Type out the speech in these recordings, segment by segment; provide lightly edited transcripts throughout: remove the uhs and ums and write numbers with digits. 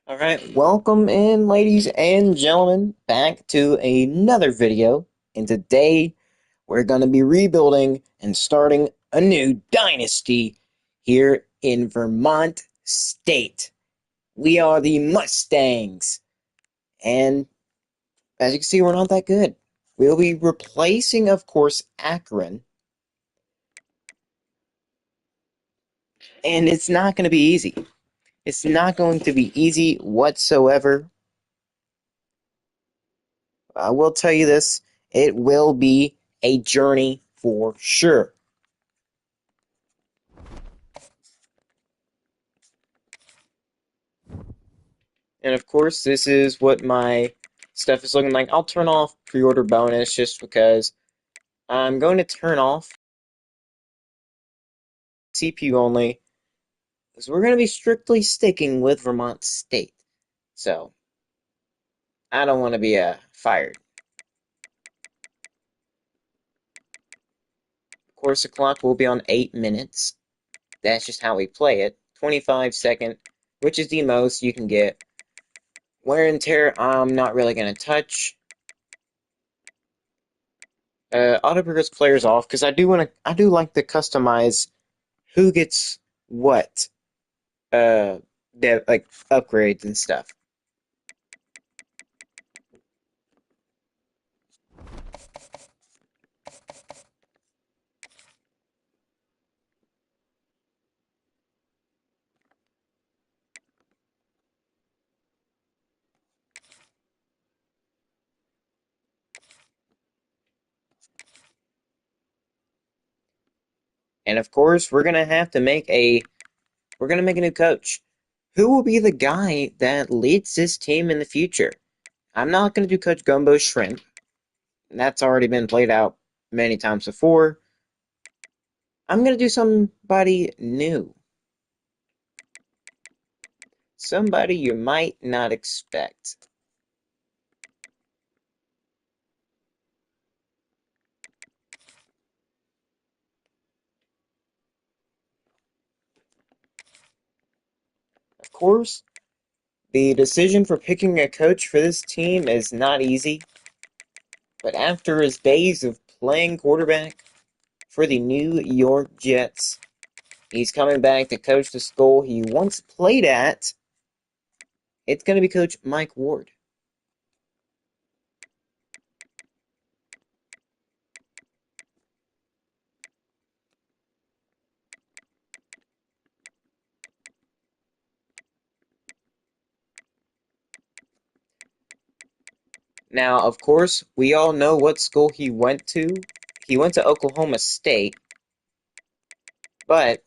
Alright, welcome in, ladies and gentlemen, back to another video. And today, we're going to be rebuilding and starting a new dynasty here in Vermont State. We are the Mustangs. And as you can see, we're not that good. We'll be replacing, of course, Akron. And it's not going to be easy. It's not going to be easy whatsoever. I will tell you this, it will be a journey for sure. And of course, this is what my stuff is looking like. I'll turn off pre-order bonus just because I'm going to turn off CPU only, because we're going to be strictly sticking with Vermont State. So, I don't want to be fired. Of course, the clock will be on 8 minutes. That's just how we play it. 25-second, which is the most you can get. Wear and tear, I'm not really going to touch. Auto progress players off because I do like to customize who gets what, like upgrades and stuff. And of course, we're gonna make a new coach. Who will be the guy that leads this team in the future? I'm not gonna do Coach Gumbo Shrimp. That's already been played out many times before. I'm gonna do somebody new. Somebody you might not expect. Of course, the decision for picking a coach for this team is not easy, but after his days of playing quarterback for the New York Jets, he's coming back to coach the school he once played at. It's going to be Coach Mike Ward. Now, of course, we all know what school he went to. He went to Oklahoma State, but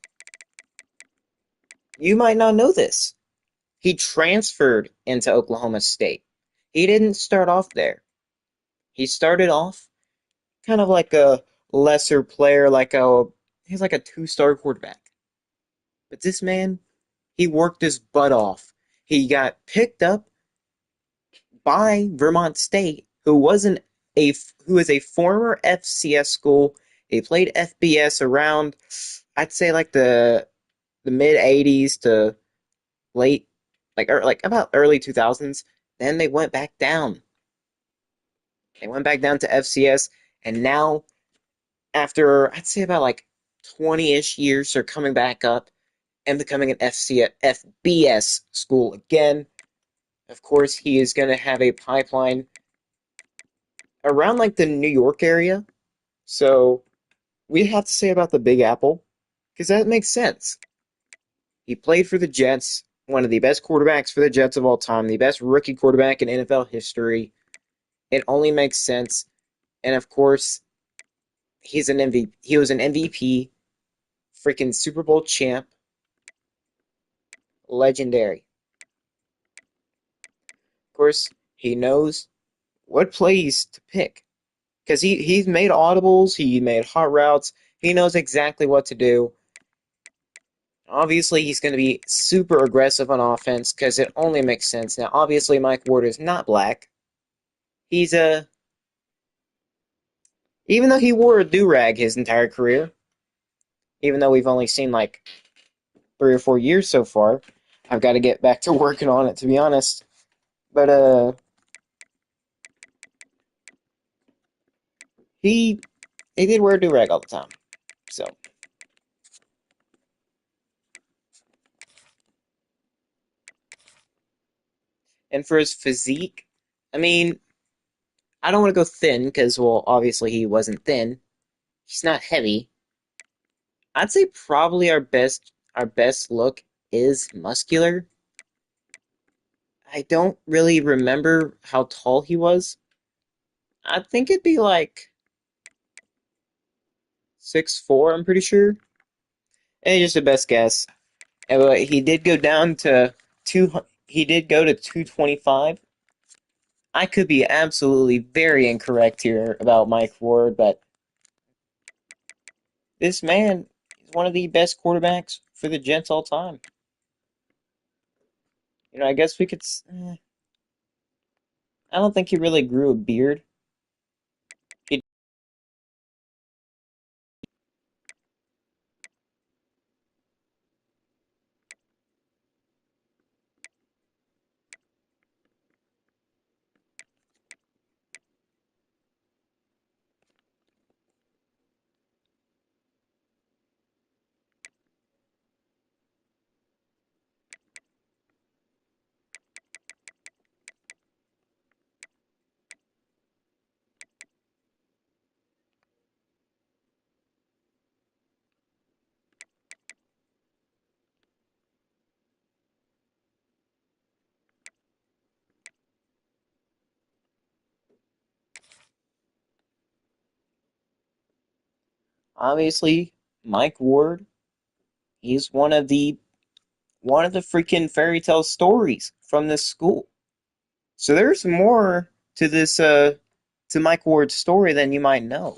you might not know this. He transferred into Oklahoma State. He didn't start off there. He started off kind of like a lesser player, he's like a two-star quarterback. But this man, he worked his butt off. He got picked up by Vermont State, who is a former FCS school. He played FBS around, I'd say like the mid '80s to late, like about early 2000s. Then they went back down. They went back down to FCS, and now after I'd say about like 20-ish years, they're coming back up and becoming an FBS school again. Of course, he is going to have a pipeline around like the New York area. So we have to say about the Big Apple, because that makes sense. He played for the Jets, one of the best quarterbacks for the Jets of all time, the best rookie quarterback in NFL history. It only makes sense. And of course, he's an MVP. He was an MVP, freaking Super Bowl champ, legendary. Of course, he knows what plays to pick because he's made audibles, he made hot routes, he knows exactly what to do. Obviously, he's going to be super aggressive on offense because it only makes sense. Now, obviously, Mike Ward is not black. He's even though he wore a do-rag his entire career, even though we've only seen like 3 or 4 years so far, I've got to get back to working on it, to be honest. But he he did wear a do rag all the time. So, and for his physique, I mean, I don't want to go thin because, well, obviously he wasn't thin. He's not heavy. I'd say probably our best look is muscular. I don't really remember how tall he was. I think it'd be like 6'4", I'm pretty sure. And just a best guess. But he did go down to two. He did go to 225. I could be absolutely very incorrect here about Mike Ward, but this man is one of the best quarterbacks for the Jets all time. I guess we could. I don't think he really grew a beard. He, obviously, Mike Ward. He's one of the freaking fairy tale stories from this school. So there's more to this to Mike Ward's story than you might know.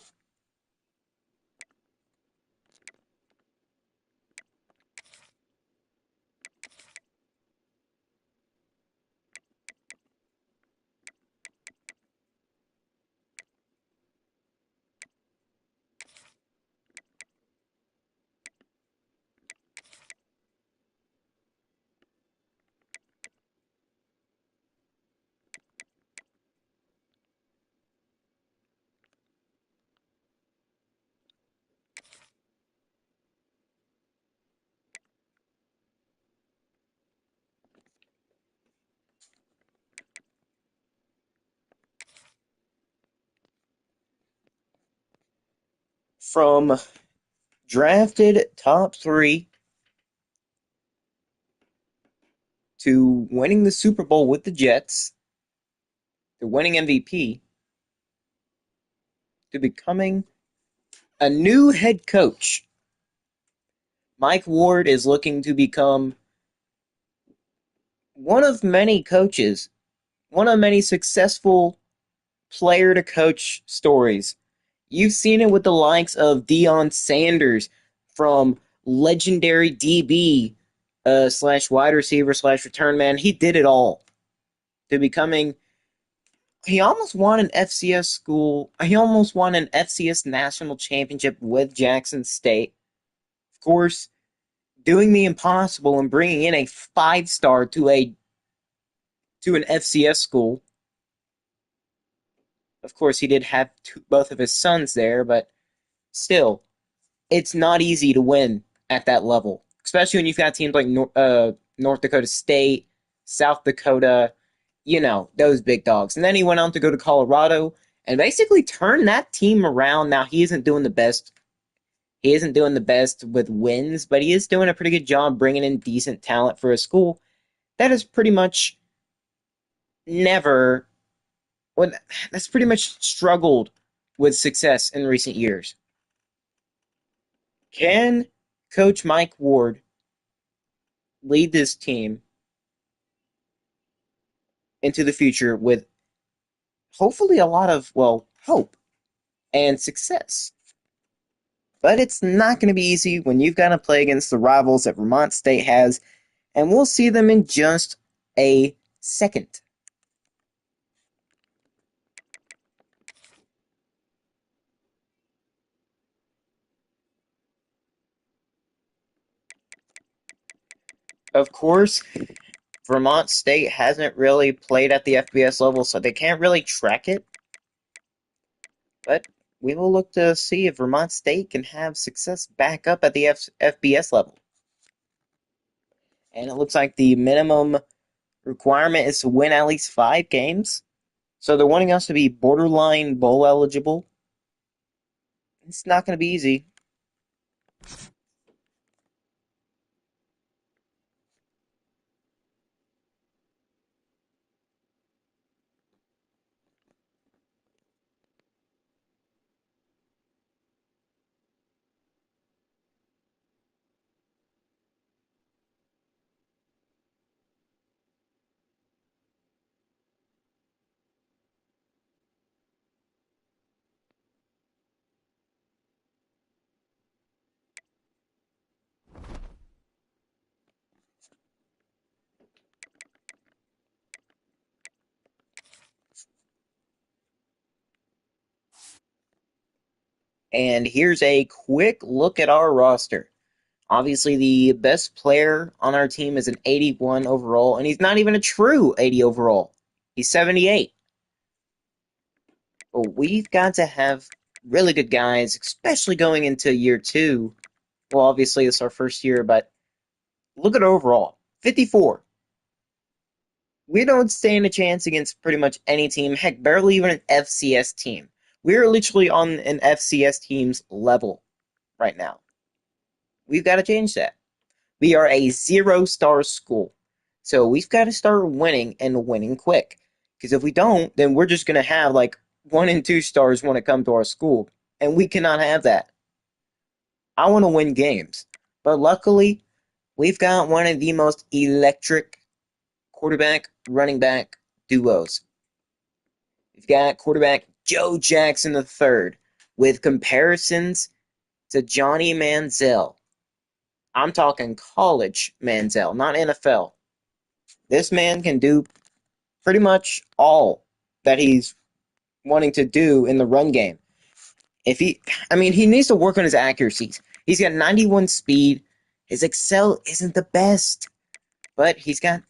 From drafted top three to winning the Super Bowl with the Jets to winning MVP to becoming a new head coach, Mike Ward is looking to become one of many coaches, one of many successful player to coach stories. You've seen it with the likes of Deion Sanders from legendary DB slash wide receiver slash return man. He did it all to becoming. He almost won an FCS school. He almost won an FCS national championship with Jackson State. Of course, doing the impossible and bringing in a 5-star to an FCS school. Of course, he did have both of his sons there, but still, it's not easy to win at that level, especially when you've got teams like North Dakota State, South Dakota, those big dogs. And then he went on to go to Colorado and basically turn that team around. Now, he isn't doing the best. He isn't doing the best with wins, but he is doing a pretty good job bringing in decent talent for a school that is pretty much never, well, that's pretty much struggled with success in recent years. Can Coach Mike Ward lead this team into the future with hopefully a lot of, well, hope and success? But it's not going to be easy when you've got to play against the rivals that Vermont State has, and we'll see them in just a second. Of course, Vermont State hasn't really played at the FBS level, so they can't really track it. But we will look to see if Vermont State can have success back up at the FBS level. And it looks like the minimum requirement is to win at least 5 games. So they're wanting us to be borderline bowl eligible. It's not going to be easy. And here's a quick look at our roster. Obviously, the best player on our team is an 81 overall, and he's not even a true 80 overall. He's 78. But we've got to have really good guys, especially going into year 2. Well, obviously, it's our first year, but look at overall 54. We don't stand a chance against pretty much any team, heck, barely even an FCS team. We're literally on an FCS team's level right now. We've got to change that. We are a 0-star school. So we've got to start winning and winning quick. Because if we don't, then we're just going to have like 1 and 2 stars when it comes to our school. And we cannot have that. I want to win games. But luckily, we've got one of the most electric quarterback running back duos. We've got quarterback Joe Jackson III with comparisons to Johnny Manziel. I'm talking college Manziel, not NFL. This man can do pretty much all that he's wanting to do in the run game. He needs to work on his accuracies. He's got 91 speed. His Excel isn't the best, but he's got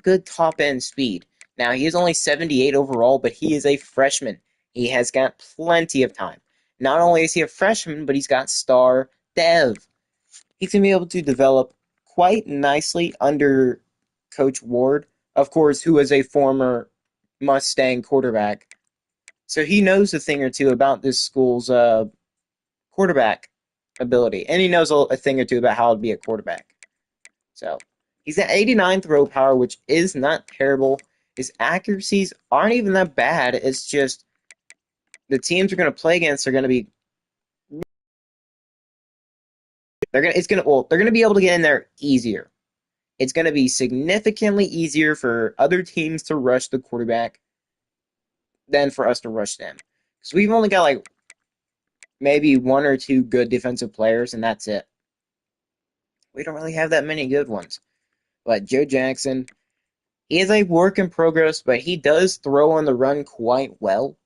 good top end speed. Now he is only 78 overall, but he is a freshman. He has got plenty of time. Not only is he a freshman, but he's got star dev. He's gonna be able to develop quite nicely under Coach Ward, of course, who is a former Mustang quarterback. So he knows a thing or two about this school's quarterback ability, and he knows a thing or two about how to be a quarterback. So he's at 89 throw power, which is not terrible. His accuracies aren't even that bad. It's just the teams we're going to play against are going to be they're going to be able to get in there easier. It's going to be significantly easier for other teams to rush the quarterback than for us to rush them. Because we've only got like maybe 1 or 2 good defensive players, and that's it. We don't really have that many good ones. But Joe Jackson, he is a work in progress, but he does throw on the run quite well.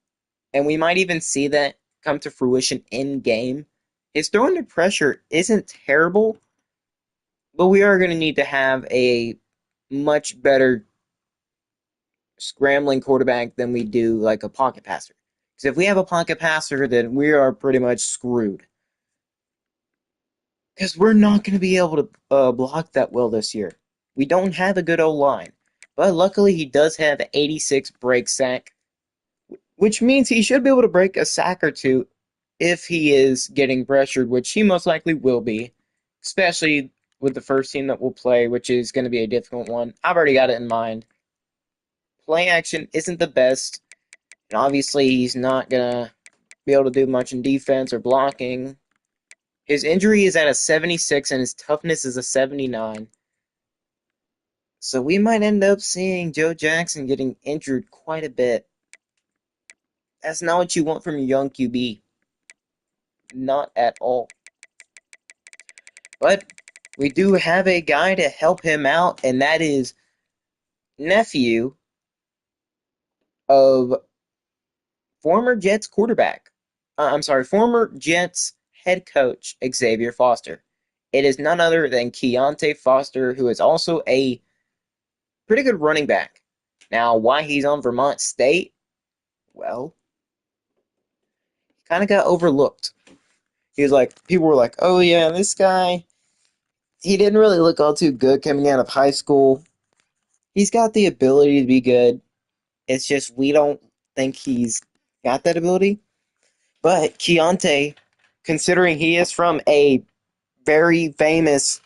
And we might even see that come to fruition in game. His throwing to pressure isn't terrible, but we are going to need to have a much better scrambling quarterback than we do like a pocket passer. Because if we have a pocket passer, then we are pretty much screwed. Because we're not going to be able to block that well this year. We don't have a good O-line. But luckily, he does have an 86 break sack, which means he should be able to break a sack or two if he is getting pressured, which he most likely will be, especially with the first team that we'll play, which is going to be a difficult one. I've already got it in mind. Play action isn't the best, and obviously he's not going to be able to do much in defense or blocking. His injury is at a 76, and his toughness is a 79. So we might end up seeing Joe Jackson getting injured quite a bit. That's not what you want from a young QB. Not at all. But we do have a guy to help him out, and that is nephew of former Jets quarterback. Former Jets head coach Xavier Foster. It is none other than Keontae Foster, who is also a pretty good running back. Now, why he's on Vermont State? Well, he kind of got overlooked. He was like, people were like, oh yeah, this guy, he didn't really look all too good coming out of high school. He's got the ability to be good. It's just we don't think he's got that ability. But Keontae, considering he is from a very famous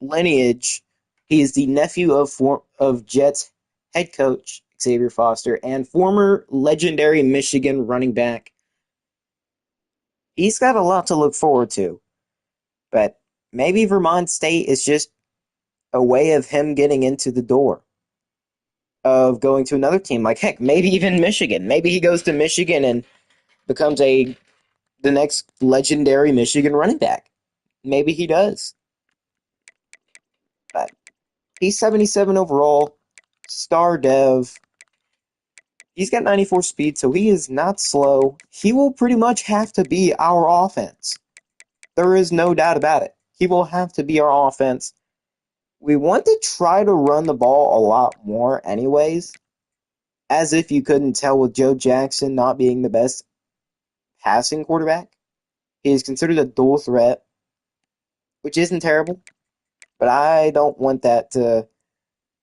lineage, he is the nephew of Jets head coach Xavier Foster and former legendary Michigan running back. He's got a lot to look forward to. But maybe Vermont State is just a way of him getting into the door of going to another team. Like heck, maybe even Michigan. Maybe he goes to Michigan and becomes the next legendary Michigan running back. Maybe he does. But he's 77 overall, star dev. He's got 94 speed, so he is not slow. He will pretty much have to be our offense. There is no doubt about it. He will have to be our offense. We want to try to run the ball a lot more anyways, as if you couldn't tell with Joe Jackson not being the best passing quarterback. He is considered a dual threat, which isn't terrible, but I don't want that to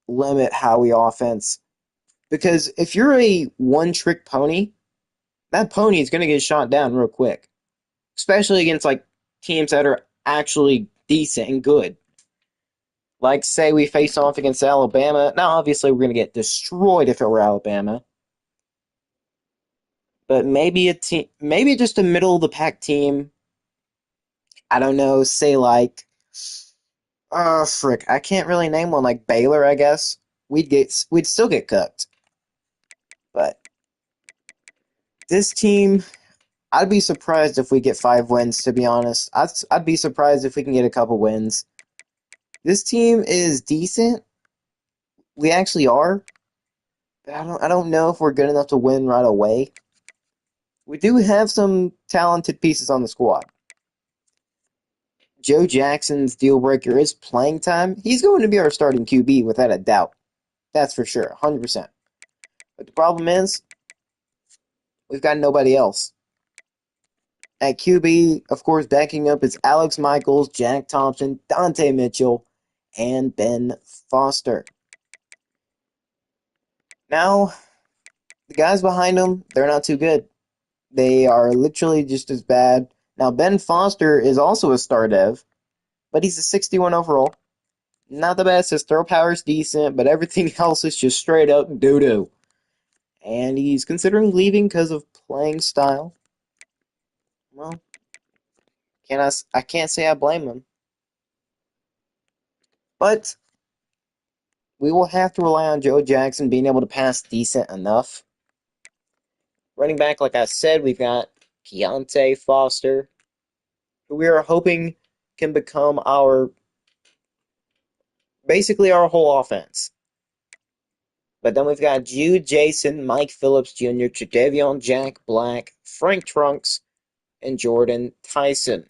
limit how we offense. Because if you're a one-trick pony, that pony is going to get shot down real quick, especially against like teams that are actually decent and good. Like, say we face off against Alabama. Now, obviously, we're going to get destroyed if it were Alabama. But maybe a team, maybe just a middle of the pack team. I don't know. Say like, frick, I can't really name one. Like Baylor, I guess we'd still get cooked. But this team, I'd be surprised if we get 5 wins. To be honest, I'd be surprised if we can get a couple wins. This team is decent. We actually are. But I don't know if we're good enough to win right away. We do have some talented pieces on the squad. Joe Jackson's deal breaker is playing time. He's going to be our starting QB without a doubt. That's for sure, 100%. But the problem is, we've got nobody else. At QB, of course, backing up is Alex Michaels, Jack Thompson, Dante Mitchell, and Ben Foster. Now, the guys behind them, they're not too good. They are literally just as bad. Now, Ben Foster is also a star dev, but he's a 61 overall. Not the best. His throw power is decent, but everything else is just straight up doo-doo. And he's considering leaving because of playing style. Well, I can't say I blame him. But we will have to rely on Joe Jackson being able to pass decent enough. Running back, like I said, we've got Keontae Foster, who we are hoping can become basically our whole offense. But then we've got Jude Jason, Mike Phillips Jr., Tredavion Jack Black, Frank Trunks, and Jordan Tyson.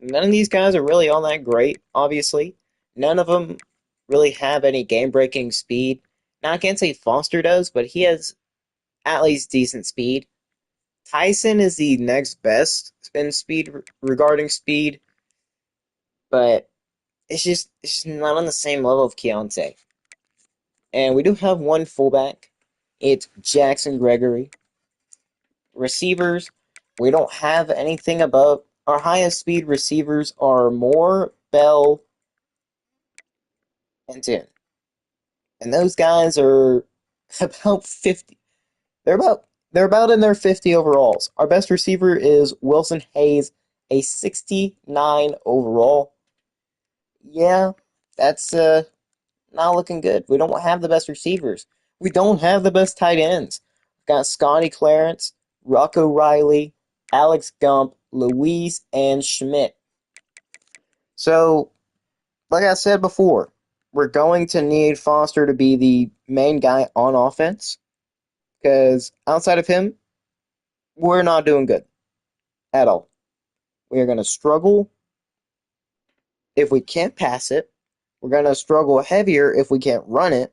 None of these guys are really all that great, obviously. None of them really have any game-breaking speed. Now, I can't say Foster does, but he has at least decent speed. Tyson is the next best in speed regarding speed, but it's just not on the same level of Keontae. And we do have one fullback. It's Jackson Gregory. Receivers, we don't have anything above. Our highest speed receivers are Moore, Bell, and Tin. And those guys are about 50. They're about in their 50 overalls. Our best receiver is Wilson Hayes, a 69 overall. Yeah, that's not looking good. We don't have the best receivers. We don't have the best tight ends. We've got Scotty Clarence, Rocco Riley, Alex Gump, Louise, and Schmidt. So, like I said before, we're going to need Foster to be the main guy on offense because outside of him, we're not doing good at all. We are going to struggle if we can't pass it. We're going to struggle heavier if we can't run it,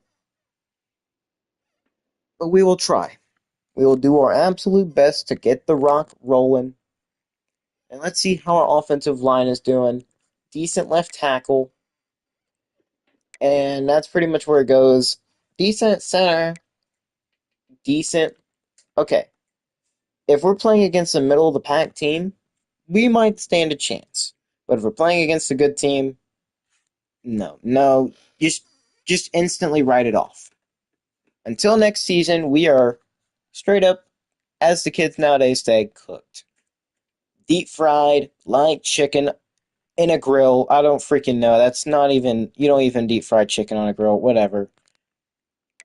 but we will try. We will do our absolute best to get the rock rolling. And let's see how our offensive line is doing. Decent left tackle. And that's pretty much where it goes. Decent center. Decent. Okay. If we're playing against a middle of the pack team, we might stand a chance. But if we're playing against a good team, no. No. Just instantly write it off. Until next season, we are straight up, as the kids nowadays say, cooked. Deep fried, like chicken in a grill. I don't freaking know. That's not even, you don't even deep fry chicken on a grill, whatever.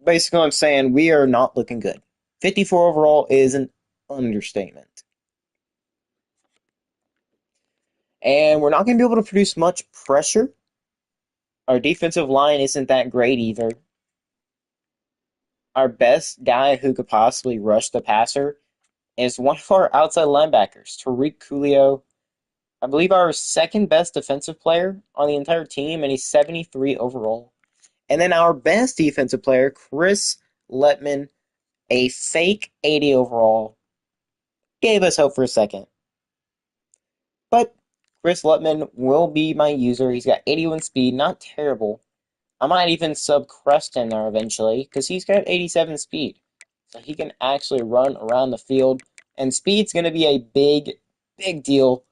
Basically, I'm saying we are not looking good. 54 overall is an understatement. And we're not going to be able to produce much pressure. Our defensive line isn't that great either. Our best guy who could possibly rush the passer is one of our outside linebackers, Tariq Coolio. I believe our second best defensive player on the entire team, and he's 73 overall. And then our best defensive player, Chris Letman, a fake 80 overall, gave us hope for a second. But Chris Letman will be my user. He's got 81 speed, not terrible. I might even sub Crest in there eventually, because he's got 87 speed. So he can actually run around the field. And speed's going to be a big deal.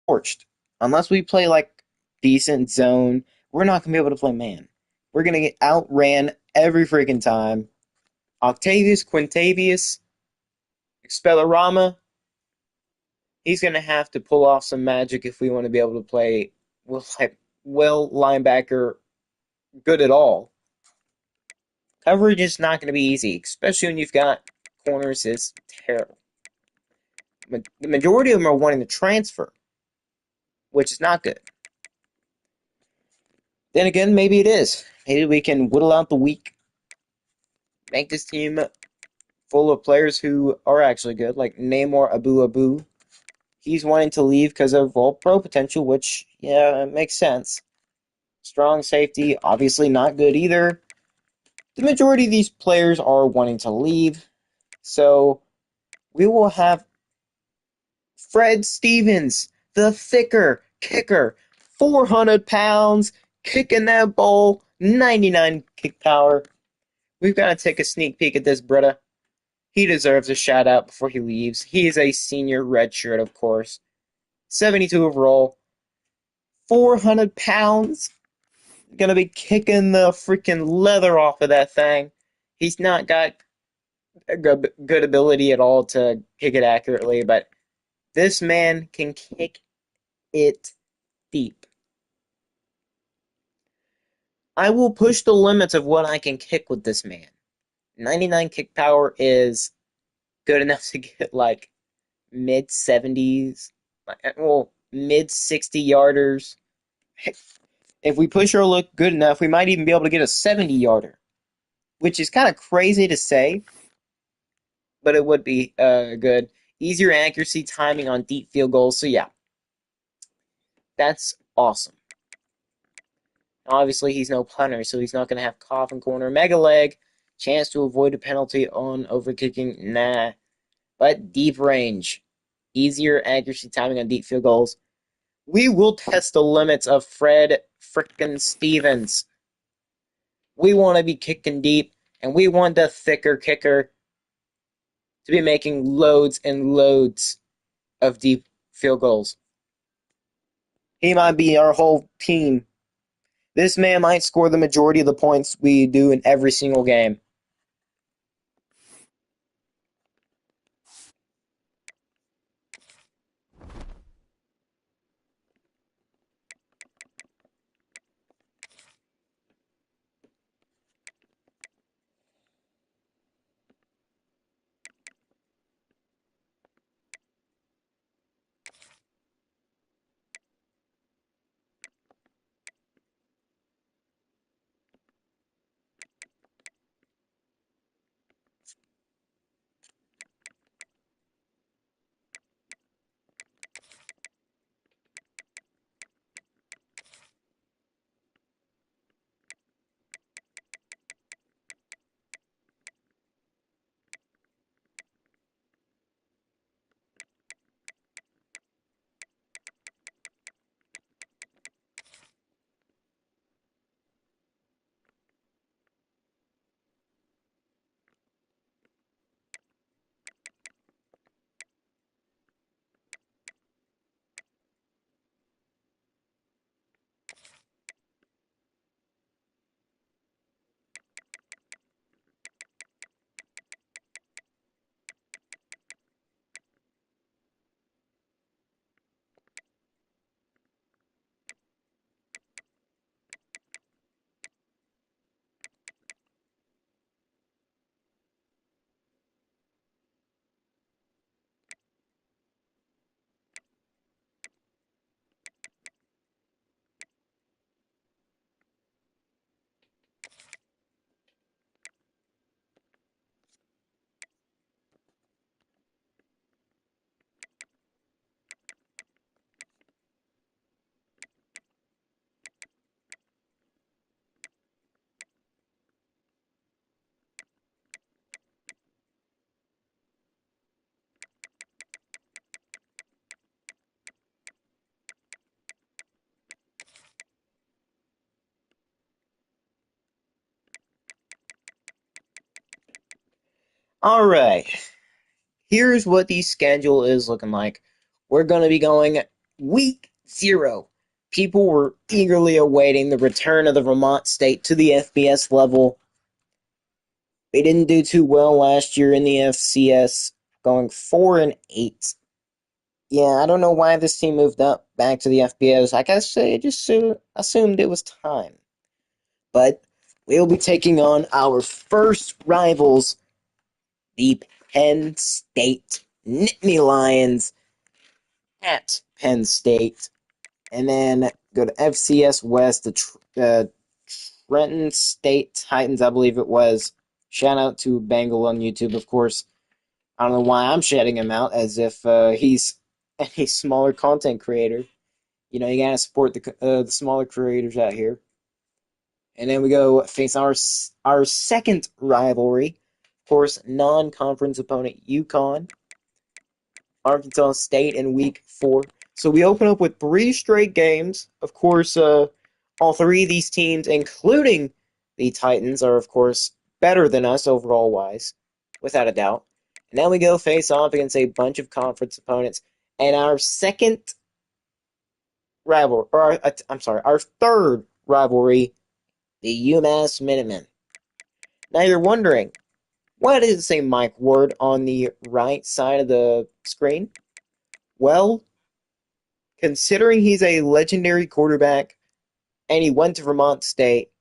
Torched. Unless we play like decent zone, we're not going to be able to play man. We're going to get outran every freaking time. Octavius Quintavious, Expelorama, he's going to have to pull off some magic if we want to be able to play well linebacker good at all. Coverage is not going to be easy, especially when you've got corners is terrible. The majority of them are wanting to transfer, which is not good. Then again, maybe it is. Maybe we can whittle out the weak, make this team full of players who are actually good, like Namor Abu Abu. He's wanting to leave because of all pro potential, which, yeah, it makes sense. Strong safety, obviously not good either. The majority of these players are wanting to leave, so we will have Fred Stevens, the thicker kicker, 400 pounds, kicking that ball, 99 kick power. We've got to take a sneak peek at this, Britta. He deserves a shout out before he leaves. He is a senior redshirt, of course. 72 overall, 400 pounds. Gonna be kicking the freaking leather off of that thing. He's not got a good ability at all to kick it accurately, but this man can kick it deep. I will push the limits of what I can kick with this man. 99 kick power is good enough to get like mid 70s, well, mid 60 yarders. If we push our luck good enough, we might even be able to get a 70 yarder, which is kind of crazy to say, but it would be good. Easier accuracy, timing on deep field goals. So yeah, that's awesome. Obviously, he's no punter, so he's not going to have coffin corner, mega leg, chance to avoid a penalty on overkicking. Nah, but deep range, easier accuracy, timing on deep field goals. We will test the limits of Fred frickin' Stevens. We want to be kicking deep, and we want the thicker kicker to be making loads and loads of deep field goals. He might be our whole team. This man might score the majority of the points we do in every single game. All right, here's what the schedule is looking like. We're going to be going week 0. People were eagerly awaiting the return of the Vermont State to the FBS level. They didn't do too well last year in the FCS, going 4-8. Yeah, I don't know why this team moved up back to the FBS. I guess they just assumed it was time. But we'll be taking on our first rivals, the Penn State Nittany Lions at Penn State. And then go to FCS West, the Trenton State Titans, I believe it was. Shout out to Bengal on YouTube, of course. I don't know why I'm shouting him out as if he's a smaller content creator. You know, you gotta support the smaller creators out here. And then we go face our second rivalry, of course, non-conference opponent UConn, Arkansas State in week 4. So we open up with 3 straight games. Of course, all 3 of these teams, including the Titans, are of course better than us overall wise, without a doubt. And then we go face off against a bunch of conference opponents, and our second rival, or I'm sorry, our third rivalry, the UMass Minutemen. Now you're wondering, why does it say Mike Ward on the right side of the screen? Well, considering he's a legendary quarterback and he went to Vermont State,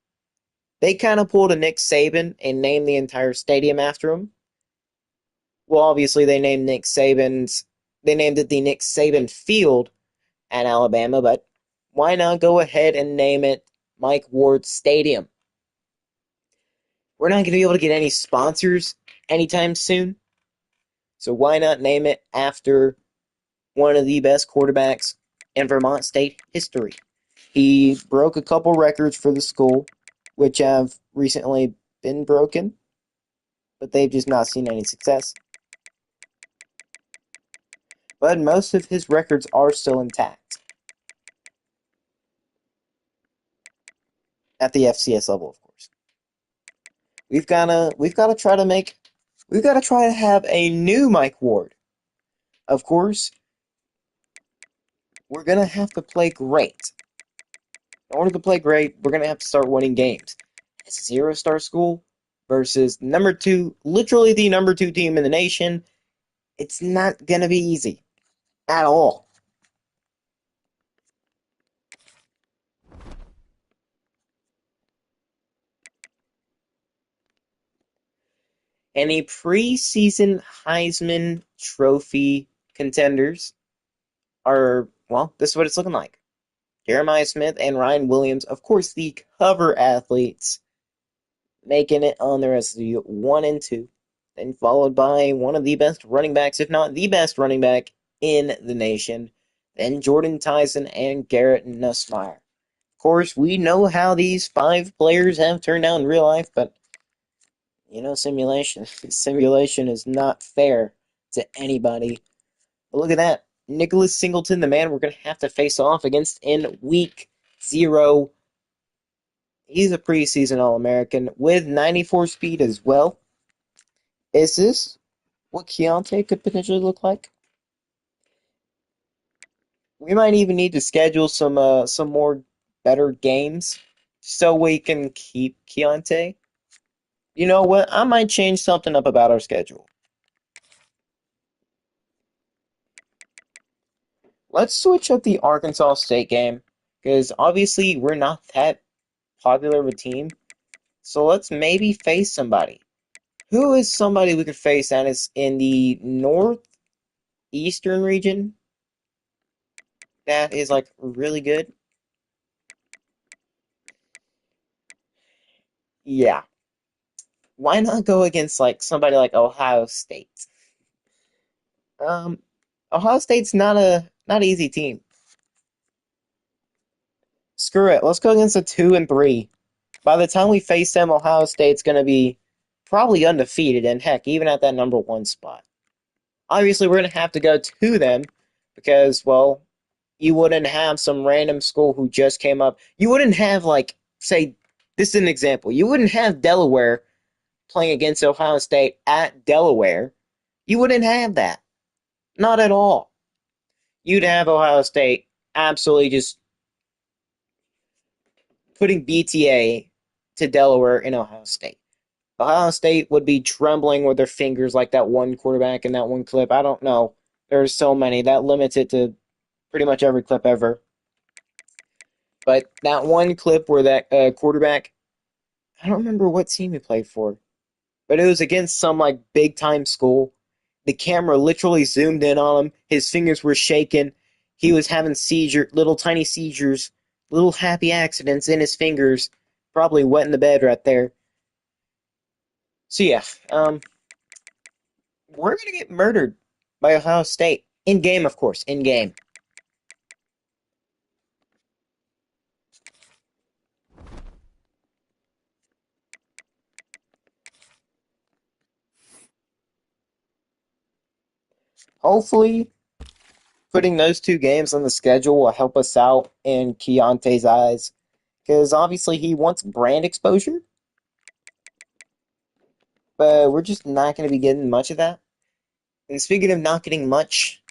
they kind of pulled a Nick Saban and named the entire stadium after him. Well, obviously they named it the Nick Saban Field at Alabama, but why not go ahead and name it Mike Ward Stadium? We're not going to be able to get any sponsors anytime soon, so why not name it after one of the best quarterbacks in Vermont State history? He broke a couple records for the school, which have recently been broken, but they've just not seen any success. But most of his records are still intact at the FCS level, of course. We've gotta try to have a new Mike Ward. Of course, we're gonna have to play great. In order to play great, we're gonna have to start winning games. It's a 0-star school versus number 2, literally the number 2 team in the nation. It's not gonna be easy at all. Any preseason Heisman Trophy contenders are, well, this is what it's looking like. Jeremiah Smith and Ryan Williams, of course, the cover athletes, making it on there as the 1 and 2. Then followed by one of the best running backs, if not the best running back in the nation. Then Jordan Tyson and Garrett Nussmeier. Of course, we know how these 5 players have turned out in real life, but you know, simulation is not fair to anybody. But look at that. Nicholas Singleton, the man we're going to have to face off against in week 0. He's a preseason All-American with 94 speed as well. Is this what Keontae could potentially look like? We might even need to schedule some more better games so we can keep Keontae. You know what? I might change something up about our schedule. Let's switch up the Arkansas State game because obviously we're not that popular of a team. So let's maybe face somebody. Who is somebody we could face that is in the northeastern region that is like really good? Yeah. Why not go against like somebody like Ohio State? Um, Ohio State's not an easy team. Screw it. Let's go against a 2 and 3. By the time we face them, Ohio State's gonna be probably undefeated, and heck, even at that number 1 spot. Obviously, we're gonna have to go to them because, well, you wouldn't have some random school who just came up. You wouldn't have like, say, this is an example. You wouldn't have Delaware playing against Ohio State at Delaware, you wouldn't have that. Not at all. You'd have Ohio State absolutely just putting BTA to Delaware in Ohio State. Ohio State would be trembling with their fingers like that one quarterback in that one clip. I don't know. There's so many. That limits it to pretty much every clip ever. But that one clip where that quarterback, I don't remember what team he played for, but it was against some like big time school. The camera literally zoomed in on him. His fingers were shaking. He was having little tiny seizures, little happy accidents in his fingers. Probably wet in the bed right there. So yeah, we're gonna get murdered by Ohio State in game, of course, in game. Hopefully, putting those two games on the schedule will help us out in Keontae's eyes, because obviously he wants brand exposure, but we're just not going to be getting much of that. And speaking of not getting much,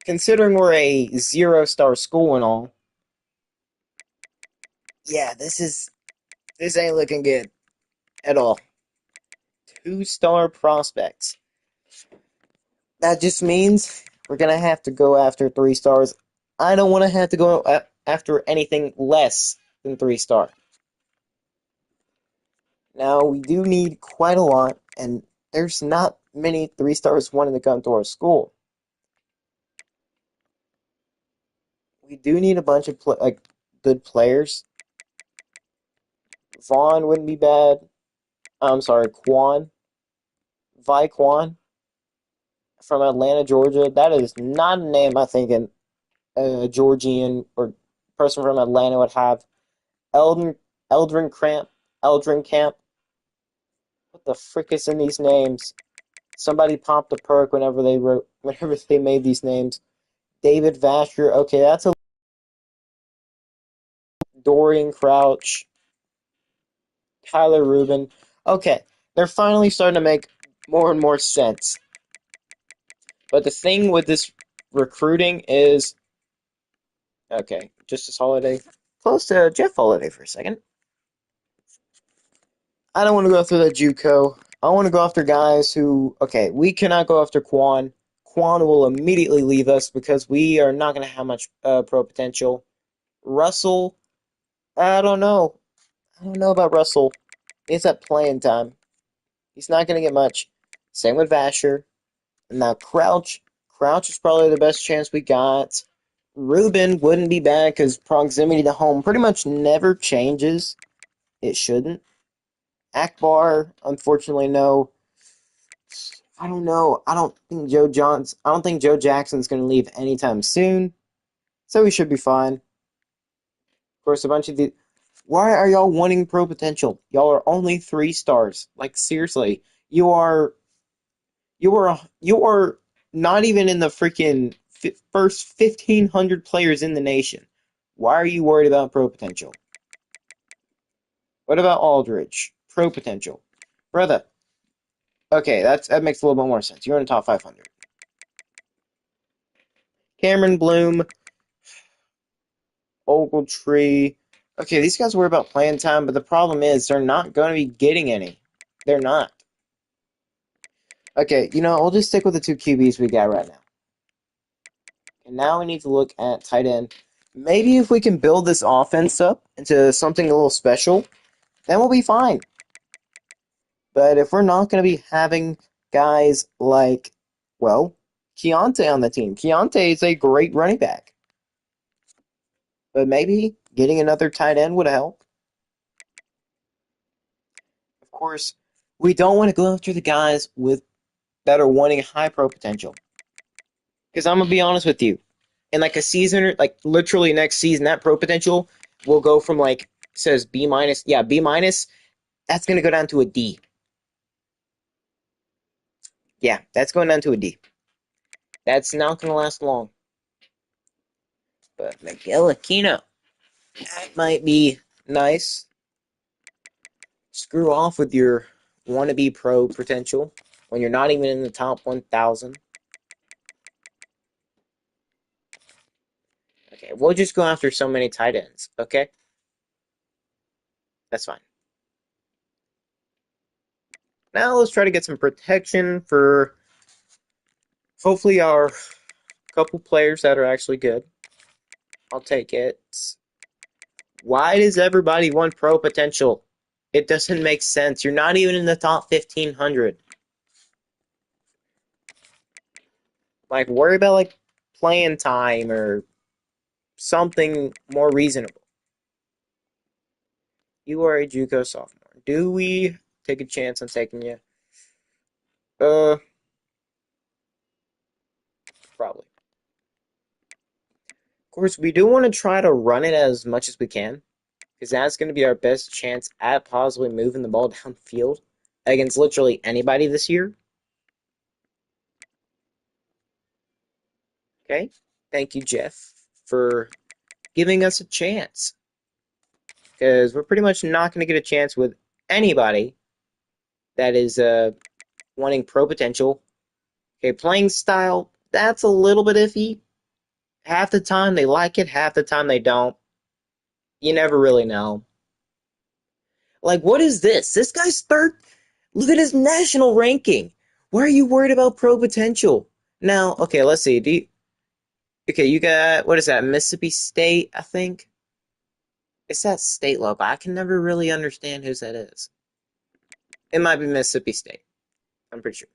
considering we're a 0-star school and all, yeah, this ain't looking good at all. 2-star prospects. That just means we're gonna have to go after 3 stars. I don't want to have to go after anything less than 3-star. Now we do need quite a lot, and there's not many 3-stars wanting to come to our school. We do need a bunch of good players. Vaughn wouldn't be bad. I'm sorry, Quan from Atlanta, Georgia. That is not a name I think a Georgian or person from Atlanta would have. Eldrin, Eldrin Cramp, Eldrin Camp. What the frick is in these names? Somebody popped a perk whenever they made these names. David Vasher. Okay, that's a Dorian Crouch. Tyler Rubin. Okay, they're finally starting to make more and more sense. But the thing with this recruiting is, okay, Justice Holiday, close to Jeff Holiday for a second. I don't want to go through the JUCO. I want to go after guys who, okay, we cannot go after Quan. Quan will immediately leave us because we are not going to have much pro potential. Russell, I don't know. I don't know about Russell. He's at playing time. He's not going to get much. Same with Vasher. Now Crouch. Crouch is probably the best chance we got. Ruben wouldn't be bad because proximity to home pretty much never changes. It shouldn't. Akbar, unfortunately, no. I don't know. I don't think Joe Jackson's going to leave anytime soon. So we should be fine. Of course, a bunch of the. Why are y'all wanting pro potential? Y'all are only 3 stars. Like seriously, you are not even in the freaking first 1,500 players in the nation. Why are you worried about pro potential? What about Aldridge? Pro potential, brother. Okay, that makes a little bit more sense. You're in the top 500. Cameron Bloom, Ogletree. Okay, these guys worry about playing time, but the problem is they're not going to be getting any. They're not. Okay, we'll just stick with the 2 QBs we got right now. And now we need to look at tight end. Maybe if we can build this offense up into something a little special, then we'll be fine. But if we're not going to be having guys like, well, Keontae on the team. Keontae is a great running back. But maybe getting another tight end would help. Of course, we don't want to go after the guys that are wanting high pro potential. Because I'm going to be honest with you. In like a season, like literally next season, that pro potential will go from says B minus. Yeah, B minus. That's going to go down to a D. Yeah, that's going down to a D. That's not going to last long. But Miguel Aquino, that might be nice. Screw off with your wannabe pro potential when you're not even in the top 1,000. Okay, we'll just go after so many tight ends, okay? That's fine. Now let's try to get some protection for hopefully our couple players that are actually good. I'll take it. Why does everybody want pro potential? It doesn't make sense. You're not even in the top 1,500. Like, worry about, like, playing time or something more reasonable. You are a JUCO sophomore. Do we take a chance on taking you? Probably. Of course, we do want to try to run it as much as we can, because that's going to be our best chance at possibly moving the ball downfield against literally anybody this year. Okay? Thank you, Jeff, for giving us a chance. Because we're pretty much not going to get a chance with anybody that is wanting pro potential. Okay, playing style, that's a little bit iffy. Half the time they like it, half the time they don't. You never really know. Like, what is this? This guy's third. Look at his national ranking. Why are you worried about pro potential? Now, okay, let's see. Okay, you got, what is that? Mississippi State, I think? It's that state logo. I can never really understand whose that is. It might be Mississippi State. I'm pretty sure.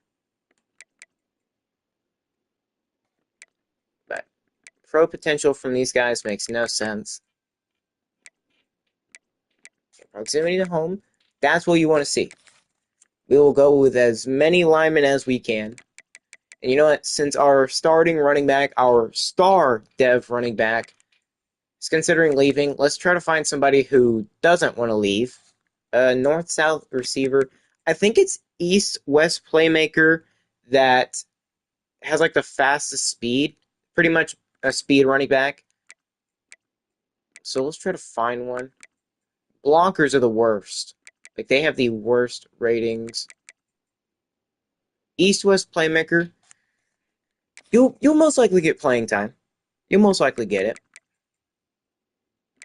But pro potential from these guys makes no sense. Proximity to home, that's what you want to see. We will go with as many linemen as we can. And you know what? Since our starting running back, our star dev running back, is considering leaving, let's try to find somebody who doesn't want to leave. North-south receiver. I think it's east-west playmaker that has like the fastest speed. Pretty much a speed running back. So let's try to find one. Blockers are the worst. Like, they have the worst ratings. East-west playmaker. You'll most likely get playing time. You'll most likely get it.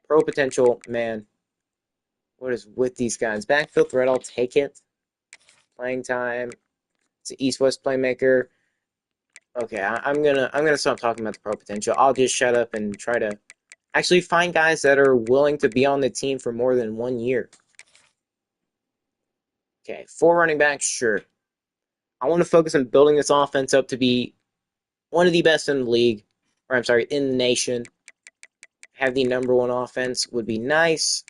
Pro potential, man. What is with these guys? Backfield threat, I'll take it. Playing time. It's an east-west playmaker. Okay, I'm gonna stop talking about the pro potential. I'll just shut up and try to actually find guys that are willing to be on the team for more than 1 year. Okay, 4 running backs, sure. I want to focus on building this offense up to be one of the best in the league, or I'm sorry, in the nation. Have the #1 offense would be nice.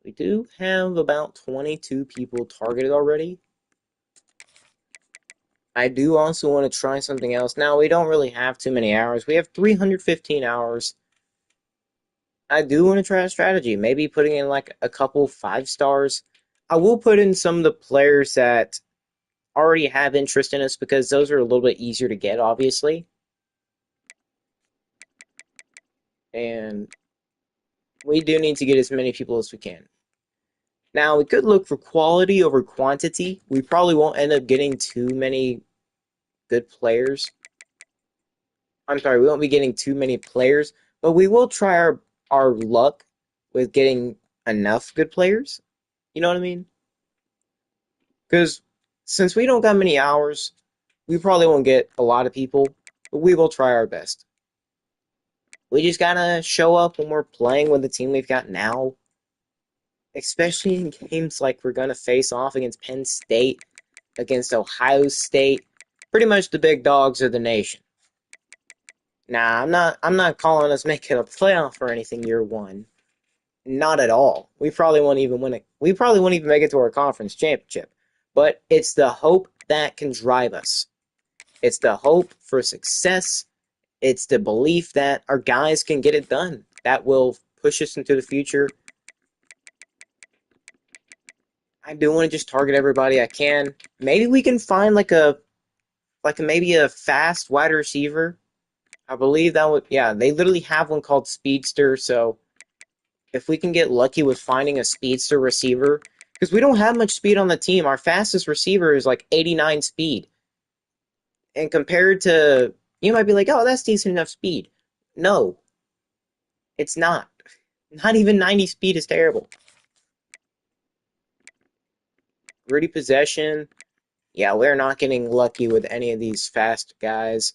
We do have about 22 people targeted already. I do also want to try something else. Now, we don't really have too many hours. We have 315 hours. I do want to try a strategy. Maybe putting in like a couple 5 stars. I will put in some of the players that already have interest in us because those are a little bit easier to get, obviously. And we do need to get as many people as we can. Now, we could look for quality over quantity. We probably won't end up getting too many good players. I'm sorry, we won't be getting too many players, but we will try our luck with getting enough good players. You know what I mean? Because since we don't got many hours, we probably won't get a lot of people, but we will try our best. We just gotta show up when we're playing with the team we've got now, especially in games like we're gonna face off against Penn State, against Ohio State, pretty much the big dogs of the nation. Nah, I'm not calling us making a playoff or anything year one. Not at all. We probably won't even win it. We probably won't even make it to our conference championship. But it's the hope that can drive us. It's the hope for success. It's the belief that our guys can get it done. That will push us into the future. I do want to just target everybody I can. Maybe we can find maybe a fast wide receiver. I believe that would, yeah, they literally have one called Speedster. So if we can get lucky with finding a Speedster receiver, because we don't have much speed on the team. Our fastest receiver is like 89 speed. And compared to, you might be like, oh, that's decent enough speed. No, it's not. Not even 90 speed is terrible. Gritty possession. Yeah, we're not getting lucky with any of these fast guys.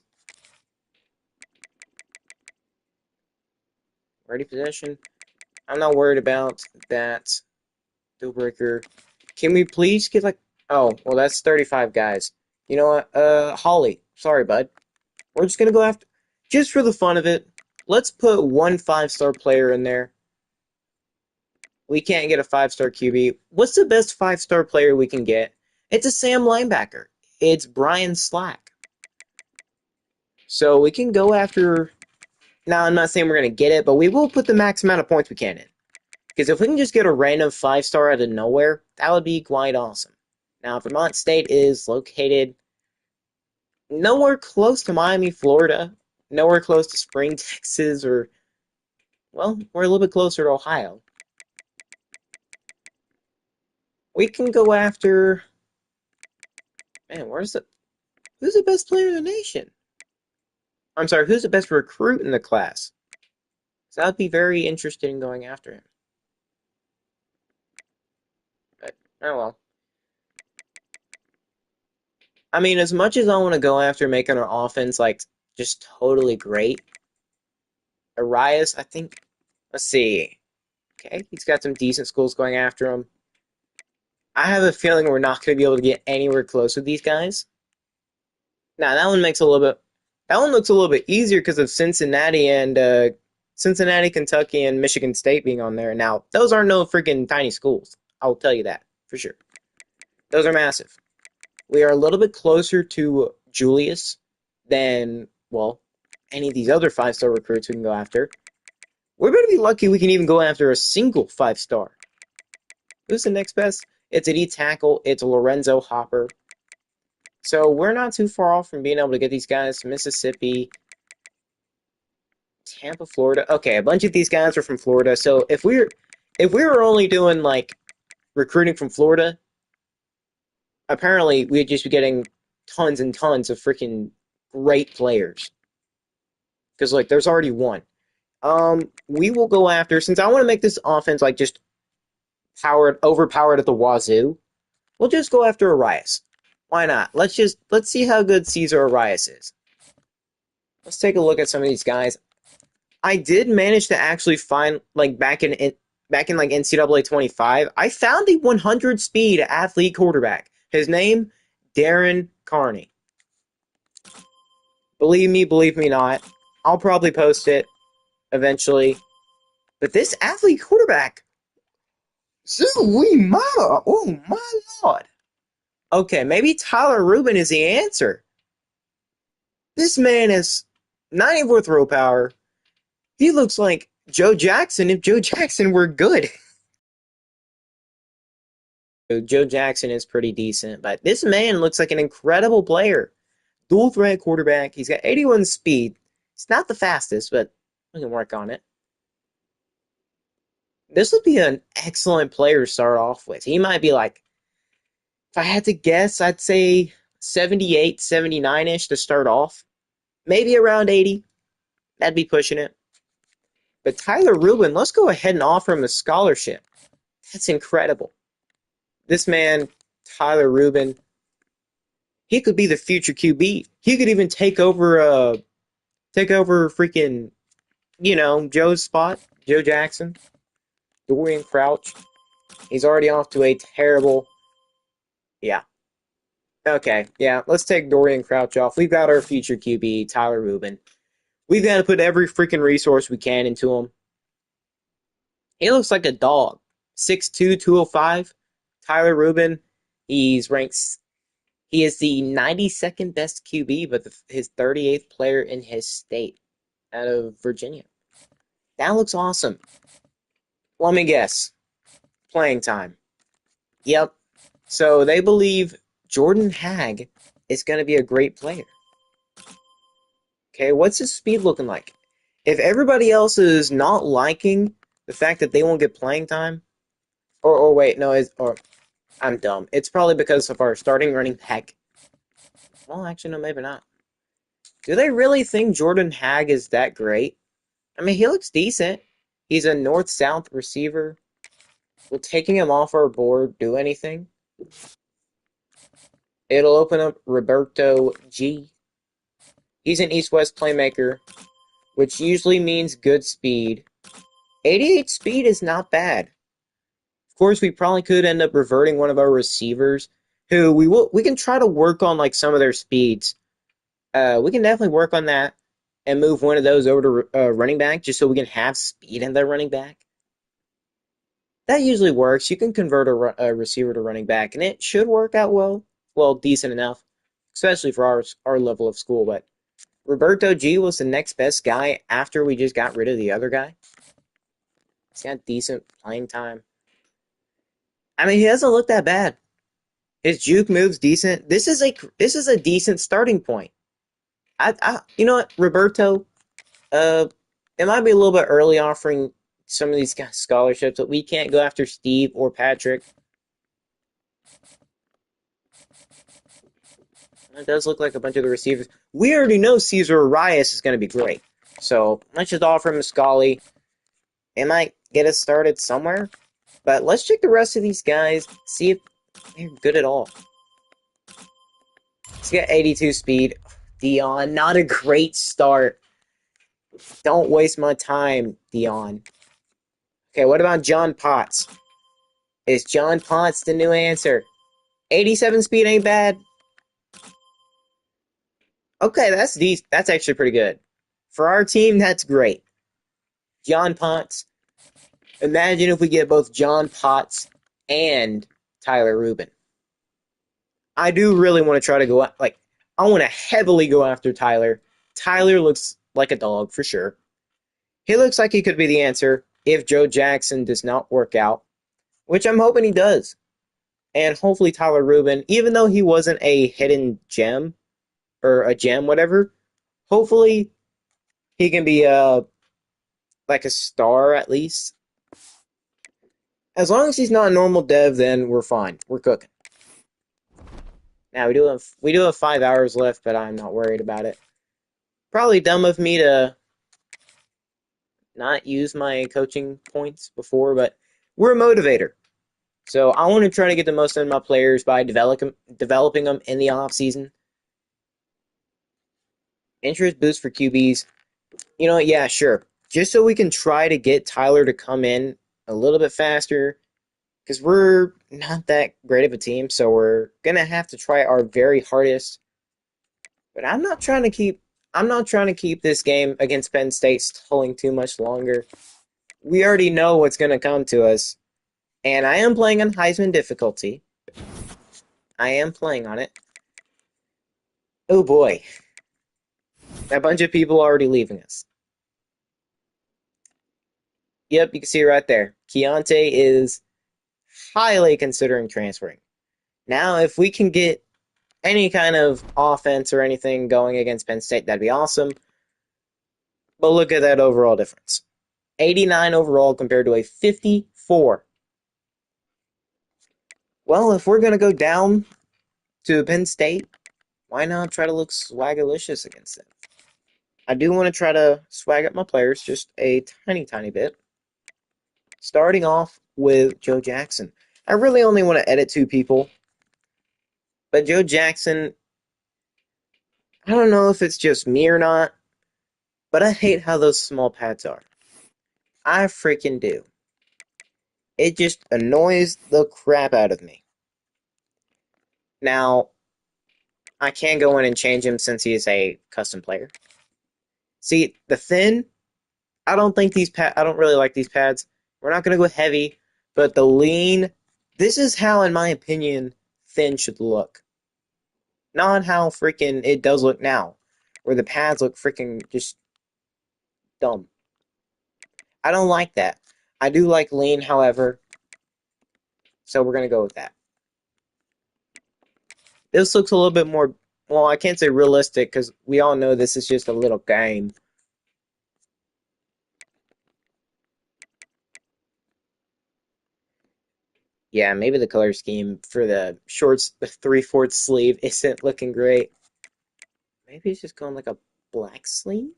Gritty possession. I'm not worried about that. Deal breaker. Can we please get like... Oh, well, that's 35 guys. You know what? Holly. Sorry, bud. We're just gonna go after... Just for the fun of it, let's put one 5-star player in there. We can't get a 5-star QB. What's the best 5-star player we can get? It's a Sam linebacker. It's Brian Slack. So we can go after... Now, I'm not saying we're going to get it, but we will put the max amount of points we can in. Because if we can just get a random 5-star out of nowhere, that would be quite awesome. Now, Vermont State is located nowhere close to Miami, Florida. Nowhere close to Spring, Texas, or... Well, we're a little bit closer to Ohio. We can go after... Man, who's the best player in the nation? I'm sorry, who's the best recruit in the class? So that would be very interesting in going after him. But, oh well. I mean, as much as I want to go after making our offense, like, just totally great, Arias, I think, let's see. Okay, he's got some decent schools going after him. I have a feeling we're not going to be able to get anywhere close with these guys. Now, that one makes a little bit, that one looks a little bit easier because of Cincinnati and, Cincinnati, Kentucky, and Michigan State being on there. Now, those are no freaking tiny schools. I'll tell you that, for sure. Those are massive. We are a little bit closer to Julius than, well, any of these other 5-star recruits we can go after. We're going to be lucky we can even go after a single 5-star. Who's the next best? It's a D-tackle. It's Lorenzo Hopper. So we're not too far off from being able to get these guys. Mississippi, Tampa, Florida. Okay, a bunch of these guys are from Florida. So if we were only doing like recruiting from Florida, apparently we'd just be getting tons and tons of freaking great players. Because like there's already one. We will go after, since I want to make this offense like just overpowered at the wazoo. We'll just go after Arias. Why not? Let's see how good Cesar Arias is. Let's take a look at some of these guys. I did manage to actually find like back in like NCAA 25, I found a 100 speed athlete quarterback. His name, Darren Carney. Believe me not. I'll probably post it eventually. But this athlete quarterback, oh my lord. Okay, maybe Tyler Rubin is the answer. This man is 94 throw power. He looks like Joe Jackson if Joe Jackson were good. Joe Jackson is pretty decent, but this man looks like an incredible player. Dual threat quarterback. He's got 81 speed. It's not the fastest, but we can work on it. This would be an excellent player to start off with. He might be like, if I had to guess, I'd say 78, 79-ish to start off. Maybe around 80. That'd be pushing it. But Tyler Rubin, let's go ahead and offer him a scholarship. That's incredible. This man, Tyler Rubin, he could be the future QB. He could even take over freaking, Joe's spot, Joe Jackson, Dorian Crouch. He's already off to a terrible, yeah. Okay, yeah, let's take Dorian Crouch off. We've got our future QB, Tyler Rubin. We've got to put every freaking resource we can into him. He looks like a dog. 6'2", 205. Tyler Rubin, he's He is the 92nd best QB, but his 38th player in his state out of Virginia. That looks awesome. Let me guess. Playing time. Yep. So they believe Jordan Hag is going to be a great player. Okay, what's his speed looking like? If everybody else is not liking the fact that they won't get playing time, or wait, no, or I'm dumb. It's probably because of our starting running back. Well, actually, no, maybe not. Do they really think Jordan Hag is that great? I mean, he looks decent. He's a north-south receiver. Will taking him off our board do anything? It'll open up Roberto G. He's an east-west playmaker, which usually means good speed. 88 speed is not bad. Of course, we probably could end up reverting one of our receivers, who we can try to work on like some of their speeds. We can definitely work on that and move one of those over to running back just so we can have speed in their running back. That usually works. You can convert a receiver to running back, and it should work out well. Well, decent enough, especially for our level of school. But Roberto G was the next best guy after we just got rid of the other guy. He's got decent playing time. I mean, he doesn't look that bad. His juke moves decent. This is a decent starting point. You know what, Roberto? Uh, it might be a little bit early offering some of these scholarships, but we can't go after Steve or Patrick. It does look like a bunch of the receivers. We already know Cesar Arias is going to be great. So let's just offer him a Scully. It might get us started somewhere. But let's check the rest of these guys, see if they're good at all. He's got 82 speed. Dion, not a great start. Don't waste my time, Dion. Okay, what about John Potts? Is John Potts the new answer? 87 speed ain't bad. Okay, that's decent. That's actually pretty good. For our team, that's great. John Potts. Imagine if we get both John Potts and Tyler Rubin. I do really want to try to go like I want to heavily go after Tyler. Tyler looks like a dog for sure. He looks like he could be the answer if Joe Jackson does not work out, which I'm hoping he does. And hopefully Tyler Rubin, even though he wasn't a hidden gem or a gem, whatever, hopefully he can be like a star at least. As long as he's not a normal dev, then we're fine. We're cooking. Now we do have 5 hours left, but I'm not worried about it. Probably dumb of me to not use my coaching points before, but we're a motivator. So I want to try to get the most out of my players by developing them in the off season. Interest boost for QBs. You know what? Yeah, sure. Just so we can try to get Tyler to come in a little bit faster, because we're not that great of a team, so we're gonna have to try our very hardest. But I'm not trying to keep this game against Penn State stalling too much longer. We already know what's gonna come to us. And I am playing on Heisman difficulty. I am playing on it. Oh boy. A bunch of people already leaving us. Yep, you can see it right there. Keontae is highly considering transferring. Now, if we can get any kind of offense or anything going against Penn State, that'd be awesome. But look at that overall difference. 89 overall compared to a 54. Well, if we're going to go down to Penn State, why not try to look swagalicious against them? I do want to try to swag up my players just a tiny, tiny bit. Starting off with Joe Jackson. I really only want to edit two people. But Joe Jackson, I don't know if it's just me or not, but I hate how those small pads are. I freaking do. It just annoys the crap out of me. Now, I can go in and change him since he is a custom player. See, the thin, I don't really like these pads. We're not going to go heavy, but the lean, this is how, in my opinion, thin should look. Not how freaking it does look now, where the pads look freaking just dumb. I don't like that. I do like lean, however, so we're gonna go with that. This looks a little bit more, well, I can't say realistic because we all know this is just a little game. Yeah, maybe the color scheme for the shorts, the 3/4 sleeve isn't looking great. Maybe it's just going like a black sleeve?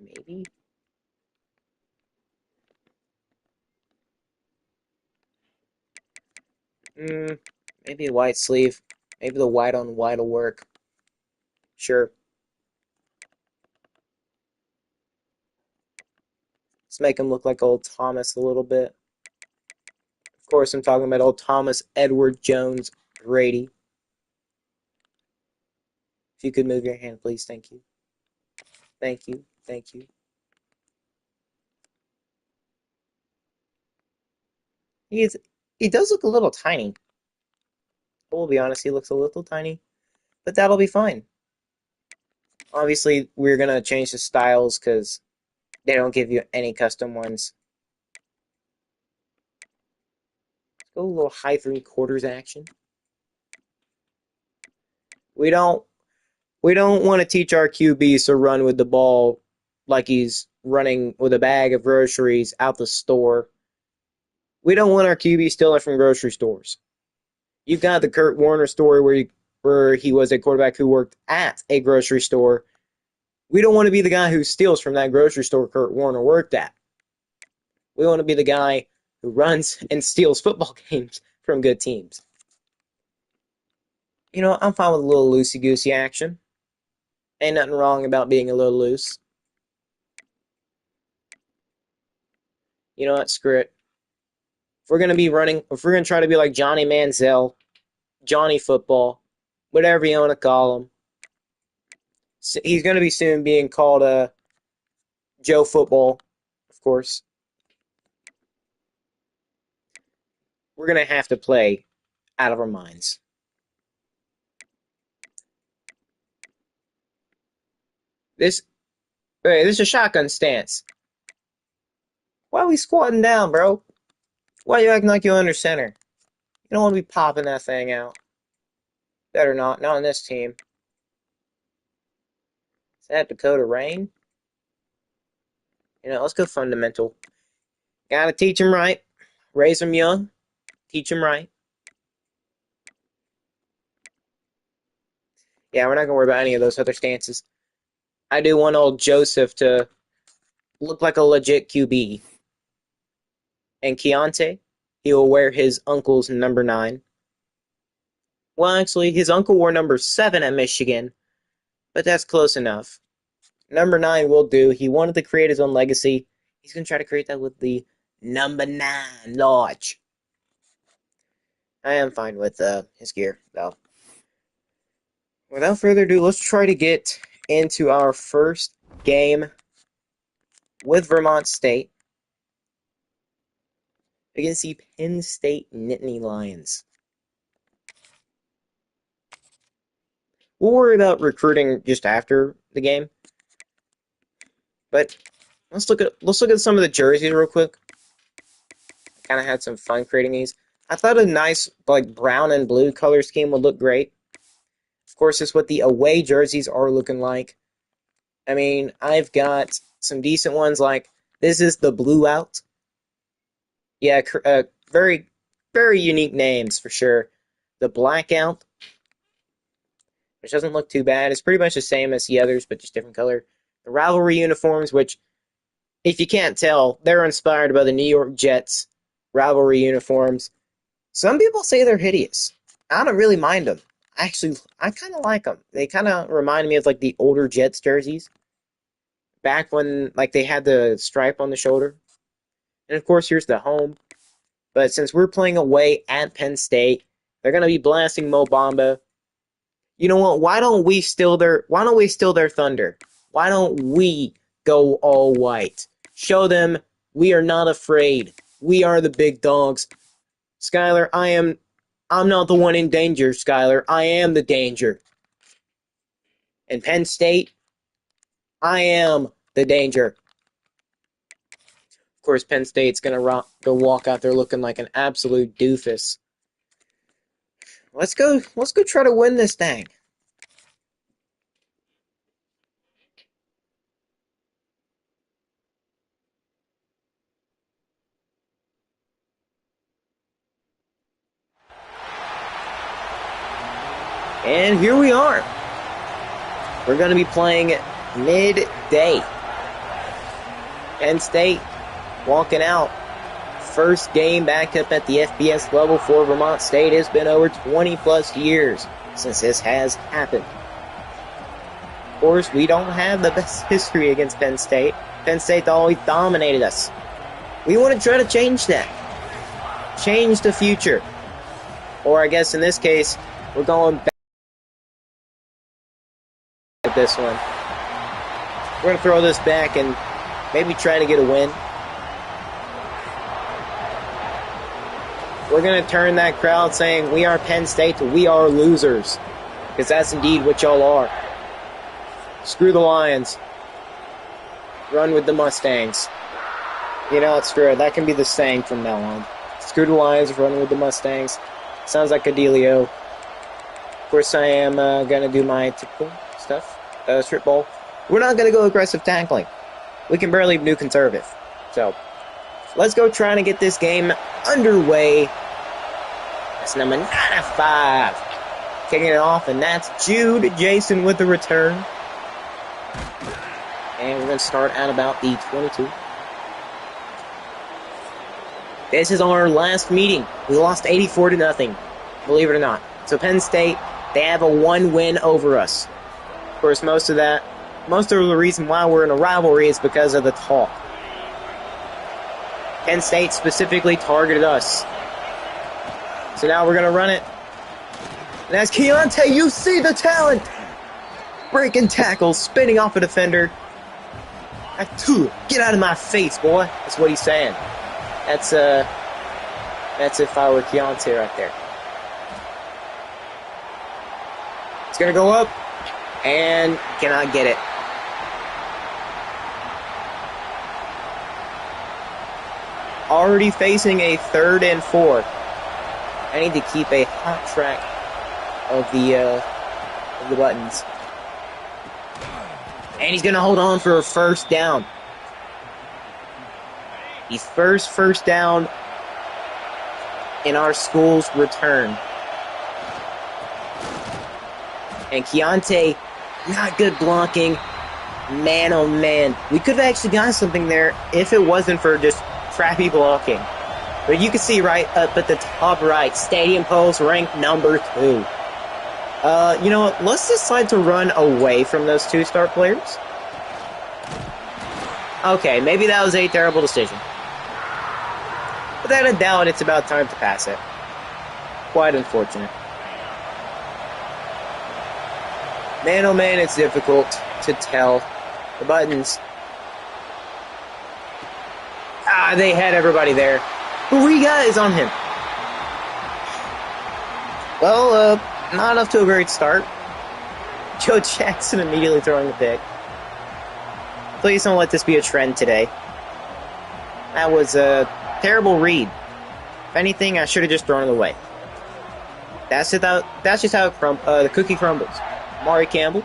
Maybe? Mm, maybe a white sleeve. Maybe the white on white will work. Sure. Let's make him look like old Thomas a little bit. Of course, I'm talking about old Thomas Edward Jones Brady. If you could move your hand, please. Thank you. Thank you. Thank you. He is, he does look a little tiny. We'll be honest, he looks a little tiny. But that'll be fine. Obviously, we're going to change the styles because they don't give you any custom ones. Let's go a little high 3/4 action. We don't we don't want to teach our QBs to run with the ball like he's running with a bag of groceries out the store. We don't want our QB stealing from grocery stores. You've got the Kurt Warner story where he was a quarterback who worked at a grocery store. We don't want to be the guy who steals from that grocery store Kurt Warner worked at. We want to be the guy who runs and steals football games from good teams. You know, I'm fine with a little loosey-goosey action. Ain't nothing wrong about being a little loose. You know what? Screw it. If we're going to be running, if we're going to try to be like Johnny Manziel, Johnny Football, whatever you want to call him, he's going to be soon being called Joe Football, of course. We're going to have to play out of our minds. This, hey, this is a shotgun stance. Why are we squatting down, bro? Why are you acting like you're under center? You don't want to be popping that thing out. Better not. Not on this team. Is that Dakota Rain? You know, let's go fundamental. Gotta teach him right. Raise him young. Teach him right. Yeah, we're not gonna worry about any of those other stances. I do want old Joseph to look like a legit QB. And Keontae, he will wear his uncle's number 9. Well, actually, his uncle wore number 7 at Michigan, but that's close enough. Number 9 will do. He wanted to create his own legacy. He's going to try to create that with the number 9 Lodge. I am fine with his gear, though. Without further ado, let's try to get into our first game with Vermont State against the Penn State Nittany Lions. We'll worry about recruiting just after the game. But let's look at some of the jerseys real quick. I kind of had some fun creating these. I thought a nice like brown and blue color scheme would look great. Of course, this is what the away jerseys are looking like. I mean, I've got some decent ones like this is the blue out. Yeah, very, very unique names for sure. The blackout, which doesn't look too bad. It's pretty much the same as the others, but just different color. The rivalry uniforms, which, if you can't tell, they're inspired by the New York Jets rivalry uniforms. Some people say they're hideous. I don't really mind them. Actually, I kind of like them. They kind of remind me of like the older Jets jerseys. Back when like they had the stripe on the shoulder. And of course, here's the home. But since we're playing away at Penn State, they're gonna be blasting Mo Bamba. You know what? Why don't we steal their thunder? Why don't we go all white? Show them we are not afraid. We are the big dogs. Skylar, I am I'm not the one in danger, Skylar. I am the danger. In Penn State, I am the danger. Of course, Penn State's going to go walk out there looking like an absolute doofus. Let's go try to win this thing. And here we are. We're going to be playing midday. Penn State walking out. First game back up at the FBS level for Vermont State. It's been over 20 plus years since this has happened. Of course, we don't have the best history against Penn State. Penn State always dominated us. We want to try to change that. Change the future. Or I guess in this case, we're going back at this one. We're going to throw this back and maybe try to get a win. We're going to turn that crowd saying we are Penn State to we are losers. Because that's indeed what y'all are. Screw the Lions. Run with the Mustangs. You know what, screw it. That can be the saying from now on. Screw the Lions, run with the Mustangs. Sounds like a dealio. Of course, I am going to do my typical stuff. Strip ball. We're not going to go aggressive tackling. We can barely do conservative. So, let's go trying to get this game underway. That's number 95. Kicking it off, and that's Jude Jason with the return. And we're going to start at about the 22. This is our last meeting. We lost 84-0, believe it or not. So Penn State, they have a 1 win over us. Of course, most of the reason why we're in a rivalry is because of the talk. Penn State specifically targeted us. So now we're going to run it. And that's Keontae, you see the talent! Breaking tackles, spinning off a defender. Get out of my face, boy. That's what he's saying. That's if I were Keontae right there. It's going to go up. And cannot get it. Already facing a 3rd and 4. I need to keep a hot track of the buttons. And he's going to hold on for a first down. The first down in our school's return. And Keontae, not good blocking. Man, oh man. We could have actually got something there if it wasn't for just crappy blocking. But you can see right up at the top right, Stadium Post ranked number 2. You know what? Let's decide to run away from those 2 start players. Okay, maybe that was a terrible decision. Without a doubt, it's about time to pass it. Quite unfortunate. Man, oh man, it's difficult to tell. The buttons. They had everybody there. Bariga is on him. Well, not off to a great start. Joe Jackson immediately throwing the pick. Please don't let this be a trend today. That was a terrible read. If anything, I should have just thrown it away. That's just how the cookie crumbles. Mari Campbell.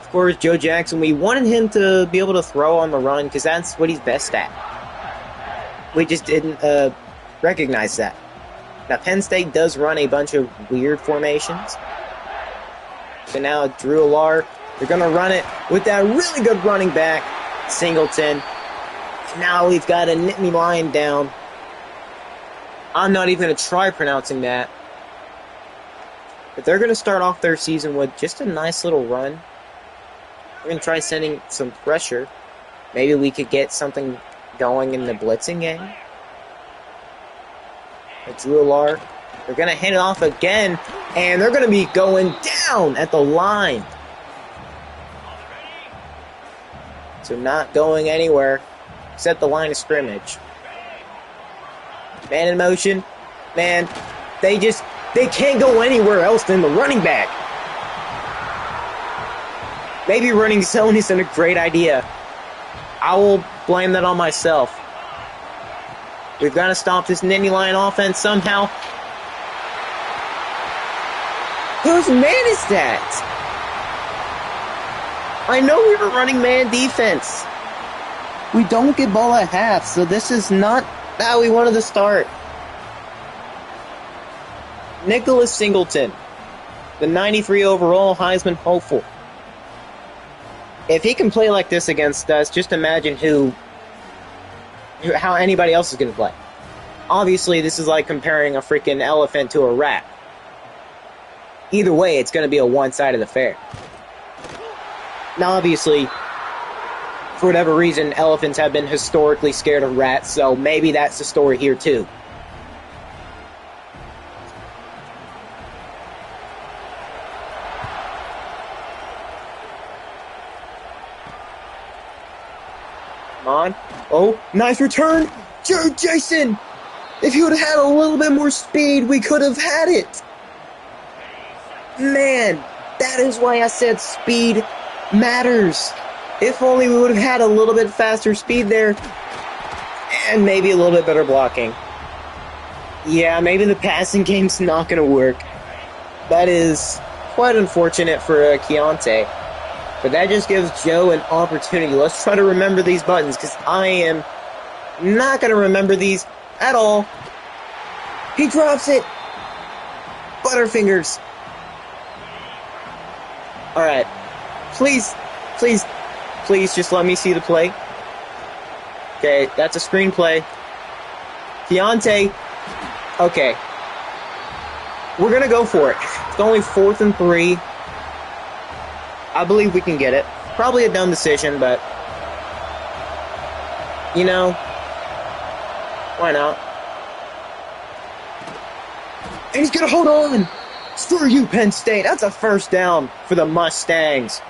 Of course, Joe Jackson, we wanted him to be able to throw on the run because that's what he's best at. We just didn't recognize that. Now, Penn State does run a bunch of weird formations. So now, Drew Alar, they're going to run it with that really good running back, Singleton. Now we've got a Nittany Lion down. I'm not even going to try pronouncing that. But they're going to start off their season with just a nice little run. We're going to try sending some pressure. Maybe we could get something going in the blitzing game. But Drew Alar, they're going to hand it off again. And they're going to be going down at the line. So not going anywhere except the line of scrimmage. Man in motion. Man, they They can't go anywhere else than the running back. Maybe running zone isn't a great idea. I will blame that on myself. We've got to stop this Nittany Lion offense somehow. Whose man is that? I know we were running man defense. We don't get ball at half, so this is not how we wanted to start. Nicholas Singleton, the 93 overall Heisman hopeful. If he can play like this against us, just imagine how anybody else is going to play. Obviously, this is like comparing a freaking elephant to a rat. Either way, it's going to be a one-sided affair. Now, obviously, for whatever reason, elephants have been historically scared of rats, so maybe that's the story here too. Come on. Oh, nice return. Jason, if you would have had a little bit more speed, we could have had it. Man, that is why I said speed matters. If only we would have had a little bit faster speed there. And maybe a little bit better blocking. Yeah, maybe the passing game's not going to work. That is quite unfortunate for Keontae. But that just gives Joe an opportunity. Let's try to remember these buttons, because I am not going to remember these at all. He drops it. Butterfingers. Alright. Please just let me see the play. Okay, that's a screenplay. Keontae. Okay. We're going to go for it. It's only 4th and 3. I believe we can get it. Probably a dumb decision, but you know, why not? And he's gonna hold on. Screw you, Penn State. That's a first down for the Mustangs.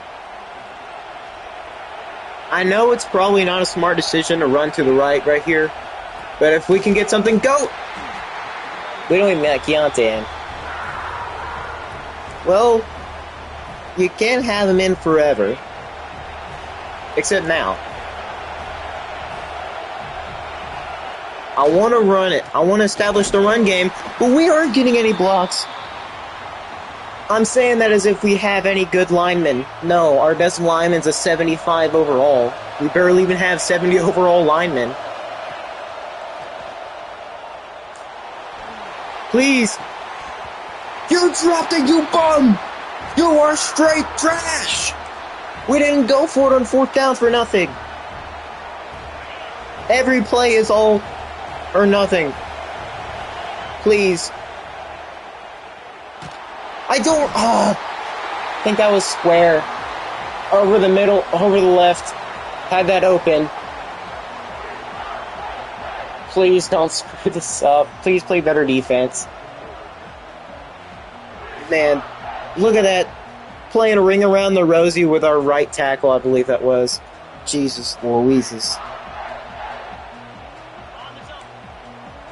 I know it's probably not a smart decision to run to the right here, but if we can get something, go! We don't even let Keontae in. Well, you can't have him in forever. Except now. I want to run it. I want to establish the run game, but we aren't getting any blocks. I'm saying that as if we have any good linemen. No, our best lineman's a 75 overall. We barely even have 70 overall linemen. Please. You dropped it, you bum! You are straight trash! We didn't go for it on 4th down for nothing. Every play is all or nothing. Please. I think that was square. Over the middle, over the left. Had that open. Please don't screw this up. Please play better defense. Man. Look at that. Playing a ring around the rosy with our right tackle, I believe that was. Jesus Louises.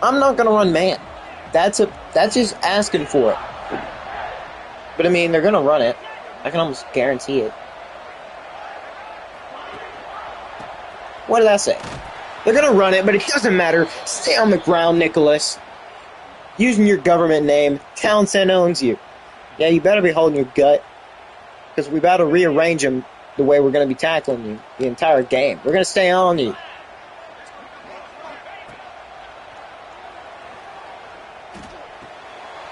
I'm not going to run man. That's just asking for it. But I mean, they're going to run it. I can almost guarantee it. What did I say? They're going to run it, but it doesn't matter. Stay on the ground, Nicholas. Using your government name, Townsend owns you. Yeah, you better be holding your gut, because we better rearrange them the way we're going to be tackling you the entire game. We're going to stay on you.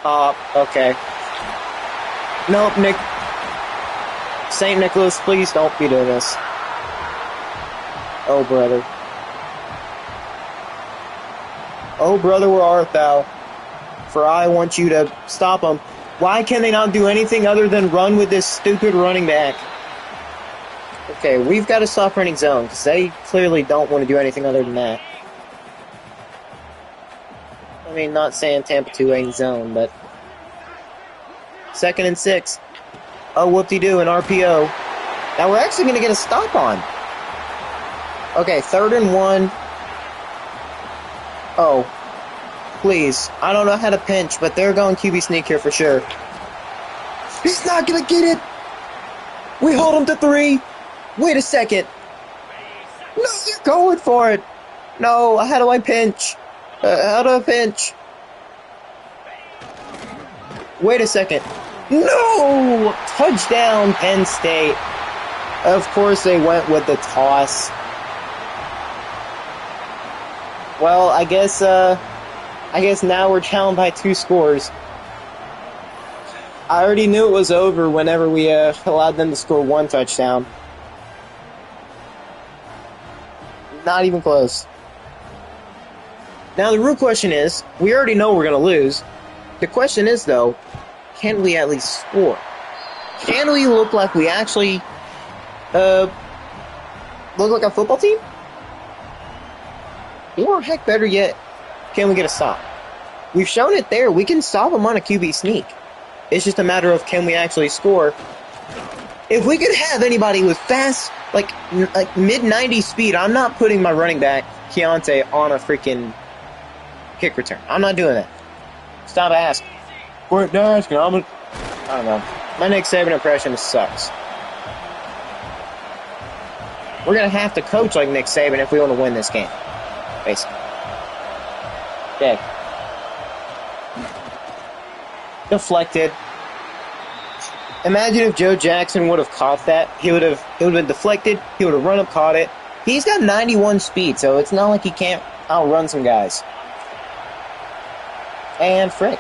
Okay. Nope, Nick. St. Nicholas, please don't be doing this. Oh, brother. Oh, brother, where art thou? For I want you to stop them. Why can they not do anything other than run with this stupid running back? Okay, we've got to stop running zone, because they clearly don't want to do anything other than that. I mean, not saying Tampa 2 ain't zone, but 2nd and 6. Oh, whoop-de-doo, an RPO. Now we're actually going to get a stop on. Okay, 3rd and 1. Oh. Please. I don't know how to pinch, but they're going QB sneak here for sure. He's not going to get it. We hold him to 3. Wait a second. No, they're going for it. No, how do I pinch? How do I pinch? Wait a second. No! Touchdown, Penn State. Of course they went with the toss. Well, I guess now we're challenged by 2 scores. I already knew it was over whenever we allowed them to score 1 touchdown. Not even close. Now the real question is, we already know we're going to lose. The question is, though, can we at least score? Can we look like we actually look like a football team? Or, heck, better yet, can we get a stop? We've shown it there. We can stop them on a QB sneak. It's just a matter of can we actually score. If we could have anybody with fast, like mid-90 speed, I'm not putting my running back, Keontae, on a freaking kick return. I'm not doing that. Stop asking. Quit asking. I don't know. My Nick Saban impression sucks. We're going to have to coach like Nick Saban if we want to win this game. Basically. Okay. Deflected. Imagine if Joe Jackson would have caught that. It would have been deflected. He would have run up, caught it. He's got 91 speed, so it's not like he can't outrun some guys. And frick.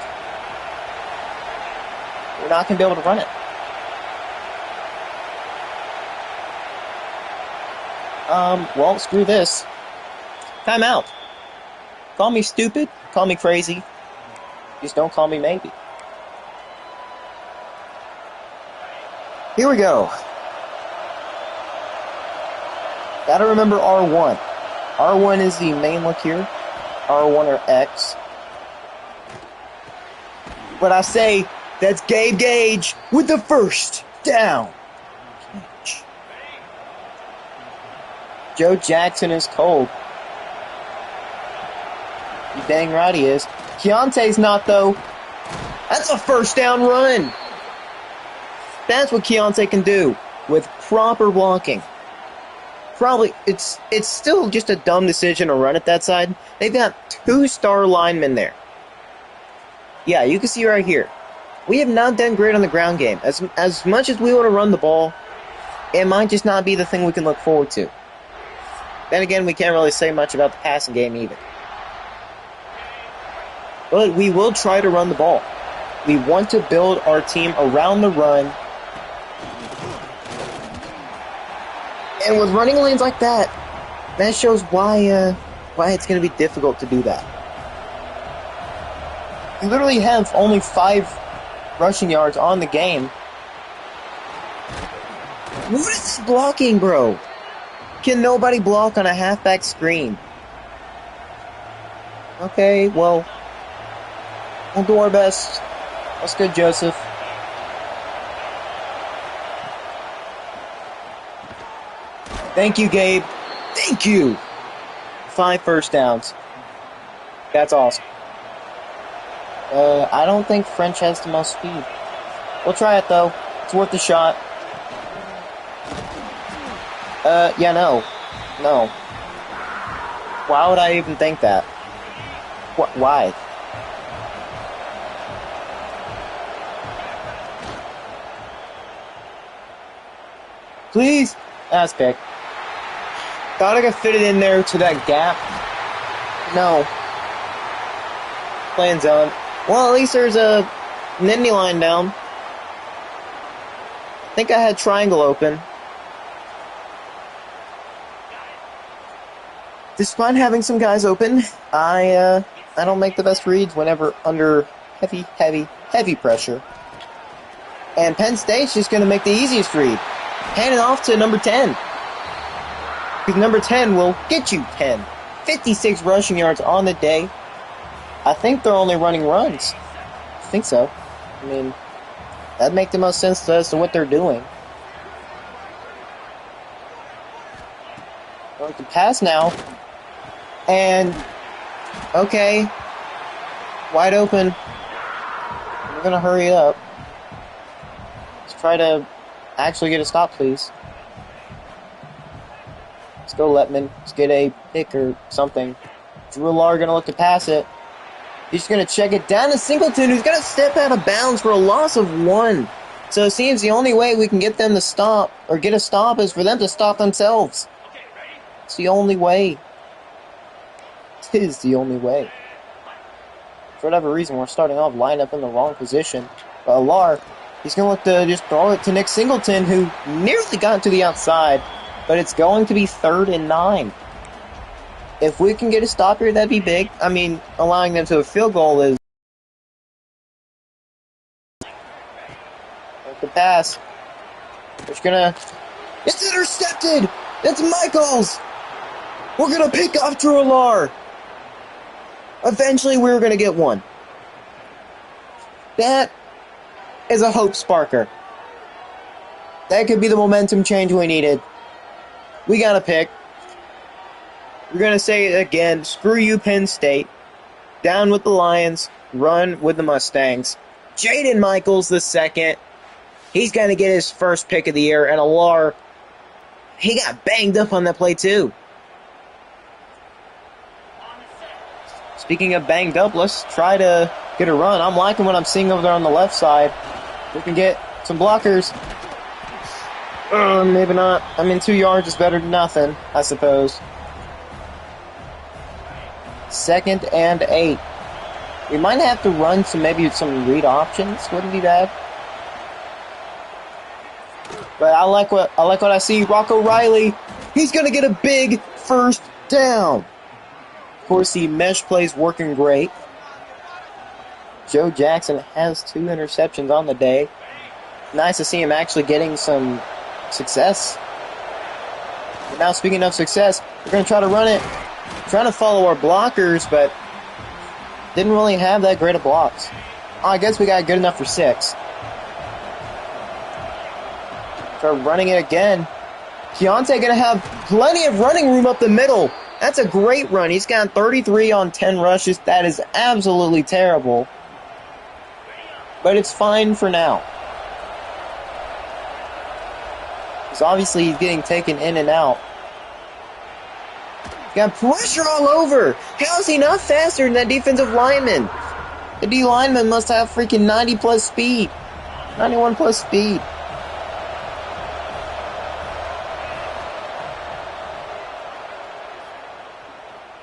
We're not going to be able to run it. Well, screw this. Timeout. Call me stupid. Call me crazy. Just don't call me maybe. Here we go. Gotta remember R1. R1 is the main look here. R1 or X. But I say, that's Gabe Gage with the first down. Joe Jackson is cold. You dang right he is. Keontae's not, though. That's a first down run. That's what Keontae can do with proper blocking. Probably, it's still just a dumb decision to run it that side. They've got 2-star linemen there. Yeah, you can see right here. We have not done great on the ground game. As much as we want to run the ball, it might just not be the thing we can look forward to. Then again, we can't really say much about the passing game either. But we will try to run the ball. We want to build our team around the run. And with running lanes like that, that shows why it's going to be difficult to do that. You literally have only 5 rushing yards on the game. What is this blocking, bro? Can nobody block on a halfback screen? Okay, well, we'll do our best. That's good, Joseph. Thank you, Gabe. Thank you. 5 first downs. That's awesome. I don't think French has the most speed. We'll try it, though. It's worth a shot. Yeah, no. No. Why would I even think that? Why? Please? That's pick. Thought I could fit it in there to that gap. No. Playing zone. Well, at least there's a Nittany line down. I think I had triangle open. Despite having some guys open, I don't make the best reads whenever under heavy pressure. And Penn State's just going to make the easiest read. Hand it off to number 10. Because number 10 will get you 10. 56 rushing yards on the day. I think they're only running runs. I think so. I mean, that'd make the most sense as to what they're doing. Going to pass now. And, okay. wide open. We're going to hurry up. Let's try to actually get a stop, please. Let's go, Letman. Let's get a pick or something. Drew Allard going to look to pass it. He's just going to check it down to Singleton, who's going to step out of bounds for a loss of 1. So it seems the only way we can get them to stop, or get a stop, is for them to stop themselves. It's the only way. It is the only way. For whatever reason, we're starting off lined up in the wrong position. But Allard, he's going to look to just throw it to Nick Singleton, who nearly got to the outside. But it's going to be 3rd and 9. If we can get a stop here, that'd be big. I mean, allowing them to a field goal is... The pass. It's gonna... It's intercepted! It's Michaels! We're gonna pick off Drew Allard! Eventually, we're gonna get one. That is a hope sparker. That could be the momentum change we needed. We got to pick. We're going to say it again. Screw you, Penn State. Down with the Lions. Run with the Mustangs. Jaden Michaels the second. He's going to get his first pick of the year. And Allard, he got banged up on that play too. Speaking of banged up, let's try to get a run. I'm liking what I'm seeing over there on the left side. We can get some blockers. Maybe not. I mean, 2 yards is better than nothing, I suppose. 2nd and 8. We might have to run maybe some read options. Wouldn't be bad. But I like what I see. Rocco Riley, he's gonna get a big first down. Of course, the mesh play's working great. Joe Jackson has 2 interceptions on the day. Nice to see him actually getting some success. But now, speaking of success, we're going to try to run it. Trying to follow our blockers, but didn't really have that great of blocks. I guess we got good enough for 6. Start running it again. Keontae going to have plenty of running room up the middle. That's a great run. He's got 33 on 10 rushes. That is absolutely terrible. But it's fine for now. Because obviously he's getting taken in and out. Got pressure all over. How is he not faster than that defensive lineman? The D lineman must have freaking 90 plus speed. 91 plus speed.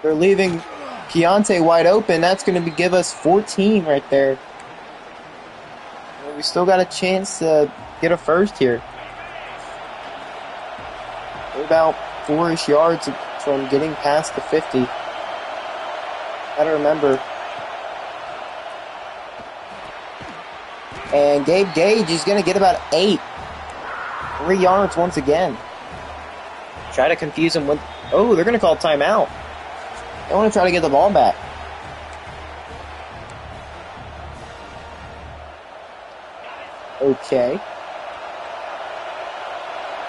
They're leaving Keontae wide open. That's going to give us 14 right there. We still got a chance to get a first here. We're about 4-ish yards from getting past the 50. Gotta remember. And Gabe Gage is going to get about 8. 3 yards once again. Try to confuse him with... Oh, they're going to call timeout. They want to try to get the ball back. Okay.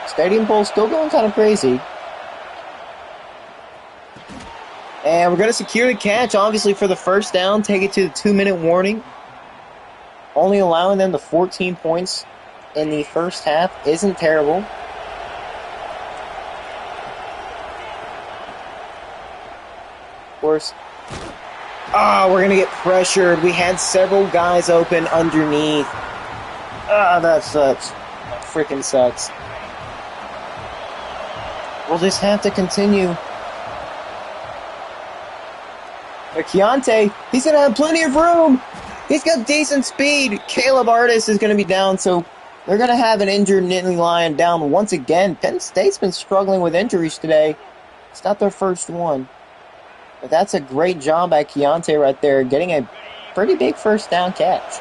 Stadium poll still going kind of crazy. And we're going to secure the catch, obviously, for the first down. Take it to the 2-minute warning. Only allowing them the 14 points in the first half isn't terrible. Of course. We're going to get pressured. We had several guys open underneath. That sucks. That freaking sucks. We'll just have to continue. But Keontae, he's going to have plenty of room. He's got decent speed. Caleb Artis is going to be down, so they're going to have an injured Nittany Lion down once again. Penn State's been struggling with injuries today. It's not their first one. But that's a great job by Keontae right there, getting a pretty big first down catch.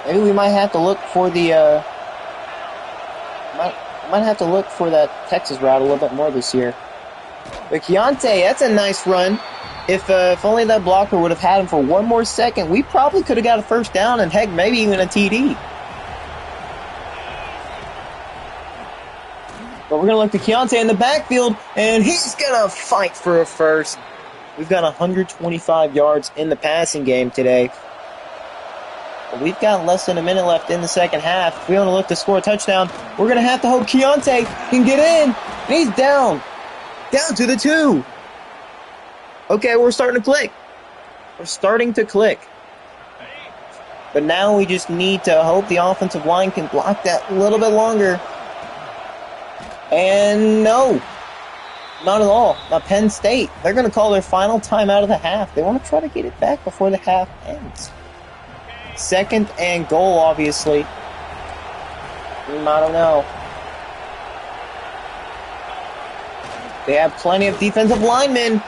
Maybe we might have to look for the might have to look for that Texas route a little bit more this year. But Keontae, that's a nice run. If only that blocker would have had him for one more second, we probably could have got a first down and heck, maybe even a TD. But we're going to look to Keontae in the backfield, and he's going to fight for a first. We've got 125 yards in the passing game today. But we've got less than a minute left in the second half. If we want to look to score a touchdown, we're going to have to hope Keontae can get in. And he's down. Down to the 2. Okay, we're starting to click. We're starting to click. But now we just need to hope the offensive line can block that a little bit longer. And no. Not at all. Not Penn State. They're going to call their final timeout of the half. They want to try to get it back before the half ends. 2nd and goal, obviously. I don't know. They have plenty of defensive linemen.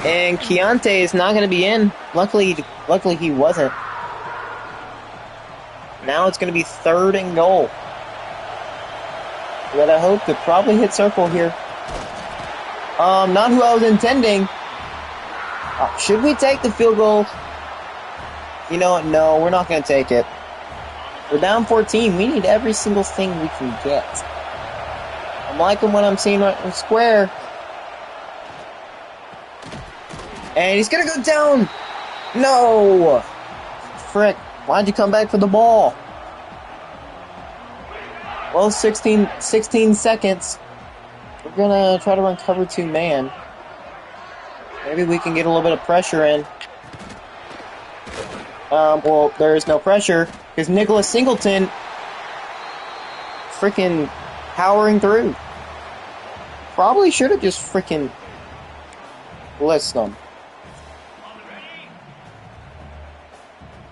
And Keontae is not going to be in. Luckily he wasn't. Now it's going to be 3rd and goal. We gotta hope to probably hit circle here. Not who I was intending. Should we take the field goal? You know what? No, we're not going to take it. We're down 14. We need every single thing we can get. I'm liking what I'm seeing right in square. And he's going to go down. No. Frick. Why'd you come back for the ball? Well, 16 seconds. We're going to try to run cover 2 man. Maybe we can get a little bit of pressure in. Well, there is no pressure because Nicholas Singleton freaking powering through. Probably should have just freaking blitzed them.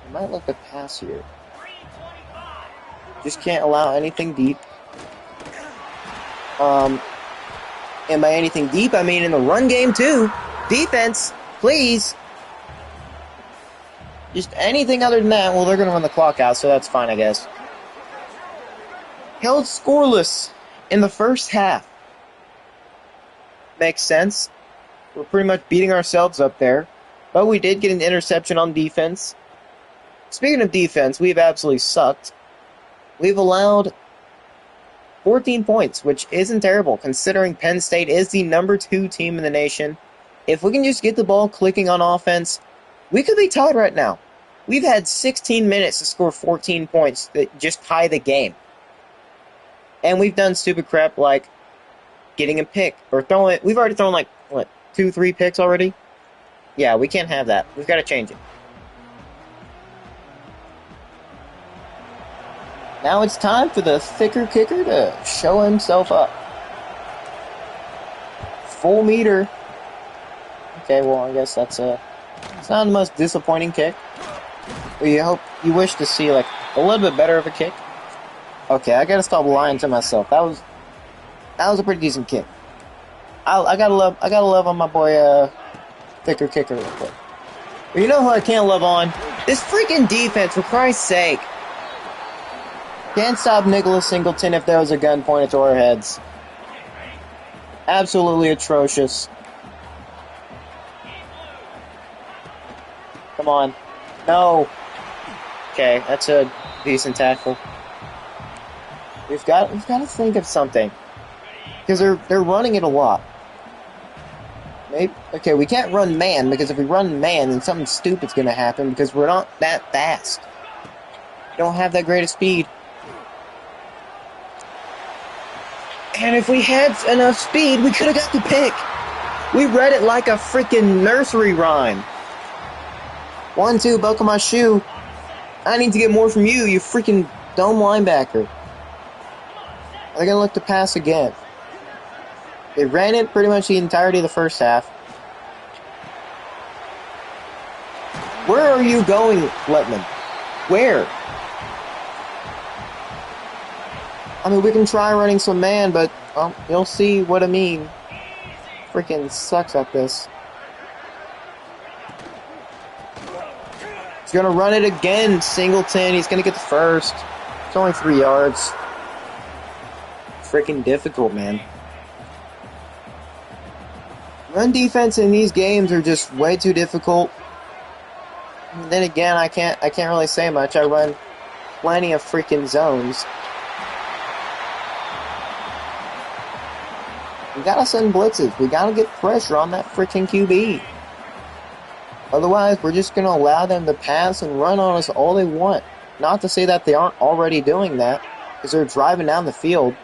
I might look to pass here. Just can't allow anything deep. And by anything deep, I mean in the run game too. Defense, please. Just anything other than that. Well, they're going to run the clock out, so that's fine, I guess. Held scoreless in the first half. Makes sense. We're pretty much beating ourselves up there. But we did get an interception on defense. Speaking of defense, we've absolutely sucked. We've allowed 14 points, which isn't terrible, considering Penn State is the number 2 team in the nation. If we can just get the ball clicking on offense, we could be tied right now. We've had 16 minutes to score 14 points that just tie the game. And we've done stupid crap like getting a pick or throwing it. We've already thrown like, 2-3 picks already? Yeah, we can't have that. We've got to change it. Now it's time for the thicker kicker to show himself up. Full meter. Okay, well, I guess it's not the most disappointing kick. But you wish to see like a little bit better of a kick. Okay, I gotta stop lying to myself. That was a pretty decent kick. I gotta love on my boy thicker kicker real quick. But you know who I can't love on? This freaking defense, for Christ's sake. Can't stop Nicholas Singleton if there was a gun pointed to our heads. Absolutely atrocious. Come on. No. Okay, that's a decent tackle. We've got to think of something. Because they're running it a lot. Maybe, okay, we can't run man, because if we run man, then something stupid's going to happen, because we're not that fast. We don't have that great of speed. And if we had enough speed, we could have got the pick. We read it like a freaking nursery rhyme. 1, 2, buckle my shoe. I need to get more from you, you freaking dumb linebacker. They're going to look to pass again. They ran it pretty much the entirety of the first half. Where are you going, Letman? Where? I mean, we can try running some man, but you'll see what I mean. Freaking sucks at this. He's going to run it again, Singleton. He's going to get the first. It's only 3 yards. Freaking difficult, man. Run defense in these games are just way too difficult. And then again, I can't really say much. I run plenty of freaking zones. We gotta send blitzes. We gotta get pressure on that freaking QB. Otherwise, we're just going to allow them to pass and run on us all they want. Not to say that they aren't already doing that, because they're driving down the field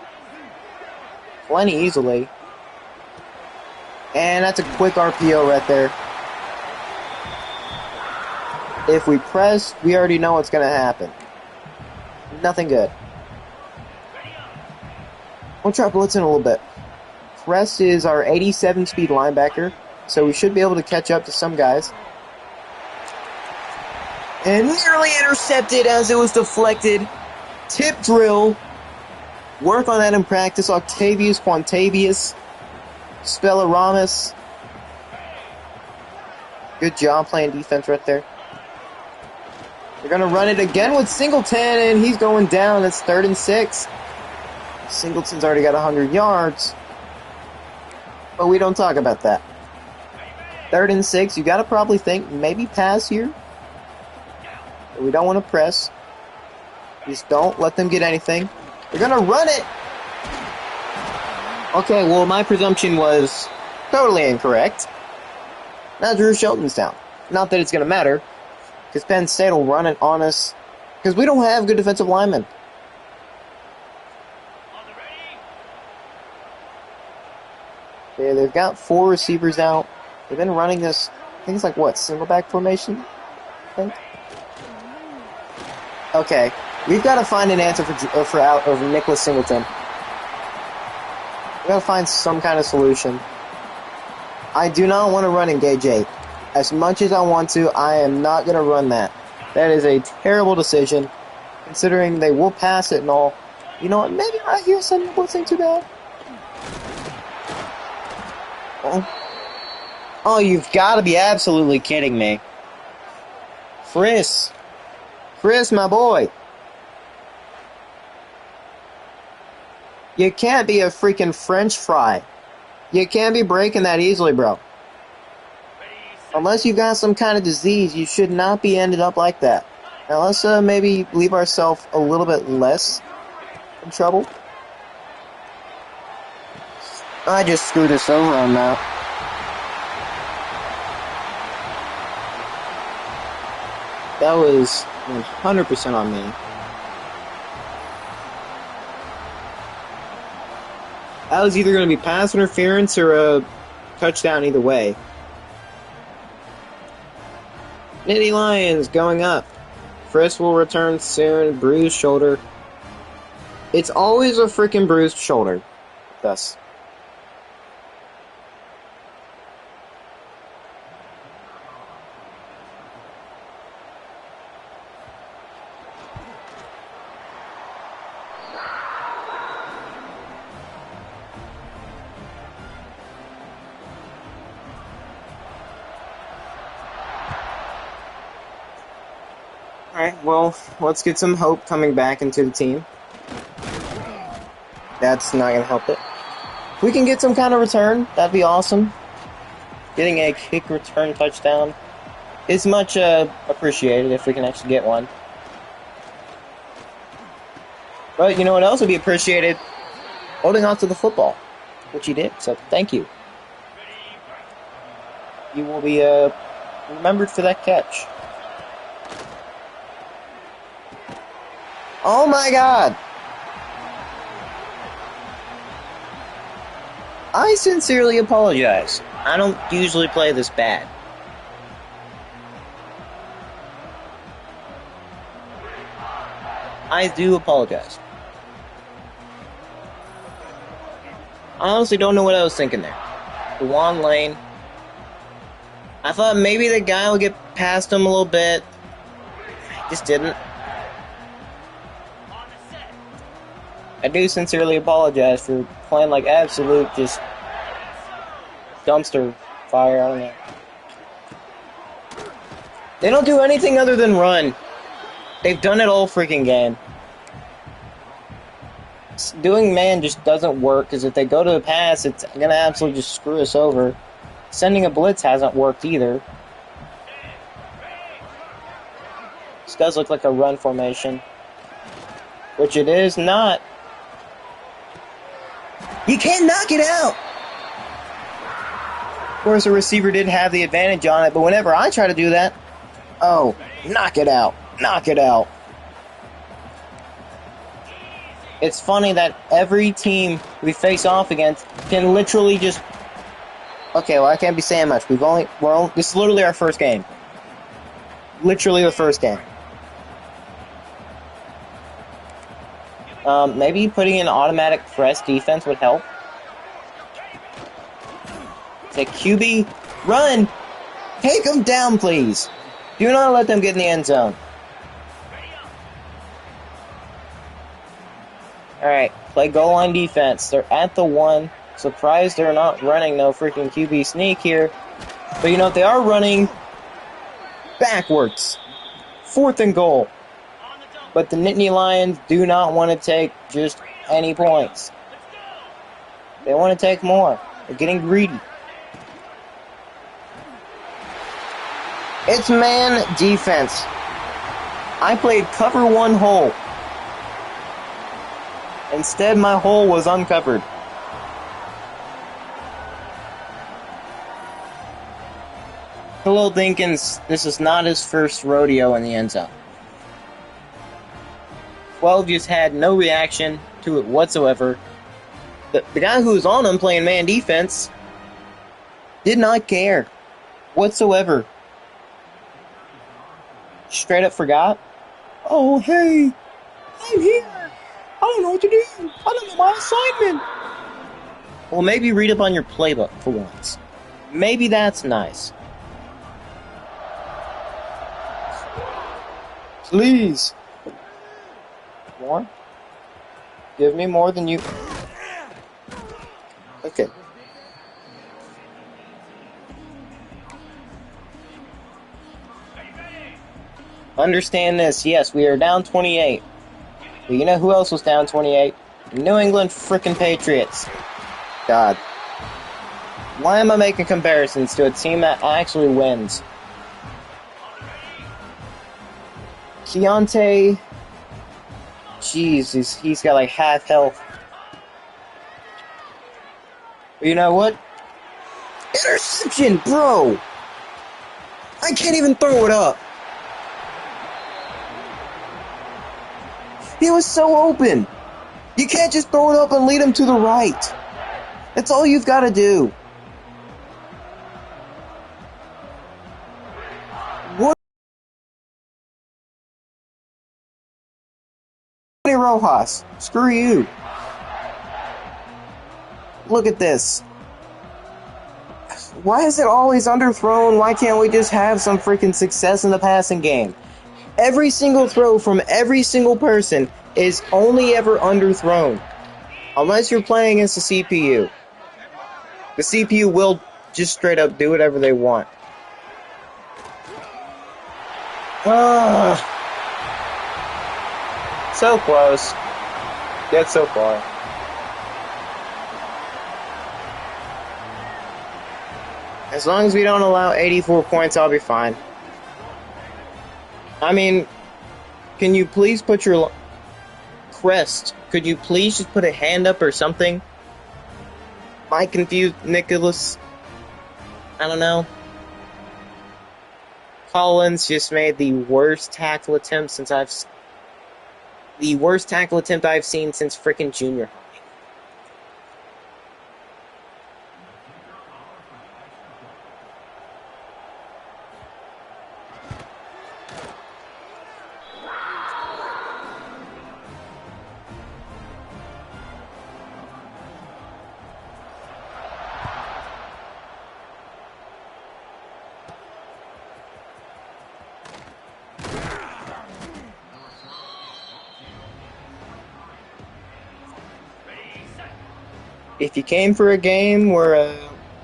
plenty easily. And that's a quick RPO right there. If we press, we already know what's going to happen. Nothing good. We'll try blitzing a little bit. Press is our 87 speed linebacker, so we should be able to catch up to some guys. And nearly intercepted as it was deflected. Tip drill. Work on that in practice. Octavius Quantavius. Spellaramus. Good job playing defense right there. They're going to run it again with Singleton, and he's going down. It's 3rd and 6. Singleton's already got 100 yards. But we don't talk about that. 3rd and 6. You got to probably think maybe pass here. But we don't want to press. Just don't let them get anything. They're going to run it. Okay, well, my presumption was totally incorrect. Now Drew Shelton's down. Not that it's going to matter, because Penn State will run it on us, because we don't have good defensive linemen. Okay, they've got 4 receivers out. They've been running this, I think it's like, what, single back formation? I think. Okay, we've got to find an answer for out of Nicholas Singleton. We've got to find some kind of solution. I do not want to run Engage 8. As much as I want to, I am not going to run that. That is a terrible decision, considering they will pass it and all. You know what, maybe right here sending blitzing too bad. Oh, you've got to be absolutely kidding me. Chris, my boy. You can't be a freaking French fry. You can't be breaking that easily, bro. Unless you've got some kind of disease, you should not be ended up like that. Now let's maybe leave ourselves a little bit less in trouble. I just screwed us over on that. That was 100% on me. That was either going to be pass interference or a touchdown either way. Nittany Lions going up. Frisk will return soon. Bruised shoulder. It's always a freaking bruised shoulder. Thus. Alright, well, let's get some hope coming back into the team. That's not going to help it. If we can get some kind of return, that'd be awesome. Getting a kick return touchdown is much appreciated if we can actually get one. But you know what else would be appreciated? Holding on to the football, which you did, so thank you. You will be remembered for that catch. Oh my god! I sincerely apologize. I don't usually play this bad. I do apologize. I honestly don't know what I was thinking there. Dewan Lane. I thought maybe the guy would get past him a little bit. Just didn't. I do sincerely apologize for playing like absolute just dumpster fire. I don't know. They don't do anything other than run. They've done it all freaking game. Doing man just doesn't work, because if they go to the pass, it's going to absolutely just screw us over. Sending a blitz hasn't worked either. This does look like a run formation, which it is not. You can't knock it out! Of course, the receiver did have the advantage on it, but whenever I try to do that, oh, knock it out. Knock it out. It's funny that every team we face off against can literally just... Okay, well, I can't be saying much. This is literally our first game. Literally the first game. Maybe putting an automatic press defense would help. Say, QB, run! Take them down, please! Do not let them get in the end zone. Alright, play goal line defense. They're at the 1. Surprised they're not running no freaking QB sneak here. But you know what? They are running backwards. 4th and goal. But the Nittany Lions do not want to take just any points. They want to take more. They're getting greedy. It's man defense. I played cover 1 hole. Instead, my hole was uncovered. Khalil Dinkins, this is not his first rodeo in the end zone. 12 just had no reaction to it whatsoever. The guy who was on him playing man defense did not care whatsoever. Straight up forgot. Oh, hey, I'm here. I don't know what to do. I don't know my assignment. Well, maybe read up on your playbook for once. Maybe that's nice. Please. More? Give me more than you... Okay. Understand this. Yes, we are down 28. But you know who else was down 28? New England frickin' Patriots. God. Why am I making comparisons to a team that actually wins? Keontae... Jeez, he's got like half health. But you know what? Interception, bro! I can't even throw it up. He was so open. You can't just throw it up and lead him to the right. That's all you've got to do. What? Rojas, screw you. Look at this. Why is it always underthrown? Why can't we just have some freaking success in the passing game? Every single throw from every single person is only ever underthrown. Unless you're playing against the CPU. The CPU will just straight up do whatever they want. So close. Yet so far. As long as we don't allow 84 points, I'll be fine. I mean, can you please put your crest? Could you please just put a hand up or something? I confused Nicholas. I don't know. Collins just made the worst tackle attempt I've seen since freaking junior high. If you came for a game where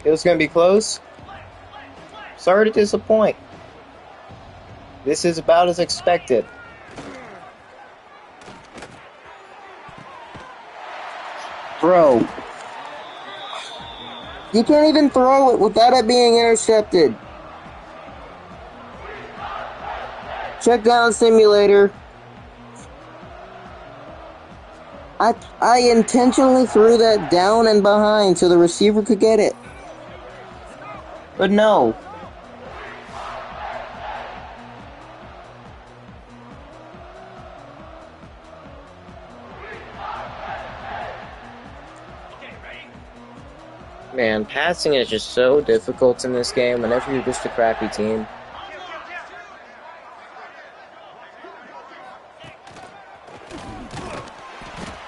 it was going to be close, sorry to disappoint. This is about as expected. Bro. You can't even throw it without it being intercepted. Check down simulator. I intentionally threw that down and behind so the receiver could get it. But no. Man, passing is just so difficult in this game whenever you're just a crappy team.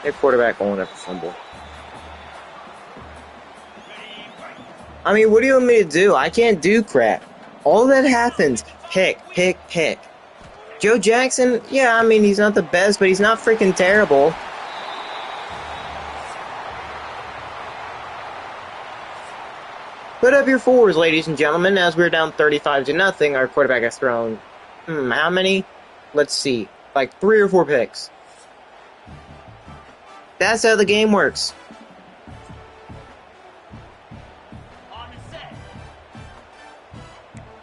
Their quarterback won't ever fumble. I mean, what do you want me to do? I can't do crap. All that happens, pick. Joe Jackson, yeah, I mean, he's not the best, but he's not freaking terrible. Put up your fours, ladies and gentlemen, as we're down 35-0. Our quarterback has thrown, how many? Let's see, like 3 or 4 picks. That's how the game works.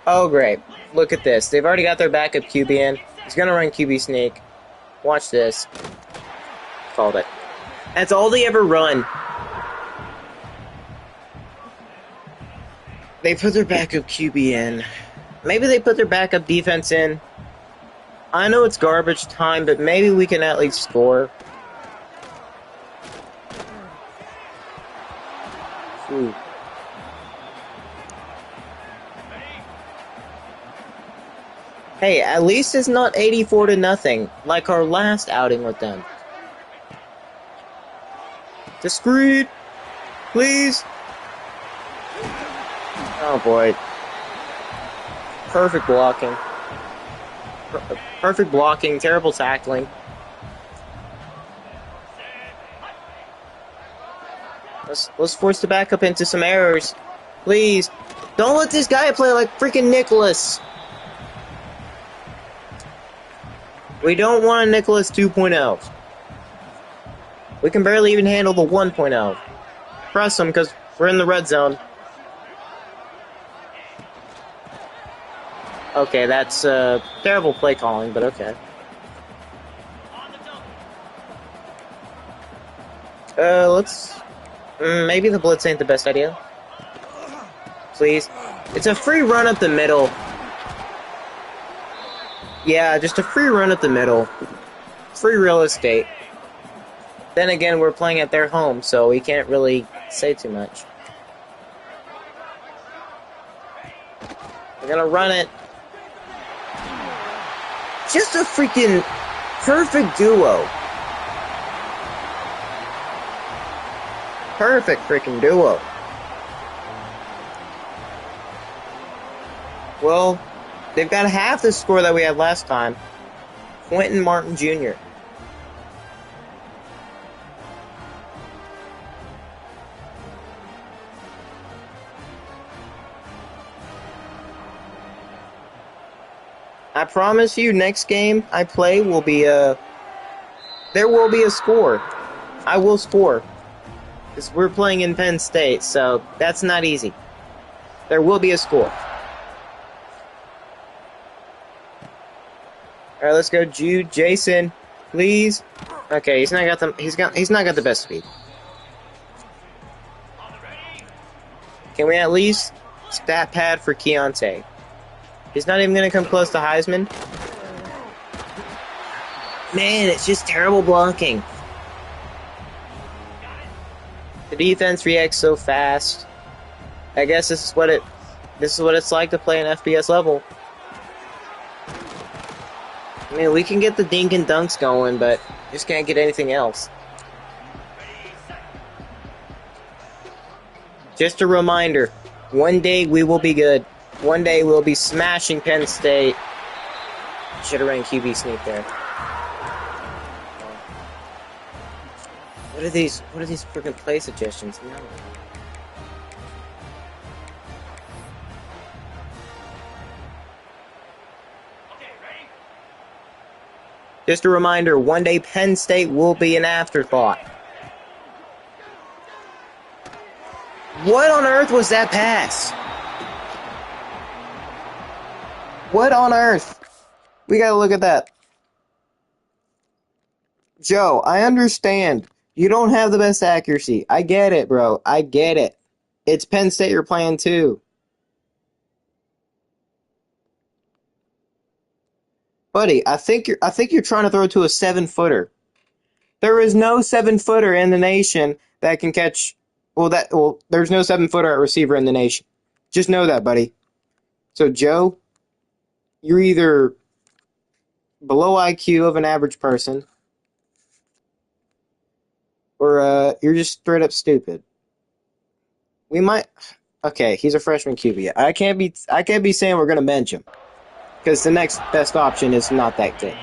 Oh, great. Look at this. They've already got their backup QB in. He's going to run QB sneak. Watch this. Called it. That's all they ever run. They put their backup QB in. Maybe they put their backup defense in. I know it's garbage time, but maybe we can at least score. Ooh. Hey, at least it's not 84-0, like our last outing with them. Discreet, please. Oh boy. Perfect blocking. Perfect blocking, terrible tackling. Let's force the backup into some errors. Please. Don't let this guy play like freaking Nicholas. We don't want a Nicholas 2.0. We can barely even handle the 1.0. Press him because we're in the red zone. Okay, that's terrible play calling, but okay. Let's... maybe the blitz ain't the best idea. Please. It's a free run up the middle. Yeah, just a free run up the middle. Free real estate. Then again, we're playing at their home, so we can't really say too much. We're gonna run it. Just a freaking perfect duo. Perfect freaking duo. Well, they've got half the score that we had last time. Quentin Martin Jr. I promise you, next game I play will be there will be a score. I will score. Because we're playing in Penn State, so that's not easy. There will be a score. All right, let's go, Jude, Jason, please. Okay, he's not got the best speed. Can we at least stat pad for Keontae? He's not even gonna come close to Heisman. Man, it's just terrible blocking. The defense reacts so fast. I guess this is what it's like to play an FBS level. I mean, we can get the dink and dunks going, but just can't get anything else. Just a reminder, one day we will be good. One day we'll be smashing Penn State. Should have ran QB sneak there. What are these freaking play suggestions? No. Just a reminder, one day Penn State will be an afterthought. What on earth was that pass? What on earth? We gotta look at that. Joe, I understand. You don't have the best accuracy. I get it, bro. I get it. It's Penn State you're playing too. Buddy, I think you're trying to throw to a 7-footer. There is no 7-footer in the nation that can catch. There's no 7-footer at receiver in the nation. Just know that, buddy. So Joe, you're either below IQ of an average person, or you're just straight up stupid. We might. Okay, he's a freshman QB. I can't be saying we're gonna bench him because the next best option is not that good.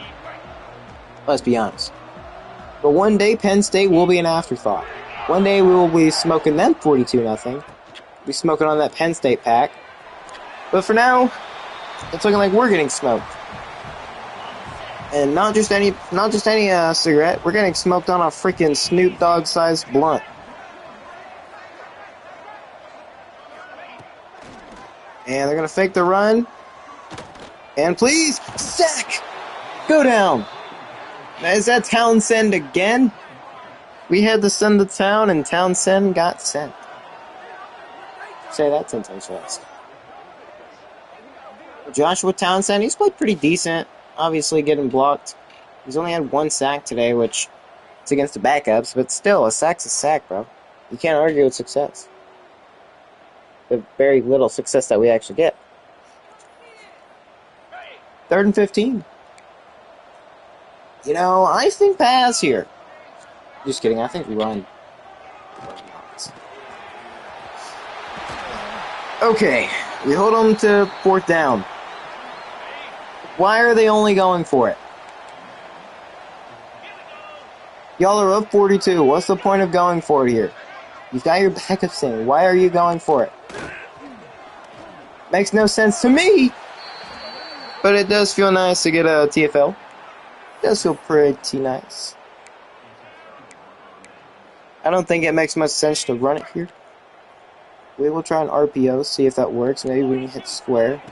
Let's be honest. But one day Penn State will be an afterthought. One day we will be smoking them 42-0. Be smoking on that Penn State pack. But for now, it's looking like we're getting smoked. And not just any cigarette. We're getting smoked on a freaking Snoop Dogg-sized blunt. And they're gonna fake the run. And please, sack! Go down! Is that Townsend again? We had to send the town, and Townsend got sent. Say that 10 times fast. Joshua Townsend, he's played pretty decent. Obviously getting blocked. He's only had 1 sack today, which is against the backups, but still, a sack's a sack, bro. You can't argue with success. The very little success that we actually get. 3rd and 15. You know, I think pass here. Just kidding, I think we run. Okay, we hold them to 4th down. Why are they only going for it? Y'all are up 42. What's the point of going for it here? You've got your backups in. Why are you going for it? Makes no sense to me. But it does feel nice to get a TFL. It does feel pretty nice. I don't think it makes much sense to run it here. We will try an RPO, see if that works. Maybe we can hit square.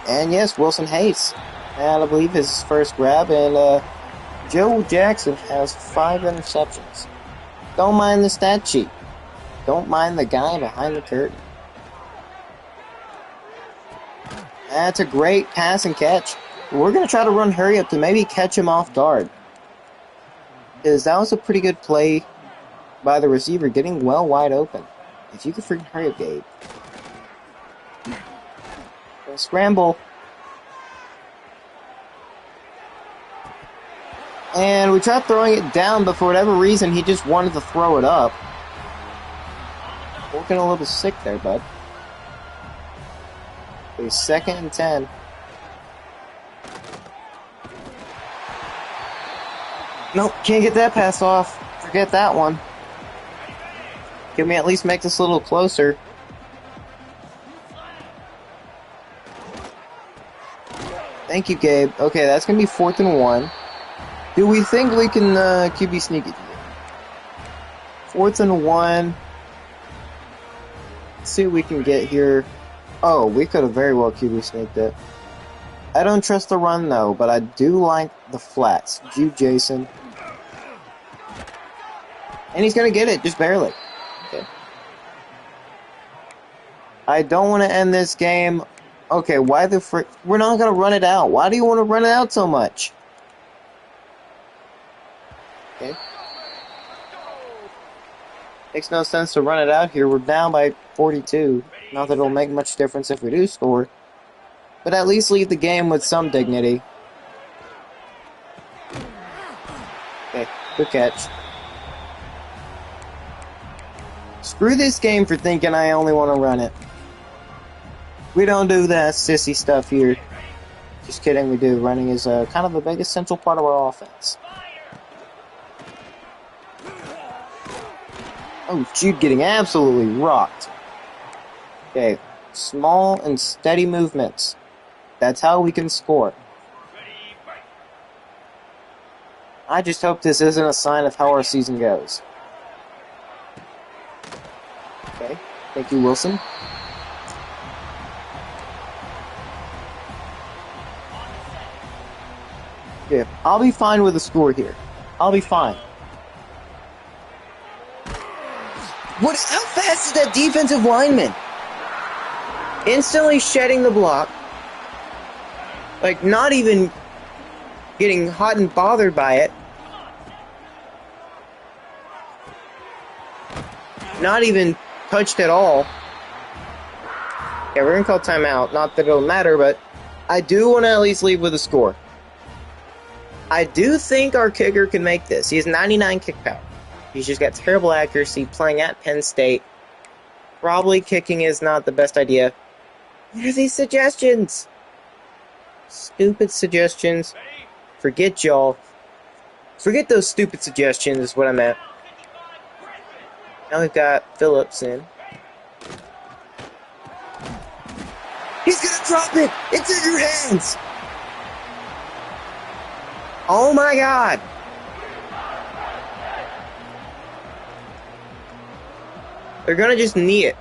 And yes, Wilson Hayes. And I believe his first grab. And Joe Jackson has 5 interceptions. Don't mind the stat sheet. Don't mind the guy behind the curtain. That's a great pass and catch. We're going to try to run hurry up to maybe catch him off guard. Because that was a pretty good play by the receiver, getting well wide open. If you could freaking hurry up, Gabe. Scramble. And we tried throwing it down, but for whatever reason, he just wanted to throw it up. Looking a little sick there, bud. Okay, 2nd and 10. Nope, can't get that pass off. Forget that one. Can we at least make this a little closer? Thank you, Gabe. Okay, that's going to be 4th and 1. Do we think we can QB sneak it here? 4th and 1. Let's see what we can get here. Oh, we could have very well QB sneaked it. I don't trust the run, though, but I do like the flats. Jude Jason. And he's going to get it, just barely. Okay. I don't want to end this game. Okay, why the frick? We're not going to run it out. Why do you want to run it out so much? Okay. Makes no sense to run it out here. We're down by 42. Not that it'll make much difference if we do score. But at least leave the game with some dignity. Okay, good catch. Screw this game for thinking I only want to run it. We don't do that sissy stuff here. Just kidding, we do. Running is kind of the biggest central part of our offense. Oh, Jude getting absolutely rocked. Okay, small and steady movements. That's how we can score. I just hope this isn't a sign of how our season goes. Okay, thank you, Wilson. Yeah, I'll be fine with the score here. I'll be fine. How fast is that defensive lineman? Instantly shedding the block. Like, not even getting hot and bothered by it. Not even touched at all. Yeah, we're going to call timeout. Not that it'll matter, but I do want to at least leave with a score. I do think our kicker can make this. He has 99 kick power. He's just got terrible accuracy playing at Penn State. Probably kicking is not the best idea. What are these suggestions? Stupid suggestions. Forget y'all. Forget those stupid suggestions is what I meant. Now we've got Phillips in. He's gonna drop it! It's in your hands! Oh my god! They're gonna just knee it.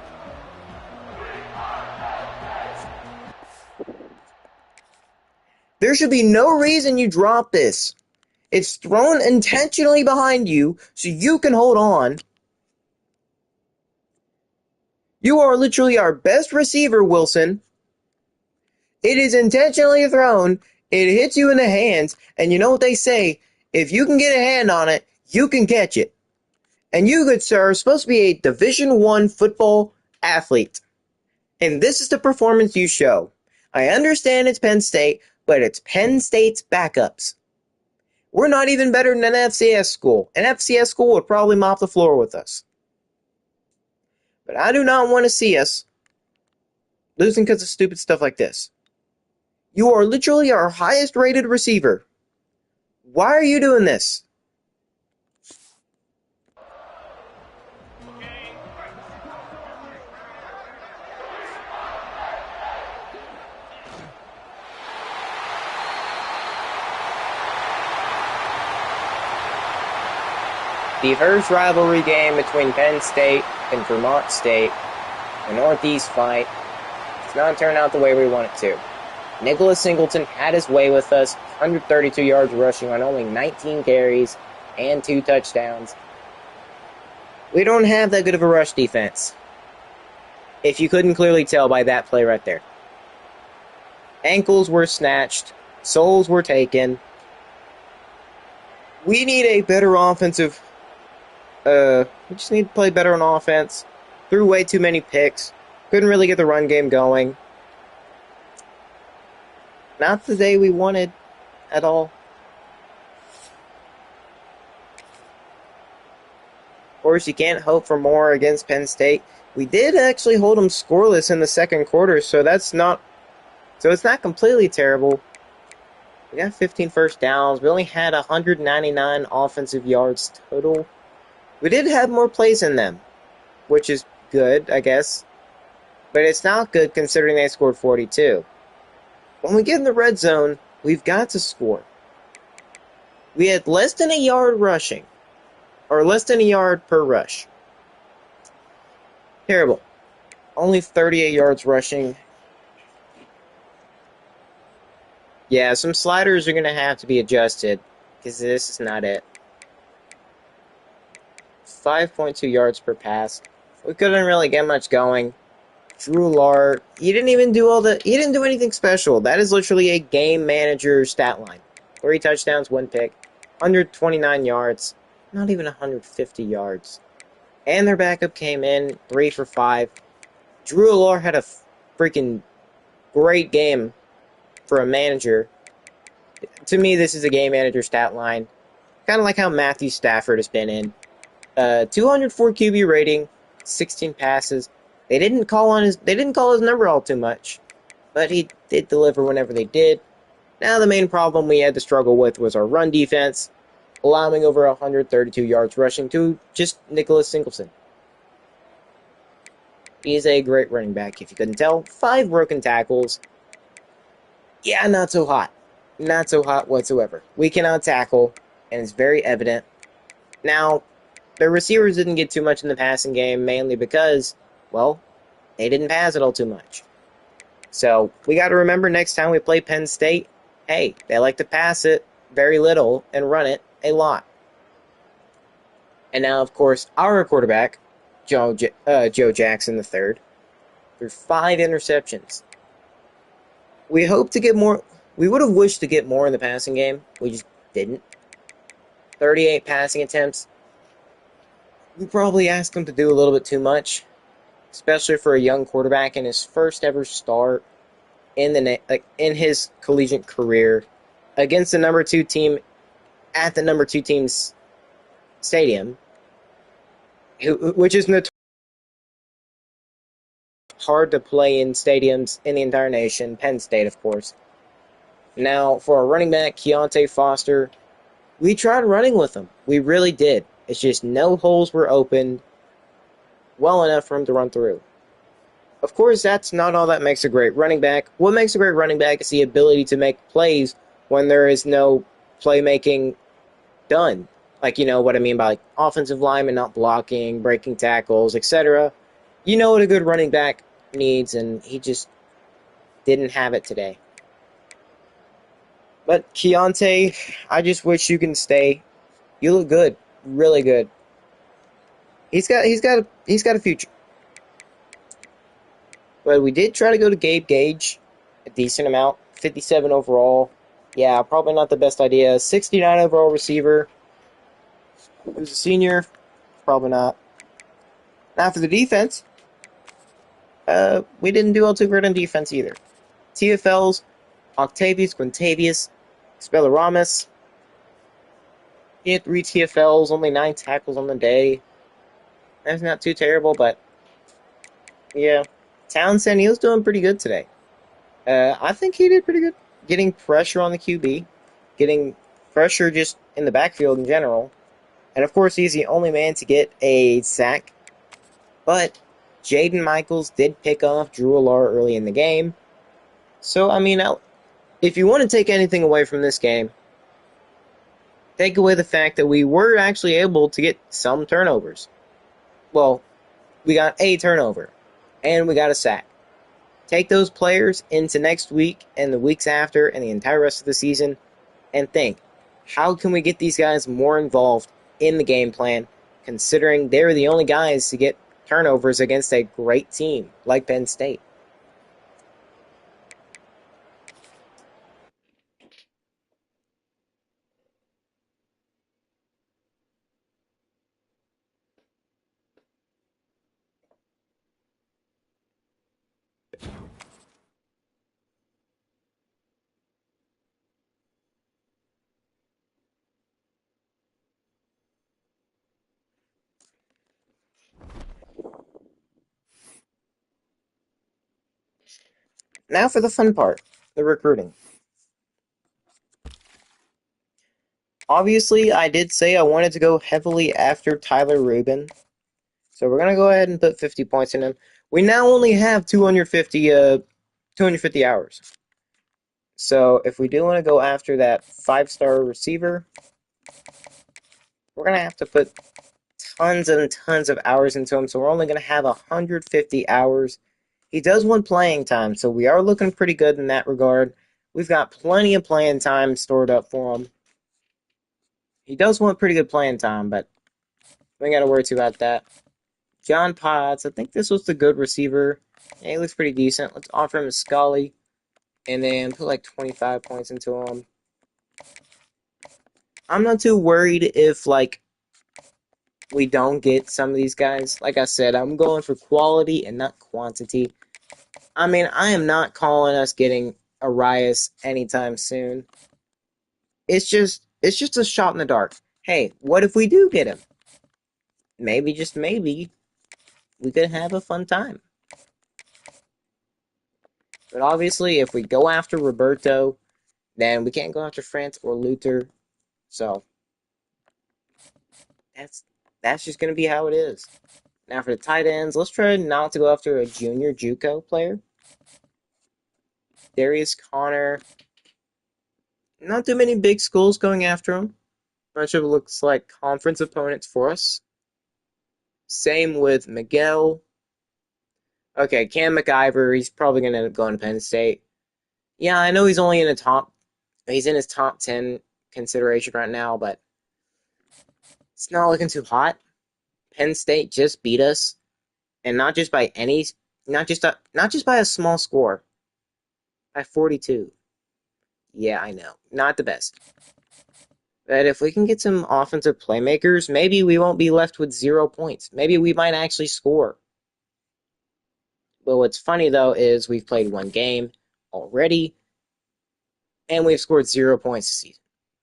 There should be no reason you drop this. It's thrown intentionally behind you so you can hold on. You are literally our best receiver, Wilson. It is intentionally thrown. It hits you in the hands. And you know what they say? If you can get a hand on it, you can catch it. And you, good sir, are supposed to be a Division I football athlete. And this is the performance you show. I understand it's Penn State, but it's Penn State's backups. We're not even better than an FCS school. An FCS school would probably mop the floor with us. But I do not want to see us losing because of stupid stuff like this. You are literally our highest rated receiver. Why are you doing this? The first rivalry game between Penn State and Vermont State, the Northeast fight, it's not turned out the way we want it to. Nicholas Singleton had his way with us, 132 yards rushing on only 19 carries and 2 touchdowns. We don't have that good of a rush defense, if you couldn't clearly tell by that play right there. Ankles were snatched, souls were taken. We need a better offensive. We just need to play better on offense. Threw way too many picks. Couldn't really get the run game going. Not the day we wanted at all. Of course, you can't hope for more against Penn State. We did actually hold them scoreless in the second quarter, so it's not completely terrible. We got 15 first downs. We only had 199 offensive yards total. We did have more plays in them, which is good, I guess. But it's not good considering they scored 42. When we get in the red zone, we've got to score. We had less than a yard rushing, or less than a yard per rush. Terrible. Only 38 yards rushing. Yeah, some sliders are going to have to be adjusted, because this is not it. 5.2 yards per pass. We couldn't really get much going. Drew Lart, he didn't do anything special. That is literally a game manager stat line. 3 touchdowns, 1 pick, 129 yards, not even 150 yards. And their backup came in, 3 for 5. Drew Lart had a freaking great game for a manager. To me, this is a game manager stat line. Kind of like how Matthew Stafford has been in. 204 QB rating, 16 passes. They didn't call his number all too much, but he did deliver whenever they did. Now the main problem we had to struggle with was our run defense, allowing over 132 yards rushing to just Nicholas Singleton. He is a great running back, if you couldn't tell. 5 broken tackles. Yeah, not so hot. Not so hot whatsoever. We cannot tackle, and it's very evident. Now, the receivers didn't get too much in the passing game, mainly because, well, they didn't pass it all too much. So, we got to remember next time we play Penn State, hey, they like to pass it very little and run it a lot. And now, of course, our quarterback, Joe Jackson III, threw 5 interceptions. We hope to get more We would have wished to get more in the passing game. We just didn't. 38 passing attempts. We probably asked him to do a little bit too much, especially for a young quarterback in his first ever start in in his collegiate career against the number 2 team at the number 2 team's stadium, which is notoriously hard to play in stadiums in the entire nation. Penn State, of course. Now, for our running back, Keontae Foster, we tried running with him. We really did. It's just no holes were open well enough for him to run through. Of course, that's not all that makes a great running back. What makes a great running back is the ability to make plays when there is no playmaking done. Like, you know what I mean by like offensive linemen not blocking, breaking tackles, etc. You know what a good running back needs, and he just didn't have it today. But Keontae, I just wish you can stay. You look good, really good. He's got a future. But we did try to go to Gabe Gage a decent amount, 57 overall. Yeah, probably not the best idea. 69 overall receiver. Who's a senior? Probably not. Now for the defense, we didn't do all too great on defense either. TFLs, Octavius Quintavious, Spelleramus. He had 3 TFLs, only 9 tackles on the day. That's not too terrible, but yeah. Townsend, he was doing pretty good today. I think he did pretty good. Getting pressure on the QB, getting pressure just in the backfield in general. And of course, he's the only man to get a sack. But Jaden Michaels did pick off Drew Alar early in the game. So, I mean, if you want to take anything away from this game, take away the fact that we were actually able to get some turnovers. Well, we got a turnover, and we got a sack. Take those players into next week and the weeks after and the entire rest of the season and think, how can we get these guys more involved in the game plan, considering they're the only guys to get turnovers against a great team like Penn State? Now for the fun part, the recruiting. Obviously, I did say I wanted to go heavily after Tyler Rubin, so we're going to go ahead and put 50 points in him. We now only have 250 hours. So if we do want to go after that 5-star receiver, we're going to have to put tons and tons of hours into him. So we're only going to have 150 hours. He does want playing time, so we are looking pretty good in that regard. We've got plenty of playing time stored up for him. He does want pretty good playing time, but we ain't got to worry too about that. John Potts, I think this was the good receiver. Yeah, he looks pretty decent. Let's offer him a Scully and then put like 25 points into him. I'm not too worried if like we don't get some of these guys. Like I said, I'm going for quality and not quantity. I mean, I am not calling us getting Arias anytime soon. It's just a shot in the dark. Hey, what if we do get him? Maybe, just maybe, we could have a fun time. But obviously, if we go after Roberto, then we can't go after France or Luther. So that's that's just gonna be how it is. Now for the tight ends, let's try not to go after a junior JUCO player. Darius Connor. Not too many big schools going after him. Much of it looks like conference opponents for us. Same with Miguel. Okay, Cam McIver, he's probably going to end up going to Penn State. Yeah, I know he's in his top 10 consideration right now, but it's not looking too hot. Penn State just beat us, and not just by a small score, by 42. Yeah, I know. Not the best. But if we can get some offensive playmakers, maybe we won't be left with 0 points. Maybe we might actually score. But what's funny though is we've played one game already and we've scored 0 points this season.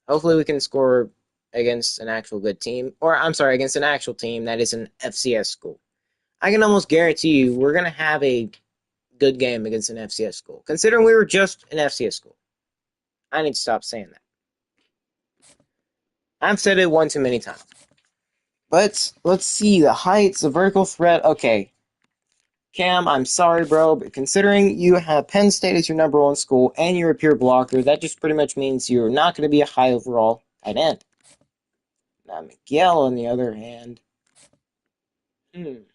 Hopefully we can score against an actual good team, or I'm sorry, against an actual team that is an FCS school. I can almost guarantee you we're going to have a good game against an FCS school, considering we were just an FCS school. I need to stop saying that. I've said it one too many times. But let's see the heights, the vertical threat. Okay, Cam, I'm sorry, bro, but considering you have Penn State as your number one school and you're a pure blocker, that just pretty much means you're not going to be a high overall tight end. Now, Miguel, on the other hand, I'm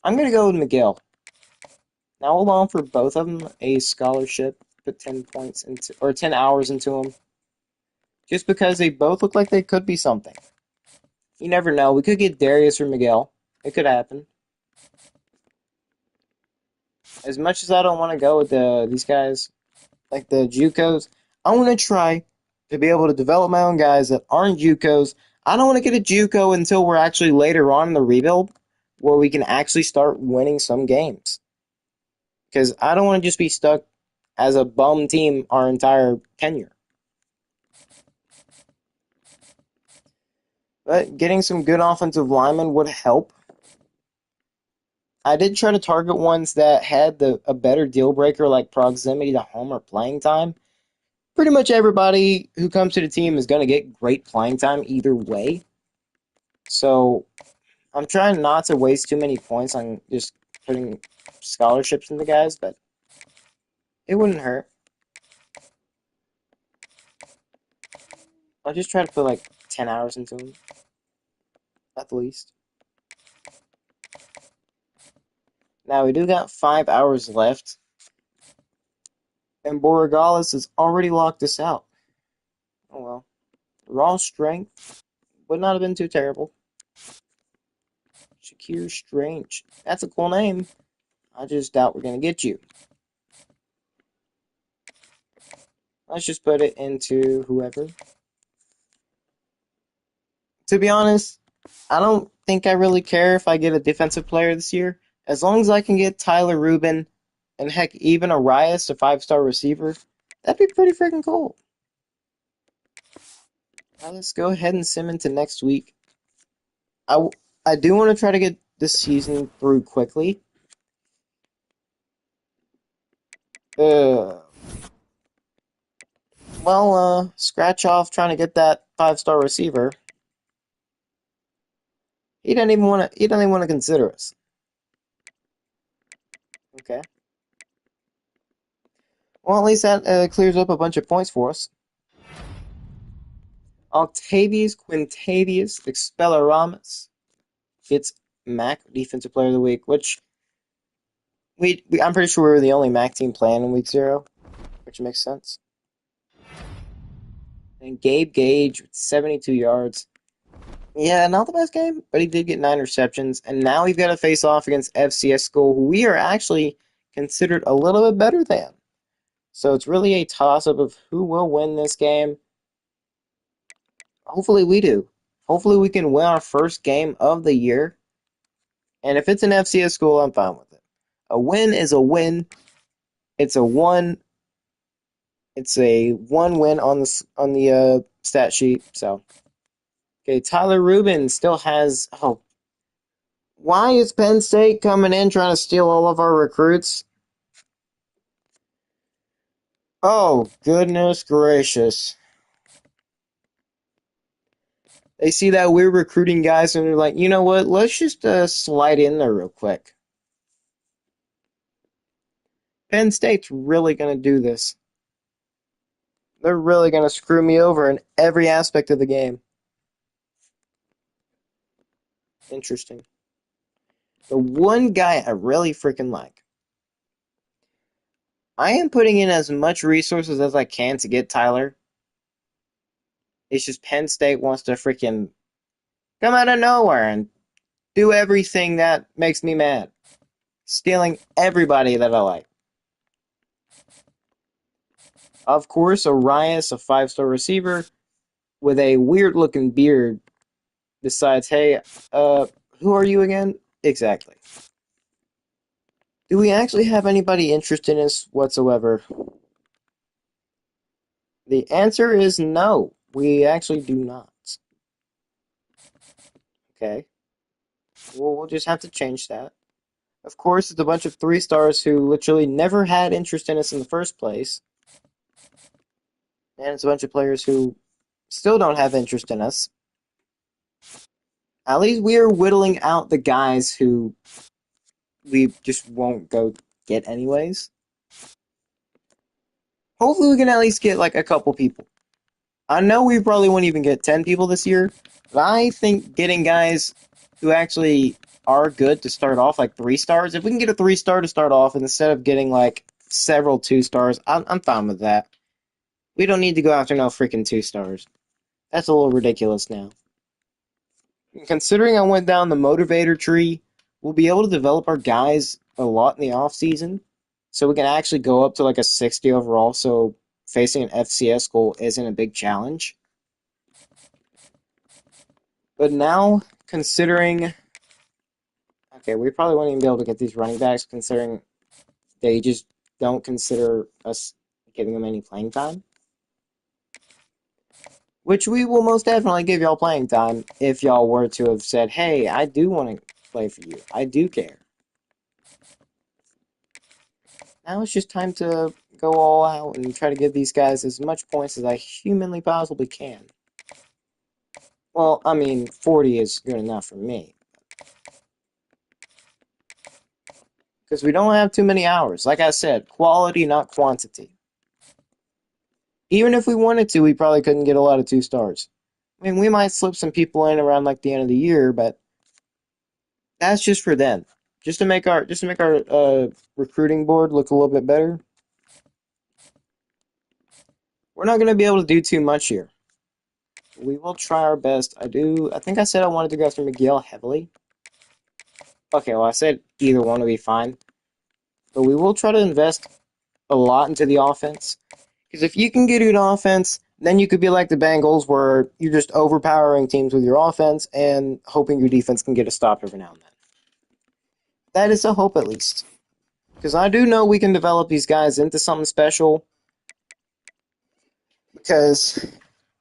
going to go with Miguel. Now, hold on for both of them a scholarship, put 10 points into, or 10 hours into them, just because they both look like they could be something. You never know. We could get Darius or Miguel. It could happen. As much as I don't want to go with these guys, like the JUCOs, I want to try to be able to develop my own guys that aren't JUCOs. I don't want to get a JUCO until we're actually later on in the rebuild, where we can actually start winning some games. Because I don't want to just be stuck as a bum team our entire tenure. But getting some good offensive linemen would help. I did try to target ones that had a better deal breaker, like proximity to home or playing time. Pretty much everybody who comes to the team is going to get great playing time either way. So I'm trying not to waste too many points on just putting scholarships into guys, but it wouldn't hurt. I'll just try to put like 10 hours into them, at the least. Now we do got 5 hours left, and Borregales has already locked us out. Oh well. Raw strength would not have been too terrible. Shakir Strange. That's a cool name. I just doubt we're going to get you. Let's just put it into whoever. To be honest, I don't think I really care if I get a defensive player this year. As long as I can get Tyler Rubin and heck, even Arias, a 5-star receiver, that'd be pretty freaking cool. Now let's go ahead and sim into next week. I do want to try to get this season through quickly. Scratch off trying to get that 5-star receiver. He doesn't even want to. He doesn't even want to consider us. Okay. Well, at least that clears up a bunch of points for us. Octavius Quintavious Expelliarmus gets MAC Defensive Player of the Week, which I'm pretty sure we were the only MAC team playing in week 0, which makes sense. And Gabe Gage with 72 yards. Yeah, not the best game, but he did get 9 receptions, and now we've got to face off against FCS School, who we are actually considered a little bit better than. So it's really a toss-up of who will win this game. Hopefully we do. Hopefully we can win our first game of the year. And if it's an FCS school, I'm fine with it. A win is a win. It's a one. It's a one win on the stat sheet. So, okay, Tyler Rubin still has. Oh, why is Penn State coming in trying to steal all of our recruits? Oh, goodness gracious. They see that we're recruiting guys and they're like, you know what? Let's just slide in there real quick. Penn State's really going to do this. They're really going to screw me over in every aspect of the game. Interesting. The one guy I really freaking like. I am putting in as much resources as I can to get Tyler. It's just Penn State wants to freaking come out of nowhere and do everything that makes me mad. Stealing everybody that I like. Of course, Arias, a five-star receiver with a weird-looking beard, decides, hey, uh, who are you again? Exactly. Do we actually have anybody interested in us whatsoever? The answer is no. We actually do not. Okay. Well, we'll just have to change that. Of course, it's a bunch of three stars who literally never had interest in us in the first place. And it's a bunch of players who still don't have interest in us. At least we are whittling out the guys who we just won't go get anyways. Hopefully we can at least get like a couple people. I know we probably won't even get 10 people this year, but I think getting guys who actually are good to start off, like three stars, if we can get a three-star to start off, and instead of getting like several two stars, I'm fine with that. We don't need to go after no freaking two stars. That's a little ridiculous now. Considering I went down the motivator tree, we'll be able to develop our guys a lot in the off season, so we can actually go up to like a 60 overall. So facing an FCS goal isn't a big challenge. But now, considering, okay, we probably won't even be able to get these running backs, considering they just don't consider us giving them any playing time. Which we will most definitely give y'all playing time if y'all were to have said, hey, I do want to play for you. I do care. Now it's just time to go all out and try to give these guys as much points as I humanly possibly can. Well, I mean, 40 is good enough for me. Because we don't have too many hours. Like I said, quality, not quantity. Even if we wanted to, we probably couldn't get a lot of two stars. I mean, we might slip some people in around like the end of the year, but that's just for them. Just to make our recruiting board look a little bit better. We're not going to be able to do too much here. We will try our best. I think I said I wanted to go after Miguel heavily. Okay, well, I said either one would be fine. But we will try to invest a lot into the offense. Because if you can get an offense, then you could be like the Bengals, where you're just overpowering teams with your offense and hoping your defense can get a stop every now and then. That is a hope, at least. Because I do know we can develop these guys into something special. Because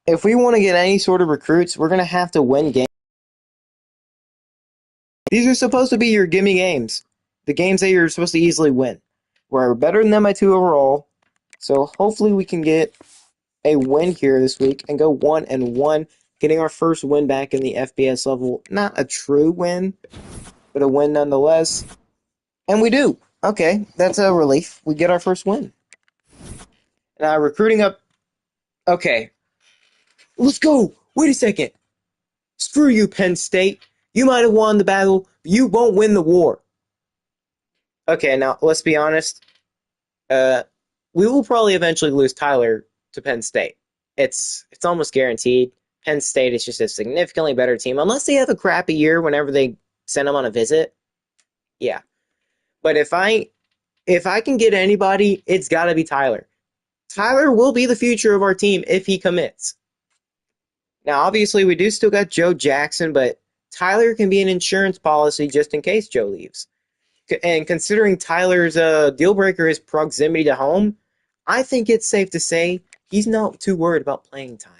if we want to get any sort of recruits, we're going to have to win games. These are supposed to be your gimme games. The games that you're supposed to easily win. We're better than them by 2 overall. So hopefully we can get a win here this week and go 1-1, getting our first win back in the FBS level. Not a true win, but a win nonetheless. And we do. Okay, that's a relief. We get our first win. Now recruiting up. Okay, let's go. Wait a second. Screw you, Penn State. You might have won the battle, but you won't win the war. Okay, now let's be honest. Uh, we will probably eventually lose Tyler to Penn State. It's almost guaranteed. Penn State is just a significantly better team, unless they have a crappy year whenever they send them on a visit. Yeah, but if I can get anybody, it's got to be Tyler. Tyler will be the future of our team if he commits. Now, obviously, we do still got Joe Jackson, but Tyler can be an insurance policy just in case Joe leaves. And considering Tyler's deal breaker is proximity to home, I think it's safe to say he's not too worried about playing time.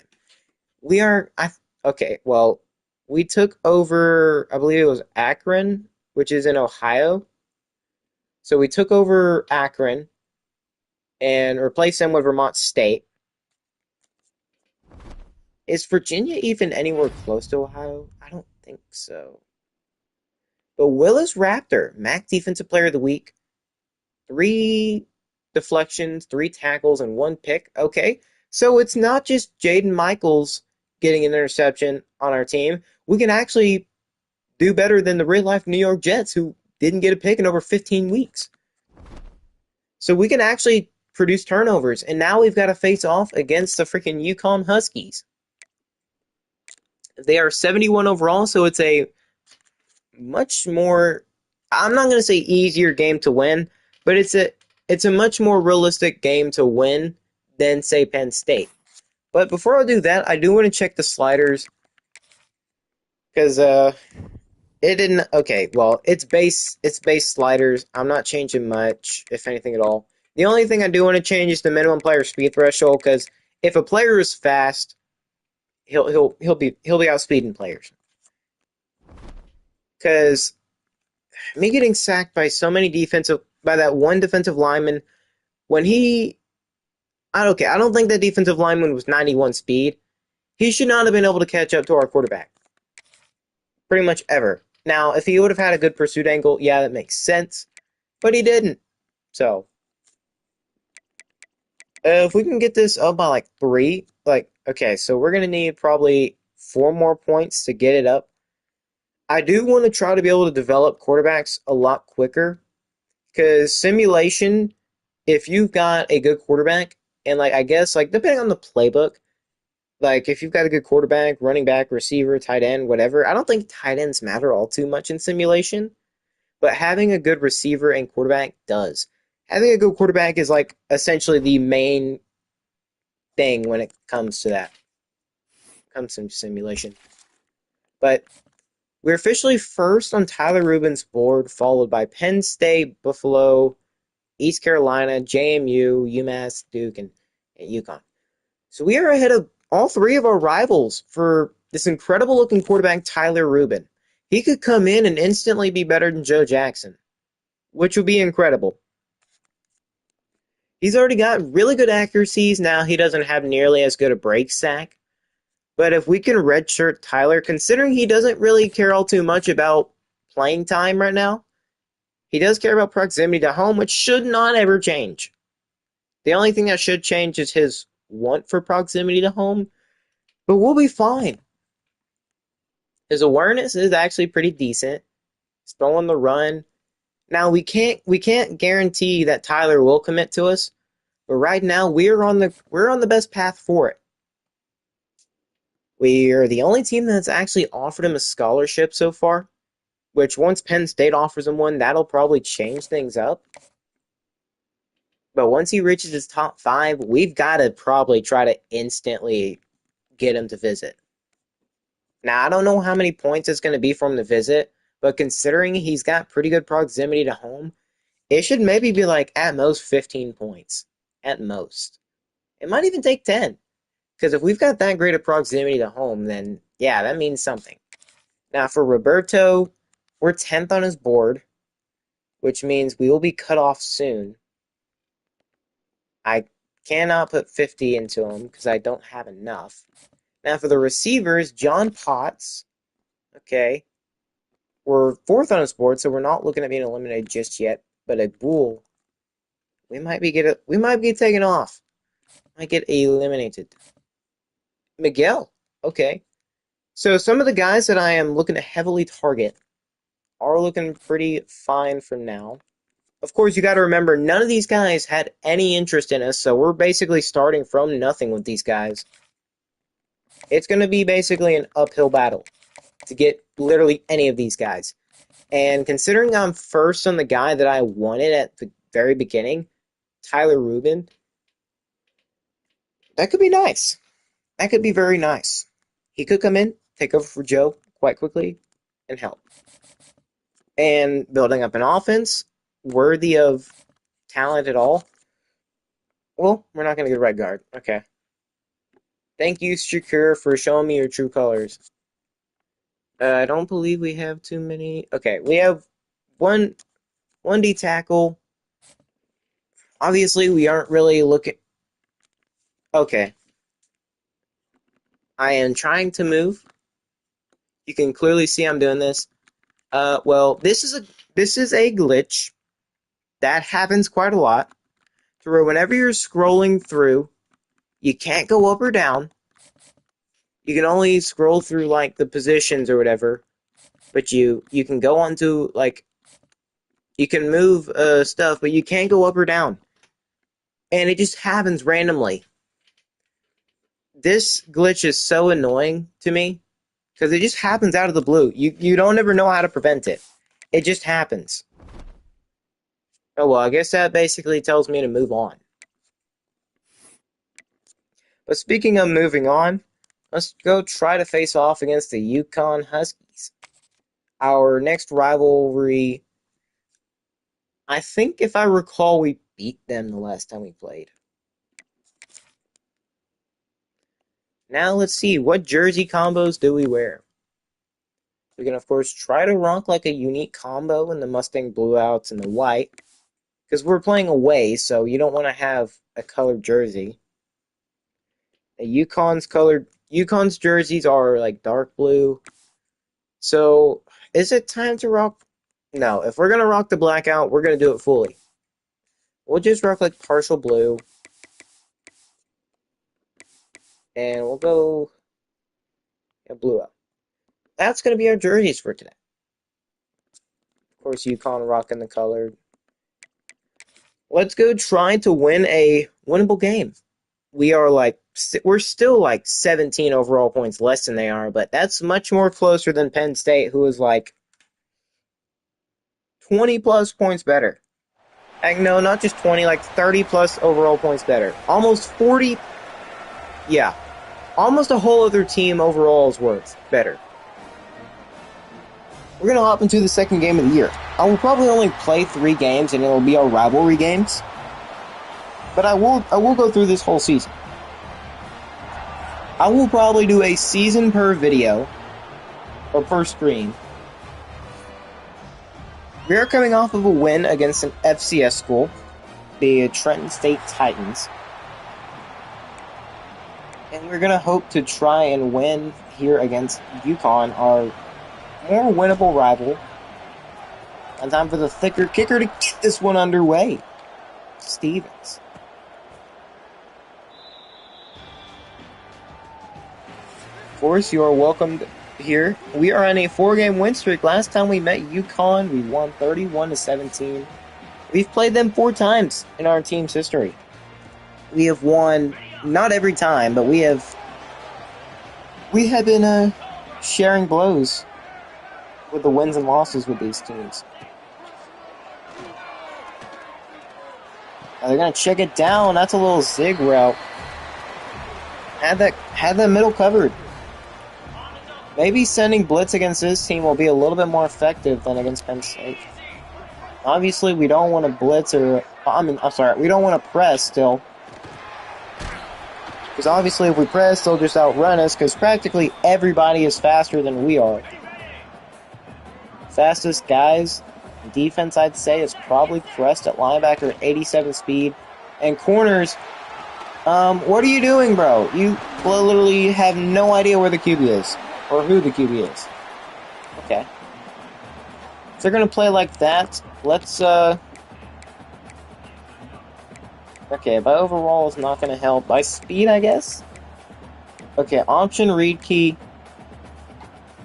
We are, okay, well, we took over, I believe it was Akron, which is in Ohio. So we took over Akron and replaced them with Vermont State. Is Virginia even anywhere close to Ohio? I don't think so. But Willis Raptor, MAC Defensive Player of the Week, 3 deflections, 3 tackles, and 1 pick. Okay, so it's not just Jaden Michaels getting an interception on our team. We can actually do better than the real-life New York Jets, who didn't get a pick in over 15 weeks. So we can actually produce turnovers, and now we've got to face off against the freaking Yukon Huskies. They are 71 overall, so it's a much more, I'm not going to say easier game to win, but it's a much more realistic game to win than, say, Penn State. But before I do that, I do want to check the sliders because it didn't. Okay, well, it's base sliders. I'm not changing much, if anything at all. The only thing I do want to change is the minimum player speed threshold because if a player is fast, he'll be outspeeding players. Because me getting sacked by so many defensive by that one defensive lineman when he I don't think that defensive lineman was 91 speed. He should not have been able to catch up to our quarterback pretty much ever. Now, if he would have had a good pursuit angle, yeah, that makes sense, but he didn't. So, if we can get this up by like 3, like okay, so we're gonna need probably 4 more points to get it up. I do want to try to be able to develop quarterbacks a lot quicker because simulation, if you've got a good quarterback, and like I guess like depending on the playbook, like if you've got a good quarterback, running back, receiver, tight end, whatever, I don't think tight ends matter all too much in simulation, but having a good receiver and quarterback does. Having a good quarterback is like essentially the main thing when it comes to that. Comes to simulation. But we're officially first on Tyler Rubin's board, followed by Penn State, Buffalo, East Carolina, JMU, UMass, Duke, and UConn. So we are ahead of all 3 of our rivals for this incredible looking quarterback, Tyler Rubin. He could come in and instantly be better than Joe Jackson, which would be incredible. He's already got really good accuracies. Now he doesn't have nearly as good a break sack. But if we can redshirt Tyler, considering he doesn't really care all too much about playing time right now, he does care about proximity to home, which should not ever change. The only thing that should change is his want for proximity to home, but we'll be fine. His awareness is actually pretty decent. He's throwing the run. Now we can't guarantee that Tyler will commit to us, but right now we're on the best path for it. We are the only team that's actually offered him a scholarship so far, which once Penn State offers him one, that'll probably change things up. But once he reaches his top 5, we've got to probably try to instantly get him to visit. Now, I don't know how many points it's going to be for him to visit, but considering he's got pretty good proximity to home, it should maybe be like at most 15 points. At most. It might even take 10. Because if we've got that great a proximity to home, then yeah, that means something. Now, for Roberto, we're 10th on his board, which means we will be cut off soon. I cannot put 50 into him because I don't have enough. Now, for the receivers, John Potts, okay, we're 4th on his board, so we're not looking at being eliminated just yet. But a Bull, we might be taken off. Might get eliminated. Miguel, okay. So some of the guys that I am looking to heavily target are looking pretty fine for now. Of course, you got to remember, none of these guys had any interest in us, so we're basically starting from nothing with these guys. It's going to be basically an uphill battle to get literally any of these guys. And considering I'm first on the guy that I wanted at the very beginning, Tyler Rubin, that could be nice. That could be very nice. He could come in, take over for Joe quite quickly, and help. And building up an offense worthy of talent at all. Well, we're not going to get a right guard. Okay. Thank you, Shakur, for showing me your true colors. I don't believe we have too many. Okay, we have one D tackle. Obviously, we aren't really looking. Okay. I am trying to move. You can clearly see I'm doing this. Well, this is a glitch that happens quite a lot. To where whenever you're scrolling through, you can't go up or down. You can only scroll through like the positions or whatever, but you can go onto like you can move stuff, but you can't go up or down, and it just happens randomly. This glitch is so annoying to me because it just happens out of the blue. You don't ever know how to prevent it. It just happens. Oh well, I guess that basically tells me to move on. But speaking of moving on, let's go try to face off against the Yukon Huskies. Our next rivalry, I think if I recall, we beat them the last time we played. Now let's see, what jersey combos do we wear? We can, of course, try to rock like a unique combo in the Mustang Blue Outs and the white. Because we're playing away, so you don't want to have a colored jersey. The Yukon's jerseys are like dark blue. So, is it time to rock? No, if we're going to rock the blackout, we're going to do it fully. We'll just rock like partial blue. And we'll go blue out. That's going to be our jerseys for today. Of course, Yukon rocking the colored. Let's go try to win a winnable game. We're still like 17 overall points less than they are, but that's much more closer than Penn State, who is like 20 plus points better. No, not just 20, like 30 plus overall points better. Almost 40, yeah. Almost a whole other team overall is worth better. We're going to hop into the second game of the year. I will probably only play 3 games, and it will be our rivalry games. But I will go through this whole season. I will probably do a season per video, or per stream. We are coming off of a win against an FCS school, the Trenton State Titans. And we're going to hope to try and win here against Yukon, our more winnable rival. And time for the thicker kicker to get this one underway. Stevens. Of course, you are welcomed here. We are on a 4-game win streak. Last time we met Yukon, we won 31-17. We've played them 4 times in our team's history. We have won, not every time, but we have been sharing blows with the wins and losses with these teams. Now they're gonna check it down. That's a little zig route. Had that middle covered. Maybe sending blitz against this team will be a little bit more effective than against Penn State. Obviously, we don't want to blitz we don't want to press still. Because obviously, if we press, they'll just outrun us, because practically everybody is faster than we are. Fastest guys, defense, I'd say, is probably Crest at linebacker, 87 speed. And corners, what are you doing, bro? You literally have no idea where the QB is. Or who the QB is. Okay. If they're going to play like that, let's, okay, by overall is not going to help. By speed, I guess? Okay, option read key.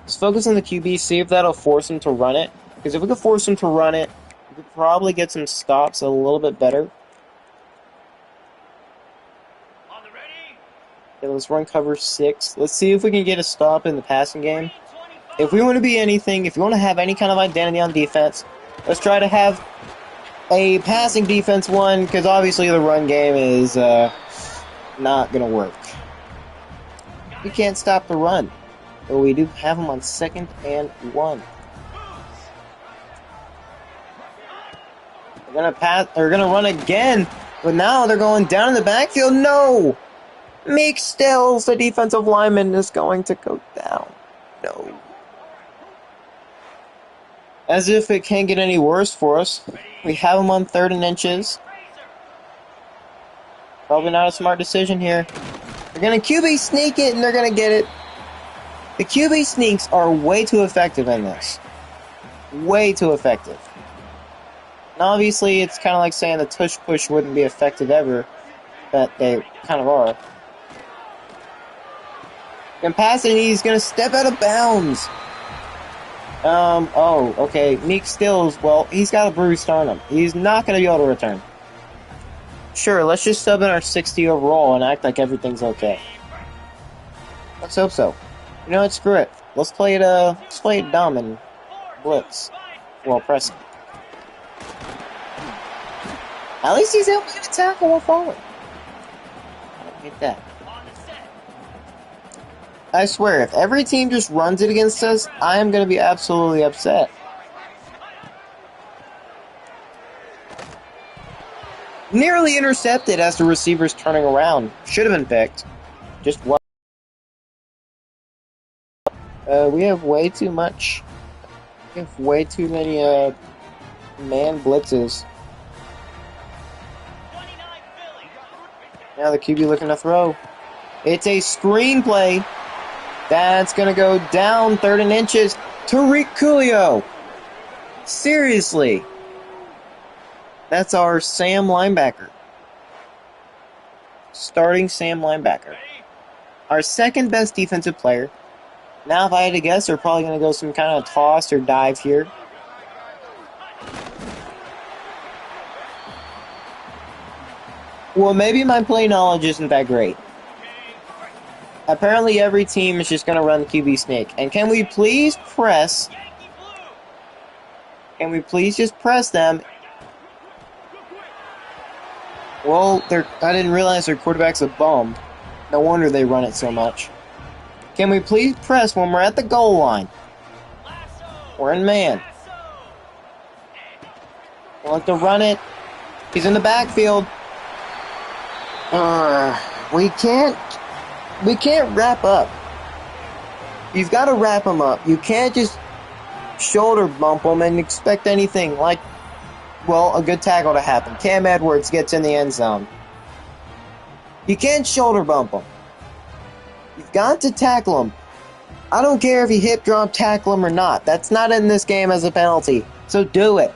Let's focus on the QB, see if that'll force him to run it. Because if we could force him to run it, we could probably get some stops a little bit better. Okay, let's run cover 6. Let's see if we can get a stop in the passing game. If we want to be anything, if you want to have any kind of identity on defense, let's try to have a passing defense one, because obviously the run game is not going to work. We can't stop the run, but we do have them on 2nd and 1. They're going to pass, they're going to run again, but now they're going down in the backfield. No! Meek Stills, the defensive lineman, is going to go down. No. As if it can't get any worse for us. We have him on 3rd and inches. Probably not a smart decision here. They're going to QB sneak it, and they're going to get it. The QB sneaks are way too effective in this. Way too effective. And obviously, it's kind of like saying the tush push wouldn't be effective ever, but they kind of are. And passing, he's going to step out of bounds. Oh, okay. Meek Stills, well, he's got a bruised sternum. He's not going to be able to return. Sure, let's just sub in our 60 overall and act like everything's okay. Let's hope so. You know what, screw it. Let's play it dumb and blitz. Well, press. At least he's able to get a tackle while falling. I don't get that. I swear, if every team just runs it against us, I am going to be absolutely upset. Nearly intercepted as the receiver's turning around. Should have been picked. Just one. We have way too much. We have way too many man blitzes. Now the QB looking to throw. It's a screenplay. That's going to go down 3rd and inches. Tariq Coolio. Seriously. That's our Sam linebacker. Starting Sam linebacker. Our second best defensive player. Now, if I had to guess, they're probably going to go some kind of toss or dive here. Well, maybe my play knowledge isn't that great. Apparently, every team is just going to run QB sneak. And can we please press? Can we please just press them? Well, I didn't realize their quarterback's a bum. No wonder they run it so much. Can we please press when we're at the goal line? We're in man. We'll have to run it. He's in the backfield. We can't wrap up. You've got to wrap him up. You can't just shoulder bump him and expect anything like, well, a good tackle to happen. Cam Edwards gets in the end zone. You can't shoulder bump him. You've got to tackle him. I don't care if you hip drop tackle him or not. That's not in this game as a penalty. So do it.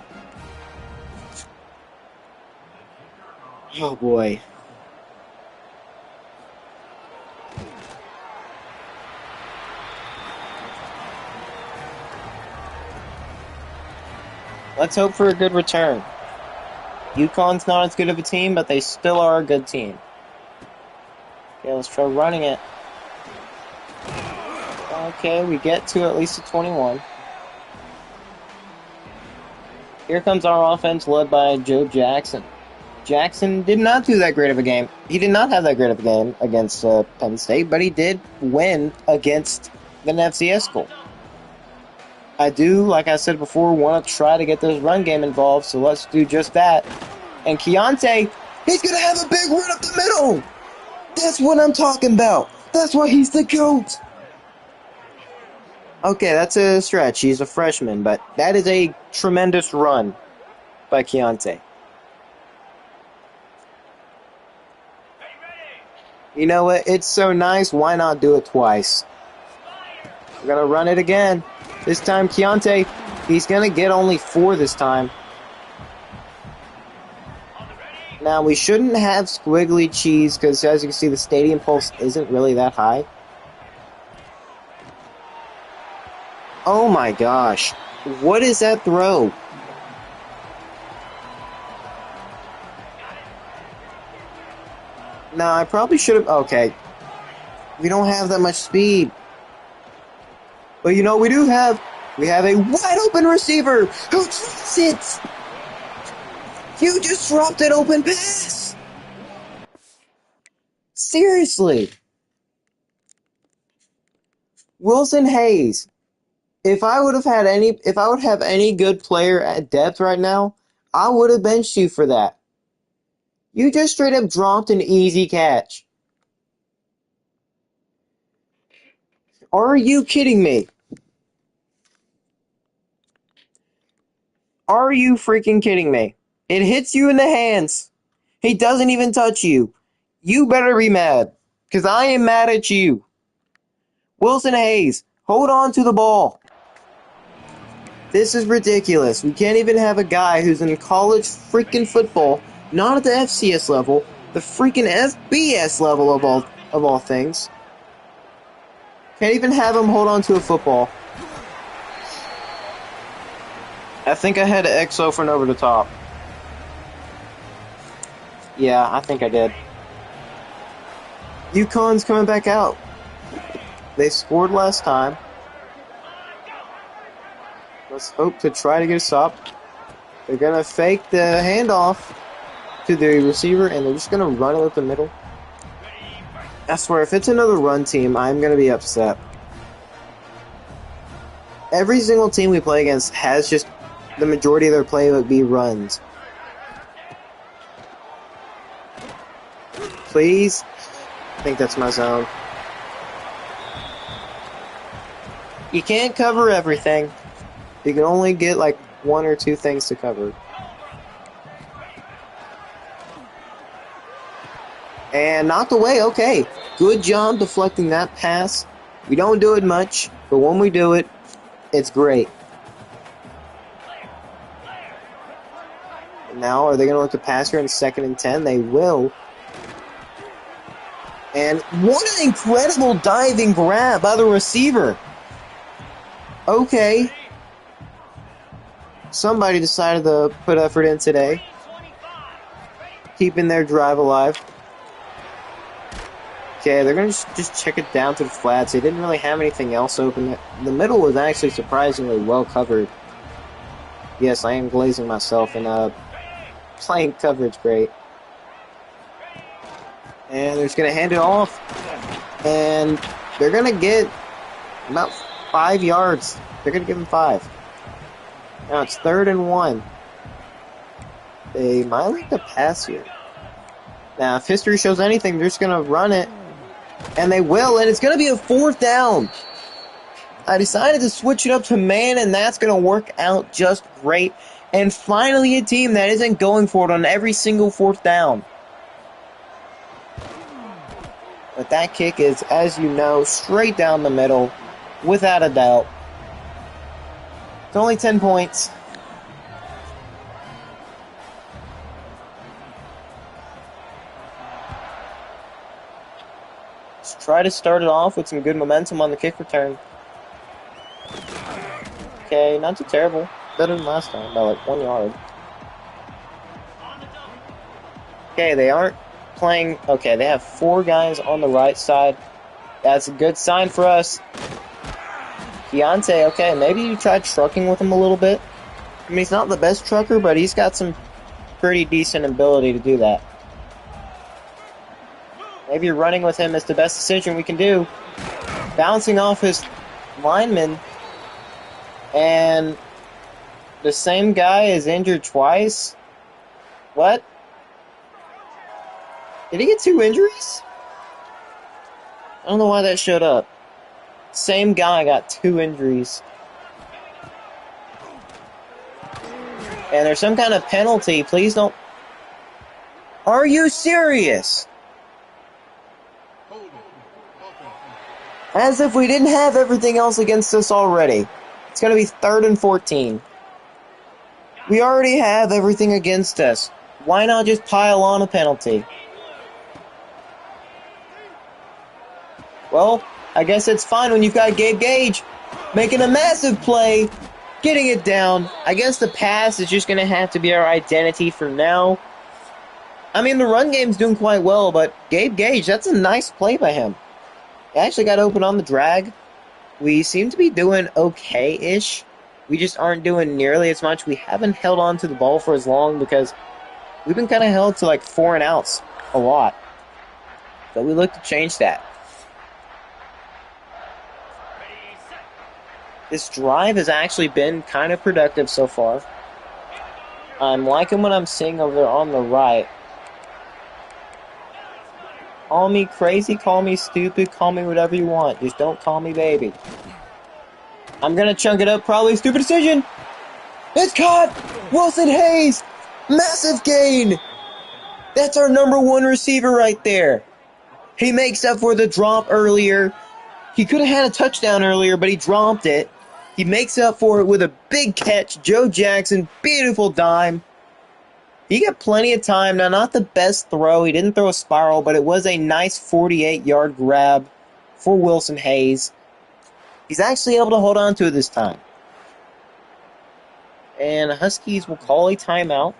Oh boy. Let's hope for a good return. UConn's not as good of a team, but they still are a good team. Okay, let's try running it. Okay, we get to at least a 21. Here comes our offense led by Joe Jackson. Jackson did not do that great of a game. He did not have that great of a game against Penn State, but he did win against an FCS school. I do, like I said before, want to try to get this run game involved, so let's do just that. And Keontae, he's going to have a big run up the middle! That's what I'm talking about! That's why he's the GOAT! Okay, that's a stretch. He's a freshman, but that is a tremendous run by Keontae. You know what? It's so nice, why not do it twice? We're going to run it again. This time, Keontae, he's going to get only 4 this time. Now, we shouldn't have squiggly cheese because, as you can see, the stadium pulse isn't really that high. Oh my gosh. What is that throw? No, I probably should have... Okay. We don't have that much speed. But you know, we have a wide open receiver who sits. You just dropped an open pass. Seriously. Wilson Hayes. If I would have any good player at depth right now, I would have benched you for that. You just straight up dropped an easy catch. Are you kidding me? Are you freaking kidding me? It hits you in the hands. He doesn't even touch you. You better be mad, because I am mad at you. Wilson Hayes, hold on to the ball. This is ridiculous. We can't even have a guy who's in college freaking football, not at the FCS level, the freaking FBS level of all things. Can't even have him hold on to a football. I think I had to XO for an over the top. Yeah, I think I did. UConn's coming back out. They scored last time. Let's hope to try to get a stop. They're going to fake the handoff to the receiver, and they're just going to run it up the middle. I swear, if it's another run team, I'm going to be upset. Every single team we play against has just the majority of their play would be runs. Please? I think that's my zone. You can't cover everything. You can only get like one or two things to cover. And knocked away, okay. Good job deflecting that pass. We don't do it much, but when we do it, it's great. And now, are they going to look to pass here in 2nd and 10? They will. And what an incredible diving grab by the receiver. Okay. Somebody decided to put effort in today. Keeping their drive alive. Okay, they're going to just check it down to the flats. They didn't really have anything else open. The middle was actually surprisingly well covered. Yes, I am glazing myself, and playing coverage great. And they're just going to hand it off. And they're going to get about 5 yards. They're going to give him 5. Now it's 3rd and 1. They might like to pass here. Now, if history shows anything, they're just going to run it. And they will, and it's going to be a 4th down. I decided to switch it up to man, and that's going to work out just great. And finally a team that isn't going for it on every single 4th down. But that kick is, as you know, straight down the middle, without a doubt. It's only 10 points. Let's try to start it off with some good momentum on the kick return. Okay, not too terrible. Better than last time by like 1 yard. Okay, they aren't playing. Okay, they have 4 guys on the right side. That's a good sign for us. Keontae, okay, maybe you tried trucking with him a little bit. I mean, he's not the best trucker, but he's got some pretty decent ability to do that. Maybe running with him is the best decision we can do. Bouncing off his lineman. And the same guy is injured twice? What? Did he get 2 injuries? I don't know why that showed up. Same guy got 2 injuries. And there's some kind of penalty. Please don't. Are you serious? As if we didn't have everything else against us already. It's going to be 3rd and 14. We already have everything against us. Why not just pile on a penalty? Well, I guess it's fine when you've got Gabe Gage making a massive play, getting it down. I guess the pass is just going to have to be our identity for now. I mean, the run game's doing quite well, but Gabe Gage, that's a nice play by him. He actually got open on the drag. We seem to be doing okay-ish. We just aren't doing nearly as much. We haven't held on to the ball for as long because we've been kind of held to like 4 and outs a lot. So we look to change that. This drive has actually been kind of productive so far. I'm liking what I'm seeing over there on the right. Call me crazy, call me stupid, call me whatever you want. Just don't call me baby. I'm going to chunk it up, probably. Stupid decision. It's caught. Wilson Hayes. Massive gain. That's our number 1 receiver right there. He makes up for the drop earlier. He could have had a touchdown earlier, but he dropped it. He makes up for it with a big catch. Joe Jackson, beautiful dime. He got plenty of time. Now, not the best throw. He didn't throw a spiral, but it was a nice 48-yard grab for Wilson Hayes. He's actually able to hold on to it this time. And the Huskies will call a timeout.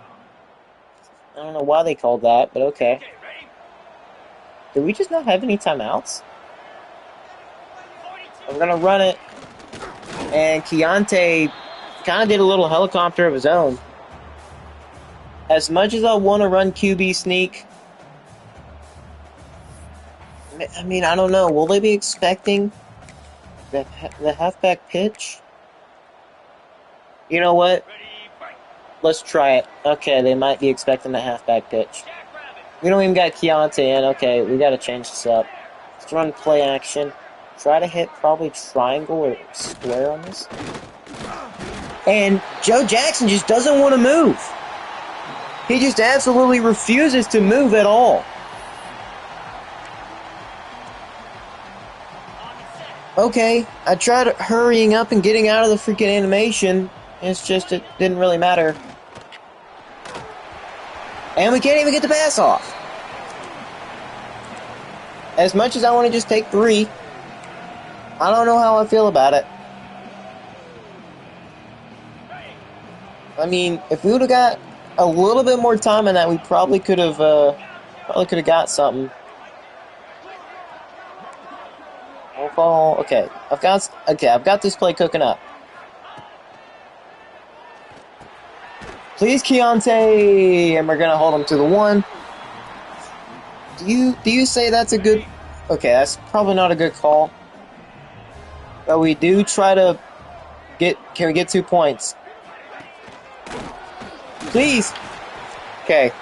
I don't know why they called that, but okay. Did we just not have any timeouts? I'm going to run it. And Keontae kind of did a little helicopter of his own. As much as I want to run QB sneak, I mean, I don't know. Will they be expecting the halfback pitch? You know what? Let's try it. Okay, they might be expecting the halfback pitch. We don't even got Keontae in. Okay, we got to change this up. Let's run play action. Try to hit probably triangle or square on this. And Joe Jackson just doesn't want to move. He just absolutely refuses to move at all. Okay, I tried hurrying up and getting out of the freaking animation. It's just, it didn't really matter. And we can't even get the pass off. As much as I want to just take 3, I don't know how I feel about it. I mean, if we would have got a little bit more time on that, we probably could have got something. Okay, I've got this play cooking up. Please, Keontae, and we're gonna hold him to the 1. Do you say that's a good? Okay, that's probably not a good call. But we do try to get. Can we get 2 points? Please. Okay,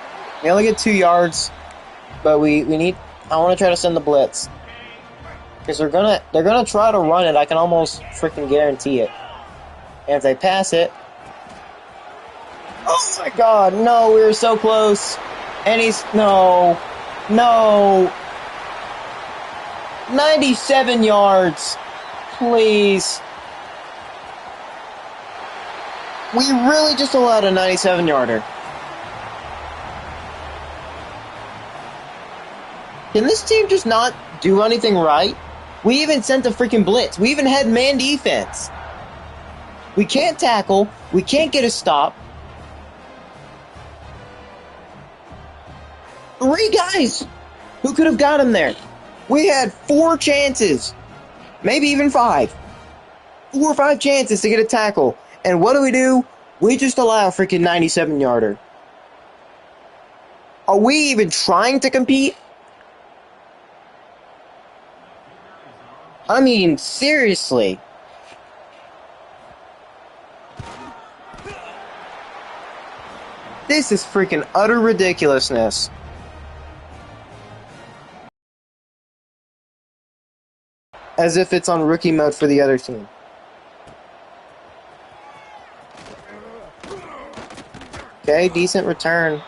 we only get 2 yards, but we need. I want to try to send the blitz because they're gonna try to run it. I can almost freaking guarantee it. And if they pass it, oh my God, no, we were so close. And no. 97 yards. Please. We really just allowed a 97-yarder. Can this team just not do anything right? We even sent a freaking blitz. We even had man defense. We can't tackle. We can't get a stop. 3 guys who could have got him there. We had 4 chances. Maybe even 5. 4 or 5 chances to get a tackle. And what do? We just allow a freaking 97-yarder. Are we even trying to compete? I mean, seriously. This is freaking utter ridiculousness. As if it's on rookie mode for the other team. Okay, decent return.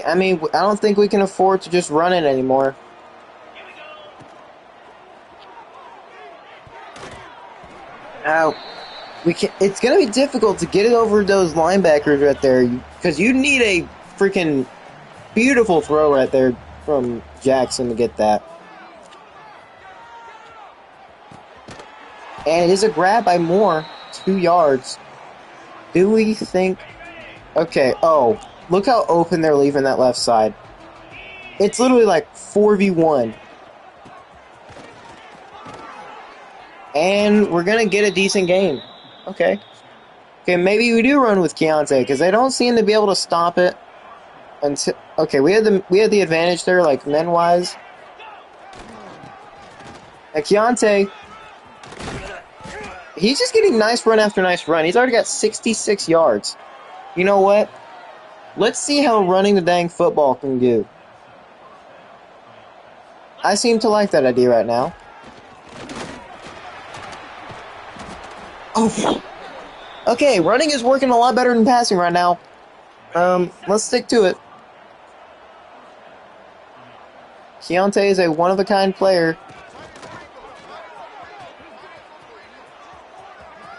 I mean, I don't think we can afford to just run it anymore. Now, it's going to be difficult to get it over those linebackers right there because you need a freaking beautiful throw right there from Jackson to get that. And it is a grab by Moore, 2 yards. Do we think... Okay, oh, look how open they're leaving that left side. It's literally like 4v1. And we're going to get a decent game. Okay. Okay, maybe we do run with Keontae, because they don't seem to be able to stop it. Until, okay, we had the advantage there, like, men-wise. And Keontae... He's just getting nice run after nice run. He's already got 66 yards. You know what? Let's see how running the dang football can do. I seem to like that idea right now. Oh. Okay, running is working a lot better than passing right now. Let's stick to it. Keontae is a one-of-a-kind player.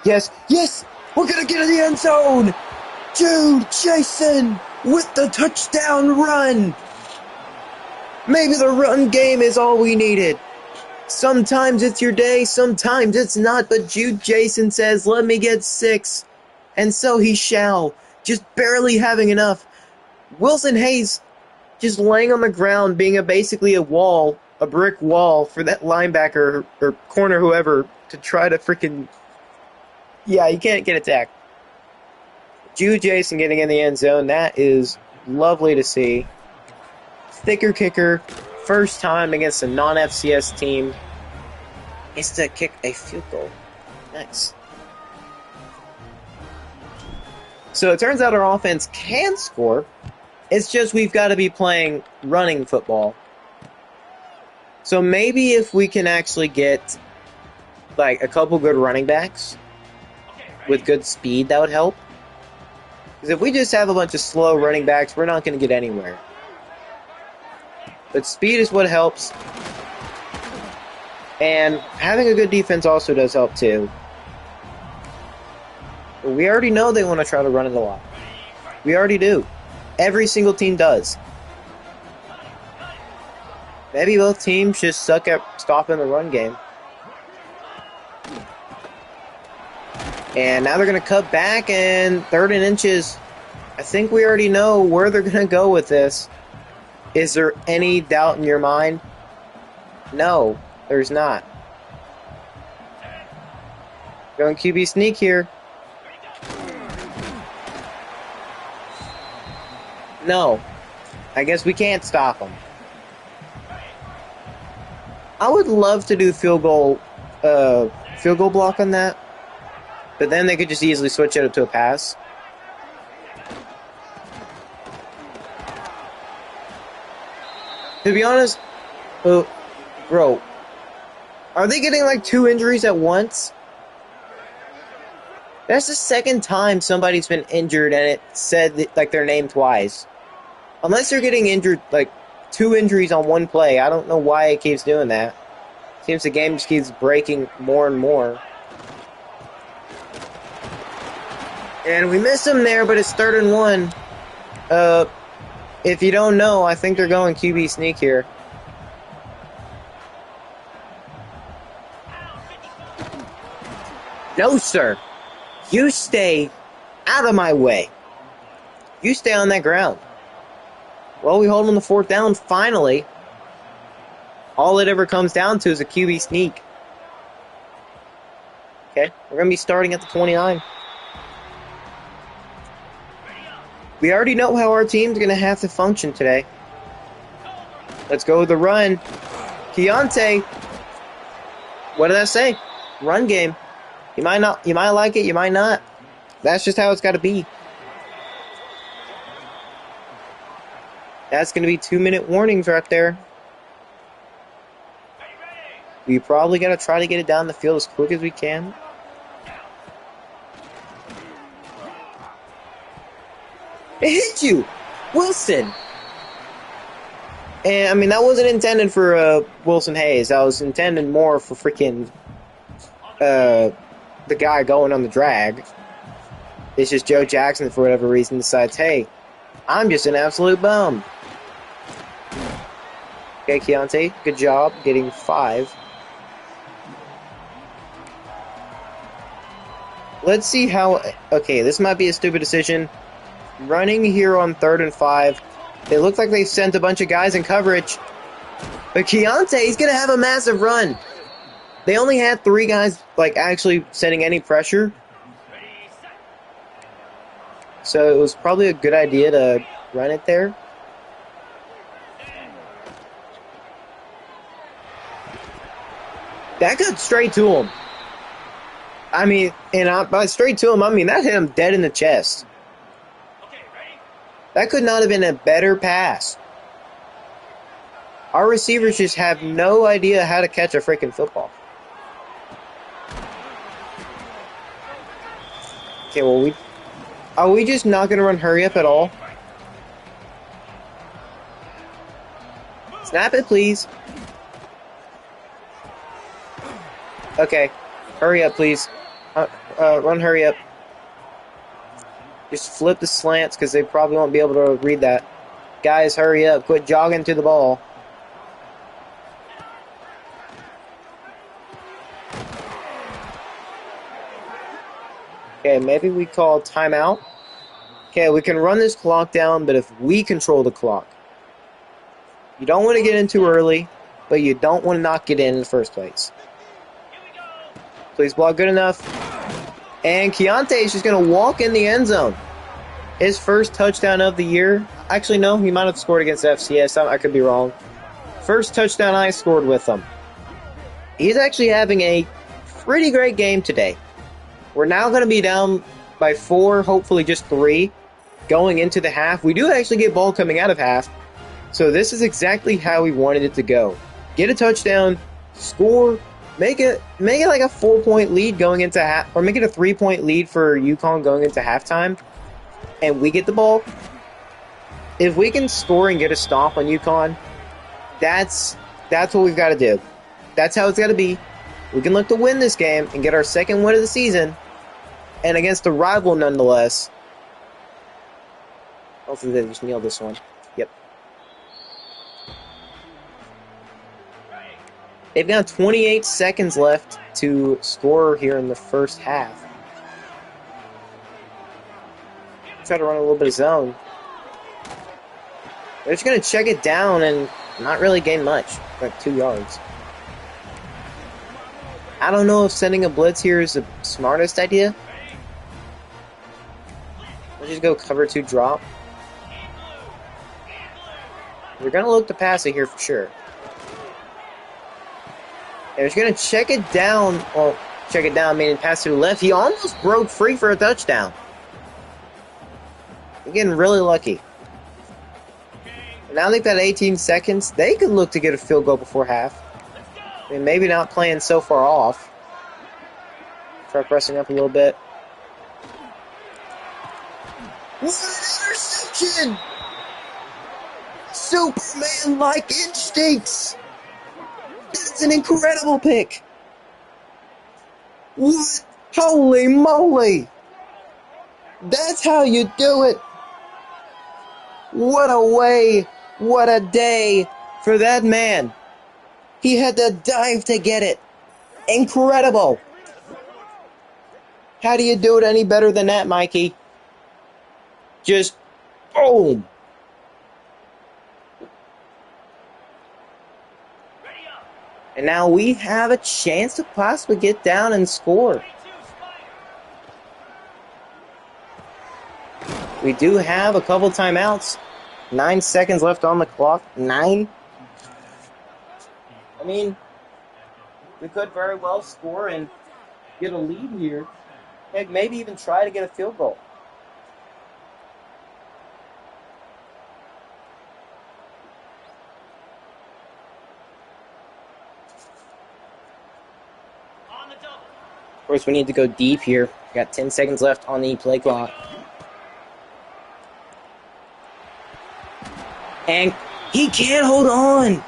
Yes, yes! We're gonna get in the end zone! Dude, Jason, with the touchdown run! Maybe the run game is all we needed. Sometimes it's your day, sometimes it's not, but Jude Jason says, let me get 6. And so he shall, just barely having enough. Wilson Hayes just laying on the ground, being basically a wall, a brick wall for that linebacker or corner, whoever, to try to freaking... Yeah, you can't get attacked. Jude Jason getting in the end zone, that is lovely to see. thicker kicker, first time against a non-FCS team, is to kick a field goal. Nice. So it turns out our offense can score. It's just we've got to be playing running football. So maybe if we can actually get like a couple good running backs with good speed, that would help. Because if we just have a bunch of slow running backs, we're not going to get anywhere. But speed is what helps. And having a good defense also does help too. But we already know they want to try to run it a lot. We already do. Every single team does. Maybe both teams just suck at stopping the run game. And now they're going to cut back, and 3rd and inches. I think we already know where they're going to go with this. Is there any doubt in your mind? No, there's not. Going QB sneak here. No. I guess we can't stop them. I would love to do field goal block on that. But then they could just easily switch it up to a pass. To be honest, bro, are they getting like 2 injuries at once? That's the second time somebody's been injured and it said like their name twice. Unless they're getting injured, like 2 injuries on one play. I don't know why it keeps doing that. Seems the game just keeps breaking more and more. And we miss him there, but it's 3rd and 1. If you don't know, I think they're going QB sneak here. No, sir. You stay out of my way. You stay on that ground. Well, we hold them on the 4th down, finally. All it ever comes down to is a QB sneak. Okay, we're going to be starting at the 29. We already know how our team's going to have to function today. Let's go with the run. Keontae. What did I say? Run game. You might like it, you might not. That's just how it's got to be. That's going to be 2-minute warnings right there. We probably got to try to get it down the field as quick as we can. It hit you! Wilson! And, I mean, that wasn't intended for Wilson Hayes. That was intended more for freaking the guy going on the drag. It's just Joe Jackson, for whatever reason, decides, hey, I'm just an absolute bum. Okay, Keontae, good job getting 5. Let's see how... Okay, this might be a stupid decision. Running here on 3rd and 5. It looks like they sent a bunch of guys in coverage. But Keontae's going to have a massive run. They only had 3 guys like actually setting any pressure. So it was probably a good idea to run it there. That got straight to him. I mean, and by straight to him, I mean that hit him dead in the chest. That could not have been a better pass. Our receivers just have no idea how to catch a freaking football. Okay, well, are we just not going to run hurry up at all? Snap it, please. Okay, hurry up, please. Run hurry up. Just flip the slants because they probably won't be able to read that. Guys, hurry up. Quit jogging to the ball. Okay, maybe we call timeout. Okay, we can run this clock down, but if we control the clock. You don't want to get in too early, but you don't want to not get in the first place. Please block good enough. And Keontae is just going to walk in the end zone. His first touchdown of the year. Actually, no, he might have scored against FCS. I could be wrong. First touchdown I scored with him. He's actually having a pretty great game today. We're now going to be down by 4, hopefully just 3, going into the half. We do actually get ball coming out of half. So this is exactly how we wanted it to go. Get a touchdown, score, make it like a 4-point lead going into half, or make it a 3-point lead for UConn going into halftime, and we get the ball. If we can score and get a stop on UConn, that's what we've got to do. That's how it's got to be. We can look to win this game and get our second win of the season, and against a rival nonetheless. Hopefully they just nail this one. Yep. They've got 28 seconds left to score here in the first half. Try to run a little bit of zone. They're just going to check it down and not really gain much, like 2 yards. I don't know if sending a blitz here is the smartest idea. Let's just go cover 2 drop. We're going to look to pass it here for sure. They're just going to check it down. Well, check it down, meaning pass to the left. He almost broke free for a touchdown. We're getting really lucky. Now they've got 18 seconds. They could look to get a field goal before half. I mean, maybe not playing so far off. Try pressing up a little bit. What an interception! Superman-like instincts! That's an incredible pick! What? Holy moly! That's how you do it! What a way, what a day for that man! He had to dive to get it. Incredible! How do you do it any better than that, Mikey? Just boom! And now we have a chance to possibly get down and score. We do have a couple timeouts. 9 seconds left on the clock. 9. I mean, we could very well score and get a lead here. Heck, maybe even try to get a field goal. Of course, we need to go deep here. We got 10 seconds left on the play clock. And he can't hold on.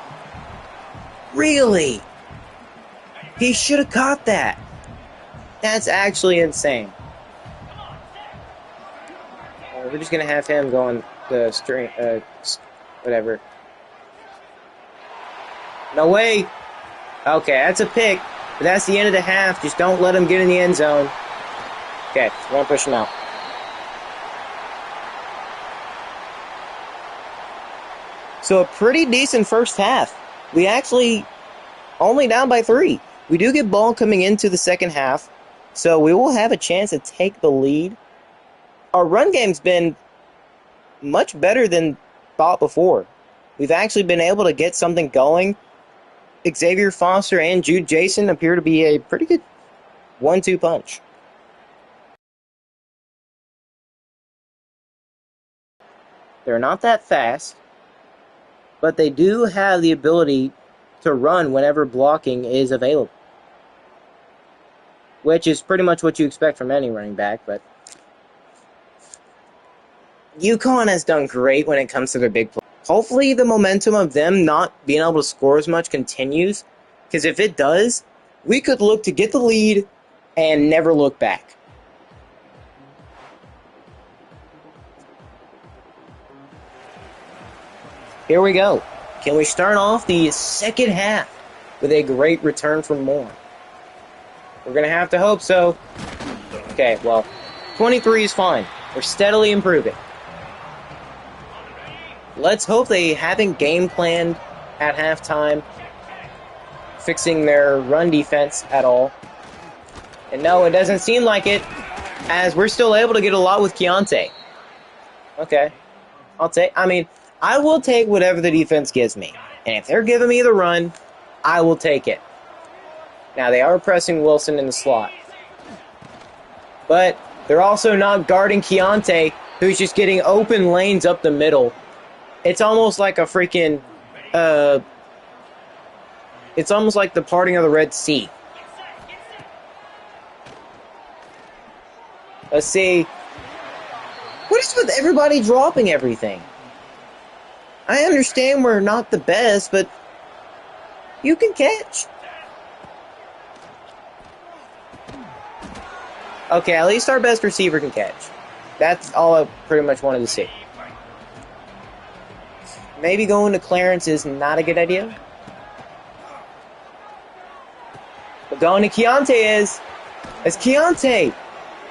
Really? He should have caught that. That's actually insane. We're just going to have him go on the string, whatever. No way. Okay, that's a pick. But that's the end of the half. Just don't let him get in the end zone. Okay, we're going to push him out. So a pretty decent first half. We actually only down by 3. We do get ball coming into the second half, so we will have a chance to take the lead. Our run game's been much better than thought before. We've actually been able to get something going. Xavier Foster and Jude Jason appear to be a pretty good 1-2 punch. They're not that fast, but they do have the ability to run whenever blocking is available, which is pretty much what you expect from any running back. But UConn has done great when it comes to their big play. Hopefully the momentum of them not being able to score as much continues, because if it does, we could look to get the lead and never look back. Here we go. Can we start off the second half with a great return from Moore? We're going to have to hope so. Okay, well, 23 is fine. We're steadily improving. Let's hope they haven't game planned at halftime, fixing their run defense at all. And no, it doesn't seem like it, as we're still able to get a lot with Keontae. Okay. I mean, I will take whatever the defense gives me. And if they're giving me the run, I will take it. Now, they are pressing Wilson in the slot. But they're also not guarding Keontae, who's just getting open lanes up the middle. It's almost like a freaking, it's almost like the parting of the Red Sea. Let's see. What is with everybody dropping everything? I understand we're not the best, but you can catch. Okay, at least our best receiver can catch. That's all I pretty much wanted to see. Maybe going to Clarence is not a good idea. But going to Keontae is. It's Keontae.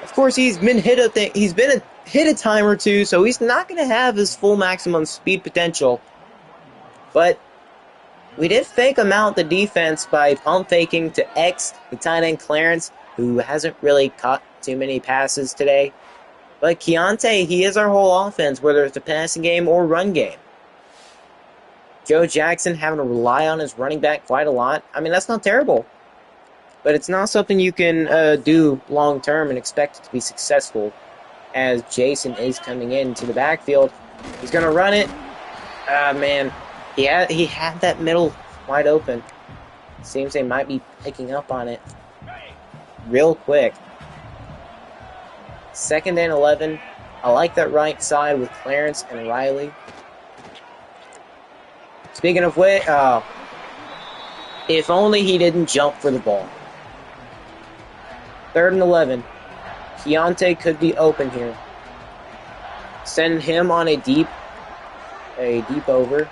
Of course, he's been hit a time or two, so he's not going to have his full maximum speed potential. But we did fake him out the defense by pump faking to X, the tight end Clarence, who hasn't really caught too many passes today. But Keontae, he is our whole offense, whether it's the passing game or run game. Joe Jackson having to rely on his running back quite a lot. I mean, that's not terrible. But it's not something you can do long term and expect it to be successful, as Jason is coming into the backfield. He's going to run it. Man, he had that middle wide open. Seems they might be picking up on it real quick. 2nd and 11. I like that right side with Clarence and Riley. Speaking of which, if only he didn't jump for the ball. 3rd and 11. Keontae could be open here. Send him on a deep over.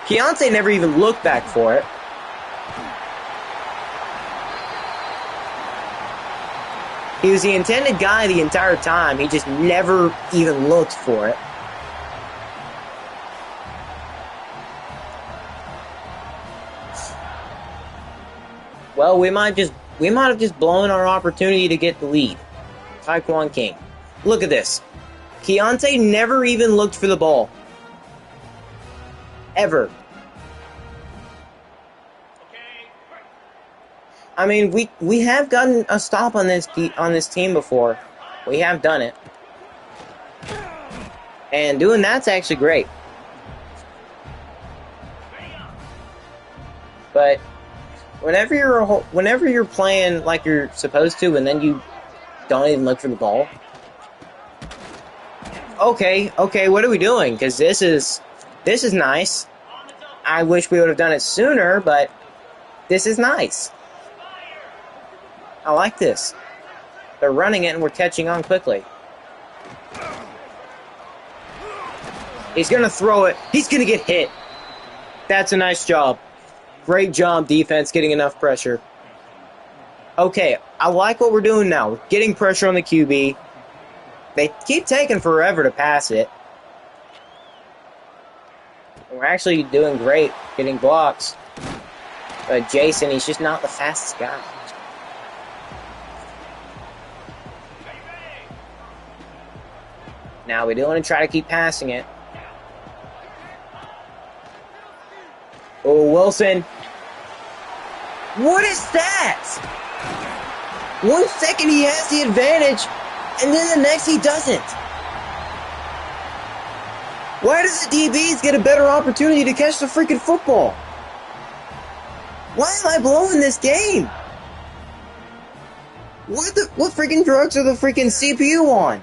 Keontae never even looked back for it. He was the intended guy the entire time. He just never even looked for it. Well, we might have just blown our opportunity to get the lead. Taekwon King. Look at this. Keontae never even looked for the ball. Ever. I mean, we have gotten a stop on this team before. We have done it. And doing that's actually great. But whenever you're playing like you're supposed to, and then you don't even look for the ball. Okay, what are we doing? Because this is nice. I wish we would have done it sooner, but this is nice. I like this. They're running it and we're catching on quickly. He's going to throw it. He's going to get hit. That's a nice job. Great job, defense, getting enough pressure. Okay, I like what we're doing now. We're getting pressure on the QB. They keep taking forever to pass it. We're actually doing great getting blocks. But Jason, he's just not the fastest guy. Now we do want to try to keep passing it. Oh, Wilson. What is that? 1 second he has the advantage, and then the next he doesn't. Why does the DBs get a better opportunity to catch the freaking football? Why am I blowing this game? What freaking drugs are the freaking CPU on?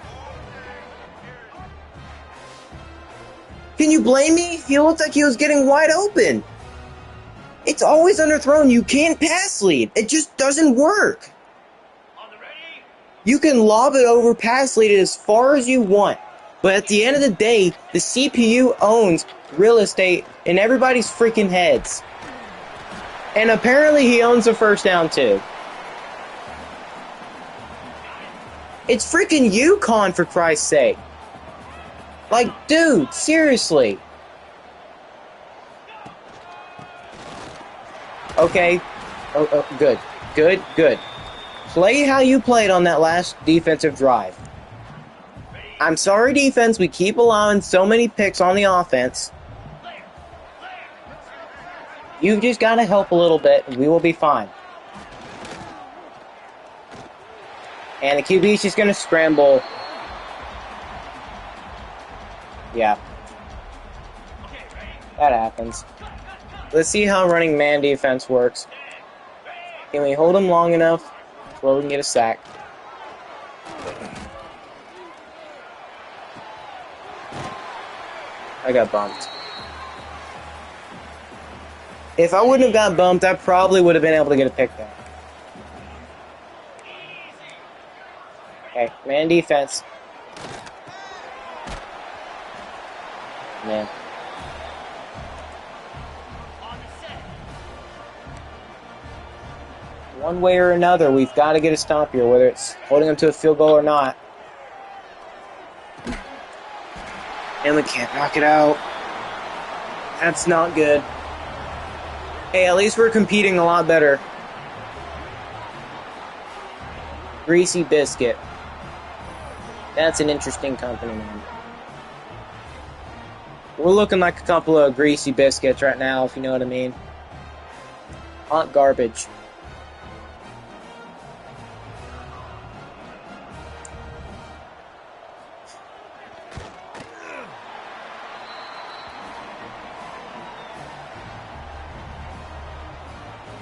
Can you blame me? He looked like he was getting wide open. It's always underthrown. You can't pass lead. It just doesn't work. You can lob it over, pass lead it as far as you want. But at the end of the day, the CPU owns real estate in everybody's freaking heads. And apparently he owns a first down too. It's freaking UConn, for Christ's sake. Like, dude, seriously. Okay. Oh, good. Play how you played on that last defensive drive. I'm sorry, defense, we keep allowing so many picks on the offense. You've just got to help a little bit, and we will be fine. And the QB's just going to scramble. Yeah. That happens. Let's see how running man defense works. Can we hold him long enough where we can get a sack? I got bumped. If I wouldn't have got bumped, I probably would have been able to get a pick there. Okay, man defense. Man. One way or another, we've got to get a stop here, whether it's holding them to a field goal or not. And we can't knock it out. That's not good. Hey, at least we're competing a lot better. Greasy Biscuit. That's an interesting company name. We're looking like a couple of greasy biscuits right now, if you know what I mean. Hot garbage.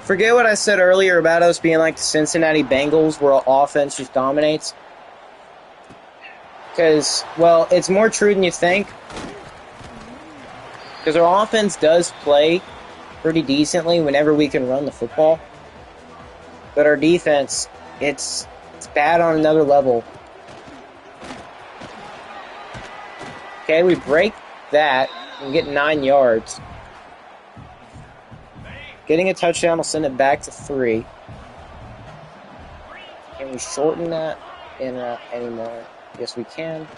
Forget what I said earlier about us being like the Cincinnati Bengals, where offense just dominates. Because, well, it's more true than you think. Because our offense does play pretty decently whenever we can run the football. But our defense, it's bad on another level. Okay, we break that and get 9 yards. Getting a touchdown will send it back to 3. Can we shorten that anymore? Yes, we can.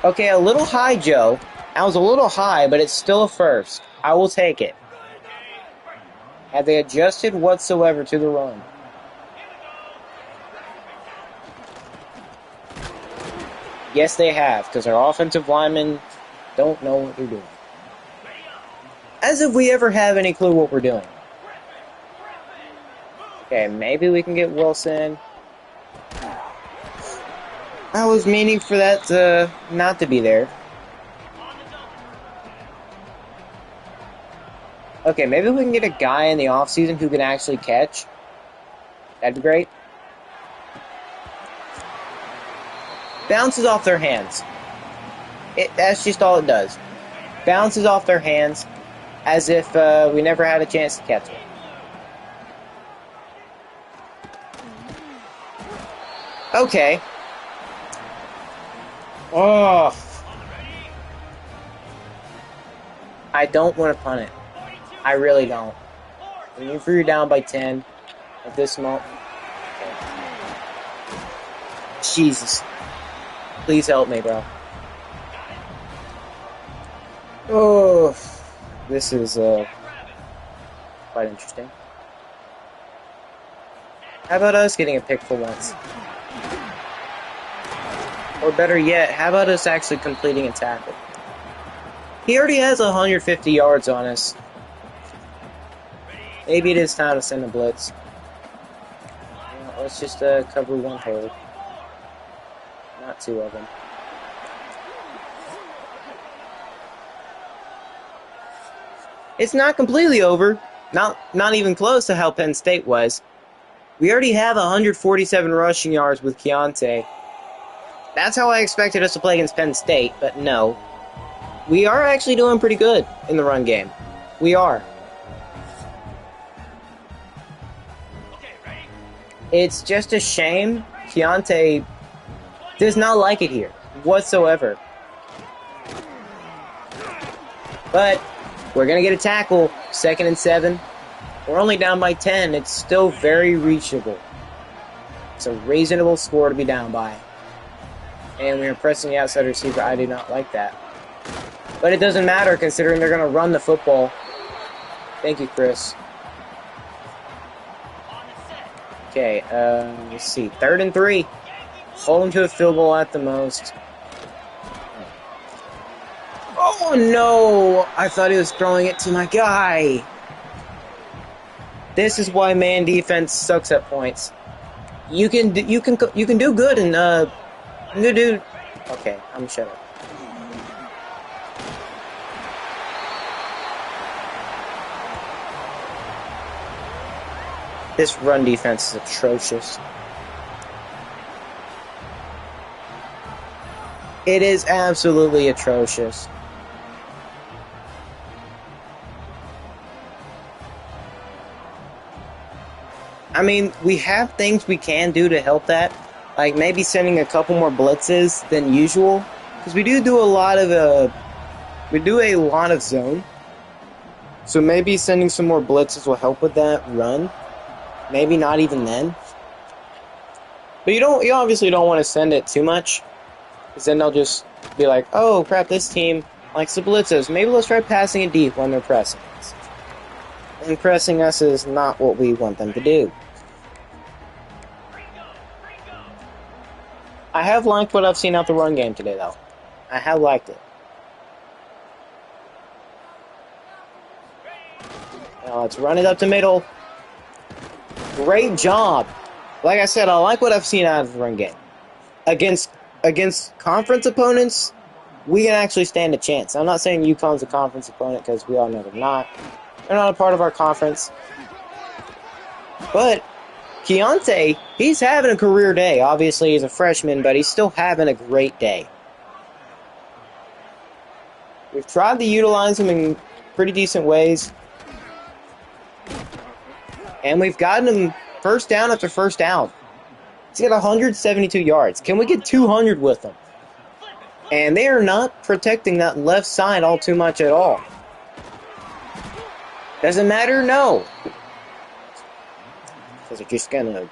Okay, a little high, Joe. That was a little high, but it's still a first. I will take it. Have they adjusted whatsoever to the run? Yes, they have, because our offensive linemen don't know what they're doing. As if we ever have any clue what we're doing. Okay, maybe we can get Wilson. I was meaning for that not to be there. Okay, maybe we can get a guy in the offseason who can actually catch. That'd be great. Bounces off their hands. That's just all it does. Bounces off their hands as if we never had a chance to catch it. Okay. Oh. I don't want to punt it. I really don't. When you're down by 10 at this moment. Jesus. Please help me, bro. Oh. This is quite interesting. How about us getting a pick for once? Or better yet, how about us actually completing a tackle? He already has 150 yards on us. Maybe it is time to send a blitz. Yeah, let's just cover one hole. Not two of them. It's not completely over. Not even close to how Penn State was. We already have 147 rushing yards with Keontae. That's how I expected us to play against Penn State, but no. We are actually doing pretty good in the run game. We are. It's just a shame Keontae does not like it here whatsoever. But we're going to get a tackle, 2nd and 7. We're only down by 10. It's still very reachable. It's a reasonable score to be down by. And we are pressing the outside receiver. I do not like that. But it doesn't matter considering they're going to run the football. Thank you, Chris. Okay, let's see. 3rd and 3. Hold him to a field goal at the most. Oh no! I thought he was throwing it to my guy. This is why man defense sucks at points. You can do good and you do. Okay, I'm shut up. This run defense is atrocious. It is absolutely atrocious. I mean, we have things we can do to help that, like maybe sending a couple more blitzes than usual, because we do a lot of zone. So maybe sending some more blitzes will help with that run. Maybe not even then. But you obviously don't want to send it too much, because then they'll just be like, oh crap, this team likes the blitzes. Maybe let's try passing it deep when they're pressing us. And pressing us is not what we want them to do. I have liked what I've seen out the run game today, though. I have liked it. Now let's run it up the middle. Great job. Like I said, I like what I've seen out of the run game. Against conference opponents, we can actually stand a chance. I'm not saying UConn's a conference opponent, because we all know they're not. They're not a part of our conference. But Keontae, he's having a career day. Obviously, he's a freshman, but he's still having a great day. We've tried to utilize him in pretty decent ways. And we've gotten him first down after first down. He's got 172 yards. Can we get 200 with him? And they are not protecting that left side all too much at all. Doesn't matter? No. Because they're just going to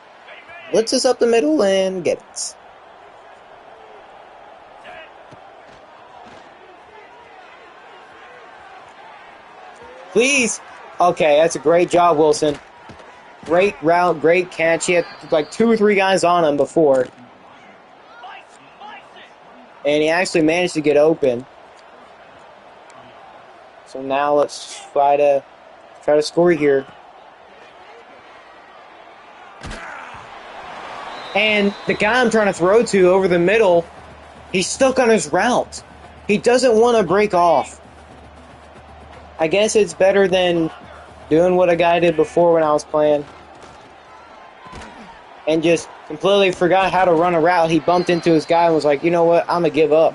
blitz us up the middle and get it. Please. Okay, that's a great job, Wilson. Great route, great catch. He had like 2 or 3 guys on him before. And he actually managed to get open. So now let's try to score here. And the guy I'm trying to throw to over the middle, he's stuck on his route. He doesn't want to break off. I guess it's better than doing what a guy did before when I was playing. And just completely forgot how to run a route. He bumped into his guy and was like, you know what, I'm going to give up.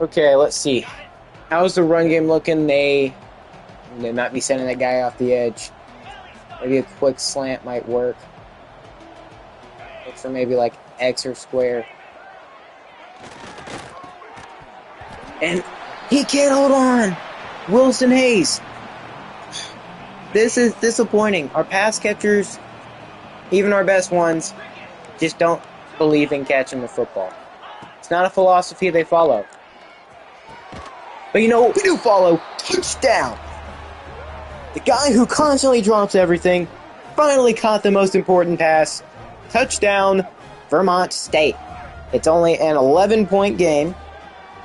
Okay, let's see. How's the run game looking? They might be sending that guy off the edge. Maybe a quick slant might work. Look for maybe like X or square. And he can't hold on. Wilson Hayes. This is disappointing. Our pass catchers, even our best ones, just don't believe in catching the football. It's not a philosophy they follow. But you know what we do follow? Touchdown! The guy who constantly drops everything finally caught the most important pass. Touchdown, Vermont State. It's only an 11-point game.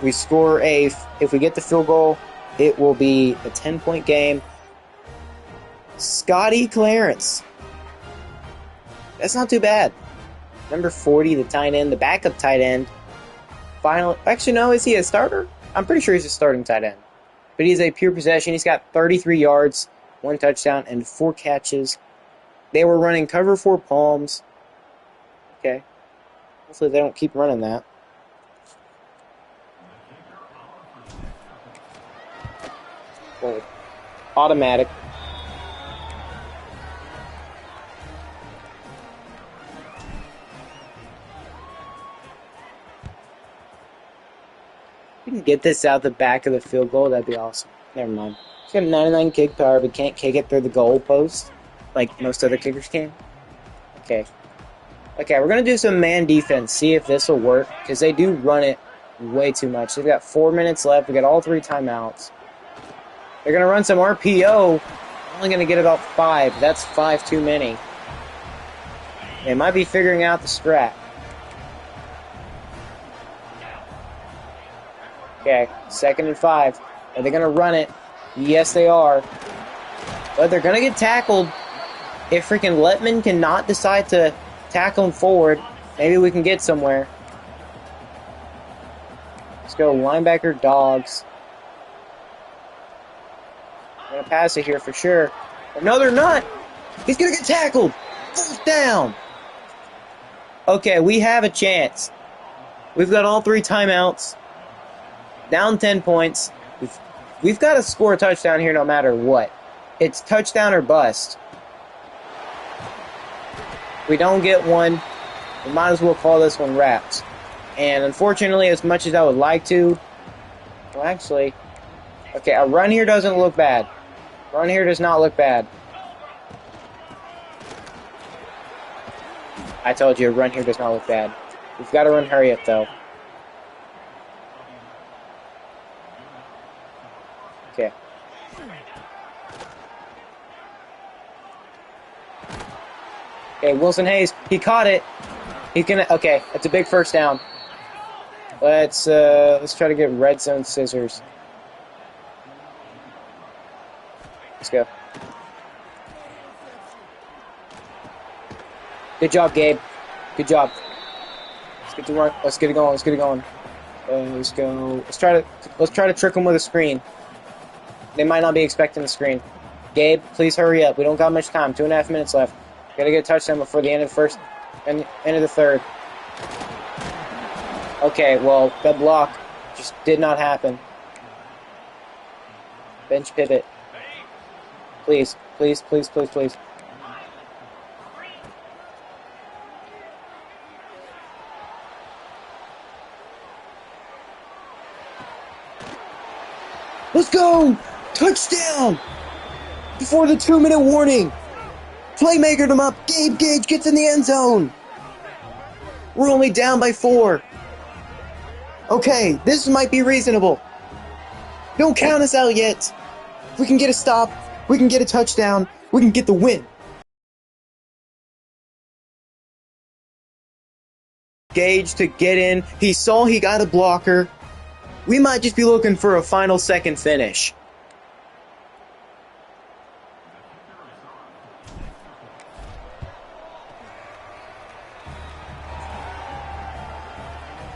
If we get the field goal, it will be a 10-point game. Scotty Clarence. That's not too bad. Number 40, the tight end, the backup tight end. Actually, no, is he a starter? I'm pretty sure he's a starting tight end. But he's a pure possession. He's got 33 yards, 1 touchdown, and 4 catches. They were running cover 4 palms. Okay. Hopefully they don't keep running that. Well, automatic. We can get this out the back of the field goal. That'd be awesome. Never mind. He's got 99 kick power, but can't kick it through the goal post like most other kickers can. Okay. Okay, we're going to do some man defense, see if this will work, because they do run it way too much. They've got 4 minutes left. We got all 3 timeouts. They're going to run some RPO. Only going to get about 5. That's 5 too many. They might be figuring out the strat. Okay, 2nd and 5. Are they going to run it? Yes, they are. But they're going to get tackled. If freaking Letman cannot decide to tackle him forward, maybe we can get somewhere. Let's go linebacker dogs. I'm going to pass it here for sure. No, they're not. He's going to get tackled. 4th down. Okay, we have a chance. We've got all 3 timeouts. Down 10 points. We've got to score a touchdown here no matter what. It's touchdown or bust. If we don't get one, we might as well call this one wrapped. And unfortunately, as much as I would like to, well, actually, okay, a run here doesn't look bad. Run here does not look bad. I told you, a run here does not look bad. We've got to run hurry up, though. Okay. Okay, Wilson Hayes, he caught it. He's gonna. Okay, that's a big 1st down. Let's try to get red zone scissors. Let's go. Good job, Gabe. Good job. Let's get to work. Let's get it going. Let's get it going. Let's go. Let's try to trick them with a screen. They might not be expecting the screen. Gabe, please hurry up. We don't got much time. 2.5 minutes left. Gotta get a touchdown before the end of the 3rd. Okay, well, that block just did not happen. Bench pivot. Please, please, please, please, please. Let's go! Touchdown! Before the 2-minute warning. Playmakered him up. Gabe Gage gets in the end zone. We're only down by 4. Okay, this might be reasonable. Don't count us out yet. If we can get a stop, we can get a touchdown, we can get the win. Gage to get in. He saw he got a blocker. We might just be looking for a final 2nd finish.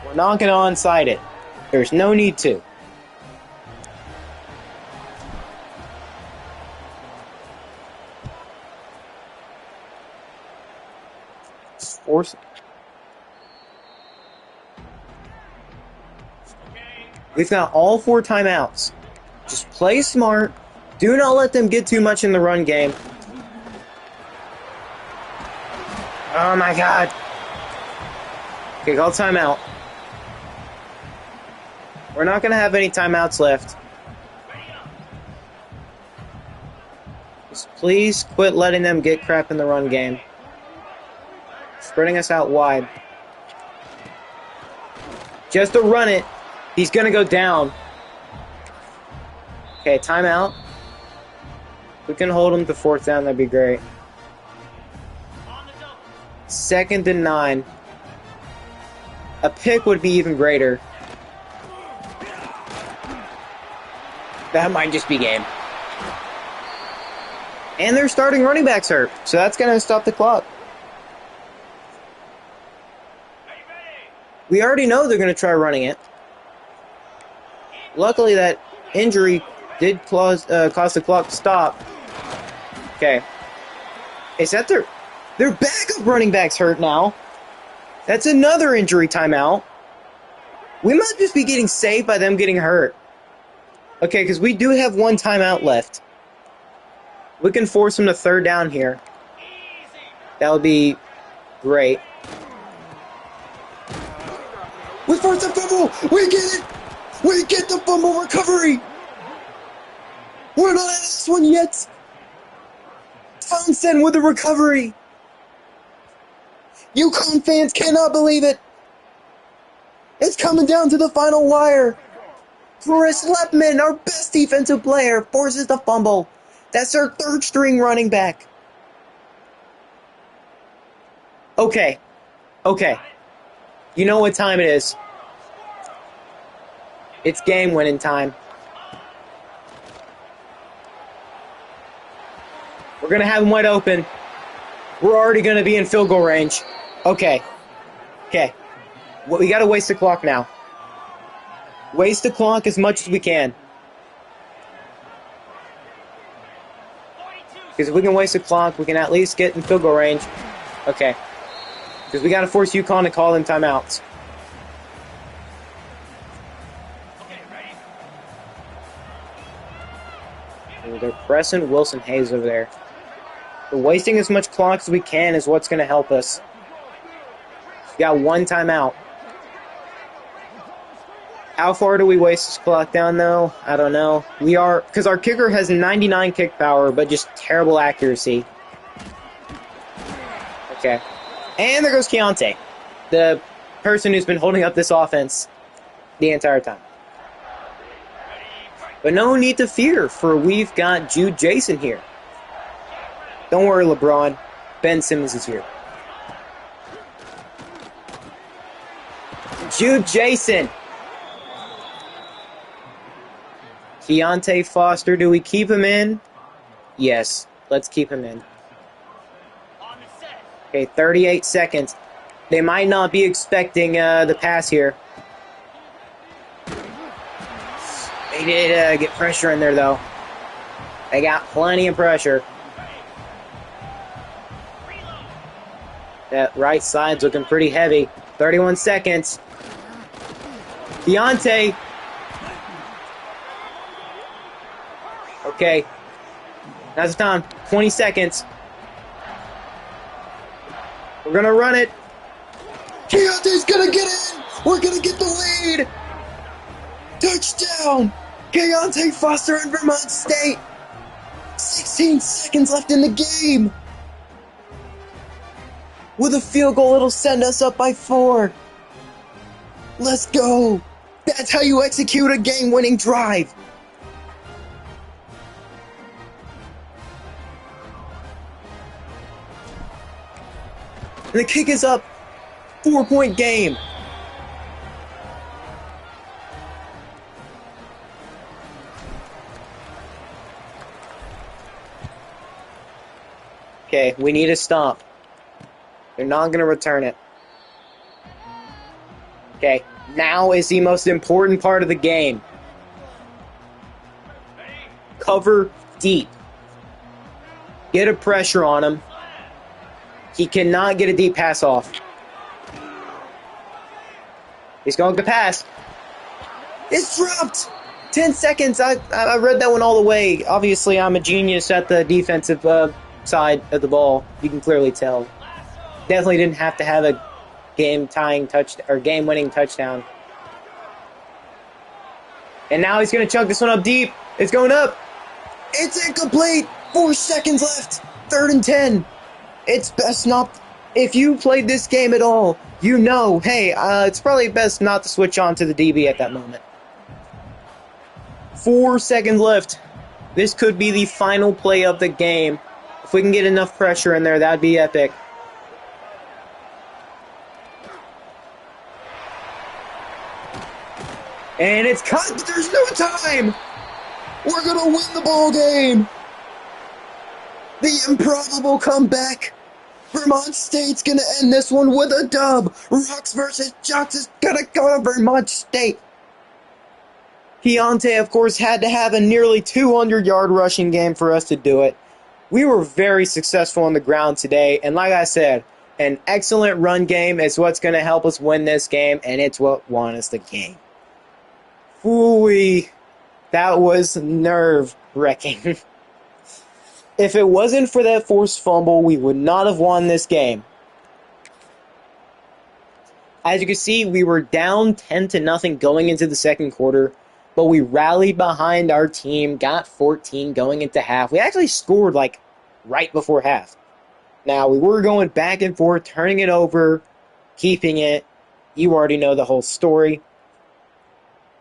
We're not going to onside it. There's no need to. Force. We've got all 4 timeouts. Just play smart. Do not let them get too much in the run game. Oh my god. Okay, call timeout. We're not going to have any timeouts left. Just please quit letting them get crap in the run game. Spreading us out wide. Just to run it. He's going to go down. Okay, timeout. If we can hold him to 4th down, that'd be great. 2nd and 9. A pick would be even greater. That might just be game. And their starting running backs hurt, so that's going to stop the clock. We already know they're going to try running it. Luckily, that injury did cause the clock to stop. Okay. Is that their backup running back's hurt now? That's another injury timeout. We might just be getting saved by them getting hurt. Okay, because we do have 1 timeout left. We can force them to 3rd down here. That would be great. We force the fumble! We get it! We get the fumble recovery! We're not at this one yet! Townsend with the recovery! UConn fans cannot believe it! It's coming down to the final wire! Chris Lepman, our best defensive player, forces the fumble. That's our third string running back. Okay. Okay. You know what time it is. It's game winning time. We're going to have him wide open. We're already going to be in field goal range. Okay. Okay. Well, we got to waste the clock now. Waste the clock as much as we can. Because if we can waste the clock, we can at least get in field goal range. Okay. Because we got to force UConn to call them timeouts. Oh, they're pressing Wilson Hayes over there. We're wasting as much clock as we can is what's going to help us. We got one timeout. How far do we waste this clock down, though? I don't know. We are, because our kicker has 99 kick power, but just terrible accuracy. Okay. And there goes Keontae, the person who's been holding up this offense the entire time. But no need to fear, for we've got Jude Jason here. Don't worry, LeBron. Ben Simmons is here. Jude Jason. Keontae Foster, do we keep him in? Yes, let's keep him in. Okay, 38 seconds. They might not be expecting the pass here. They did get pressure in there, though. They got plenty of pressure. That right side's looking pretty heavy. 31 seconds. Keontae. Okay. Now's the time. 20 seconds. We're going to run it. Keontae's going to get in. We're going to get the lead. Touchdown. Keontae Foster in Vermont State. 16 seconds left in the game. With a field goal, it'll send us up by 4. Let's go. That's how you execute a game-winning drive. And the kick is up. 4-point game. Okay, we need to stop. They're not going to return it. Okay, now is the most important part of the game. Cover deep. Get a pressure on him. He cannot get a deep pass off. He's going to pass. It's dropped! 10 seconds. I read that one all the way. Obviously, I'm a genius at the defensive side of the ball. You can clearly tell. Definitely didn't have to have a game-tying touchdown or game-winning touchdown. And now he's going to chunk this one up deep. It's going up. It's incomplete. 4 seconds left. 3rd and 10. It's best not. If you played this game at all, you know, hey, it's probably best not to switch on to the DB at that moment. 4 seconds left. This could be the final play of the game. If we can get enough pressure in there, that'd be epic. And it's cut. There's no time. We're going to win the ball game. The improbable comeback. Vermont State's going to end this one with a dub. Rocks versus Jocks is going to go to Vermont State. Keontae, of course, had to have a nearly 200-yard rushing game for us to do it. We were very successful on the ground today. And like I said, an excellent run game is what's going to help us win this game. And it's what won us the game. Ooh, that was nerve-wracking. If it wasn't for that forced fumble, we would not have won this game. As you can see, we were down 10-0 going into the second quarter, but we rallied behind our team, got 14 going into half. We actually scored like right before half. Now, we were going back and forth, turning it over, keeping it. You already know the whole story.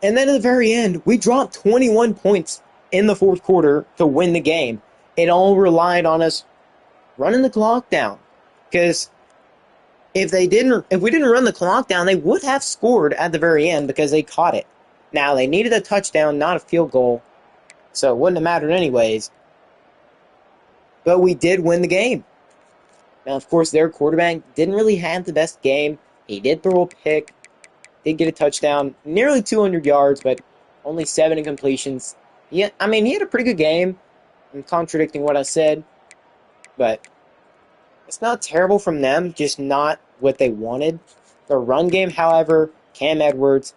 And then at the very end, we dropped 21 points in the fourth quarter to win the game. it all relied on us running the clock down. Because if we didn't run the clock down, they would have scored at the very end because they caught it. Now, they needed a touchdown, not a field goal, so it wouldn't have mattered anyways. But we did win the game. Now, of course, their quarterback didn't really have the best game. He did throw a pick, did get a touchdown, nearly 200 yards, but only 7 incompletions. He had a pretty good game. I'm contradicting what I said, but it's not terrible from them, just not what they wanted. Their run game, however, Cam Edwards,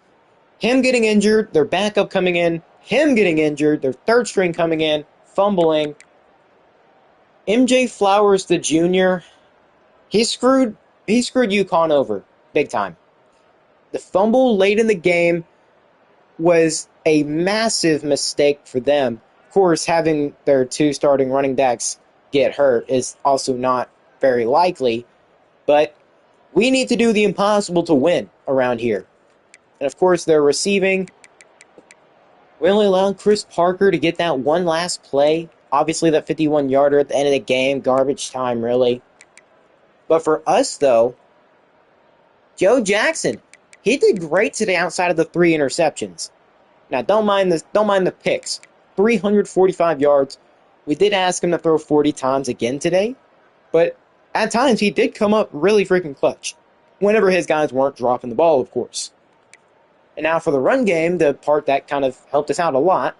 him getting injured, their backup coming in, him getting injured, their third string coming in, fumbling. MJ Flowers, the junior, he screwed UConn over big time. The fumble late in the game was a massive mistake for them. Of course, having their 2 starting running backs get hurt is also not very likely, but we need to do the impossible to win around here. And of course, their receiving, we only allowed Chris Parker to get that one last play. Obviously, that 51-yarder at the end of the game, garbage time, really. But for us, though, Joe Jackson, he did great today outside of the 3 interceptions. Now, don't mind the picks. 345 yards. We did ask him to throw 40 times again today, but at times he did come up really freaking clutch. Whenever his guys weren't dropping the ball, of course. And now for the run game, the part that kind of helped us out a lot,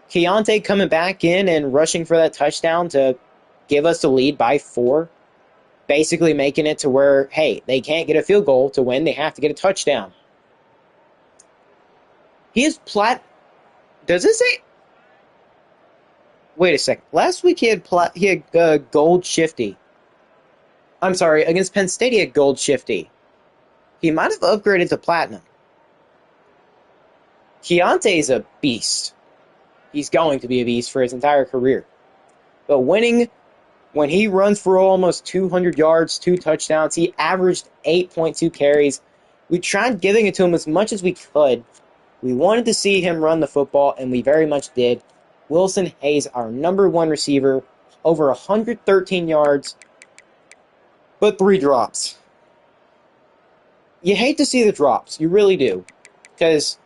Keontae coming back in and rushing for that touchdown to give us the lead by 4. Basically making it to where, hey, they can't get a field goal to win. They have to get a touchdown. He is Does it say? Wait a second. Last week he had gold shifty. I'm sorry, against Penn State he had gold shifty. He might have upgraded to platinum. Keontae's a beast. He's going to be a beast for his entire career. But winning, when he runs for almost 200 yards, 2 touchdowns, he averaged 8.2 carries. We tried giving it to him as much as we could. We wanted to see him run the football, and we very much did. Wilson Hayes, our number 1 receiver, over 113 yards, but 3 drops. You hate to see the drops. You really do. Because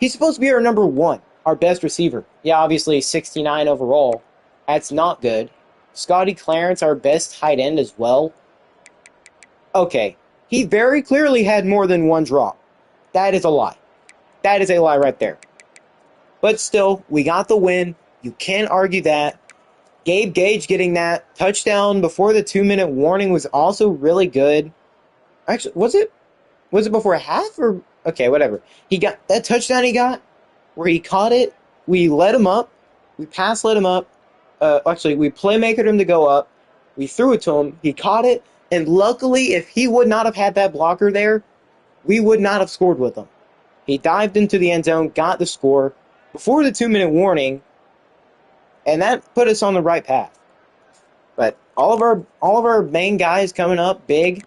he's supposed to be our number 1, our best receiver. Yeah, obviously 69 overall. That's not good. Scotty Clarence, our best tight end as well. Okay, he very clearly had more than 1 drop. That is a lie. That is a lie right there. But still, we got the win. You can't argue that. Gabe Gage getting that touchdown before the 2-minute warning was also really good. Actually, was it before half or... Okay, whatever. He got that touchdown where he caught it. We let him up. We let him up. We playmakered him to go up. We threw it to him. He caught it. And luckily, if he would not have had that blocker there, we would not have scored with him. He dived into the end zone, got the score before the 2-minute warning, and that put us on the right path. But all of our main guys coming up big.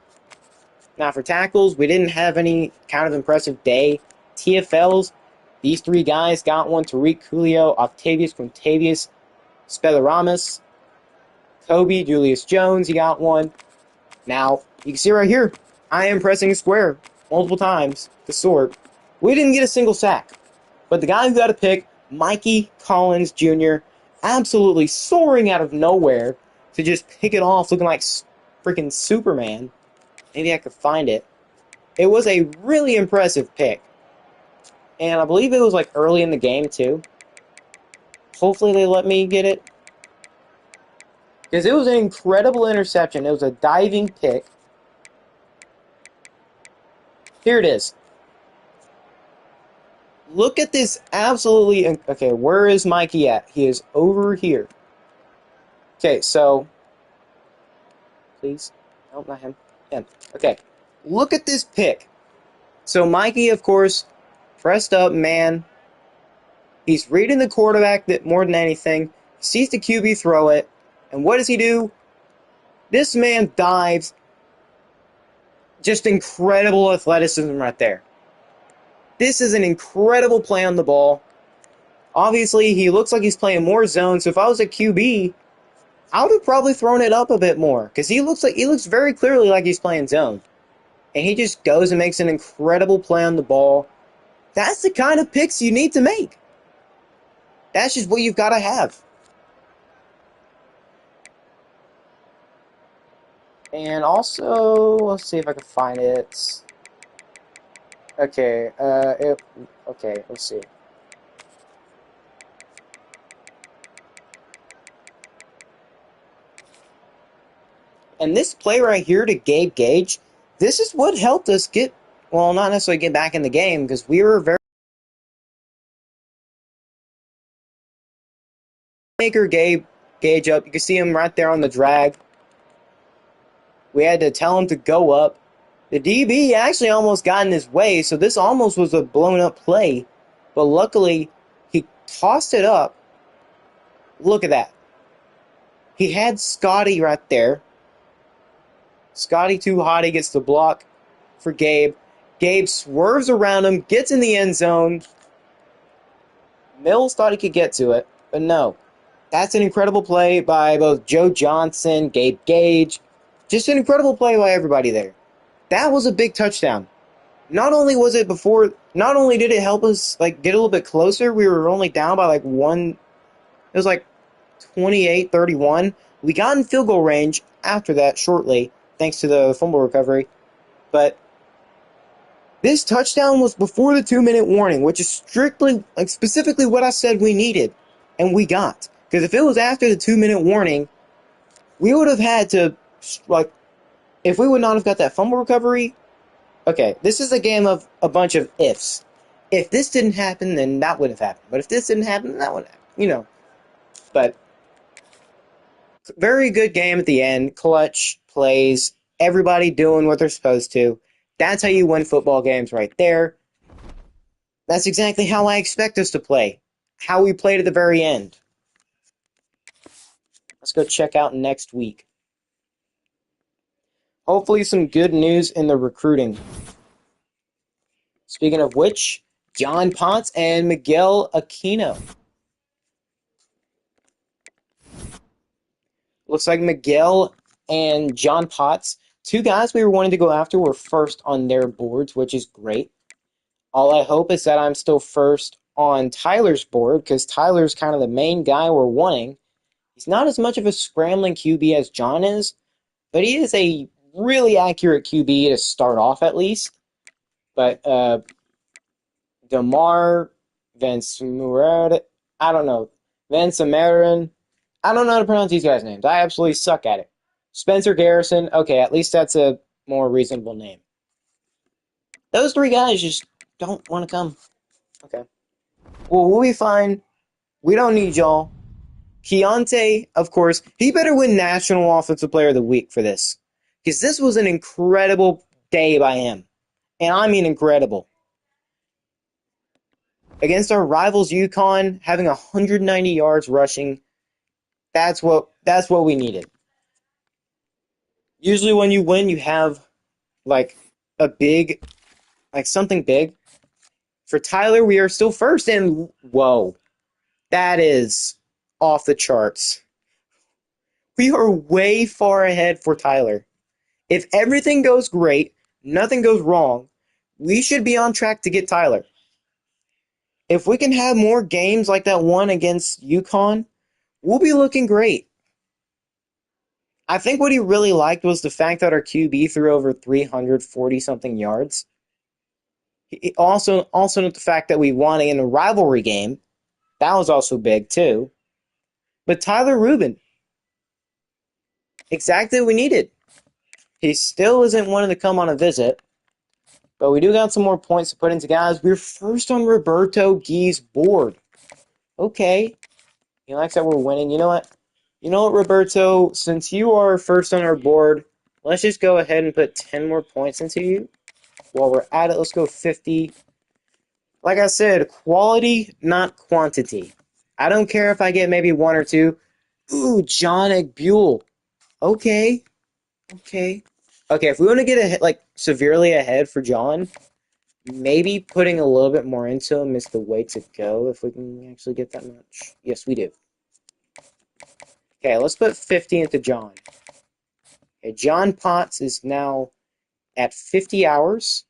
Now for tackles, we didn't have any kind of impressive day. TFLs, these 3 guys got one. Tariq Coolio, Octavius Quintavious, Spelleramus, Kobe, Julius Jones, he got one. Now, you can see right here, I am pressing square multiple times to sort. We didn't get a single sack. But the guy who got a pick, Mikey Collins Jr., absolutely soaring out of nowhere to just pick it off looking like freaking Superman. Maybe I could find it. It was a really impressive pick. And I believe it was like early in the game too. Hopefully they let me get it. Because it was an incredible interception. It was a diving pick. Here it is. Look at this absolutely... Okay, where is Mikey at? He is over here. Okay, so... Please. No, not him. Him. Okay. Look at this pick. So Mikey, of course, pressed up, man. He's reading the quarterback that more than anything. Sees the QB throw it. And what does he do? This man dives. Just incredible athleticism right there. This is an incredible play on the ball. Obviously, he looks like he's playing more zone, so if I was a QB, I would have probably thrown it up a bit more because he looks very clearly like he's playing zone, and he just goes and makes an incredible play on the ball. That's the kind of picks you need to make. That's just what you've got to have. And also, let's see if I can find it. Okay, okay, let's see. And this play right here to Gabe Gage, this is what helped us get, well, not necessarily get back in the game because we were very maker Gage up. You can see him right there on the drag. We had to tell him to go up. The DB actually almost got in his way, so this almost was a blown up play. But luckily, he tossed it up. Look at that. He had Scotty right there. Scotty too hot. He gets the block for Gabe. Gabe swerves around him, gets in the end zone. Mills thought he could get to it, but no. That's an incredible play by both Joe Johnson, Gabe Gage. Just an incredible play by everybody there. That was a big touchdown. Not only was it before, not only did it help us like get a little bit closer, we were only down by like one, it was like 28-31. We got in field goal range after that shortly, thanks to the fumble recovery. But this touchdown was before the 2-minute warning, which is strictly, like specifically what I said we needed, and we got. Because if it was after the 2-minute warning, we would have had to, like, if we would not have got that fumble recovery, okay, this is a game of a bunch of ifs. If this didn't happen, then that would have happened. But if this didn't happen, then that would happen. You know. But very good game at the end. Clutch plays. Everybody doing what they're supposed to. That's how you win football games right there. That's exactly how I expect us to play. How we played at the very end. Let's go check out next week. Hopefully some good news in the recruiting. Speaking of which, John Potts and Miguel Aquino. Looks like Miguel and John Potts, two guys we were wanting to go after, were first on their boards, which is great. All I hope is that I'm still first on Tyler's board, because Tyler's kind of the main guy we're wanting. He's not as much of a scrambling QB as John is, but he is a really accurate QB to start off at least. But DeMar Vansumered, I don't know. Vansumerin, I don't know how to pronounce these guys' names. I absolutely suck at it. Spencer Garrison, okay, at least that's a more reasonable name. Those three guys just don't want to come. Okay. Well, we'll be fine. We don't need y'all. Keontae, of course, he better win National Offensive Player of the Week for this. Because this was an incredible day by him. And I mean incredible. Against our rivals UConn, having 190 yards rushing, that's what we needed. Usually when you win, you have like a big, like something big. For Tyler, we are still first, and whoa, that is off the charts. We are way far ahead for Tyler. If everything goes great, nothing goes wrong, we should be on track to get Tyler. If we can have more games like that one against UConn, we'll be looking great. I think what he really liked was the fact that our QB threw over 340 something yards. He also note the fact that we won in a rivalry game. That was also big too. But Tyler Rubin, exactly what we needed. He still isn't wanting to come on a visit, but we do got some more points to put into guys. We're first on Roberto Gee's board. Okay. He likes that we're winning. You know what? You know what, Roberto? Since you are first on our board, let's just go ahead and put 10 more points into you. While we're at it, let's go 50. Like I said, quality, not quantity. I don't care if I get maybe one or two. Ooh, John Egbuel. Okay. Okay. Okay, if we want to get ahead, like severely ahead for John, maybe putting a little bit more into him is the way to go if we can actually get that much. Yes, we do. Okay, let's put 50 into John. Okay, John Potts is now at 50 hours.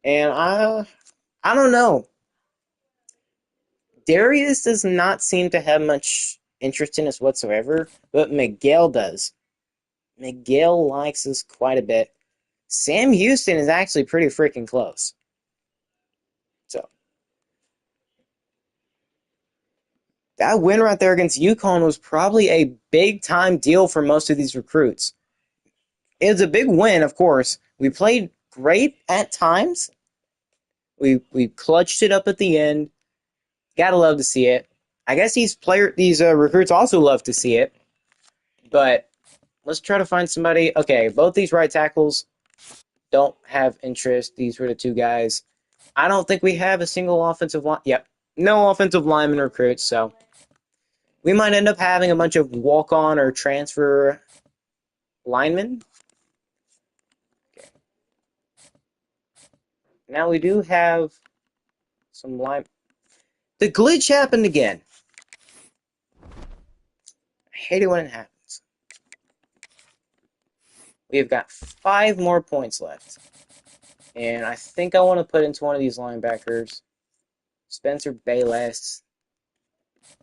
And I don't know. Darius does not seem to have much interest in us whatsoever, but Miguel does. Miguel likes us quite a bit. Sam Houston is actually pretty freaking close. So that win right there against UConn was probably a big time deal for most of these recruits. It was a big win, of course. We played great at times. We clutched it up at the end. Gotta love to see it. I guess these recruits also love to see it. But let's try to find somebody. Okay, both these right tackles don't have interest. These were the two guys. I don't think we have a single offensive line. Yep, no offensive lineman recruits. So we might end up having a bunch of walk-on or transfer linemen. Okay. Now we do have some line. The glitch happened again. I hate it when it happens. We've got 5 more points left. And I think I want to put into one of these linebackers. Spencer Bayless.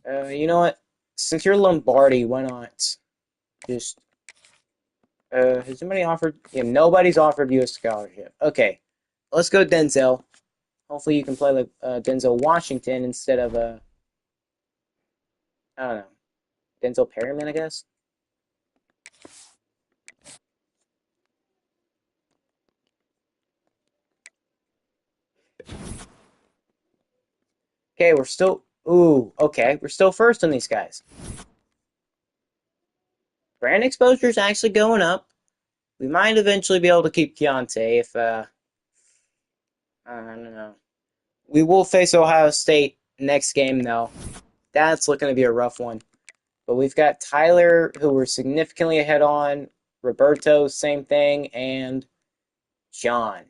You know what? Since you're Lombardi, why not just... has anybody offered... Yeah, nobody's offered you a scholarship. Okay, let's go Denzel. Hopefully you can play like Denzel Washington instead of, I don't know, Denzel Perryman, I guess? Okay, we're still... Ooh, okay, we're still first on these guys. Brand exposure is actually going up. We might eventually be able to keep Keontae if, I don't know. We will face Ohio State next game, though. That's looking to be a rough one. But we've got Tyler, who we're significantly ahead on. Roberto, same thing. And John.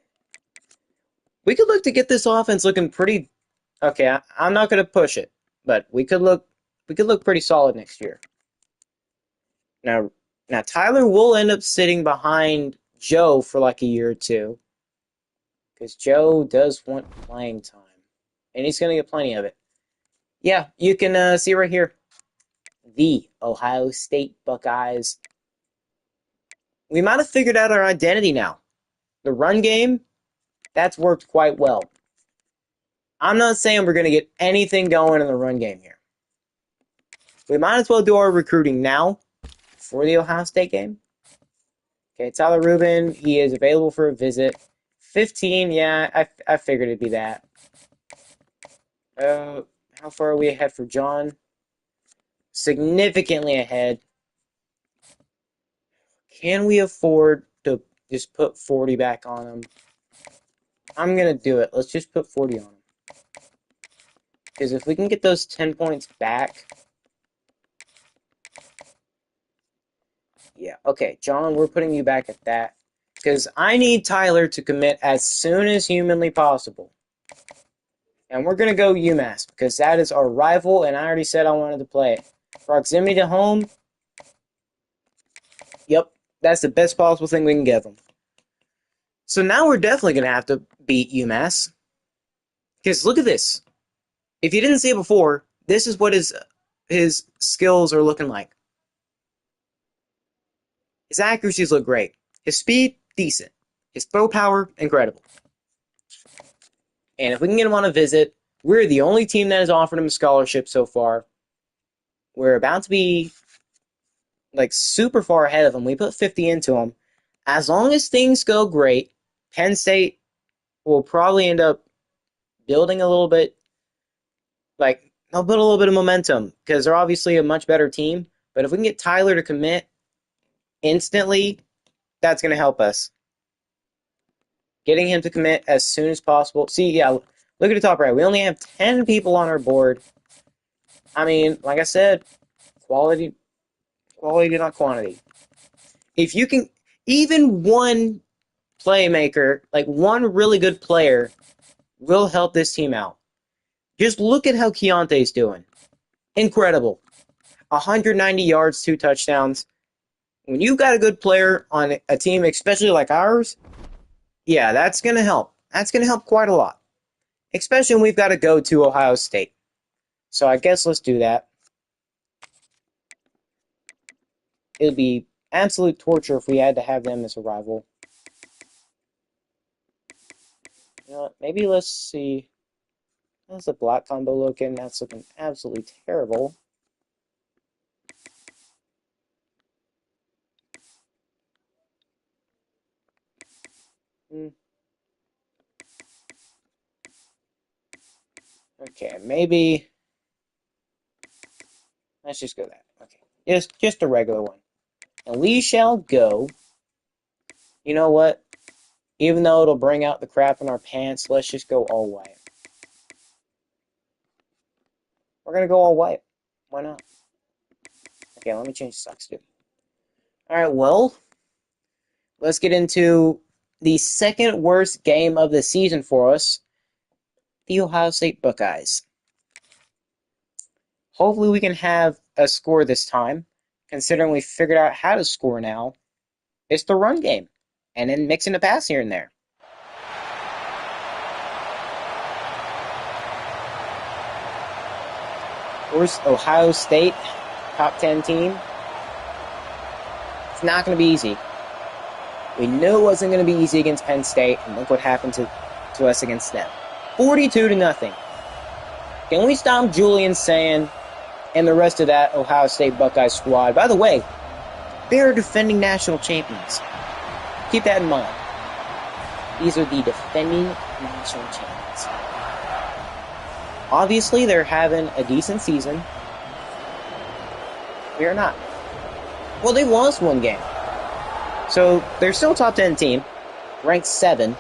We could look to get this offense looking pretty... Okay, I'm not going to push it. But we could look pretty solid next year. Now, Tyler will end up sitting behind Joe for like a year or two. Because Joe does want playing time. And he's going to get plenty of it. Yeah, you can see right here. The Ohio State Buckeyes. We might have figured out our identity now. The run game, that's worked quite well. I'm not saying we're going to get anything going in the run game here. We might as well do our recruiting now for the Ohio State game. Okay, Tyler Rubin, he is available for a visit. 15, yeah, I figured it'd be that. How far are we ahead for John? Significantly ahead. Can we afford to just put 40 back on him? I'm going to do it. Let's just put 40 on him. Because if we can get those 10 points back... Yeah, okay, John, we're putting you back at that. Because I need Tyler to commit as soon as humanly possible. And we're going to go UMass, because that is our rival, and I already said I wanted to play it. Proximity to home, yep, that's the best possible thing we can give them. So now we're definitely going to have to beat UMass. Because look at this. If you didn't see it before, this is what his skills are looking like. His accuracies look great. His speed, decent. His throw power, incredible. And if we can get him on a visit, we're the only team that has offered him a scholarship so far. We're about to be like super far ahead of him. We put 50 into him. As long as things go great, Penn State will probably end up building a little bit, like, they'll build a little bit of momentum because they're obviously a much better team. But if we can get Tyler to commit instantly, that's going to help us. Getting him to commit as soon as possible. See, yeah, look at the top right. We only have 10 people on our board. I mean, like I said, quality, not quantity. If you can, even one playmaker, like one really good player, will help this team out. Just look at how Keontae's doing. Incredible. 190 yards, 2 touchdowns. When you've got a good player on a team, especially like ours, yeah, that's going to help. That's going to help quite a lot. Especially when we've got to go to Ohio State. So I guess let's do that. It would be absolute torture if we had to have them as a rival. You know what? Maybe let's see. How's the block combo looking? That's looking absolutely terrible. Okay, maybe. Let's just go that. Okay, just a regular one. And we shall go. You know what? Even though it'll bring out the crap in our pants, let's just go all white. We're gonna go all white. Why not? Okay, let me change the socks too. Alright, well, let's get into the second worst game of the season for us. The Ohio State Buckeyes. Hopefully we can have a score this time, considering we figured out how to score now. It's the run game, and then mixing a pass here and there. Where's Ohio State, top 10 team? It's not going to be easy. We knew it wasn't going to be easy against Penn State, and look what happened to us against them. 42-0. Can we stop Julian saying and the rest of that Ohio State Buckeye squad? By the way, they're defending national champions. Keep that in mind. These are the defending national champions. Obviously, they're having a decent season. We are not. Well, they lost one game. So, they're still a top 10 team, ranked 7.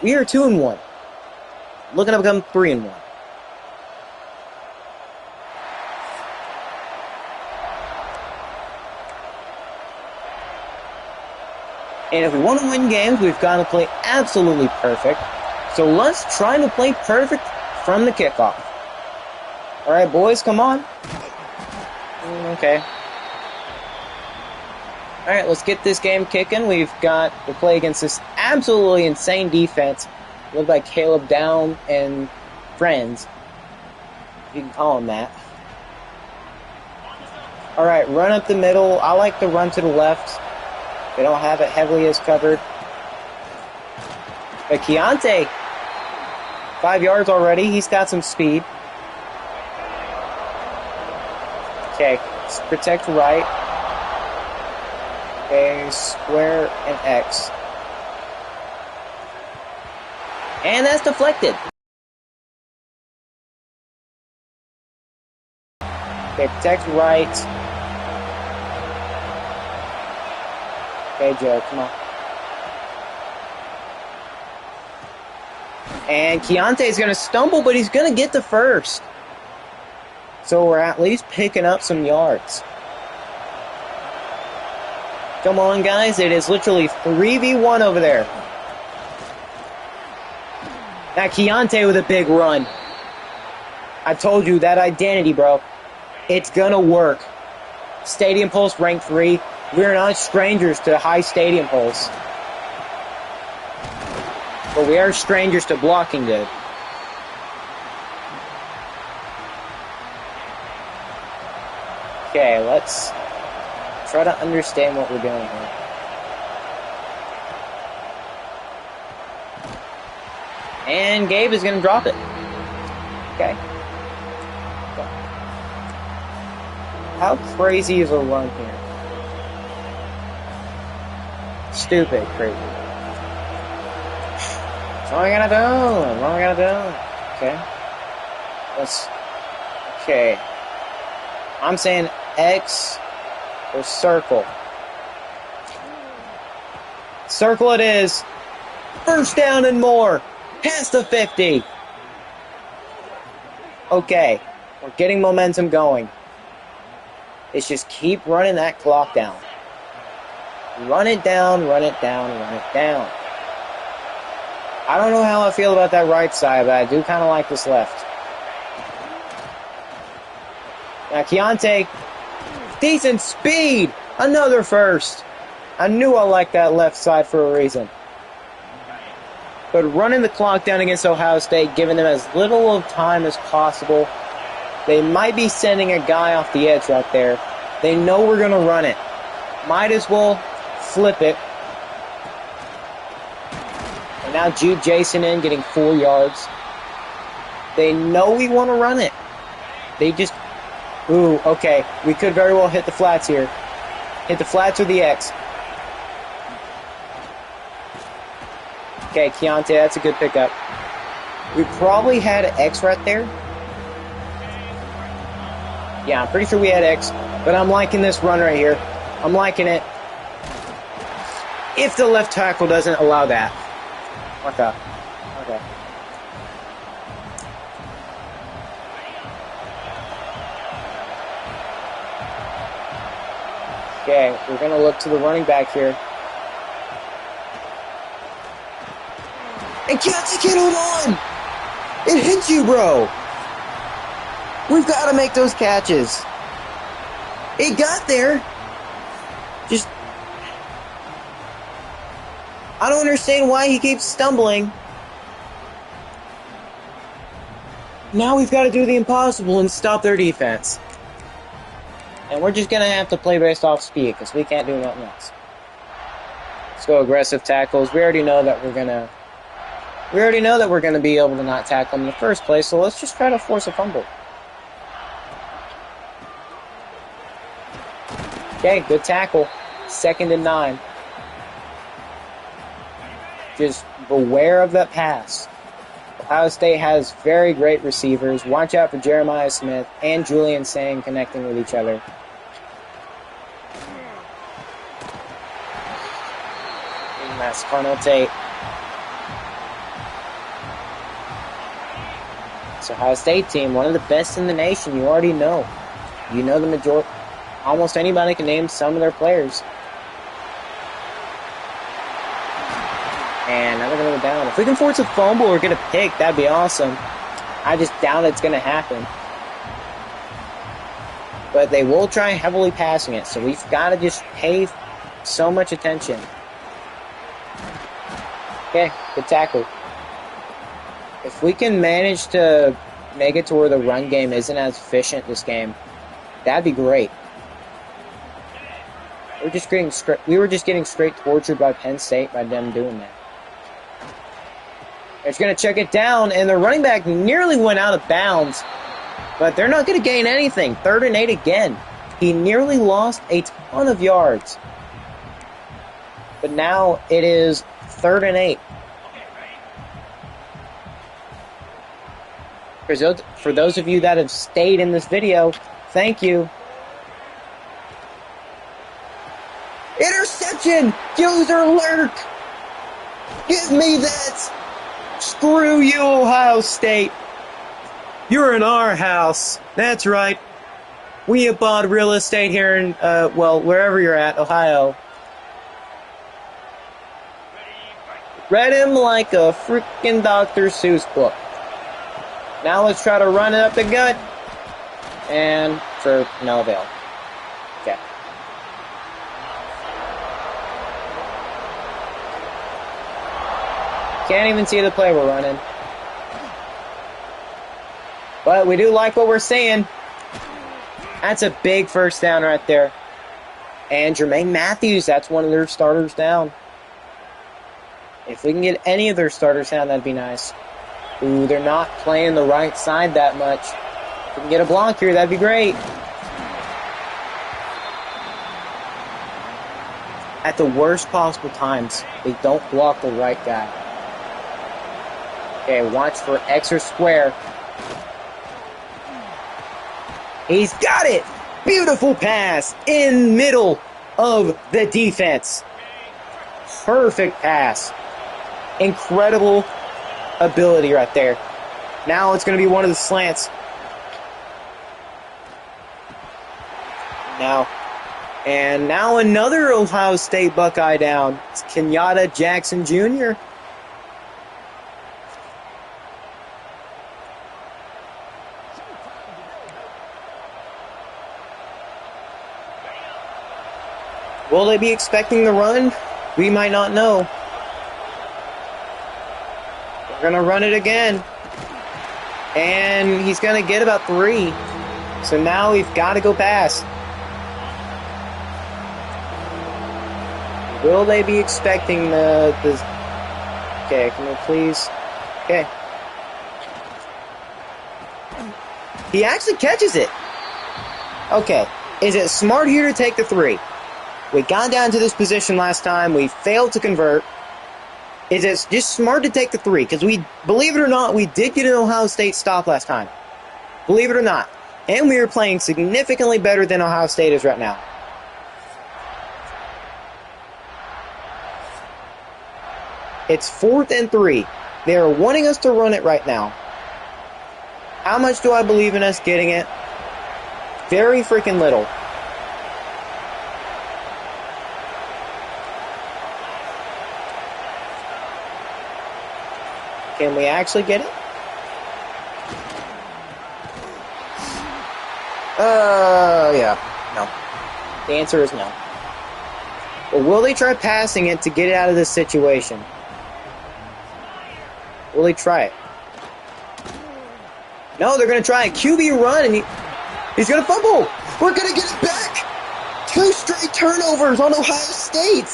We are 2-1. Looking to become 3-1. And if we want to win games, we've got to play absolutely perfect. So let's try to play perfect from the kickoff. All right, boys, come on. Okay. All right, let's get this game kicking. We've got to play against this absolutely insane defense led by Caleb Down and friends. You can call him that. All right, run up the middle. I like to run to the left. They don't have it heavily as covered. But Keontae, 5 yards already. He's got some speed. Okay, let's protect right. Okay, square and X. And that's deflected. Okay, protect right. Okay, Joe, come on. And Keontae's going to stumble, but he's going to get the first. So we're at least picking up some yards. Come on, guys. It is literally 3v1 over there. Now Keontae with a big run. I told you, that identity, bro. It's going to work. Stadium Pulse ranked 3. We're not strangers to high stadium pulse. But we are strangers to blocking good. Okay, let's try to understand what we're doing here. And Gabe is going to drop it. Okay. How crazy is a run here? Stupid crazy. So what am I gonna do? What am I gonna do? Okay. Okay. I'm saying X or circle. Circle it is. First down and more. Past the 50. Okay. We're getting momentum going. It's just keep running that clock down. Run it down, run it down, run it down. I don't know how I feel about that right side, but I do kind of like this left. Now Keontae, decent speed. Another first. I knew I liked that left side for a reason. But running the clock down against Ohio State, giving them as little of time as possible. They might be sending a guy off the edge right there. They know we're going to run it. Might as well flip it. And now Jude Jason in, getting 4 yards. They know we want to run it. They just... Ooh, okay. We could very well hit the flats here. Hit the flats or the X. Okay, Keontae, that's a good pickup. We probably had X right there. Yeah, I'm pretty sure we had X. But I'm liking this run right here. I'm liking it. If the left tackle doesn't allow that. Okay. Okay, we're going to look to the running back here. And Keontae can't hold on! It hit you, bro! We've got to make those catches. It got there. Just... I don't understand why he keeps stumbling. Now we've got to do the impossible and stop their defense. And we're just going to have to play based off speed because we can't do nothing else. Let's go aggressive tackles. We already know that we're going to be able to not tackle them in the first place, so let's just try to force a fumble. Okay, good tackle. 2nd and 9. Just beware of that pass. Ohio State has very great receivers. Watch out for Jeremiah Smith and Julian Sang connecting with each other. And that's Carnell Tate. It's Ohio State team, one of the best in the nation. You already know. You know the majority. Almost anybody can name some of their players. And now they're going to go down. If we can force a fumble or get a pick, that'd be awesome. I just doubt it's going to happen. But they will try heavily passing it, so we've got to just pay so much attention. Okay, good tackle. If we can manage to make it to where the run game isn't as efficient this game, that'd be great. We were just getting straight tortured by Penn State by them doing that. They're going to check it down, and the running back nearly went out of bounds, but they're not going to gain anything. 3rd and 8 again. He nearly lost a ton of yards. But now it is 3rd and 8. For those of you that have stayed in this video, thank you. Interception! User alert! Give me that! Screw you, Ohio State! You're in our house. That's right. We have bought real estate here in, wherever you're at, Ohio. Read him like a freaking Dr. Seuss book. Now let's try to run it up the gut. And for no avail. Okay. Can't even see the play we're running. But we do like what we're seeing. That's a big first down right there. And Jermaine Matthews, that's one of their starters down. If we can get any of their starters down, that'd be nice. Ooh, they're not playing the right side that much. If we can get a block here, that'd be great. At the worst possible times, they don't block the right guy. Okay, watch for X or square. He's got it! Beautiful pass in middle of the defense. Perfect pass. Incredible ability right there. Now it's going to be one of the slants. And now another Ohio State Buckeye down. It's Kenyatta Jackson Jr. Will they be expecting the run? We might not know. We're going to run it again. And he's going to get about 3. So now we've got to go pass. Will they be expecting the... Okay, can we please... Okay. He actually catches it. Okay. Is it smart here to take the 3? We got down to this position last time. We failed to convert. Is it just smart to take the 3? Because we, believe it or not, we did get an Ohio State stop last time. Believe it or not. And we are playing significantly better than Ohio State is right now. It's 4th and 3. They are wanting us to run it right now. How much do I believe in us getting it? Very freaking little. Can we actually get it? Yeah. No. The answer is no. But will they try passing it to get it out of this situation? Will they try it? No, they're going to try a QB run, and he's going to fumble. We're going to get it back. 2 straight turnovers on Ohio State.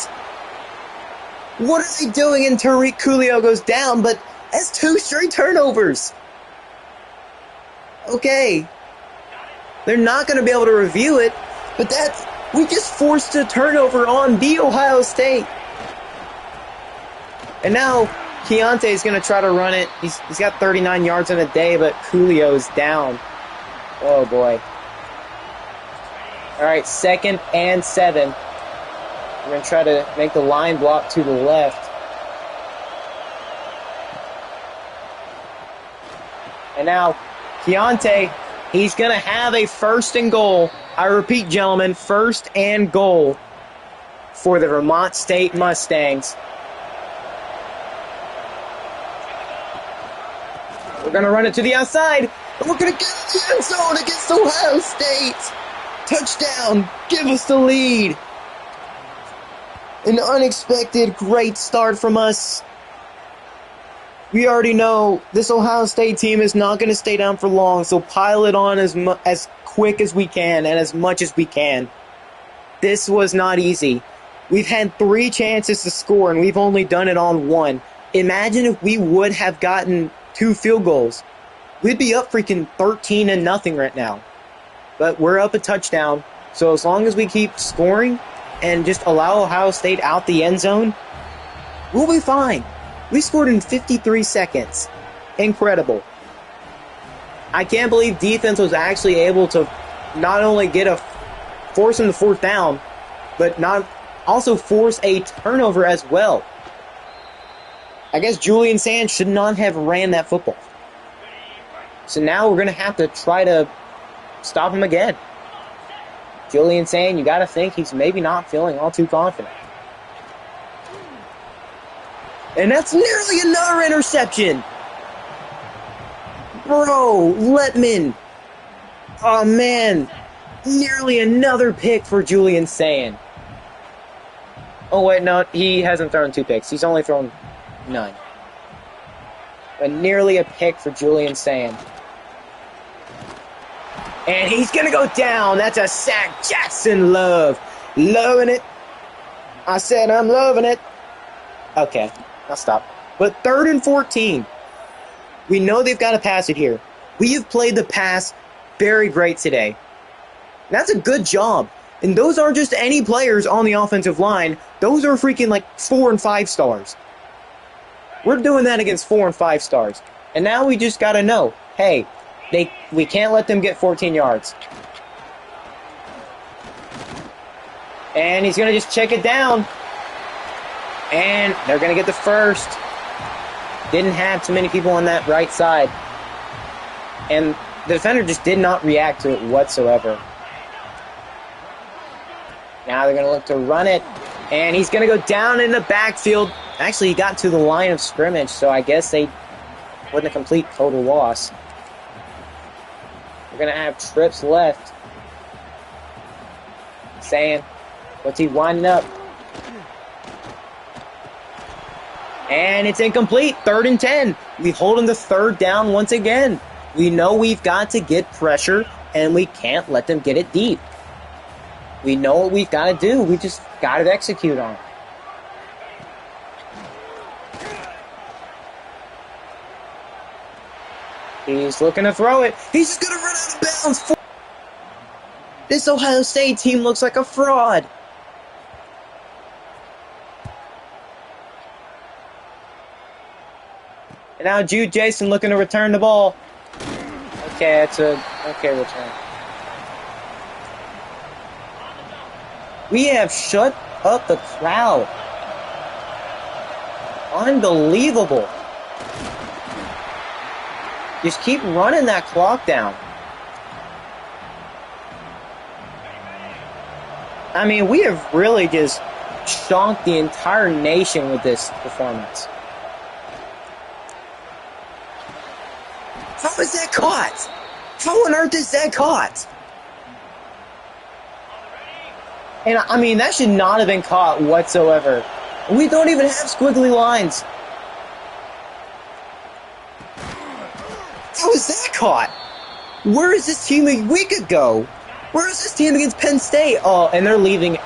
What are they doing? And Tariq Coolio goes down, but that's 2 straight turnovers. Okay. They're not going to be able to review it, but we just forced a turnover on the Ohio State. And now Keontae is going to try to run it. He's got 39 yards in a day, but Coolio's down. Oh, boy. All right, 2nd and 7. We're going to try to make the line block to the left. And now Keontae, he's going to have a 1st and goal. I repeat, gentlemen, 1st and goal for the Vermont State Mustangs. We're going to run it to the outside, and we're going to get in the end zone against Ohio State. Touchdown. Give us the lead. An unexpected great start from us. We already know this Ohio State team is not going to stay down for long, so pile it on as quick as we can and as much as we can. This was not easy. We've had 3 chances to score, and we've only done it on 1. Imagine if we would have gotten 2 field goals. We'd be up freaking 13-0 right now. But we're up a touchdown, so as long as we keep scoring and just allow Ohio State out the end zone, we'll be fine. We scored in 53 seconds. Incredible. I can't believe defense was actually able to not only force him to 4th down, but also force a turnover as well. I guess Julian Sands should not have ran that football. So now we're going to have to try to stop him again. Julian Sands, you got to think he's maybe not feeling all too confident. And that's nearly another interception. Bro, Letman. Oh, man. Nearly another pick for Julian Sands. Oh, wait, no. He hasn't thrown 2 picks. He's only thrown none. But nearly a pick for Julian Sands. And he's going to go down. That's a sack. Jackson Love. Loving it. I said I'm loving it. Okay. I'll stop. But 3rd and 14. We know they've got to pass it here. We have played the pass very great today. That's a good job. And those aren't just any players on the offensive line. Those are freaking like 4 and 5 stars. We're doing that against 4 and 5 stars. And now we just got to know, hey, we can't let them get 14 yards. And he's going to just check it down. And they're going to get the 1st. Didn't have too many people on that right side. And the defender just did not react to it whatsoever. Now they're going to look to run it. And he's going to go down in the backfield. Actually, he got to the line of scrimmage, so I guess they wasn't a complete total loss. We're going to have trips left. Saying, What's he winding up? And it's incomplete. 3rd and 10. We hold him to 3rd down once again. We know we've got to get pressure, and we can't let them get it deep. We know what we've got to do. We just got to execute on it. He's looking to throw it. He's just going to run out of bounds. This Ohio State team looks like a fraud. And now Jude Jason looking to return the ball. Okay, it's a okay return. We have shut up the crowd. Unbelievable. Just keep running that clock down. I mean, we have really just shocked the entire nation with this performance. How is that caught? How on earth is that caught? And I mean, that should not have been caught whatsoever. We don't even have squiggly lines. How is that caught? Where is this team a week ago? Where is this team against Penn State? Oh, and they're leaving.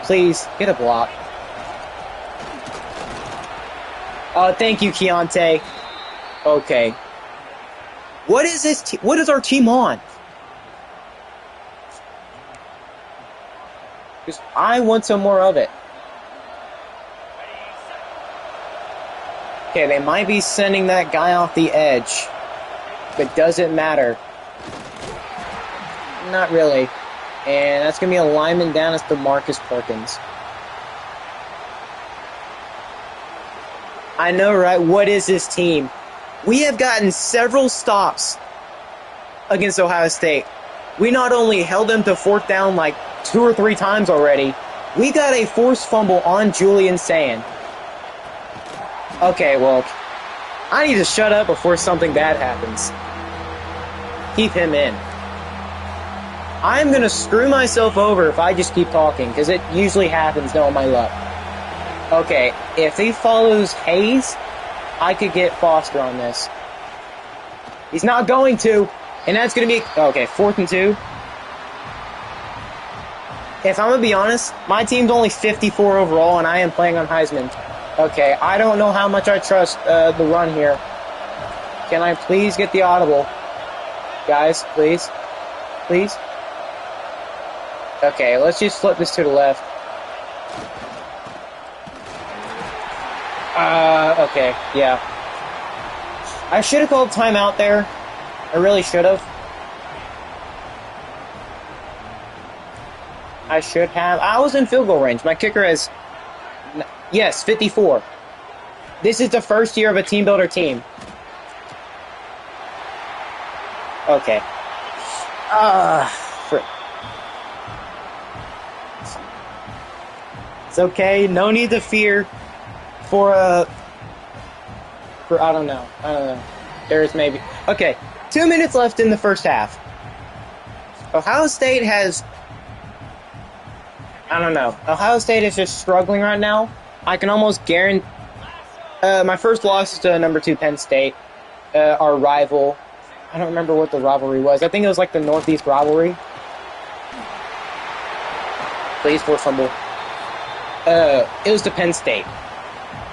Please, get a block. Oh, thank you, Keontae. Okay. What is this? What is our team on? Because I want some more of it. Okay, they might be sending that guy off the edge. But does it matter? Not really. And that's going to be a lineman down as DeMarcus Perkins. I know, right? What is this team? We have gotten several stops against Ohio State. We not only held them to 4th down like 2 or 3 times already, we got a forced fumble on Julian Sand. Okay, well, I need to shut up before something bad happens. Keep him in. I'm going to screw myself over if I just keep talking, because it usually happens, knowing my luck. Okay, if he follows Hayes, I could get Foster on this. He's not going to, and that's going to be... Okay, 4th and 2. If I'm going to be honest, my team's only 54 overall, and I am playing on Heisman. Okay, I don't know how much I trust the run here. Can I please get the audible? Guys, please. Please. Okay, let's just flip this to the left. Okay, yeah. I should have called timeout there. I really should have. I should have. I was in field goal range. My kicker has... Yes, 54. This is the first year of a team builder team. Okay. Frick. It's okay. No need to fear for I don't know. There's maybe... Okay. 2 minutes left in the first half. Ohio State has... I don't know. Ohio State is just struggling right now. I can almost guarantee... my first loss is to number 2 Penn State, our rival. I don't remember what the rivalry was. I think it was like the Northeast rivalry. Please, force fumble. It was to Penn State.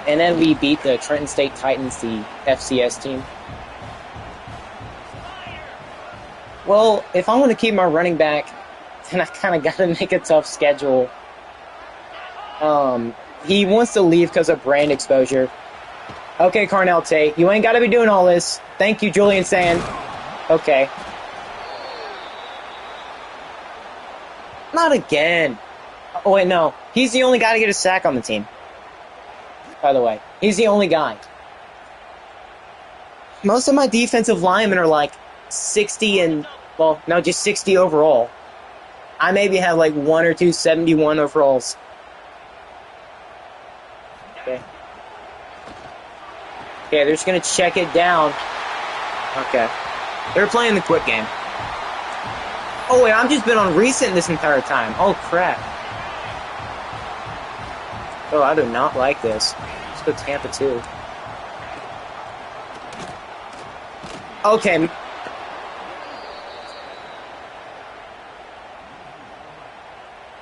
And then we beat the Trenton State Titans, the FCS team. Well, if I want to keep my running back, then I kind of got to make a tough schedule. He wants to leave because of brand exposure. Okay, Carnell Tate, you ain't got to be doing all this. Thank you, Julian Sand. Okay. Not again. Oh, wait, no. He's the only guy to get a sack on the team. By the way, he's the only guy. Most of my defensive linemen are like 60 and, well, no, just 60 overall. I maybe have like 1 or 2 71 overalls. Okay. Okay, they're just going to check it down. Okay. They're playing the quick game. Oh, wait, I've just been on recent this entire time. Oh, crap. Oh, I do not like this. Let's go Tampa 2. Okay.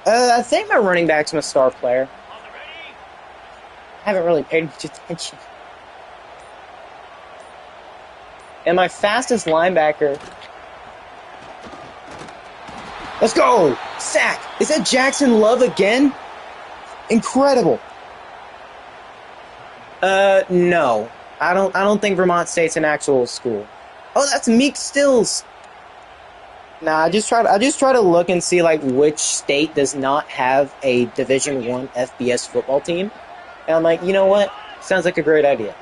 I think my running back's my star player. I haven't really paid much attention. And my fastest linebacker. Let's go! Sack! Is that Jackson Love again? Incredible. No. I don't think Vermont State's an actual school. Oh, that's Meek Stills. Nah, I just try to look and see like which state does not have a Division I FBS football team. And I'm like, you know what? Sounds like a great idea.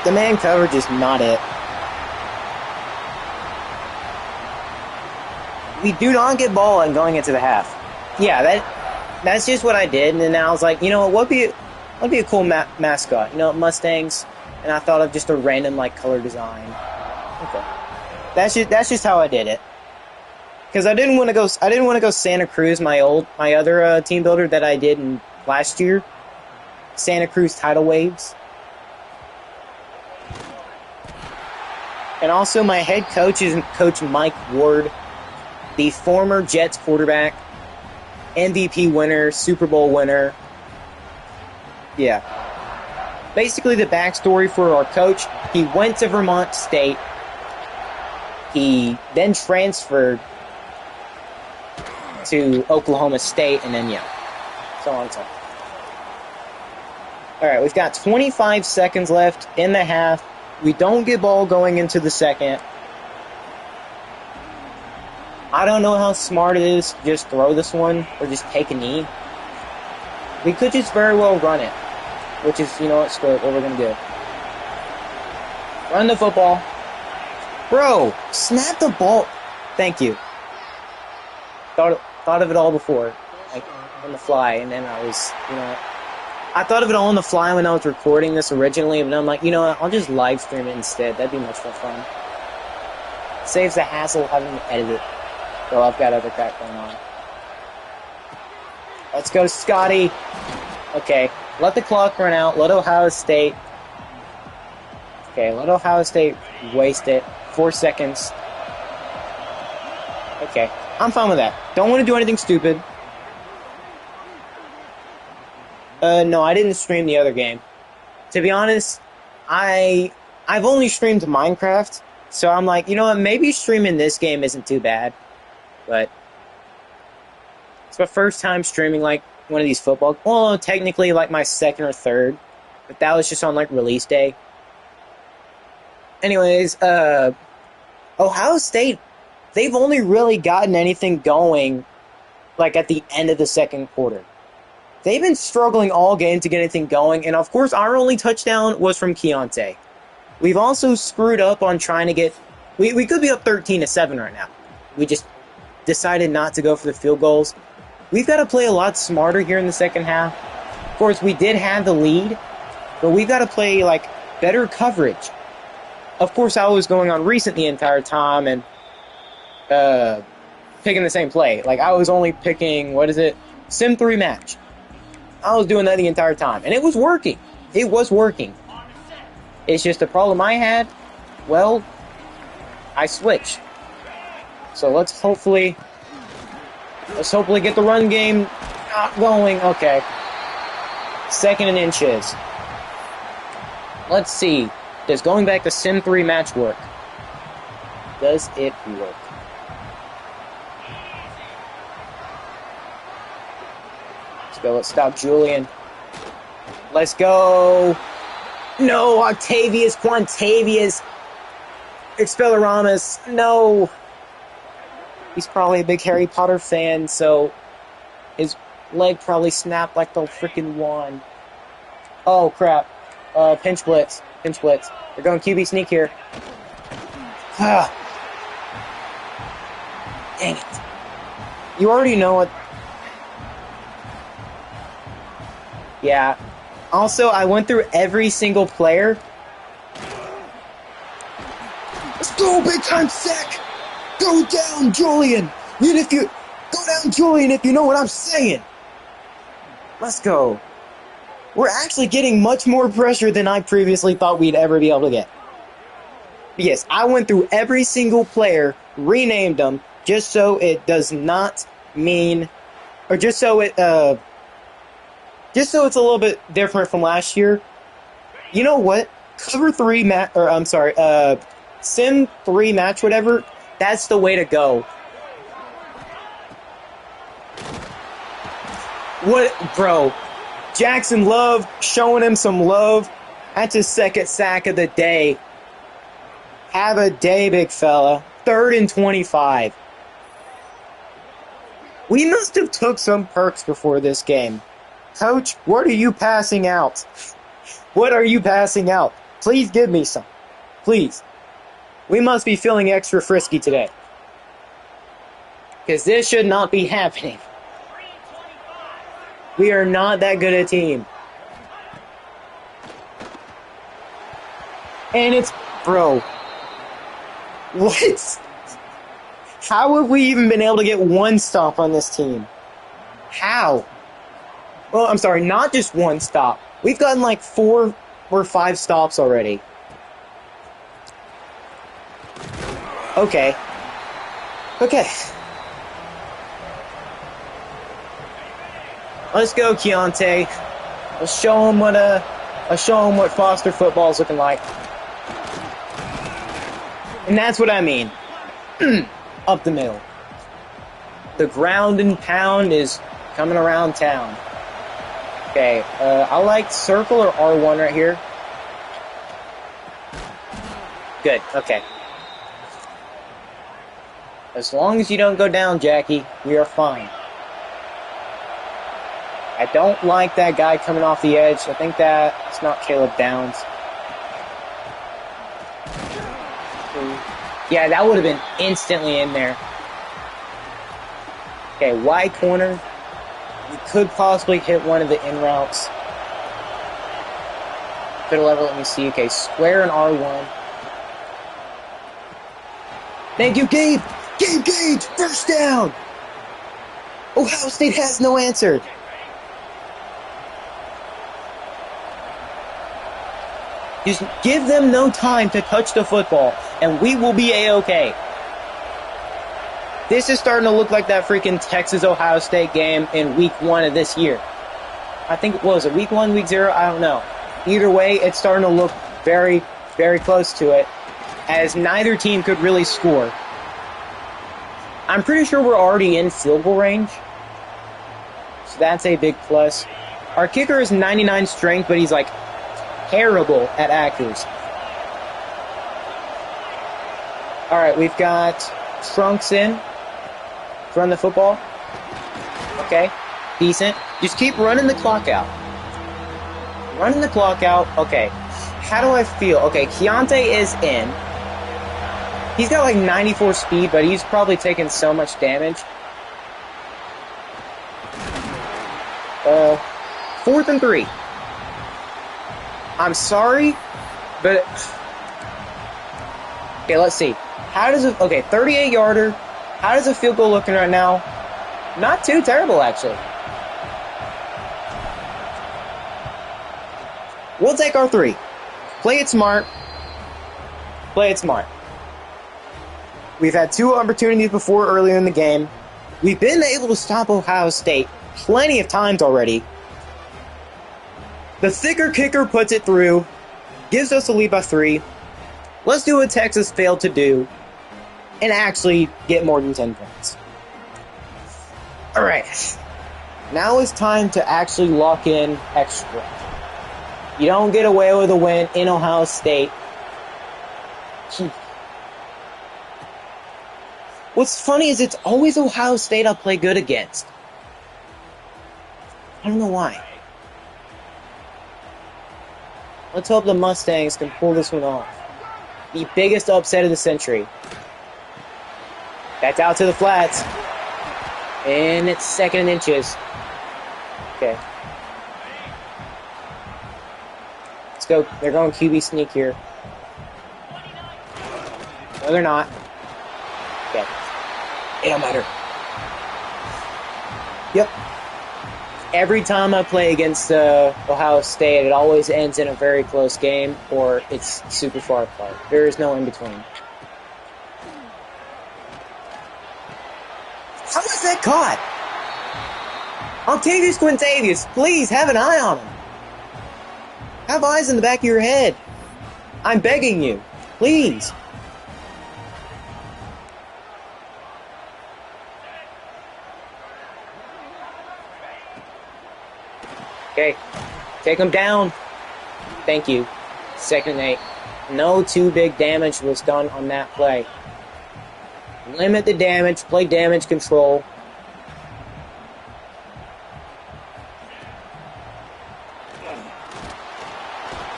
The man coverage is not it. We do not get ball and going into the half. Yeah, that's just what I did. And then I was like, you know what? What'd be a cool mascot? You know, Mustangs. And I thought of just a random like color design. Okay, that's just how I did it. Because I didn't want to go Santa Cruz, my other team builder that I did in last year. Santa Cruz Tidal Waves. And also my head coach is Coach Mike Ward, the former Jets quarterback, MVP winner, Super Bowl winner. Yeah. Basically the backstory for our coach, he went to Vermont State. He then transferred to Oklahoma State, and then, yeah, so on and so on. All right, we've got 25 seconds left in the half. We don't get ball going into the second. I don't know how smart it is to just throw this one or just take a knee. We could just very well run it, which is, you know what, screw it, what we're going to do. Run the football. Bro, snap the ball. Thank you. Thought of it all before, like on the fly, and then I was, you know, I thought of it all on the fly when I was recording this originally, but I'm like, you know what, I'll just live stream it instead. That'd be much more fun. Saves the hassle of having to edit it. So I've got other crap going on. Let's go, Scotty. Okay, let the clock run out. Let Ohio State. Okay, let Ohio State waste it. 4 seconds. Okay, I'm fine with that. Don't want to do anything stupid. No, I didn't stream the other game. To be honest, I've only streamed Minecraft, so I'm like, you know what, maybe streaming this game isn't too bad. But it's my first time streaming like one of these football. Well, technically like my second or third, but that was just on like release day. Anyways, Ohio State, they've only really gotten anything going like at the end of the second quarter. They've been struggling all game to get anything going, and of course our only touchdown was from Keontae. We've also screwed up on trying to get... We could be up 13-7 right now. We just decided not to go for the field goals. We've got to play a lot smarter here in the second half. Of course, we did have the lead, but we've got to play like better coverage. Of course, I was going on recent the entire time and picking the same play. Like, I was only picking, Sim 3 match. I was doing that the entire time, and it was working. It was working. It's just the problem I had, well, I switched. So let's hopefully get the run game not going. Okay. 2nd and inches. Let's see. Does going back to Sim 3 match work? Does it work? Let's go. Let's stop Julian. Let's go. No, Quantavious. Expelliarmus. No. He's probably a big Harry Potter fan, so his leg probably snapped like the freaking wand. Oh, crap. Pinch blitz. They're going QB sneak here. Ah. Dang it. You already know what... Yeah. Also, I went through every single player. Let's go! Oh, big time sack! Go down, Julian! Go down, Julian, if you know what I'm saying! Let's go. We're actually getting much more pressure than I previously thought we'd ever be able to get. Yes, I went through every single player, renamed them, just so it does not mean, or just so it's a little bit different from last year. You know what? Sim 3 match, whatever, that's the way to go. What, bro? Jackson Love showing him some love. That's his second sack of the day. Have a day, big fella. 3rd and 25. We must have took some perks before this game. Coach, what are you passing out? What are you passing out? Please give me some. Please. We must be feeling extra frisky today. Because this should not be happening. We are not that good a team. And it's... Bro. What? How have we even been able to get one stop on this team? How? Well, I'm sorry, not just one stop. We've gotten like 4 or 5 stops already. Okay. Okay. Let's go, Keontae. Let's show him what Foster football is looking like. And that's what I mean. Up the middle. The ground and pound is coming around town. Okay, I like circle or R1 right here. Good, okay. As long as you don't go down, Jackie, we are fine. I don't like that guy coming off the edge. I think that's not Caleb Downs. Yeah, that would have been instantly in there. Okay, wide corner. You could possibly hit one of the in routes. Could have let me see. Okay, square and R1. Thank you, Gabe! Gabe Gage! First down! Ohio State has no answer. Just give them no time to touch the football, and we will be A-okay. This is starting to look like that freaking Texas-Ohio State game in week 1 of this year. I think, what was it, week 1, week 0? I don't know. Either way, it's starting to look very, very close to it, as neither team could really score. I'm pretty sure we're already in field goal range, so that's a big plus. Our kicker is 99 strength, but he's like terrible at accuracy. Alright, we've got Trunks in. Run the football. Okay, decent. Just keep running the clock out. Running the clock out. Okay, how do I feel? Okay, Keontae is in. He's got like 94 speed, but he's probably taken so much damage. 4th and 3. I'm sorry, but... Okay, let's see. How does it... Okay, 38-yarder. How does the field goal looking right now? Not too terrible, actually. We'll take our 3. Play it smart. Play it smart. We've had 2 opportunities before earlier in the game. We've been able to stop Ohio State plenty of times already. The thicker kicker puts it through, gives us a lead by 3. Let's do what Texas failed to do and actually get more than 10 points. Alright. Now it's time to actually lock in extra. You don't get away with a win in Ohio State. What's funny is it's always Ohio State I play good against. I don't know why. Let's hope the Mustangs can pull this one off. The biggest upset of the century. That's out to the flats. And it's 2nd and inches. Okay. Let's go. They're going QB sneak here. No, they're not. Okay. It don't matter. Yep. Every time I play against Ohio State, it always ends in a very close game, or it's super far apart. There is no in between. How was that caught? Octavius Quintavious, please have an eye on him. Have eyes in the back of your head. I'm begging you. Please. Okay. Take him down. Thank you. 2nd and 8. No too big damage was done on that play. Limit the damage. Play damage control.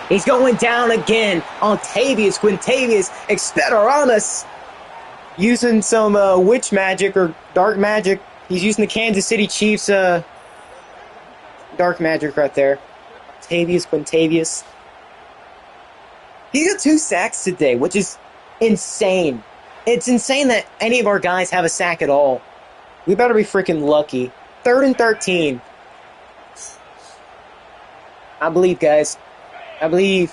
He's going down again. Octavius Quintavious Expelliarmus. Using some witch magic or dark magic. He's using the Kansas City Chiefs dark magic right there. Octavius Quintavious. He got 2 sacks today, which is insane. It's insane that any of our guys have a sack at all. We better be freaking lucky. 3rd and 13. I believe, guys. I believe.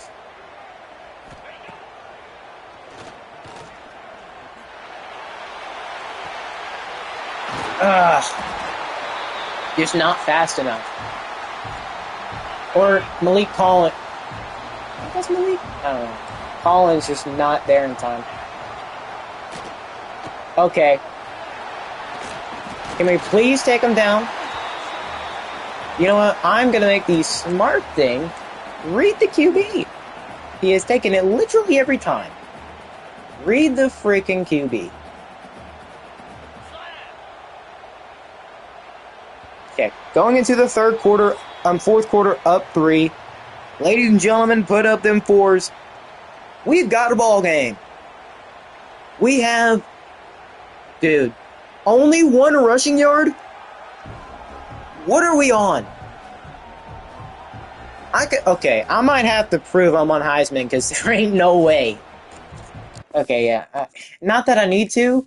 Just not fast enough. Or Malik Collins. What's Malik? I don't know. Collins just not there in time. Okay. Can we please take him down? You know what? I'm going to make the smart thing. Read the QB. He has taken it literally every time. Read the freaking QB. Okay, going into the fourth quarter, up 3. Ladies and gentlemen, put up them 4s. We've got a ball game. We have, dude, only 1 rushing yard? What are we on? Okay, I might have to prove I'm on Heisman because there ain't no way. Okay, yeah. Not that I need to.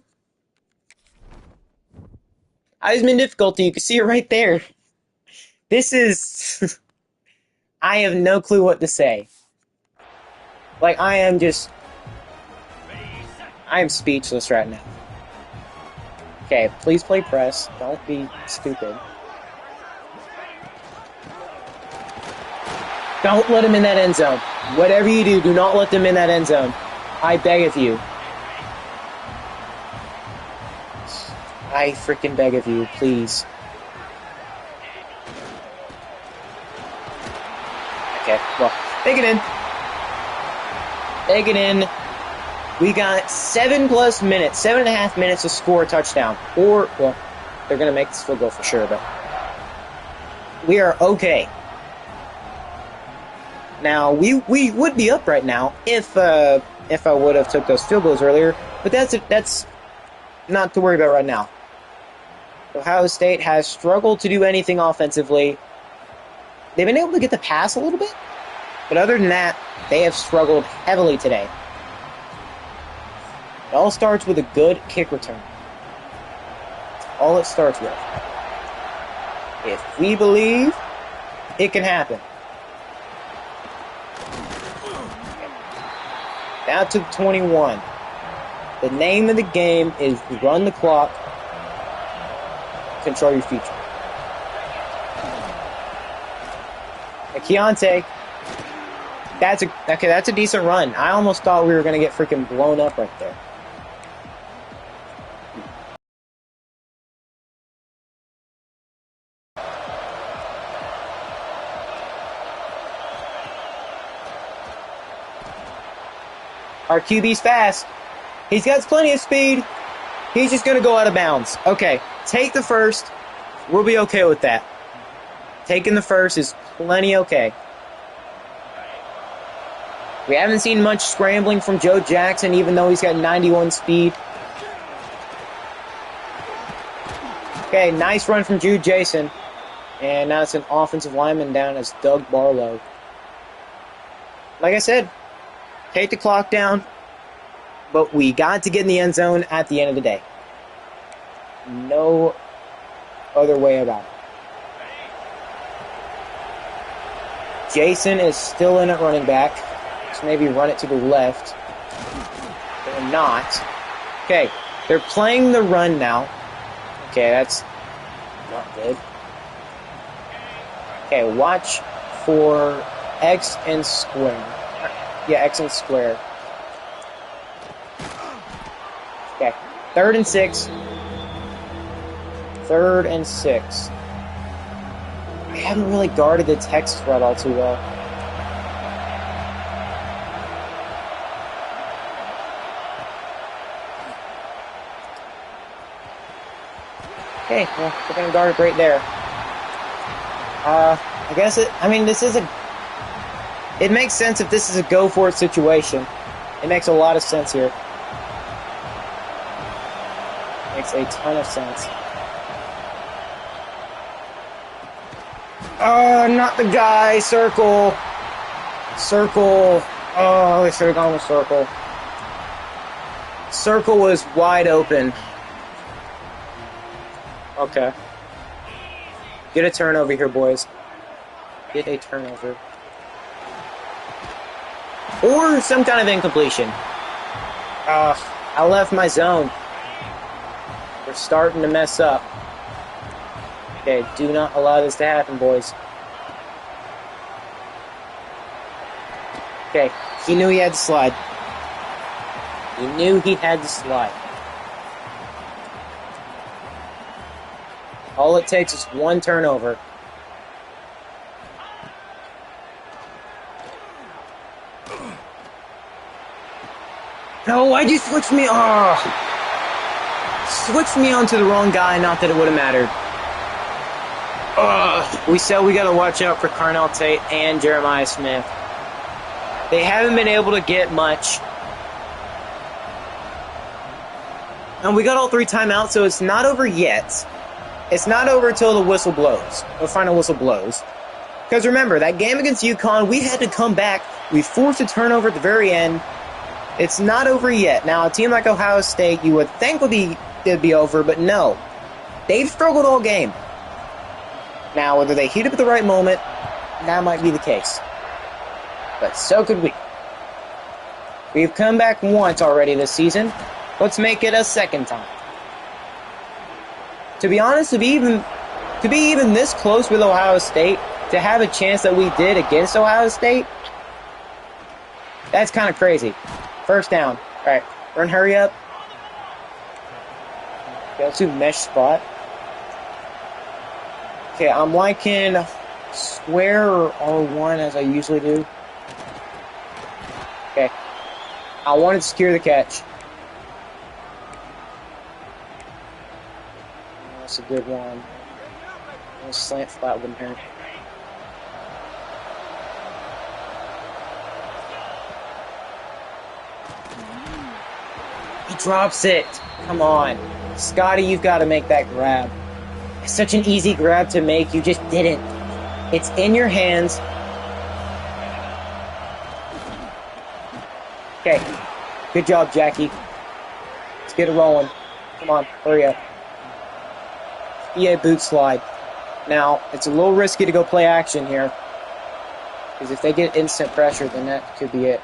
Heisman difficulty, you can see it right there. This is... I have no clue what to say. Like, I am speechless right now. Okay, please play press. Don't be stupid. Don't let him in that end zone. Whatever you do, do not let them in that end zone. I beg of you. I freaking beg of you, please. Okay, well, take it in. Take it in. We got 7+ minutes, 7.5 minutes to score a touchdown. Or, well, they're going to make this field goal for sure, but we are okay. Now, we would be up right now if I would have took those field goals earlier, but that's not to worry about right now. Ohio State has struggled to do anything offensively. They've been able to get the pass a little bit, but other than that, they have struggled heavily today. It all starts with a good kick return. That's all it starts with. If we believe, it can happen. Now to 21. The name of the game is run the clock, control your future. Keontae, that's a decent run. I almost thought we were going to get freaking blown up right there. Our QB's fast. He's got plenty of speed. He's just going to go out of bounds. Okay, take the first. We'll be okay with that. Taking the first is plenty okay. We haven't seen much scrambling from Joe Jackson, even though he's got 91 speed. Okay, nice run from Jude Jason. And now it's an offensive lineman down as Doug Barlow. Like I said, take the clock down. but we got to get in the end zone at the end of the day. No other way about it. Jason is still in at running back, so maybe run it to the left. They're not. Okay, they're playing the run now. Okay, that's not good. Okay, watch for X and square. Yeah, X and square. Okay, 3rd and 6. 3rd and 6. I haven't really guarded the text threat all too well. Okay, well, we're going to guard it right there. I guess it makes sense if this is a go-for-it situation. It makes a lot of sense here. Makes a ton of sense. Not the guy. Circle. Circle. Oh, they should have gone with circle. Circle was wide open. Okay. Get a turnover here, boys. Get a turnover. Or some kind of incompletion. I left my zone. We're starting to mess up. Okay, do not allow this to happen, boys. Okay, he knew he had to slide. He knew he had to slide. All it takes is one turnover. No, why'd you switch me? Oh. Switched me onto the wrong guy, not that it would have mattered. We said we gotta watch out for Carnell Tate and Jeremiah Smith. They haven't been able to get much. And we got all 3 timeouts, so it's not over yet. It's not over until the whistle blows. The final whistle blows. Because remember, that game against UConn, we had to come back. We forced a turnover at the very end. It's not over yet. Now, a team like Ohio State, you would think it'd be over, but no. They've struggled all game. Now, whether they heat up at the right moment, that might be the case. But so could we. We've come back once already this season. Let's make it a second time. To be honest, to be even this close with Ohio State, to have a chance that we did against Ohio State, that's kind of crazy. First down. All right, run, hurry up. Go to mesh spot. Okay, I'm liking square or R1 as I usually do. Okay. I wanted to secure the catch. That's a good one. A slant flat wouldn't hurt. He drops it. Come on. Scotty, you've got to make that grab. It's such an easy grab to make. You just didn't. It's in your hands. Okay. Good job, Jackie. Let's get it rolling. Come on. Hurry up. EA boot slide. Now, it's a little risky to go play action here. Because if they get instant pressure, then that could be it.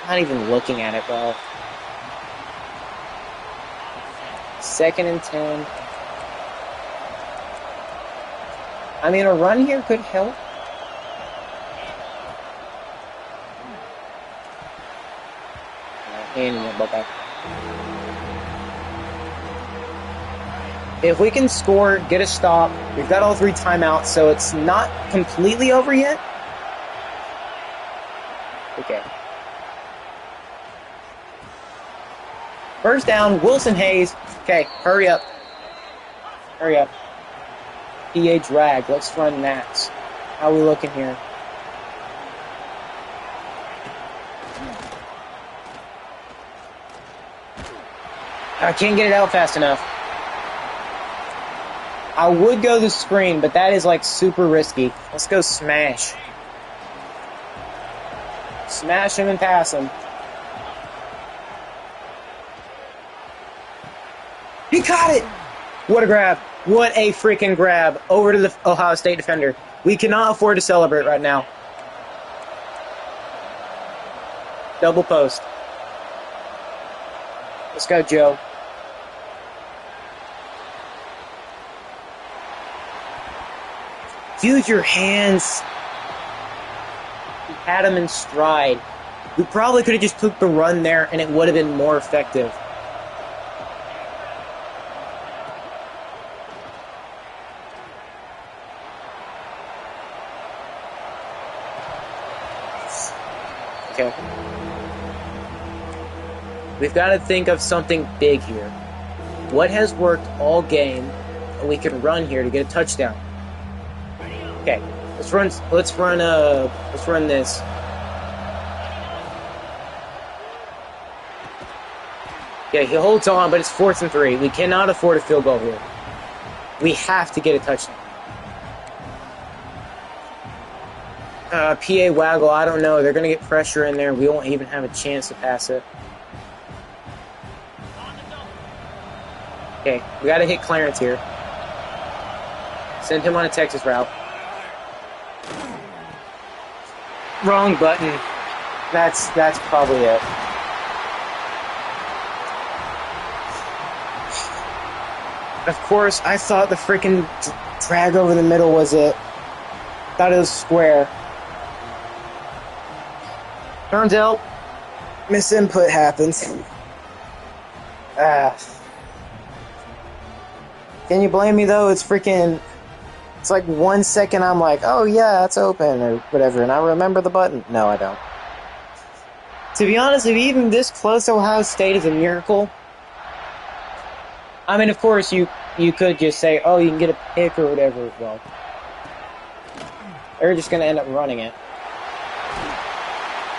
Not even looking at it, bro. 2nd and 10. I mean, a run here could help. If we can score, get a stop, we've got all 3 timeouts, so it's not completely over yet. Okay. First down, Wilson Hayes. Okay, hurry up. Hurry up. PA drag. Let's run that. How are we looking here? I can't get it out fast enough. I would go the screen, but that is like super risky. Let's go smash. Smash him and pass him. He caught it! What a grab. What a freaking grab. Over to the Ohio State defender. We cannot afford to celebrate right now. Double post. Let's go, Joe. Use your hands. We had him in stride. We probably could have just took the run there and it would have been more effective. Okay. We've got to think of something big here. What has worked all game and we can run here to get a touchdown? Okay. Let's run this. Yeah, he holds on, but it's 4th and 3. We cannot afford a field goal here. We have to get a touchdown. PA Waggle, I don't know. They're going to get pressure in there. We won't even have a chance to pass it. Okay, we got to hit Clarence here. Send him on a Texas route. Wrong button. That's probably it. Of course, I thought the freaking drag over the middle was it. Thought it was square. Turns out, misinput happens. Can you blame me though? It's like 1 second I'm like, oh yeah, it's open or whatever, and I remember the button. No, I don't. To be honest, if even this close to Ohio State is a miracle. I mean, of course, you could just say, oh, you can get a pick or whatever. Well, they're just going to end up running it.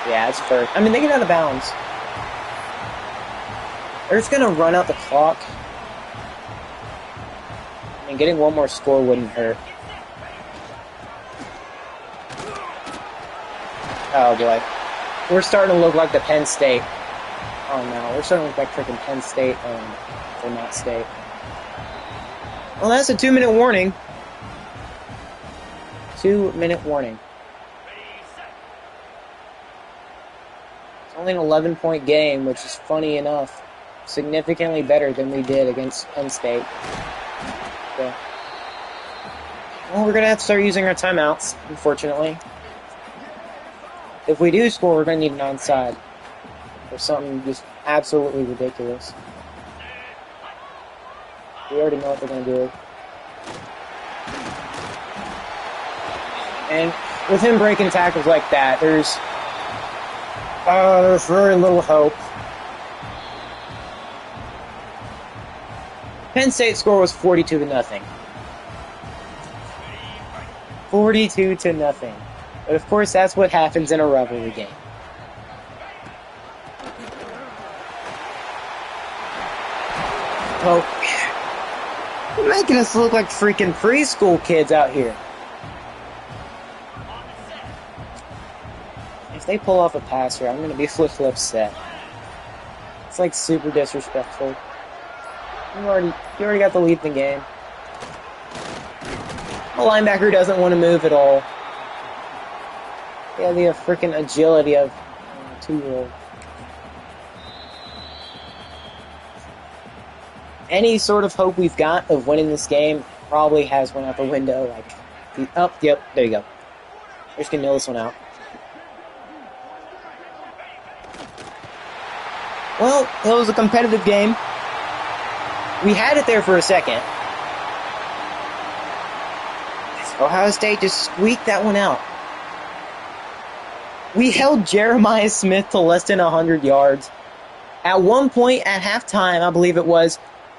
Yeah, it's first. I mean, they get out of bounds. They're just going to run out the clock. I mean, getting one more score wouldn't hurt. Oh, boy. We're starting to look like the Penn State. Oh, no. We're starting to look like freaking Penn State and Vermont State. Well, that's a 2-minute warning. 2-minute warning. It's only an 11-point game, which is funny enough. Significantly better than we did against Penn State. So, well, we're going to have to start using our timeouts, unfortunately. If we do score, we're going to need an onside. Or something just absolutely ridiculous. We already know what they're going to do. And with him breaking tackles like that, there's very little hope. Penn State's score was 42-0. 42-0. But of course, that's what happens in a rivalry game. Oh, you're making us look like freaking preschool kids out here. If they pull off a pass here, I'm going to be a little upset. It's like super disrespectful. You already got the lead in the game. The linebacker doesn't want to move at all. Yeah, the freaking agility of a 2-year-old. Any sort of hope we've got of winning this game probably has went out the window. Yep, there you go. We're just going to nail this one out. Well, it was a competitive game. We had it there for a second. Ohio State just squeaked that one out. We held Jeremiah Smith to less than 100 yards. At one point, at halftime, I believe it was,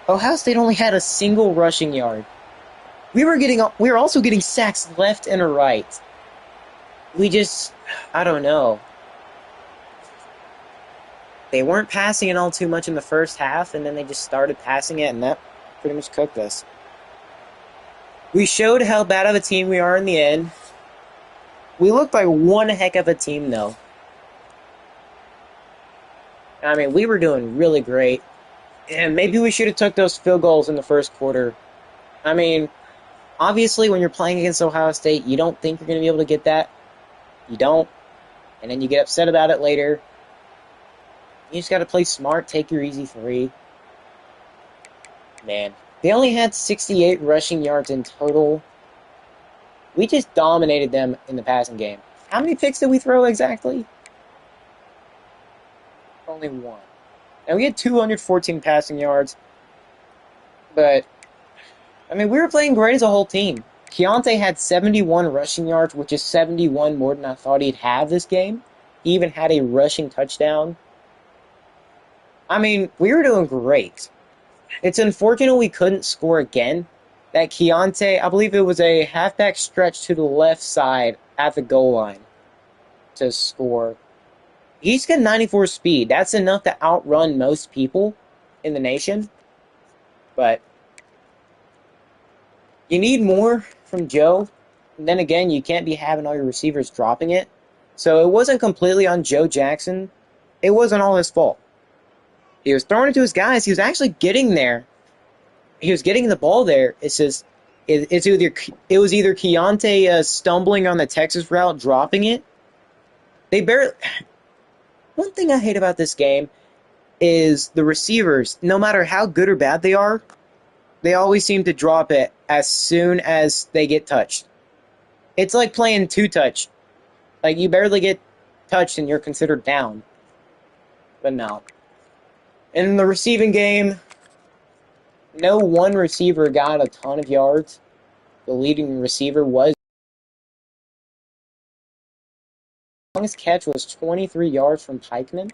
Ohio State only had a single rushing yard. We were also getting sacks left and right. I don't know. They weren't passing it all too much in the first half, and then they just started passing it, and that pretty much cooked us. We showed how bad of a team we are in the end. We looked like one heck of a team, though. I mean, we were doing really great. And maybe we should have took those field goals in the first quarter. I mean, obviously, when you're playing against Ohio State, you don't think you're going to be able to get that. You don't. And then you get upset about it later. You just got to play smart, take your easy three. Man, they only had 68 rushing yards in total. We just dominated them in the passing game. How many picks did we throw exactly? Only one. And we had 214 passing yards. But, I mean, we were playing great as a whole team. Keontae had 71 rushing yards, which is 71 more than I thought he'd have this game. He even had a rushing touchdown. I mean, we were doing great. It's unfortunate we couldn't score again. That Keontae, I believe it was a halfback stretch to the left side at the goal line to score. He's got 94 speed. That's enough to outrun most people in the nation. But you need more from Joe. And then again, you can't be having all your receivers dropping it. So it wasn't completely on Joe Jackson. It wasn't all his fault. He was throwing it to his guys. He was actually getting there. He was getting the ball there. It's just, it was either Keontae stumbling on the Texas route, dropping it. They barely. One thing I hate about this game is the receivers. No matter how good or bad they are, they always seem to drop it as soon as they get touched. It's like playing two-touch. Like, you barely get touched and you're considered down. But no. In the receiving game, no one receiver got a ton of yards. The leading receiver was. The longest catch was 23 yards from Pikeman.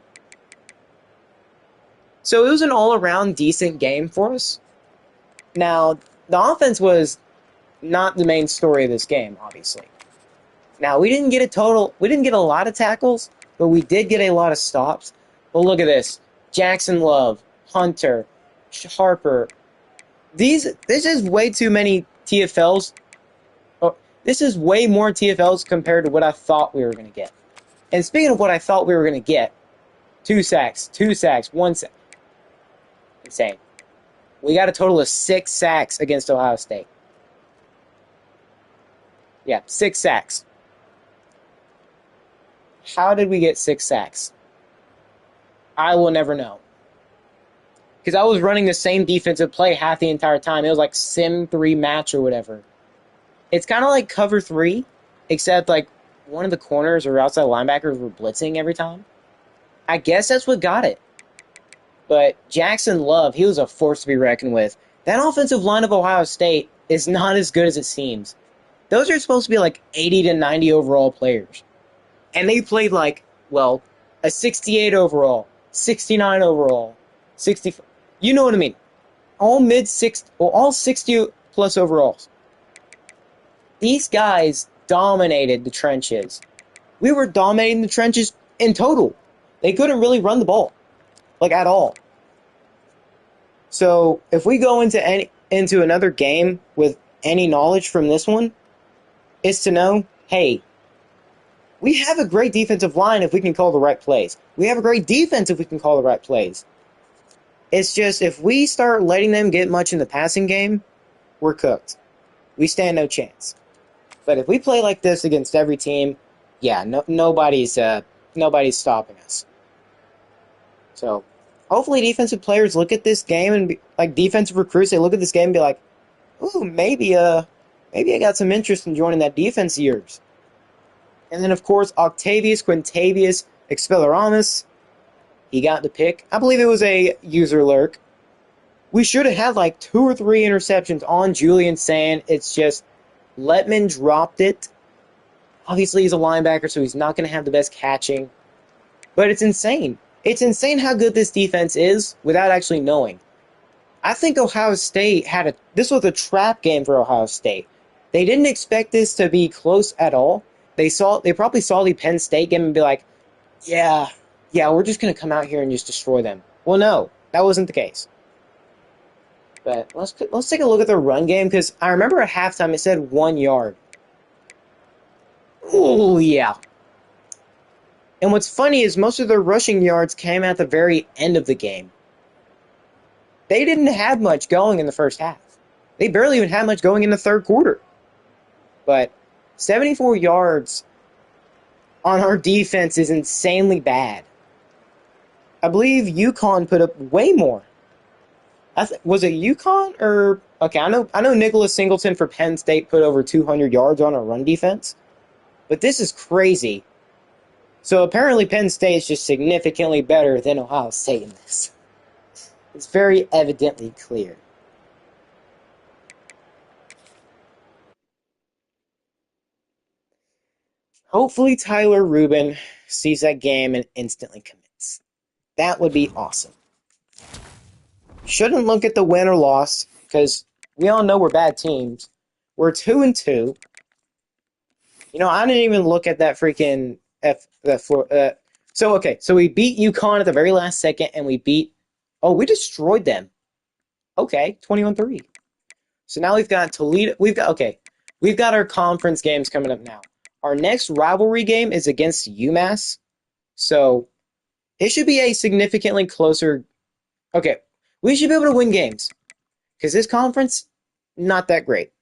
So it was an all-around decent game for us. Now, the offense was not the main story of this game, obviously. Now, we didn't get a lot of tackles, but we did get a lot of stops. Well, look at this. Jackson Love, Hunter, Harper. This is way too many TFLs. Oh, this is way more TFLs compared to what I thought we were going to get. And speaking of what I thought we were going to get, 2 sacks, 1 sack. Insane. We got a total of 6 sacks against Ohio State. Yeah, 6 sacks. How did we get 6 sacks? I will never know. Because I was running the same defensive play half the entire time. It was like Sim 3 match or whatever. It's kind of like cover 3, except like one of the corners or outside linebackers were blitzing every time. I guess that's what got it. But Jackson Love, he was a force to be reckoned with. That offensive line of Ohio State is not as good as it seems. Those are supposed to be like 80 to 90 overall players. And they played like, well, a 68 overall, 69 overall, 60. You know what I mean? All all 60 plus overalls. These guys dominated the trenches. We were dominating the trenches in total. They couldn't really run the ball, like at all. So if we go into another game with any knowledge from this one, is to know, hey, we have a great defensive line if we can call the right plays. We have a great defense if we can call the right plays. It's just if we start letting them get much in the passing game, we're cooked. We stand no chance. But if we play like this against every team, yeah, nobody's stopping us. So hopefully defensive players look at this game and like defensive recruits, they look at this game and be like, ooh, maybe I got some interest in joining that defense of yours. And then, of course, Octavius Quintavious Expelliarmus, he got the pick. I believe it was a user lurk. We should have had like 2 or 3 interceptions on Julian Sand. It's just Letman dropped it. Obviously, he's a linebacker, so he's not going to have the best catching. But it's insane. It's insane how good this defense is without actually knowing. I think Ohio State this was a trap game for Ohio State. They didn't expect this to be close at all. They probably saw the Penn State game and be like, yeah, we're just going to come out here and just destroy them. Well, no, that wasn't the case. But let's take a look at their run game, because I remember at halftime it said 1 yard. Oh, yeah. And what's funny is most of their rushing yards came at the very end of the game. They didn't have much going in the first half. They barely even had much going in the third quarter. But 74 yards on our defense is insanely bad. I believe UConn put up way more. Was it UConn or okay? I know Nicholas Singleton for Penn State put over 200 yards on a run defense, but this is crazy. So apparently Penn State is just significantly better than Ohio State in this. It's very evidently clear. Hopefully Tyler Rubin sees that game and instantly commits. That would be awesome. Shouldn't look at the win or loss because we all know we're bad teams. We're 2-2. I didn't even look at that freaking so we beat UConn at the very last second, and we destroyed them. Okay, 21-3. So now we've got Toledo. We've got our conference games coming up now. Our next rivalry game is against UMass, so it should be a significantly closer. Okay, we should be able to win games because this conference not that great,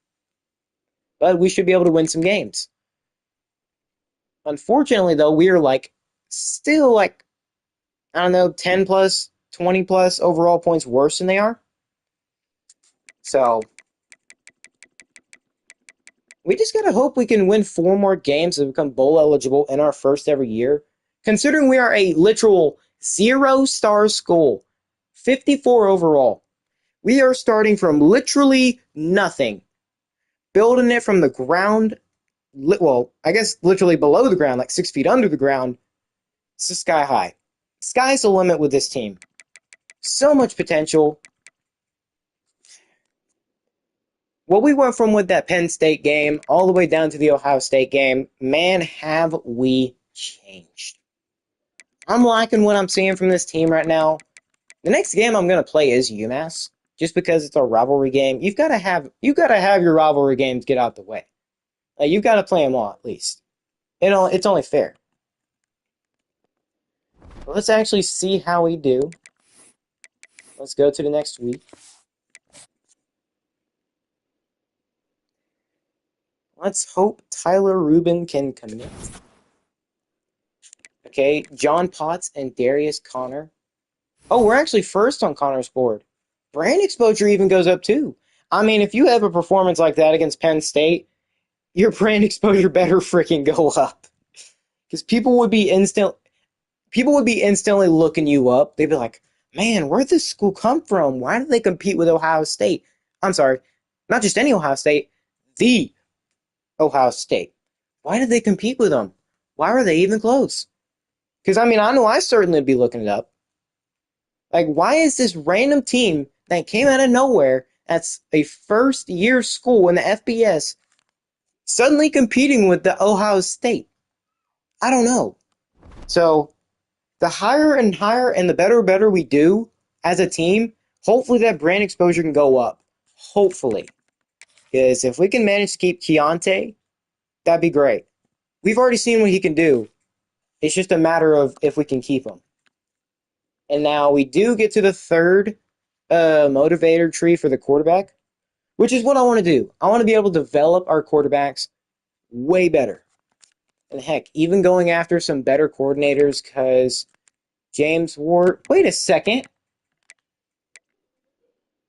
but we should be able to win some games. Unfortunately, though, we are still I don't know, 10 plus, 20 plus overall points worse than they are. So we just gotta hope we can win 4 more games and become bowl eligible in our first ever year. Considering we are a literal 0-star school, 54 overall. We are starting from literally nothing, building it from the ground. Well, I guess literally below the ground, like 6 feet under the ground. It's the sky high. Sky's the limit with this team. So much potential. What we went from with that Penn State game all the way down to the Ohio State game, man, have we changed. I'm liking what I'm seeing from this team right now. The next game I'm going to play is UMass, just because it's a rivalry game. You got to have your rivalry games get out the way. You've got to play them all at least. It's only fair. But let's actually see how we do. Let's go to the next week. Let's hope Tyler Rubin can commit. Okay, John Potts and Darius Connor. Oh, we're actually first on Connor's board. Brand exposure even goes up too. I mean, if you have a performance like that against Penn State, your brand exposure better freaking go up. Because people would be instantly looking you up. They'd be like, man, where'd this school come from? Why did they compete with Ohio State? I'm sorry, not just any Ohio State, the Ohio State. Why did they compete with them? Why were they even close? Because, I mean, I know I certainly would be looking it up. Why is this random team that came out of nowhere, that's a first-year school in the FBS, suddenly competing with the Ohio State? I don't know. So, the higher and higher and the better we do as a team, hopefully that brand exposure can go up. Hopefully. Because if we can manage to keep Keontae, that'd be great. We've already seen what he can do. It's just a matter of if we can keep him. And now we do get to the third motivator tree for the quarterback, which is what I want to do. I want to be able to develop our quarterbacks way better. And heck, even going after some better coordinators because James Ward... Wait a second.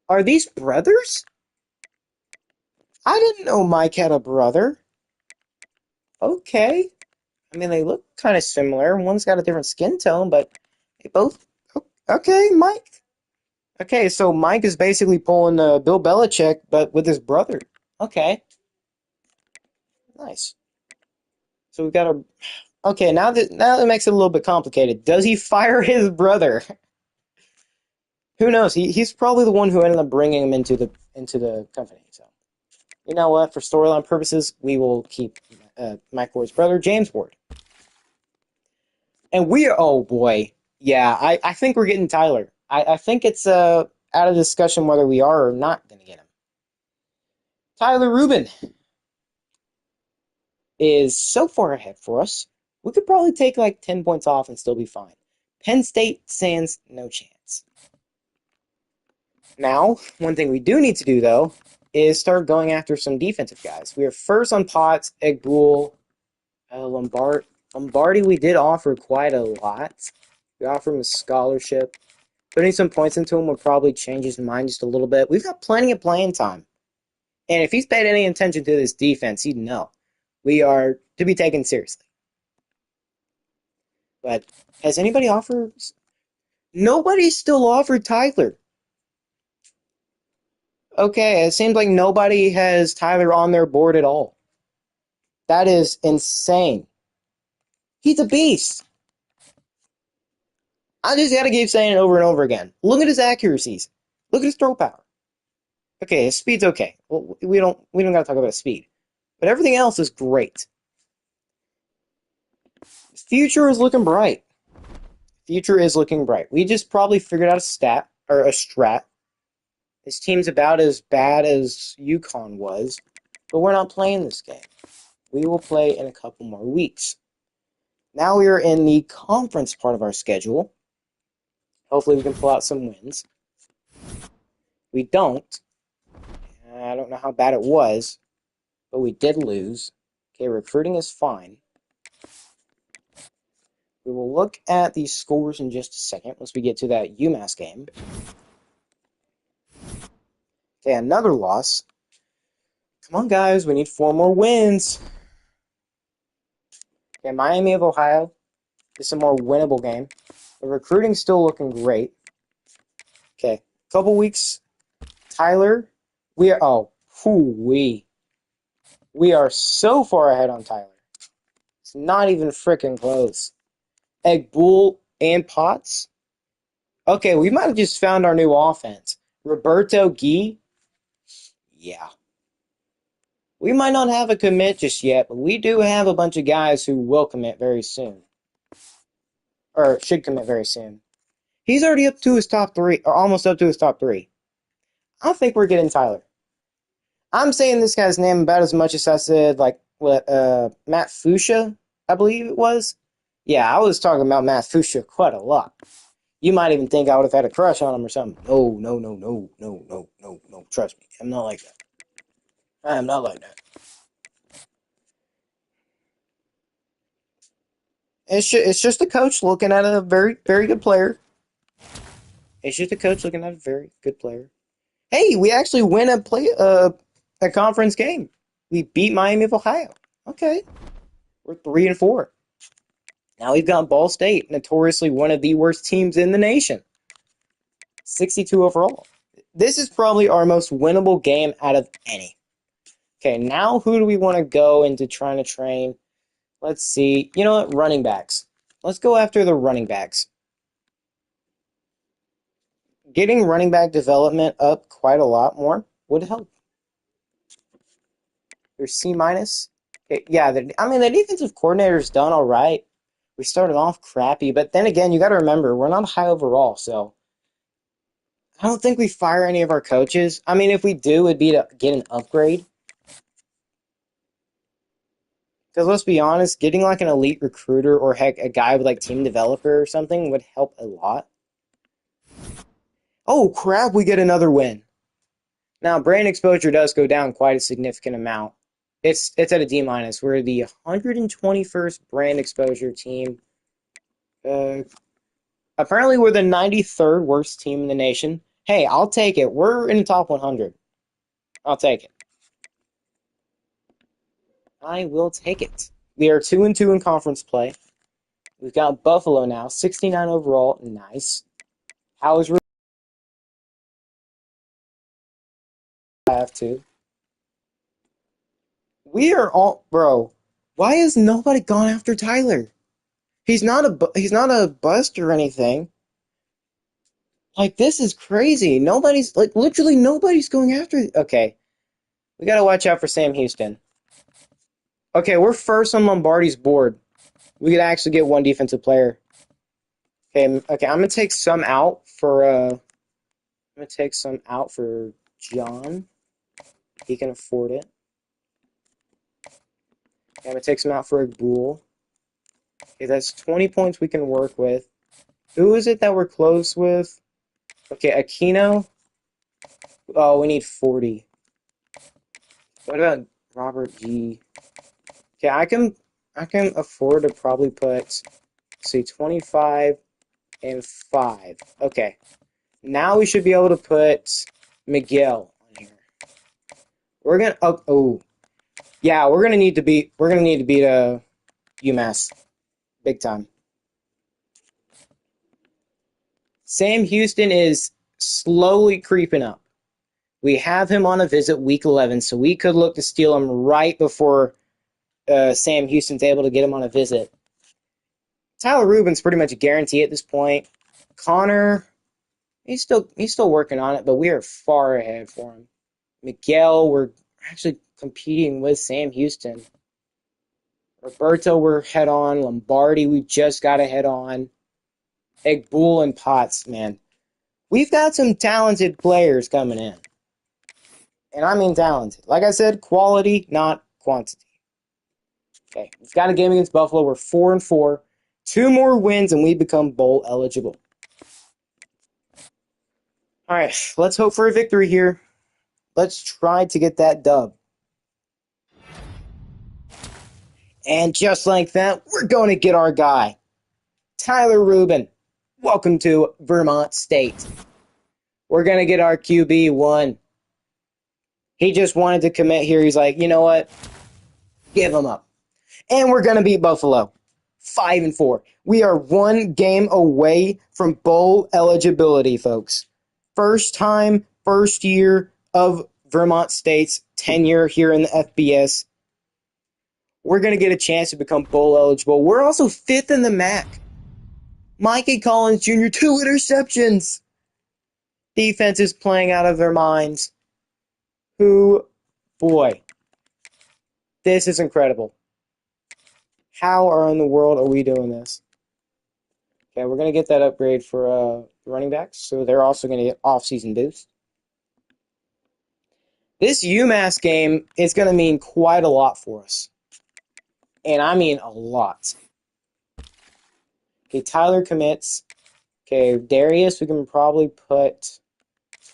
Are these brothers? I didn't know Mike had a brother. Okay. I mean, they look kind of similar. One's got a different skin tone, but they both... Okay, Mike. Okay, so Mike is basically pulling Bill Belichick, but with his brother. Okay. Nice. So we've got a... Okay, now that makes it a little bit complicated. Does he fire his brother? Who knows? He's probably the one who ended up bringing him into the company. So, you know what? For storyline purposes, we will keep Mike Ward's brother, James Ward. And oh boy, yeah, I think we're getting Tyler. I think it's out of discussion whether we are or not going to get him. Tyler Rubin is so far ahead for us. We could probably take like 10 points off and still be fine. Penn State stands no chance. Now, one thing we do need to do, though, is start going after some defensive guys. We are first on Potts, Egbull, Lombardi, we did offer quite a lot. We offered him a scholarship. Putting some points into him would probably change his mind just a little bit. We've got plenty of playing time. And if he's paid any attention to this defense, he'd know. We are to be taken seriously. But has anybody offered? Nobody's still offered Tyler. Okay, it seems like nobody has Tyler on their board at all. That is insane. He's a beast. I just gotta keep saying it over and over again. Look at his accuracies. Look at his throw power. Okay, his speed's okay. Well, we don't gotta talk about speed. But everything else is great. His future is looking bright. Future is looking bright. We just probably figured out a stat or a strat. This team's about as bad as UConn was, but we're not playing this game. We will play in a couple more weeks. Now we are in the conference part of our schedule. Hopefully we can pull out some wins. We don't. I don't know how bad it was, but we did lose. Okay, recruiting is fine. We will look at the scores in just a second once we get to that UMass game. Okay, another loss. Come on, guys, we need 4 more wins. Okay, Miami of Ohio. This is a more winnable game. The recruiting's still looking great. Okay, couple weeks. Tyler, we are so far ahead on Tyler. It's not even freaking close. Egbull and Potts. Okay, we might have just found our new offense. Roberto Gee. Yeah. We might not have a commit just yet, but we do have a bunch of guys who will commit very soon. Or should commit very soon. He's already up to his top 3, or almost up to his top 3. I don't think we're getting Tyler. I'm saying this guy's name about as much as I said, like, what, Matt Fuchsia, I believe it was. Yeah, I was talking about Matt Fuchsia quite a lot. You might even think I would have had a crush on him or something. No. Trust me, I'm not like that. I am not like that. It's just a coach looking at a very, very good player. It's just a coach looking at a very good player. Hey, we actually win a conference game. We beat Miami of Ohio. Okay, we're 3-4. Now we've got Ball State, notoriously one of the worst teams in the nation. 62 overall. This is probably our most winnable game out of any. Okay, now who do we want to go into trying to train? Let's see. You know what? Running backs. Let's go after the running backs. Getting running back development up quite a lot more would help. They're C minus. Yeah, the defensive coordinator's done all right. We started off crappy, but then again, you got to remember, we're not high overall, so I don't think we fire any of our coaches. I mean, if we do, it'd be to get an upgrade. Because let's be honest, getting like an elite recruiter or heck, a guy with like team developer or something would help a lot. Oh crap, we get another win. Now, brand exposure does go down quite a significant amount. It's at a D minus. We're the 121st brand exposure team. Apparently, we're the 93rd worst team in the nation. Hey, I'll take it. We're in the top 100. I'll take it. I will take it. We are 2-2 in conference play. We've got Buffalo now, 69 overall. Nice. How is I have to? We are all, bro. Why has nobody gone after Tyler? He's not a bust or anything. Like, this is crazy. Nobody's like literally nobody's going after. Okay, we gotta watch out for Sam Houston. Okay, we're first on Lombardi's board. We could actually get one defensive player. Okay. I'm gonna take some out for John. He can afford it. Okay, I'm gonna take some out for Egbull. Okay, that's 20 points we can work with. Who is it that we're close with? Okay, Aquino. Oh, we need 40. What about Robert G? Okay, I can afford to probably put, say, 25 and 5. Okay. Now we should be able to put Miguel on here. We're gonna yeah, we're gonna need to beat UMass big time. Sam Houston is slowly creeping up. We have him on a visit week 11, so we could look to steal him right before Sam Houston's able to get him on a visit. Tyler Rubin's pretty much a guarantee at this point. Connor, he's still working on it, but we are far ahead for him. Miguel, we're actually competing with Sam Houston. Roberto, we're head on. Lombardi, we just got a head on. Egbull and Potts, man. We've got some talented players coming in. And I mean talented. Like I said, quality, not quantity. Okay, we've got a game against Buffalo. We're 4-4. 2 more wins and we become bowl eligible. All right, let's hope for a victory here. Let's try to get that dub. And just like that, we're going to get our guy, Tyler Rubin. Welcome to Vermont State. We're going to get our QB1. He just wanted to commit here. He's like, you know what? Give him up. And we're going to beat Buffalo. 5-4. We are 1 game away from bowl eligibility, folks. First time, first year of Vermont State's tenure here in the FBS. We're going to get a chance to become bowl eligible. We're also 5th in the MAC. Mikey Collins Jr., 2 interceptions. Defense is playing out of their minds. Boy, this is incredible. How in the world are we doing this? Okay, we're going to get that upgrade for running backs, so they're also going to get off-season boost. This UMass game is going to mean quite a lot for us. And I mean a lot. Okay, Tyler commits. Okay, Darius, we can probably put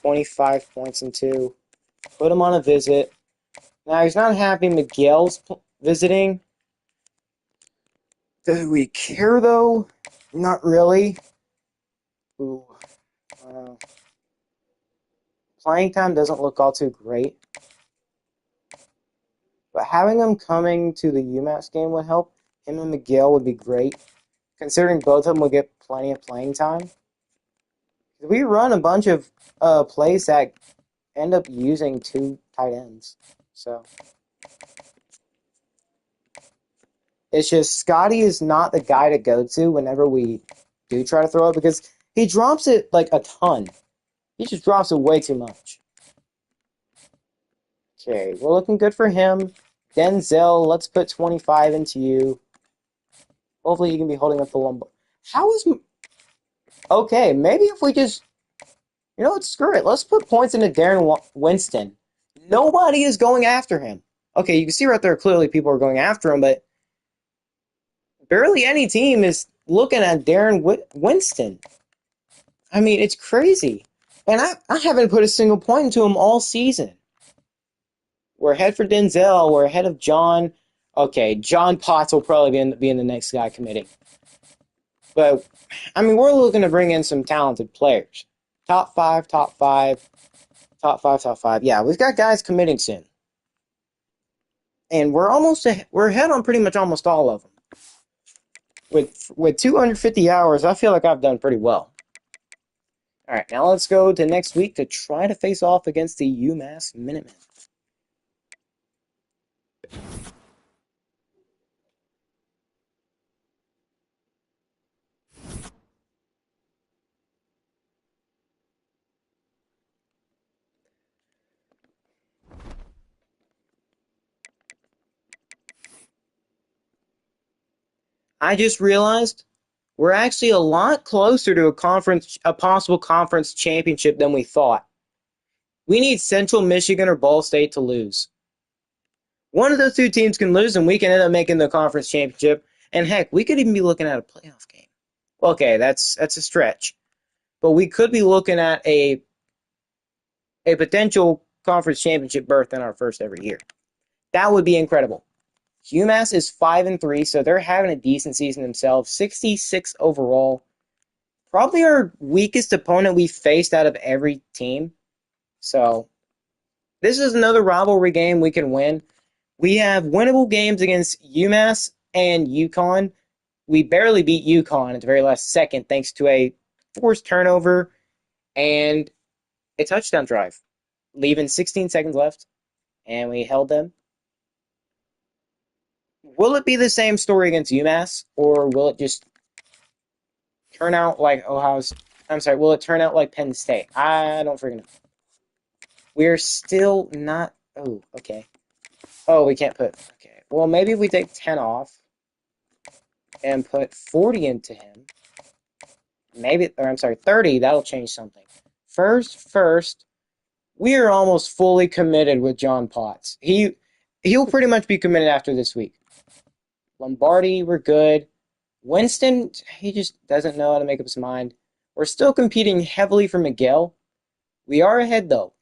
25 points into. Put him on a visit. Now, he's not happy Miguel's visiting. Do we care, though? Not really. Ooh. Playing time doesn't look all too great. But having him coming to the UMass game would help. Him and Miguel would be great, considering both of them will get plenty of playing time. We run a bunch of plays that end up using 2 tight ends. So it's just Scotty is not the guy to go to whenever we do try to throw it because he drops it like a ton. He just drops it way too much. Okay, we're looking good for him. Denzel, let's put 25 into you. Hopefully you can be holding up the lumbar. How is... Okay, maybe if we just... You know what, screw it. Let's put points into Darren Winston. Nobody is going after him. Okay, you can see right there clearly people are going after him, but barely any team is looking at Darren Winston. I mean, it's crazy. And I haven't put a single point into him all season. We're ahead for Denzel. We're ahead of John. Okay, John Potts will probably be in the next guy committing. But, I mean, we're looking to bring in some talented players. Top 5, top 5, top 5, top 5. Yeah, we've got guys committing soon. And we're ahead on pretty much almost all of them. With 250 hours, I feel like I've done pretty well. All right, now let's go to next week to try to face off against the UMass Minutemen. I just realized we're actually a lot closer to a possible conference championship than we thought. We need Central Michigan or Ball State to lose. One of those 2 teams can lose, and we can end up making the conference championship. And heck, we could even be looking at a playoff game. Okay, that's a stretch. But we could be looking at a potential conference championship berth in our first ever year. That would be incredible. UMass is 5-3, so they're having a decent season themselves. 66 overall. Probably our weakest opponent we faced out of every team. So this is another rivalry game we can win. We have winnable games against UMass and UConn. We barely beat UConn at the very last second thanks to a forced turnover and a touchdown drive, leaving 16 seconds left, and we held them. Will it be the same story against UMass, or will it just turn out like will it turn out like Penn State? I don't freaking know. We're still not... Oh, okay. Oh, we can't put... Okay. Well, maybe if we take 10 off and put 40 into him, maybe... Or, 30, that'll change something. First, we are almost fully committed with John Potts. He'll pretty much be committed after this week. Lombardi, we're good. Winston, he just doesn't know how to make up his mind. We're still competing heavily for Miguel. We are ahead, though.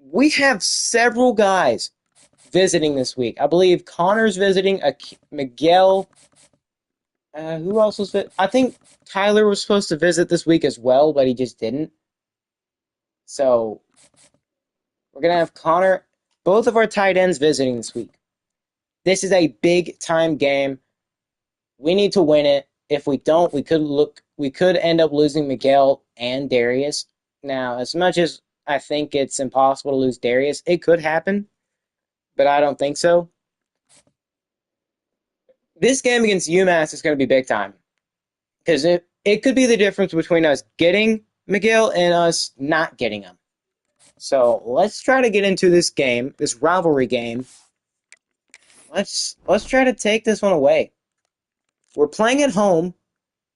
We have several guys visiting this week. I believe Connor's visiting, Miguel. Who else was visiting? I think Tyler was supposed to visit this week as well, but he just didn't. So, we're going to have Connor, both of our tight ends visiting this week. This is a big-time game. We need to win it. If we don't, we could end up losing Miguel and Darius. Now, as much as I think it's impossible to lose Darius, it could happen, but I don't think so. This game against UMass is going to be big time, because it could be the difference between us getting Miguel and us not getting him. So let's try to get into this game, this rivalry game. Let's try to take this one away. We're playing at home.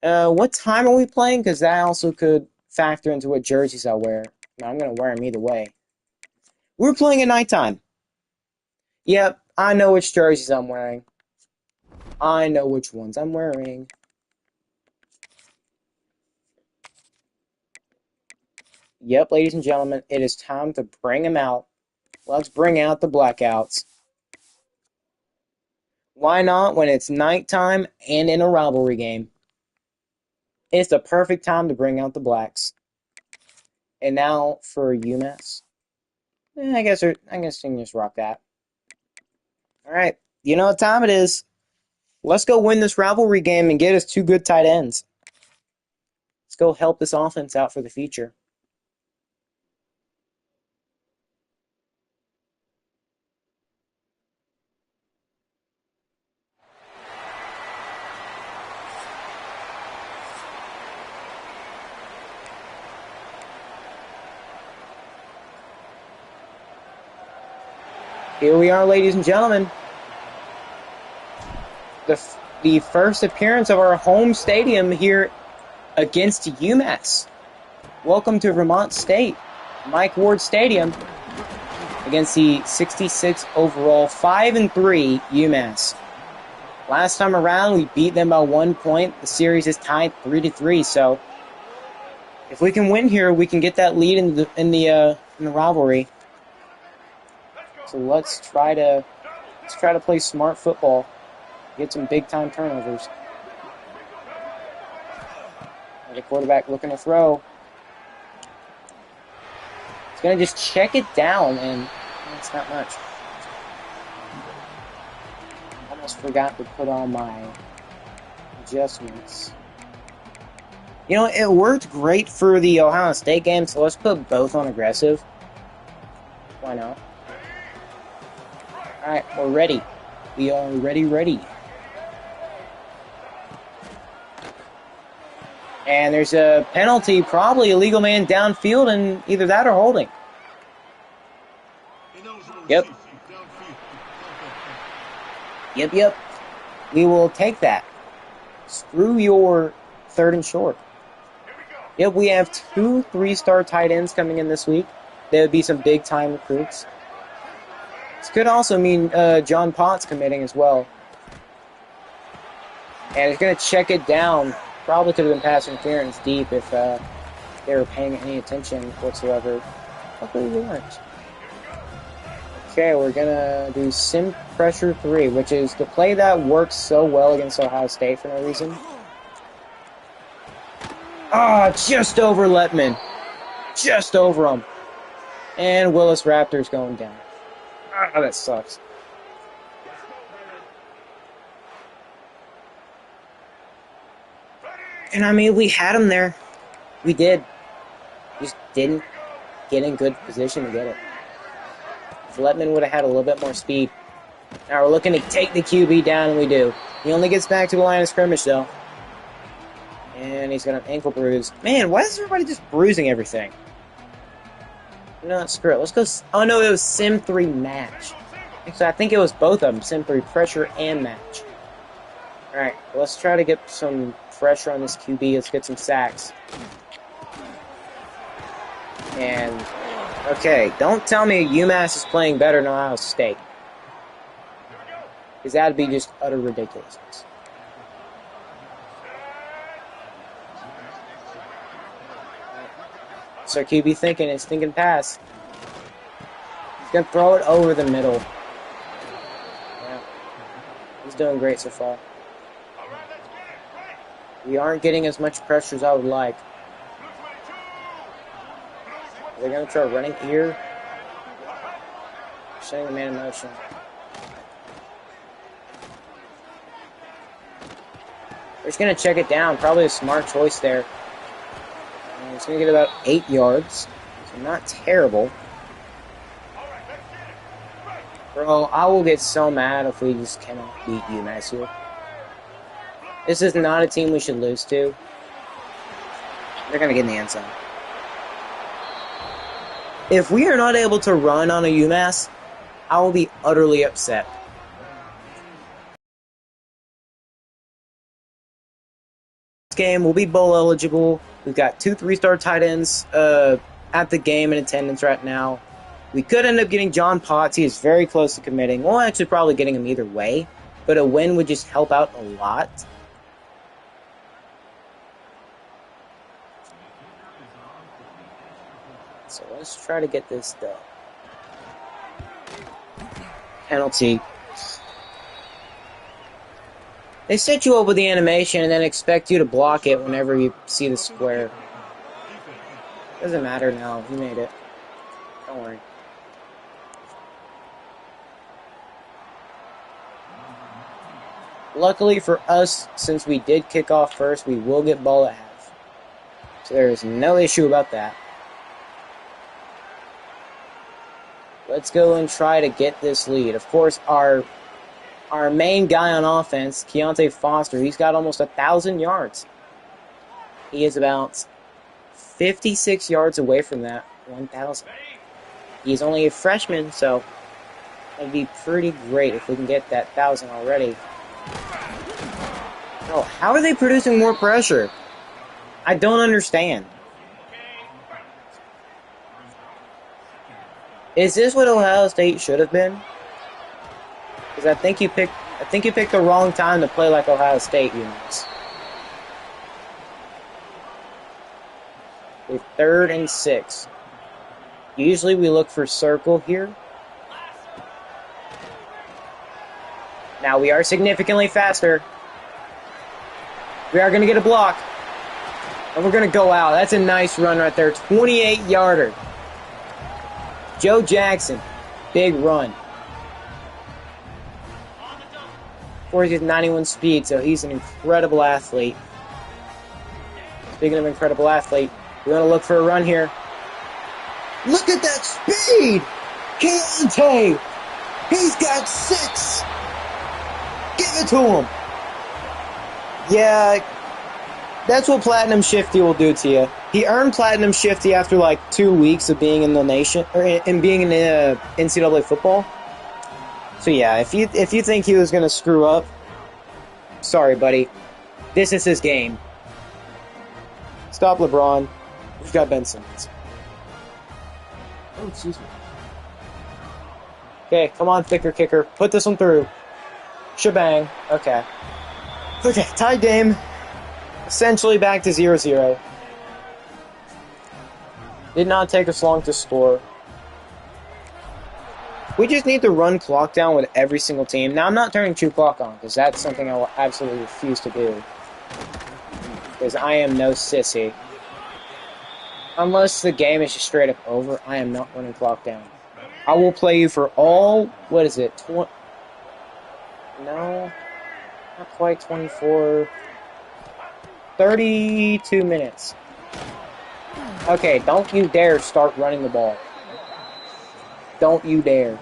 What time are we playing? Because that also could factor into what jerseys I'll wear. Now, I'm going to wear them either way. We're playing at nighttime. Yep, I know which jerseys I'm wearing. I know which ones I'm wearing. Yep, ladies and gentlemen, it is time to bring them out. Let's bring out the blackouts. Why not when it's nighttime and in a rivalry game? It's the perfect time to bring out the blacks. And now for UMass. I guess you can just rock that. Alright, you know what time it is. Let's go win this rivalry game and get us 2 good tight ends. Let's go help this offense out for the future. Here we are, ladies and gentlemen. The first appearance of our home stadium here against UMass. Welcome to Vermont State, Mike Ward Stadium, against the 66 overall 5-3 UMass. Last time around, we beat them by 1 point. The series is tied 3-3. So, if we can win here, we can get that lead in the rivalry. So let's try to play smart football, get some big time turnovers. The quarterback looking to throw. He's gonna just check it down, and it's not much. Almost forgot to put on my adjustments. You know, it worked great for the Ohio State game, so let's put both on aggressive. Why not? Alright, we're ready. We are ready. And there's a penalty, probably a legal man downfield, and either that or holding. Yep. We will take that. Screw your 3rd and short. Yep, we have 2 3-star tight ends coming in this week. There would be some big-time recruits. This could also mean John Potts committing as well. And it's going to check it down. Probably could have been pass interference deep if they were paying any attention whatsoever. Luckily they weren't. Okay, we're going to do sim pressure 3, which is the play that works so well against Ohio State for no reason. Ah, just over Letman. Just over him. And Willis Raptor's going down. Ah, that sucks. And I mean, we had him there. We did. Just didn't get in good position to get it. If Letman would have had a little bit more speed. Now we're looking to take the QB down, and we do. He only gets back to the line of scrimmage, though. And he's got an ankle bruise. Man, why is everybody just bruising everything? No, screw it. Let's go. Oh, no, it was Sim 3 match. Actually, I think it was both of them. Sim 3 pressure and match. Alright, let's try to get some pressure on this QB. Let's get some sacks. And, okay, don't tell me UMass is playing better than Ohio State. Because that would be just utter ridiculousness. So QB thinking, it's thinking pass. He's going to throw it over the middle. Yeah. He's doing great so far. We aren't getting as much pressure as I would like. They're going to try running here. Showing the man in motion. They're just going to check it down. Probably a smart choice there. And it's going to get about 8 yards. So not terrible. Bro, I will get so mad if we just cannot beat UMass here. This is not a team we should lose to. They're going to get in the end zone. If we are not able to run on a UMass, I will be utterly upset. This game will be bowl eligible. We've got 2 3-star tight ends at the game in attendance right now. We could end up getting John Potts. He is very close to committing. We'll actually probably getting him either way, but a win would just help out a lot. So let's try to get this done. Penalty. They set you up with the animation and then expect you to block it whenever you see the square. Doesn't matter now. He made it. Don't worry. Luckily for us, since we did kick off first, we will get ball at half. So there is no issue about that. Let's go and try to get this lead. Of course, our main guy on offense, Keontae Foster, he's got almost 1,000 yards. He is about 56 yards away from that 1,000. He's only a freshman, so it'd be pretty great if we can get that 1,000 already. Oh, how are they producing more pressure? I don't understand. Is this what Ohio State should have been? Because I think you picked the wrong time to play like Ohio State units. With 3rd and 6. Usually we look for circle here. Now we are significantly faster. We are going to get a block. And we're going to go out. That's a nice run right there. 28-yarder. Joe Jackson. Big run. Of course, he has 91 speed, so he's an incredible athlete. Speaking of incredible athlete, we want to look for a run here. Look at that speed! Keontae! He's got 6! Give it to him! Yeah, that's what Platinum Shifty will do to you. He earned Platinum Shifty after like 2 weeks of being in the nation, or in being in NCAA football. So yeah, if you think he was gonna screw up, sorry, buddy. This is his game. Stop LeBron. We've got Ben Simmons. Oh, excuse me. Okay, come on, thicker kicker. Put this one through. Shebang. Okay. Okay, tie game. Essentially back to 0-0. Did not take us long to score. We just need to run clock down with every single team. Now, I'm not turning true clock on, because that's something I will absolutely refuse to do. Because I am no sissy. Unless the game is just straight up over, I am not running clock down. I will play you for all, what is it, no, not quite 24, 32 minutes. Okay, don't you dare start running the ball. Don't you dare.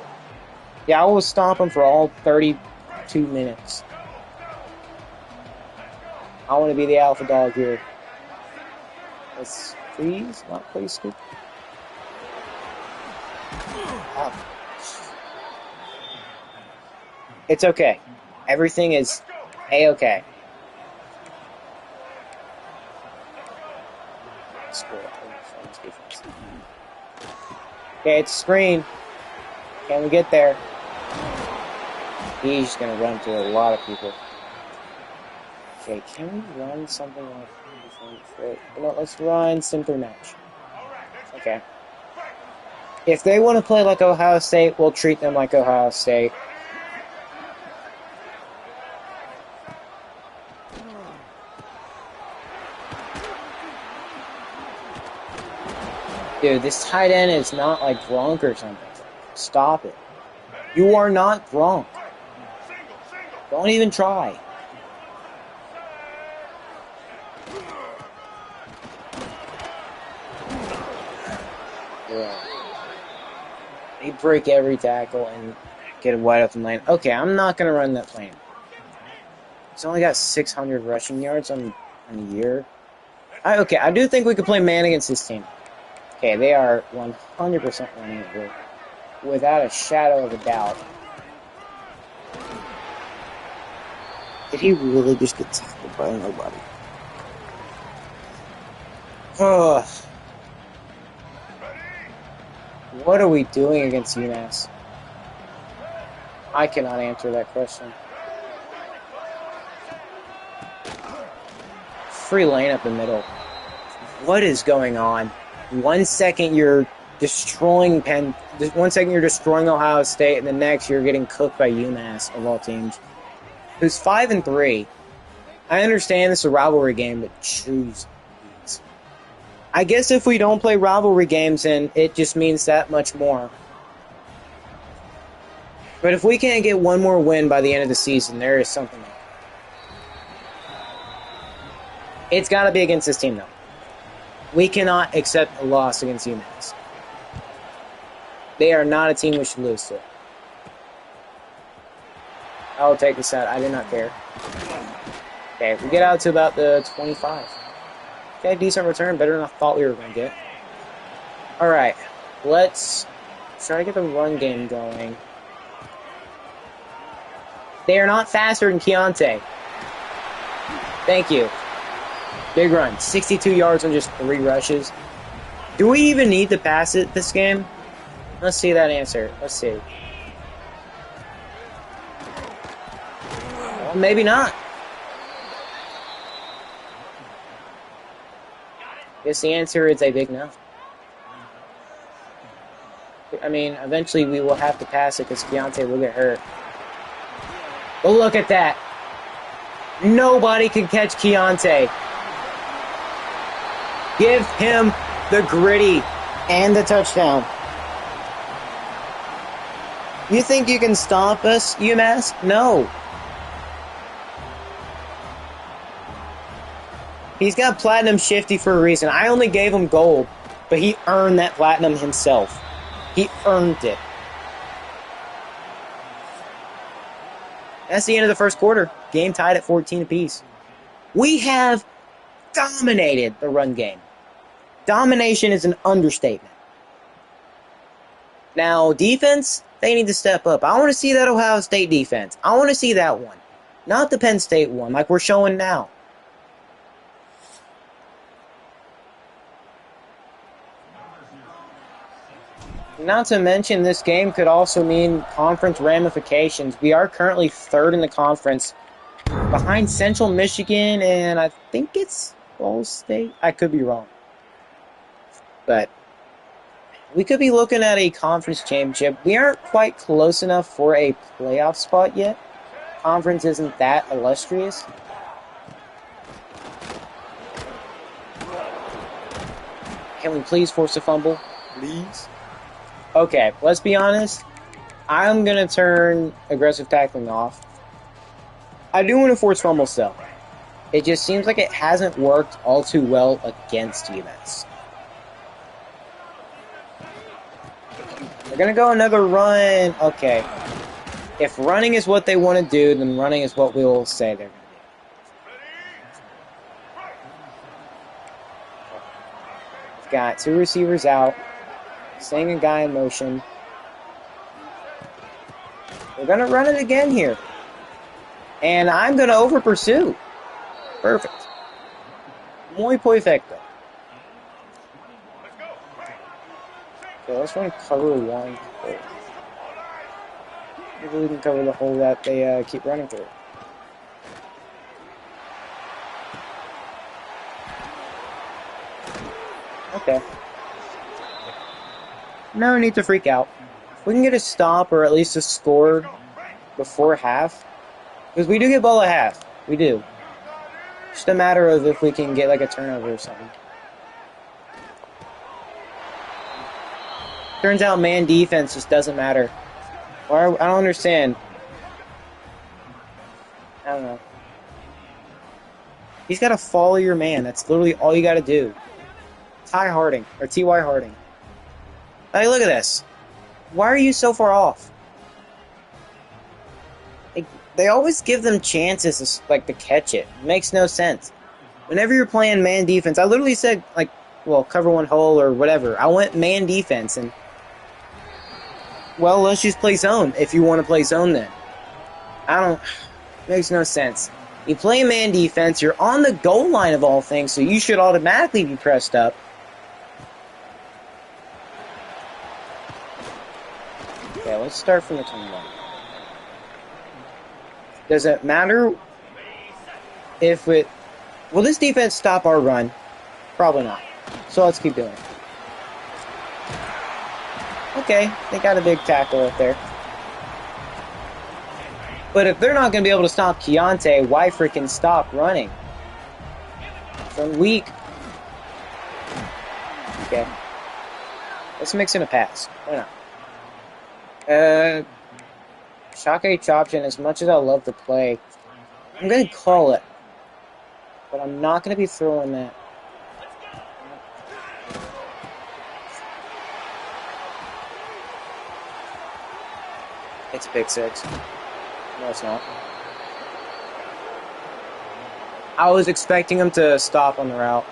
Yeah, I will stop him for all 32 minutes. I want to be the alpha dog here. Let's please not play stupid. Oh. It's okay. Everything is A-okay. Okay, it's a screen. Can we get there? He's going to run through a lot of people. Okay, can we run something like... You know, let's run simpler match. Okay. If they want to play like Ohio State, we'll treat them like Ohio State. Dude, this tight end is not like Gronk or something. Stop it. You are not Gronk. Don't even try. Yeah. They break every tackle and get a wide open lane. Okay, I'm not going to run that plane. He's only got 600 rushing yards on the year. Okay, I do think we could play man against this team. Okay, they are 100% running it without a shadow of a doubt. Did he really just get tackled by nobody? Ugh. What are we doing against UMass? I cannot answer that question. Free lane up the middle. What is going on? 1 second you're destroying 1 second you're destroying Ohio State, and the next you're getting cooked by UMass of all teams, who's 5-3. I understand this is a rivalry game, but choose. I guess if we don't play rivalry games, then it just means that much more. But if we can't get one more win by the end of the season, there is something. It's got to be against this team, though. We cannot accept a loss against UMass. They are not a team we should lose to. I will take this out. I do not care. Okay, we get out to about the 25. Okay, decent return. Better than I thought we were going to get. Alright, let's try to get the run game going. They are not faster than Keontae. Thank you. Big run. 62 yards on just 3 rushes. Do we even need to pass it this game? Let's see that answer. Let's see. Well, maybe not. Guess the answer is a big no. I mean, eventually we will have to pass it because Keontae will get hurt. But look at that. Nobody can catch Keontae. Give him the gritty and the touchdown. You think you can stop us, UMass? No. He's got platinum shifty for a reason. I only gave him gold, but he earned that platinum himself. He earned it. That's the end of the first quarter. Game tied at 14 apiece. We have dominated the run game. Domination is an understatement. Now, defense, they need to step up. I want to see that Ohio State defense. I want to see that one. Not the Penn State one, like we're showing now. Not to mention, this game could also mean conference ramifications. We are currently 3rd in the conference behind Central Michigan, and I think it's Ball State. I could be wrong. But we could be looking at a conference championship. We aren't quite close enough for a playoff spot yet. Conference isn't that illustrious. Can we please force a fumble? Please? Okay, let's be honest. I'm going to turn aggressive tackling off. I do want to force fumble still. It just seems like it hasn't worked all too well against UMass. They're going to go another run. Okay. If running is what they want to do, then running is what we will say they're going to do. We've got 2 receivers out. Staying a guy in motion. We're going to run it again here. And I'm going to over-pursue. Perfect. Muy perfecto. Okay, let's run cover 1. Maybe we can cover the hole that they keep running through. Okay. No need to freak out. If we can get a stop or at least a score before half, because we do get ball at half. We do. Just a matter of if we can get like a turnover or something. Turns out man defense just doesn't matter. Or I don't understand. I don't know. He's got to follow your man. That's literally all you got to do. Ty Harding, or T.Y. Harding. Hey, look at this. Why are you so far off? They always give them chances to catch it. It makes no sense. Whenever you're playing man defense, I literally said, cover 1 hole or whatever. I went man defense, and well, let's just play zone if you want to play zone then. Makes no sense. You play man defense, you're on the goal line of all things, so you should automatically be pressed up. Okay, let's start from the 21. Does it matter if it... Will this defense stop our run? Probably not. So let's keep doing it. Okay, they got a big tackle up there. But if they're not going to be able to stop Keontae, why freaking stop running? From weak. Okay. Let's mix in a pass. Why not? Shaka Chopchin, as much as I love to play, I'm going to call it. But I'm not going to be throwing that. It's pick 6. No, it's not. I was expecting him to stop on the route.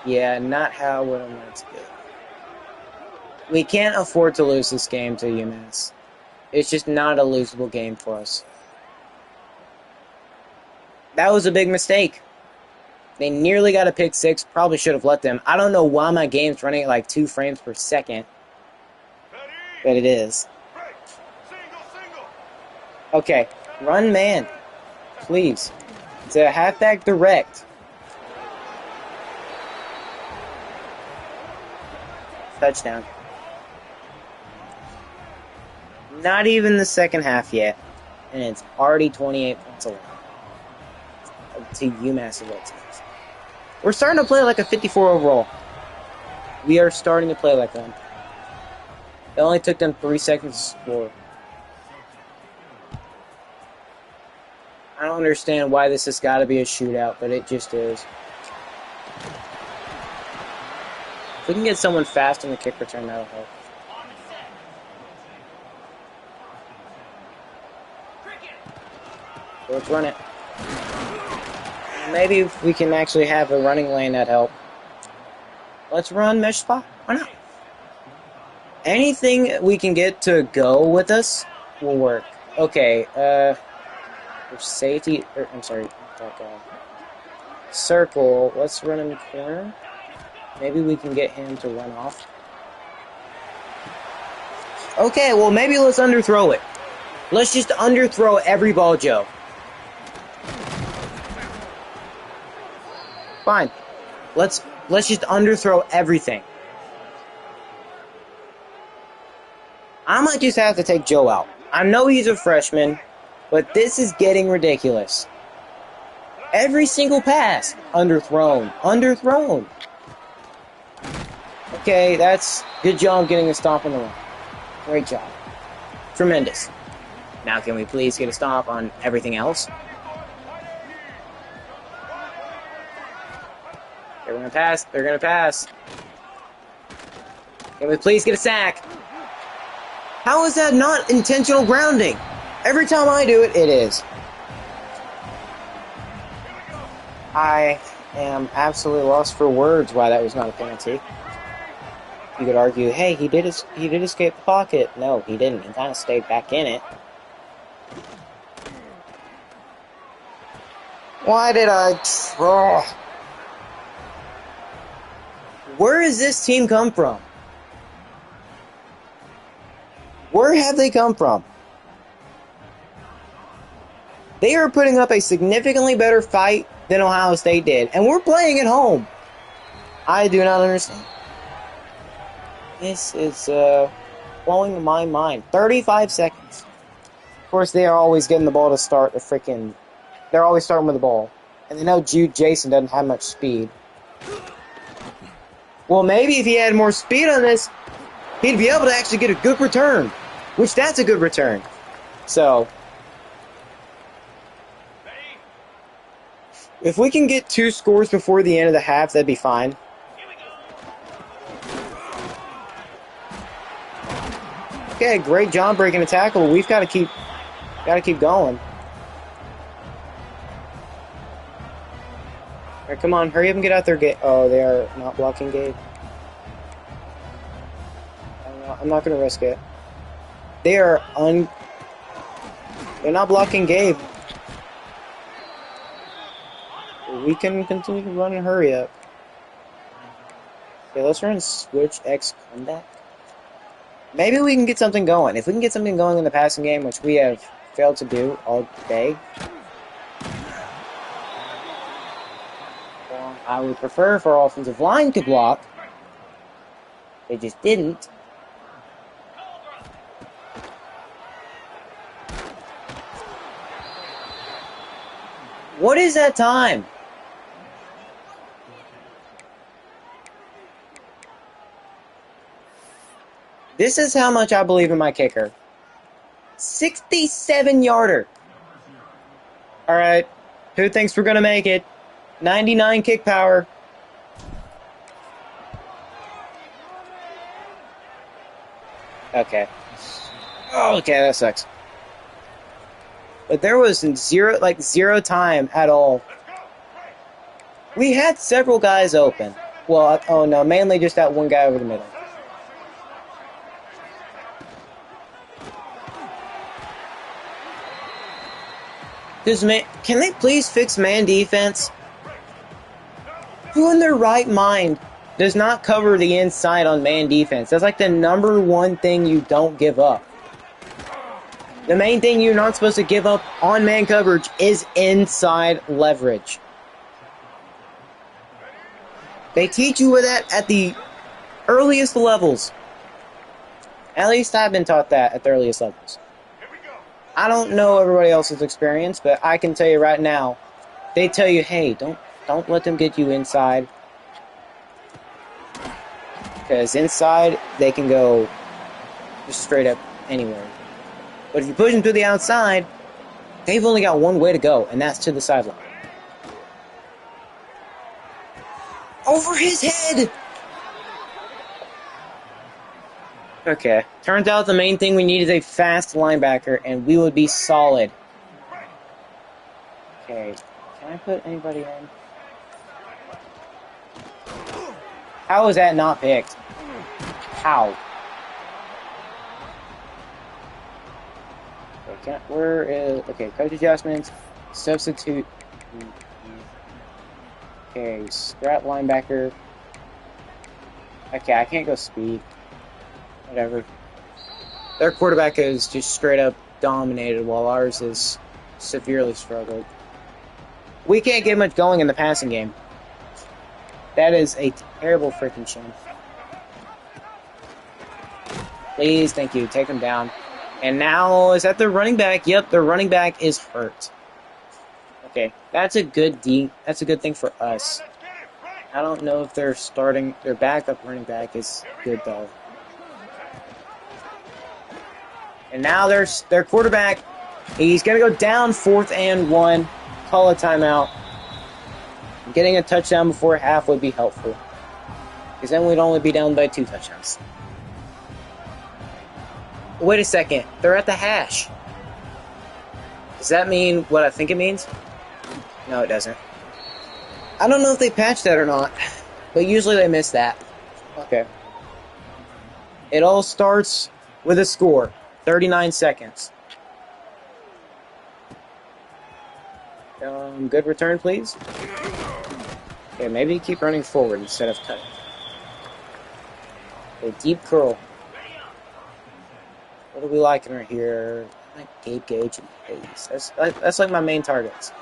Yeah, not how I would have wanted to do. We can't afford to lose this game to UMass. It's just not a losable game for us. That was a big mistake. They nearly got a pick 6. Probably should have let them. I don't know why my game's running at like 2 frames per second. But it is. Okay, run man. Please. It's a halfback direct. Touchdown. Not even the second half yet. And it's already 28 points away. To UMass of what teams. We're starting to play like a 54 overall. We are starting to play like one. It only took them 3 seconds to score. I don't understand why this has got to be a shootout, but it just is. If we can get someone fast in the kick return, that'll help. So let's run it. Maybe if we can actually have a running lane, that'd help. Let's run mesh spot. Why not? Anything we can get to go with us will work. Okay, for safety, I'm sorry, circle, let's run in the corner. Maybe we can get him to run off. Okay, well maybe let's underthrow it. Let's just underthrow every ball, Joe. Fine. Let's just underthrow everything. I might just have to take Joe out. I know he's a freshman, but this is getting ridiculous. Every single pass, underthrown, underthrown. Okay, that's good job getting a stop on the run. Great job. Tremendous. Now can we please get a stop on everything else? They're gonna pass, they're gonna pass. Can we please get a sack? How is that not intentional grounding? Every time I do it, it is. I am absolutely lost for words why that was not a penalty. You could argue, hey, he did escape the pocket. No, he didn't. He kind of stayed back in it. Why did I... Where has this team come from? Where have they come from? They are putting up a significantly better fight than Ohio State did. And we're playing at home. I do not understand. This is blowing my mind. 35 seconds. Of course, they are always getting the ball to start the freaking... They're always starting with the ball. And they know Jude Jason doesn't have much speed. Well, maybe if he had more speed on this, he'd be able to actually get a good return. Which, that's a good return. So... if we can get 2 scores before the end of the half, that'd be fine. Okay, great job breaking a tackle. We've got to keep going. All right, come on, hurry up and get out there, Gabe. Oh, they are not blocking Gabe. I'm not going to risk it. They're not blocking Gabe. We can continue to run and hurry up. Okay, let's run switch X comeback. Maybe we can get something going. If we can get something going in the passing game, which we have failed to do all day, well, I would prefer if our offensive line could block. They just didn't. What is that time? This is how much I believe in my kicker. 67-yarder. All right. Who thinks we're going to make it? 99 kick power. Okay. Oh, okay, that sucks. But there was zero time at all. We had several guys open. Well, oh no, mainly just that one guy over the middle. Can they please fix man defense? Who in their right mind does not cover the inside on man defense? That's like the #1 thing you don't give up. The main thing you're not supposed to give up on man coverage is inside leverage. They teach you that at the earliest levels. At least I've been taught that at the earliest levels. I don't know everybody else's experience, but I can tell you right now, they tell you, hey, don't let them get you inside. Because inside, they can go just straight up anywhere. But if you push them to the outside, they've only got one way to go, and that's to the sideline. Over his head! Okay. Turns out the main thing we need is a fast linebacker, and we would be solid. Okay. Can I put anybody in? How is that not picked? How? Okay, where is... okay, coach adjustments. Substitute. Okay, scrap linebacker. Okay, I can't go speed. Whatever. Their quarterback is just straight up dominated while ours is severely struggled. We can't get much going in the passing game. That is a terrible freaking shame. Please, thank you. Take him down. And now, is that the running back? Yep, the running back is hurt. Okay, that's a good thing for us. I don't know if their backup running back is good though. And now their quarterback, he's gonna go down 4th and 1. Call a timeout. Getting a touchdown before half would be helpful, because then we'd only be down by 2 touchdowns. Wait a second, they're at the hash. Does that mean what I think it means? No, it doesn't. I don't know if they patched that or not, but usually they miss that. Okay. It all starts with a score. 39 seconds. Good return, please. Okay, maybe keep running forward instead of cutting. A deep curl. What do we like right here? I like Gabe Gage and Hayes. That's like my main targets.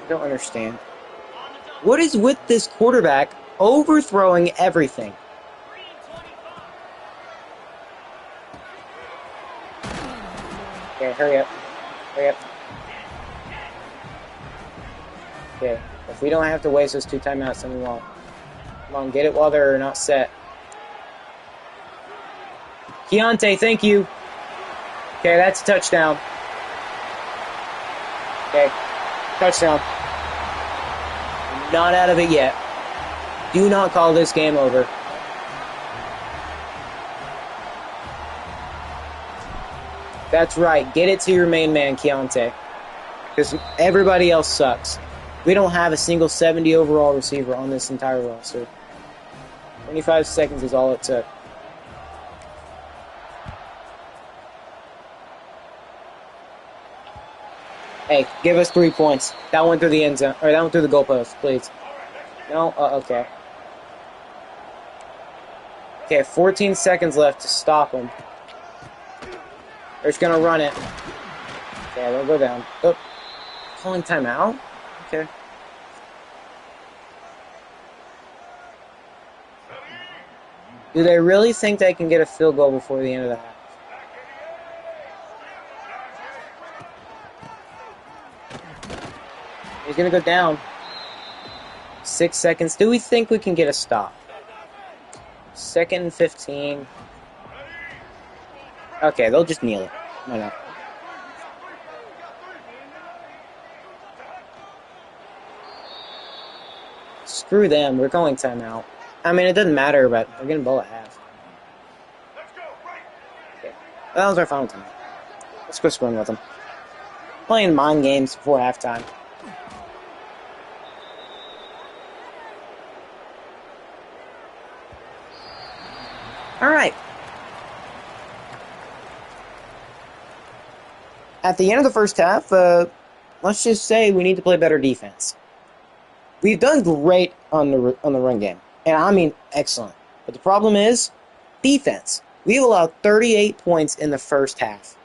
I don't understand. What is with this quarterback overthrowing everything? Okay, hurry up. Hurry up. Okay, if we don't have to waste those 2 timeouts, then we won't. Come on, get it while they're not set. Keontae, thank you. Okay, that's a touchdown. Okay, touchdown. Not out of it yet. Do not call this game over. That's right. Get it to your main man, Keontae. Because everybody else sucks. We don't have a single 70 overall receiver on this entire roster. 25 seconds is all it took. Hey, give us 3 points. That went through the end zone, or that went through the goalpost, please. No? Okay. Okay, 14 seconds left to stop them. They're just gonna run it. Okay, they'll go down. Oh, calling timeout? Okay. Do they really think they can get a field goal before the end of the half? He's going to go down. 6 seconds. Do we think we can get a stop? 2nd and 15. Okay, they'll just kneel it. Why not? Screw them. We're calling timeout. I mean, it doesn't matter, but we're getting ball at half. Okay. That was our final time. Let's go swing with them. Playing mind games before halftime. Alright. At the end of the first half, let's just say we need to play better defense. We've done great on the run game. And I mean excellent. But the problem is defense. We allowed 38 points in the first half.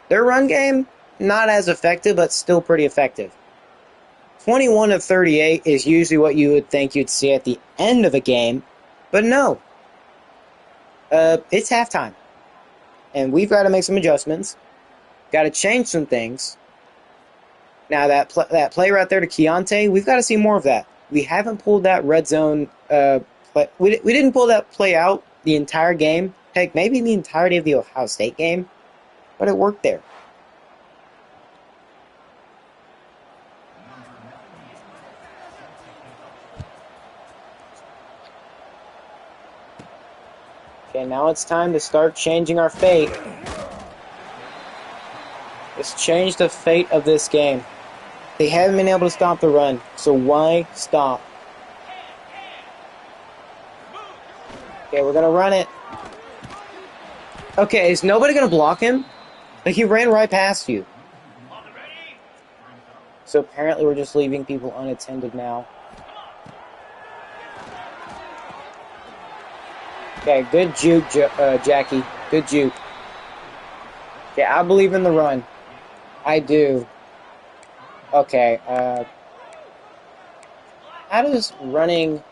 Their run game, not as effective, but still pretty effective. 21 of 38 is usually what you would think you'd see at the end of a game. But no. It's halftime. And we've got to make some adjustments. Got to change some things. Now, that play right there to Keontae, we've got to see more of that. We haven't pulled that red zone play. We didn't pull that play out the entire game. Heck, maybe the entirety of the Ohio State game. But it worked there. Okay, now it's time to start changing our fate. Let's change the fate of this game. They haven't been able to stop the run, so why stop? Okay, we're going to run it. Okay, is nobody going to block him? Like, he ran right past you. So apparently we're just leaving people unattended now. Okay, good juke, Jackie. Good juke. Okay, I believe in the run. I do. Okay, how does running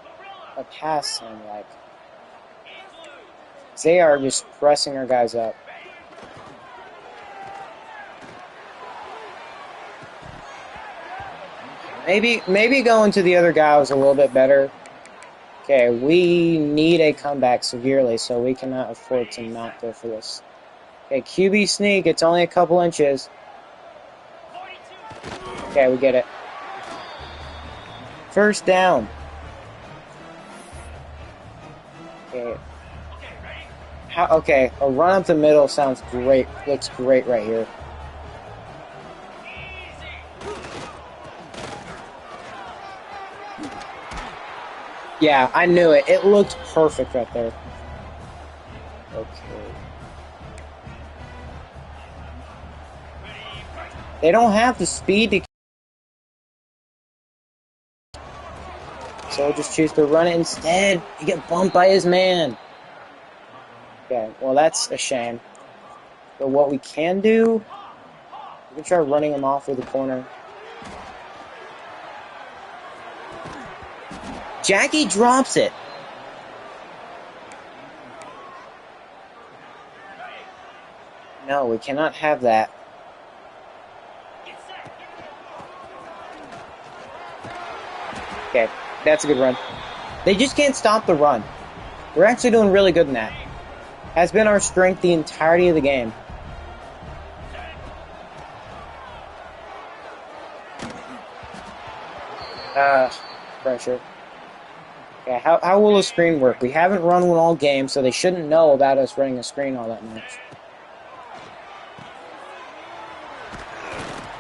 a pass sound like? They are just pressing our guys up. Maybe going to the other guy was a little bit better. Okay, we need a comeback severely, so we cannot afford to not go for this. Okay, QB sneak, it's only a couple inches. Okay, we get it. First down. Okay. Okay, a run up the middle sounds great. Looks great right here. Yeah, I knew it. It looked perfect right there. Okay. They don't have the speed to... So he'll just choose to run it instead. You get bumped by his man. Okay, well that's a shame. But what we can do... We can try running him off with the corner. Jackie drops it. No, we cannot have that. Okay, that's a good run. They just can't stop the run. We're actually doing really good in that. Has been our strength the entirety of the game. Pressure. Okay, how will a screen work? We haven't run one all game, so they shouldn't know about us running a screen all that much.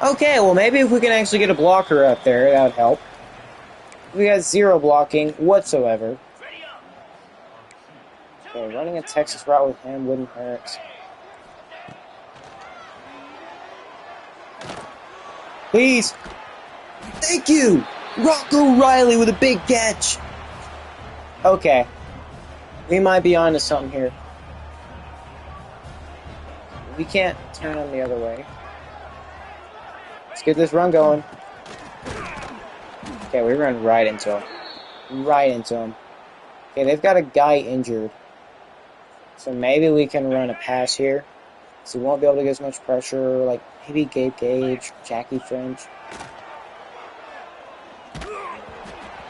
Okay, well maybe if we can actually get a blocker out there, that would help. We got zero blocking whatsoever. Okay, running a Texas route with him wouldn't hurt. Please! Thank you! Rocco Riley with a big catch! Okay. We might be onto something here. We can't turn them the other way. Let's get this run going. Okay, we run right into him. Right into him. Okay, they've got a guy injured. So maybe we can run a pass here. So we won't be able to get as much pressure. Like, maybe Gabe Gage, Jackie French.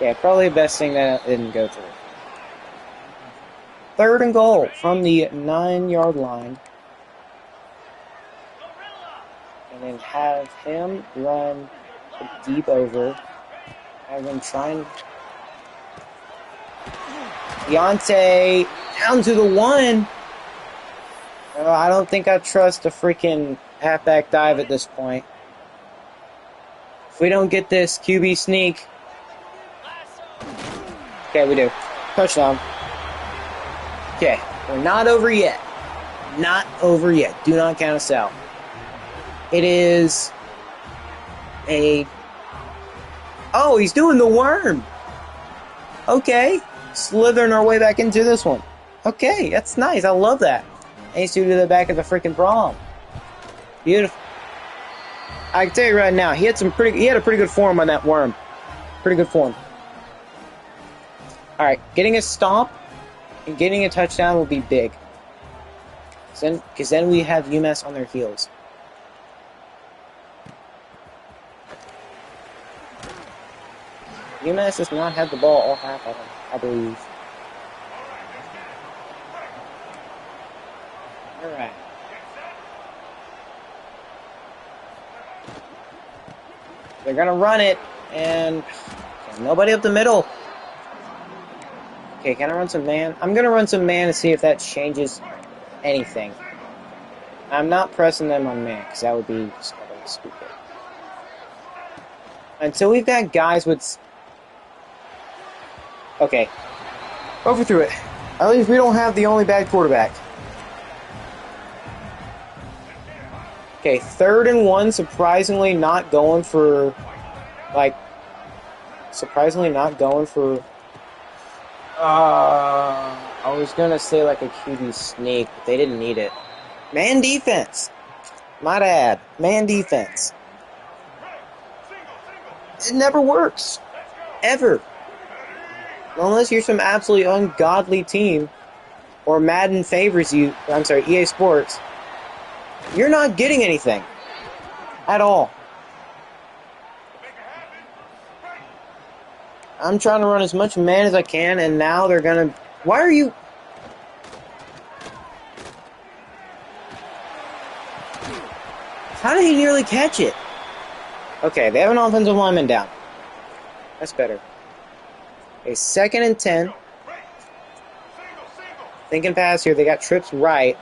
Yeah, probably the best thing that didn't go through. 3rd and goal from the 9-yard line. And then have him run a deep over. Have him try and... Deontay down to the 1. I don't think I trust a freaking halfback dive at this point. If we don't get this QB sneak... Okay, we do. Touchdown. Okay, we're not over yet. Not over yet. Do not count us out. It is a... Oh, he's doing the worm. Okay. Slithering our way back into this one. Okay, that's nice. I love that. And he's to the back of the freaking Brom. Beautiful. I can tell you right now, he had a pretty good form on that worm. Pretty good form. Alright, getting a stop and getting a touchdown will be big. Because then we have UMass on their heels. UMass has not had the ball all half, I believe. Alright. They're gonna run it, and nobody up the middle. Okay, can I run some man? I'm gonna run some man to see if that changes anything. I'm not pressing them on man, because that would be stupid. Until we've got guys with... Okay. Overthrew it. At least we don't have the only bad quarterback. Okay, 3rd and 1, surprisingly not going for... Surprisingly not going for... I was going to say like a QB sneak, but they didn't need it. Man defense. Might add. Man defense. It never works. Ever. Unless you're some absolutely ungodly team or Madden favors you. I'm sorry, EA Sports. You're not getting anything. At all. I'm trying to run as much man as I can, and now they're going to... Why are you... How did he nearly catch it? Okay, they have an offensive lineman down. That's better. A 2nd and 10. Thinking pass here. They got trips right.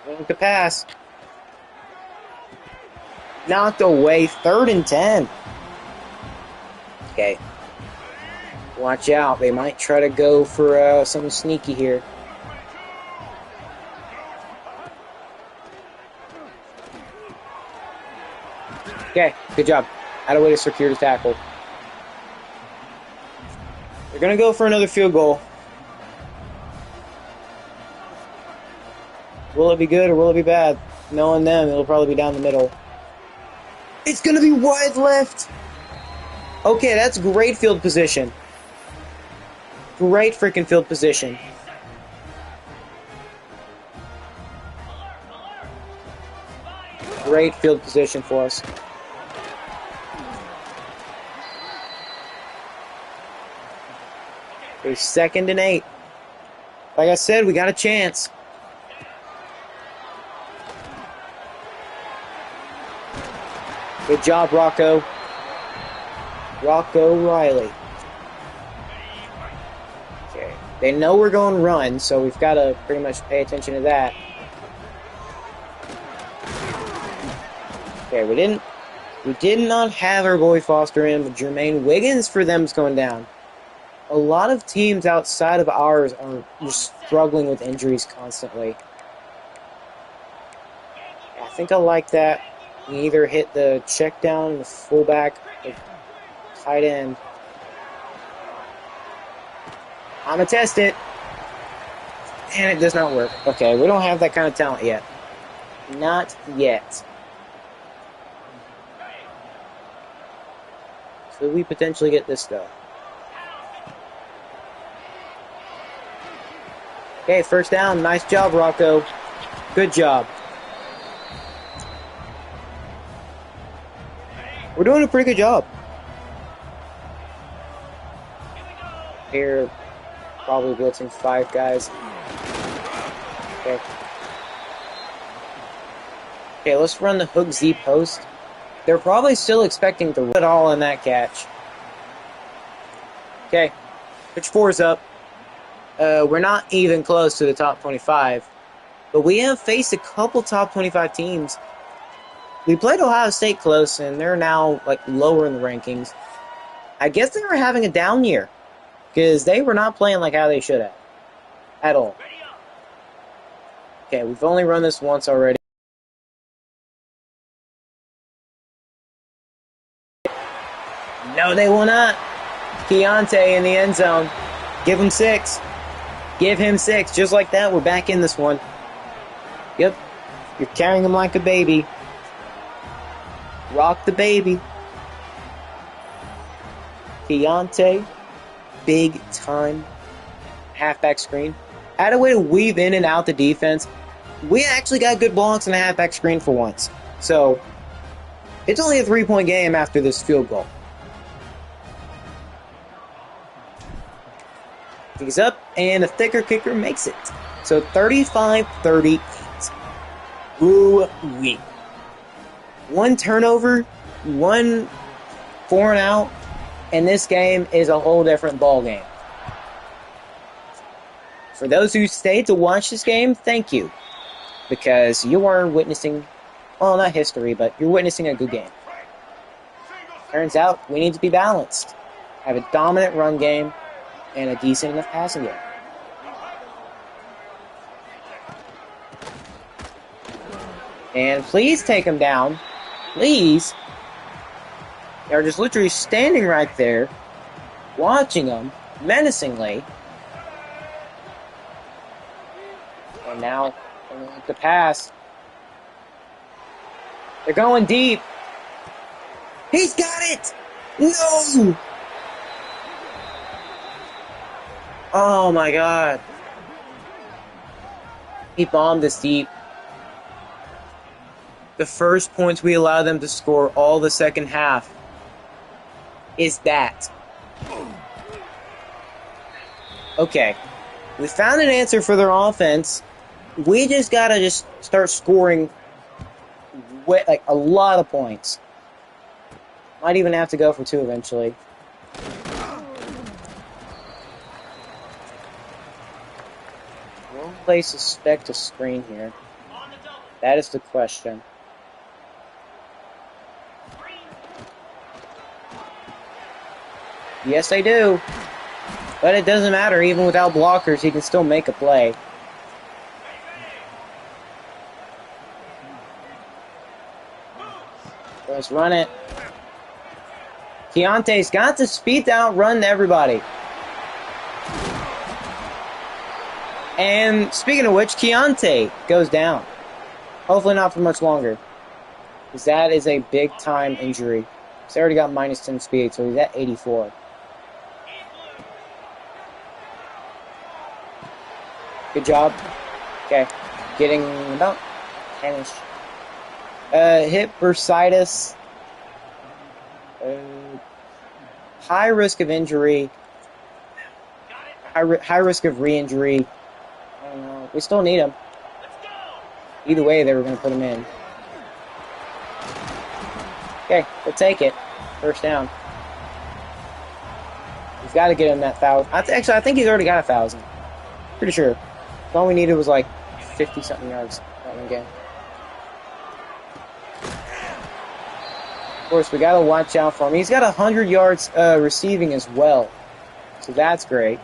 Going to pass. Knocked away. 3rd and 10. Okay. Watch out. They might try to go for something sneaky here. Okay, good job. Had a way to secure the tackle. They're going to go for another field goal. Will it be good or will it be bad? Knowing them, it'll probably be down the middle. It's going to be wide left. Okay, that's great field position. Great freaking field position. Great field position for us. A 2nd and 8. Like I said, we got a chance. Good job, Rocco. Rocco Riley. Okay. They know we're going run, so we've got to pretty much pay attention to that. Okay, we did not have our boy Foster in, but Jermaine Wiggins for them is going down. A lot of teams outside of ours are just struggling with injuries constantly. I think I like that. We either hit the check down, the fullback, the tight end. I'm going to test it. And it does not work. Okay, we don't have that kind of talent yet. Not yet. Could we potentially get this, though? Okay, 1st down. Nice job, Rocco. Good job. We're doing a pretty good job. Here, probably blitzing 5 guys. Okay. Okay, let's run the hook Z post. They're probably still expecting to run it all in that catch. Okay, pitch 4's up. We're not even close to the top 25, but we have faced a couple top 25 teams. We played Ohio State close, and they're now like lower in the rankings. I guess they were having a down year because they were not playing like how they should have at all. Okay, we've only run this once already. No, they will not. Keontae in the end zone. Give him 6. Give him 6. Just like that, we're back in this one. Yep. You're carrying him like a baby. Rock the baby. Keontae. Big time. Halfback screen. Had a way to weave in and out the defense. We actually got good blocks in a halfback screen for once. So, it's only a 3-point game after this field goal. He's up, and a thicker kicker makes it. So 35-38. Woo-wee. 1 turnover, 1 4 and out, and this game is a whole different ball game. For those who stayed to watch this game, thank you. Because you are witnessing, well, not history, but you're witnessing a good game. Turns out we need to be balanced. Have a dominant run game and a decent enough passing game. And please take him down. Please. They're just literally standing right there. watching them menacingly. And now the pass. They're going deep. He's got it! No! Oh my god. He bombed us deep. The first points we allowed them to score all the second half is that. Okay. We found an answer for their offense. We just gotta just start scoring like a lot of points. Might even have to go for 2 eventually. Will they suspect a screen here? That is the question. Yes, they do. But it doesn't matter. Even without blockers, he can still make a play. Let's run it. Keontae's got the speed to outrun everybody. And speaking of which, Keontae goes down. Hopefully not for much longer. Because that is a big-time injury. He's already got minus 10 speed, so he's at 84. Good job. Okay. Getting about 10-ish. Hip bursitis. High risk of injury. High risk of re-injury. I don't know. We still need him. Either way, they were going to put him in. Okay, we'll take it. First down. We've got to get him that 1,000. Actually, I think he's already got 1,000. Pretty sure. All we needed was like 50-something yards that one game. Of course, we got to watch out for him. He's got 100 yards receiving as well. So that's great.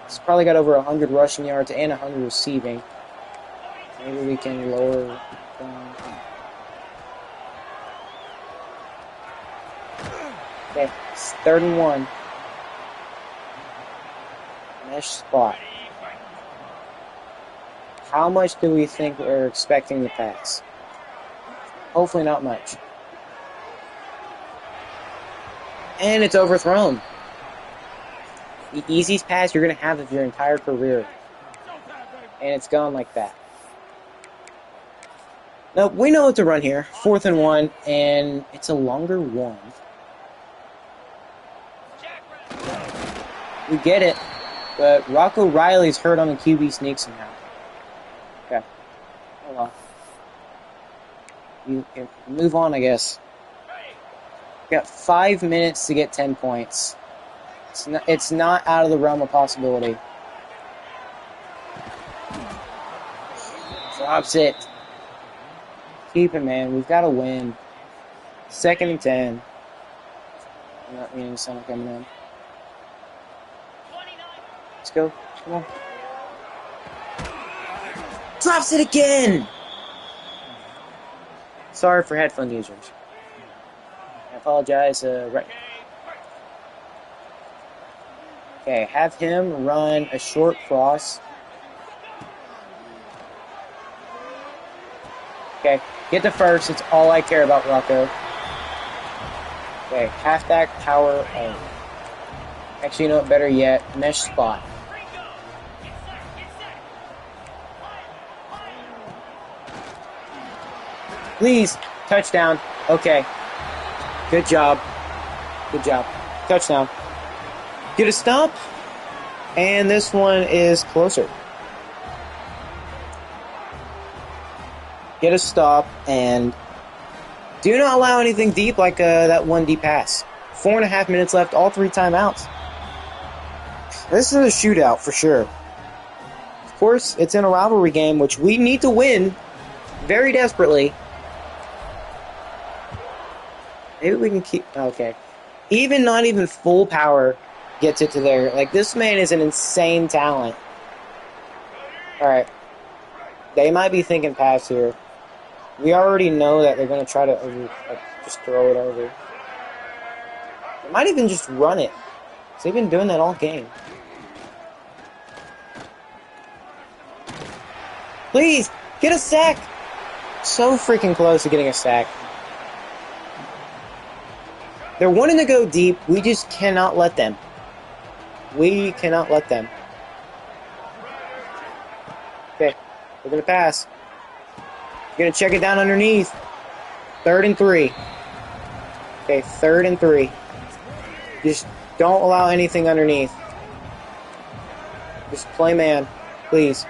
He's probably got over 100 rushing yards and 100 receiving. Maybe we can lower down. Okay, it's 3rd and 1. Mesh spot. How much do we think we're expecting to pass? Hopefully not much. And it's overthrown. The easiest pass you're going to have of your entire career. And it's gone like that. Nope, we know what to run here. 4th and 1, and it's a longer one. We get it, but Rocco Riley's hurt on the QB sneak somehow. Okay. Oh well. You can move on, I guess. Got 5 minutes to get 10 points. It's not out of the realm of possibility. Drops it. Keep it, man. We've got to win. 2nd and 10. I'm not meaning someone coming in. Let's go. Come on. Drops it again! Sorry for headphone users. I apologize. Right. Okay, have him run a short cross. Okay, get the first. It's all I care about, Rocco. Okay, halfback power only. Actually, you know what? Better yet, mesh spot. Please, touchdown. Okay. Good job. Good job. Touchdown. Get a stop. And this one is closer. Get a stop and do not allow anything deep like that one deep pass. 4.5 minutes left, all 3 timeouts. This is a shootout for sure. Of course, it's in a rivalry game, which we need to win very desperately. Maybe we can keep... Okay. Even not even full power gets it to there. Like, this man is an insane talent. Alright. They might be thinking pass here. We already know that they're going to try to just throw it over. Might even just run it. So they've been doing that all game. Please, get a sack! So freaking close to getting a sack. They're wanting to go deep. We just cannot let them. We cannot let them. Okay, we're going to pass. We're going to check it down underneath. 3rd and 3. Okay, 3rd and 3. Just don't allow anything underneath. Just play man, please.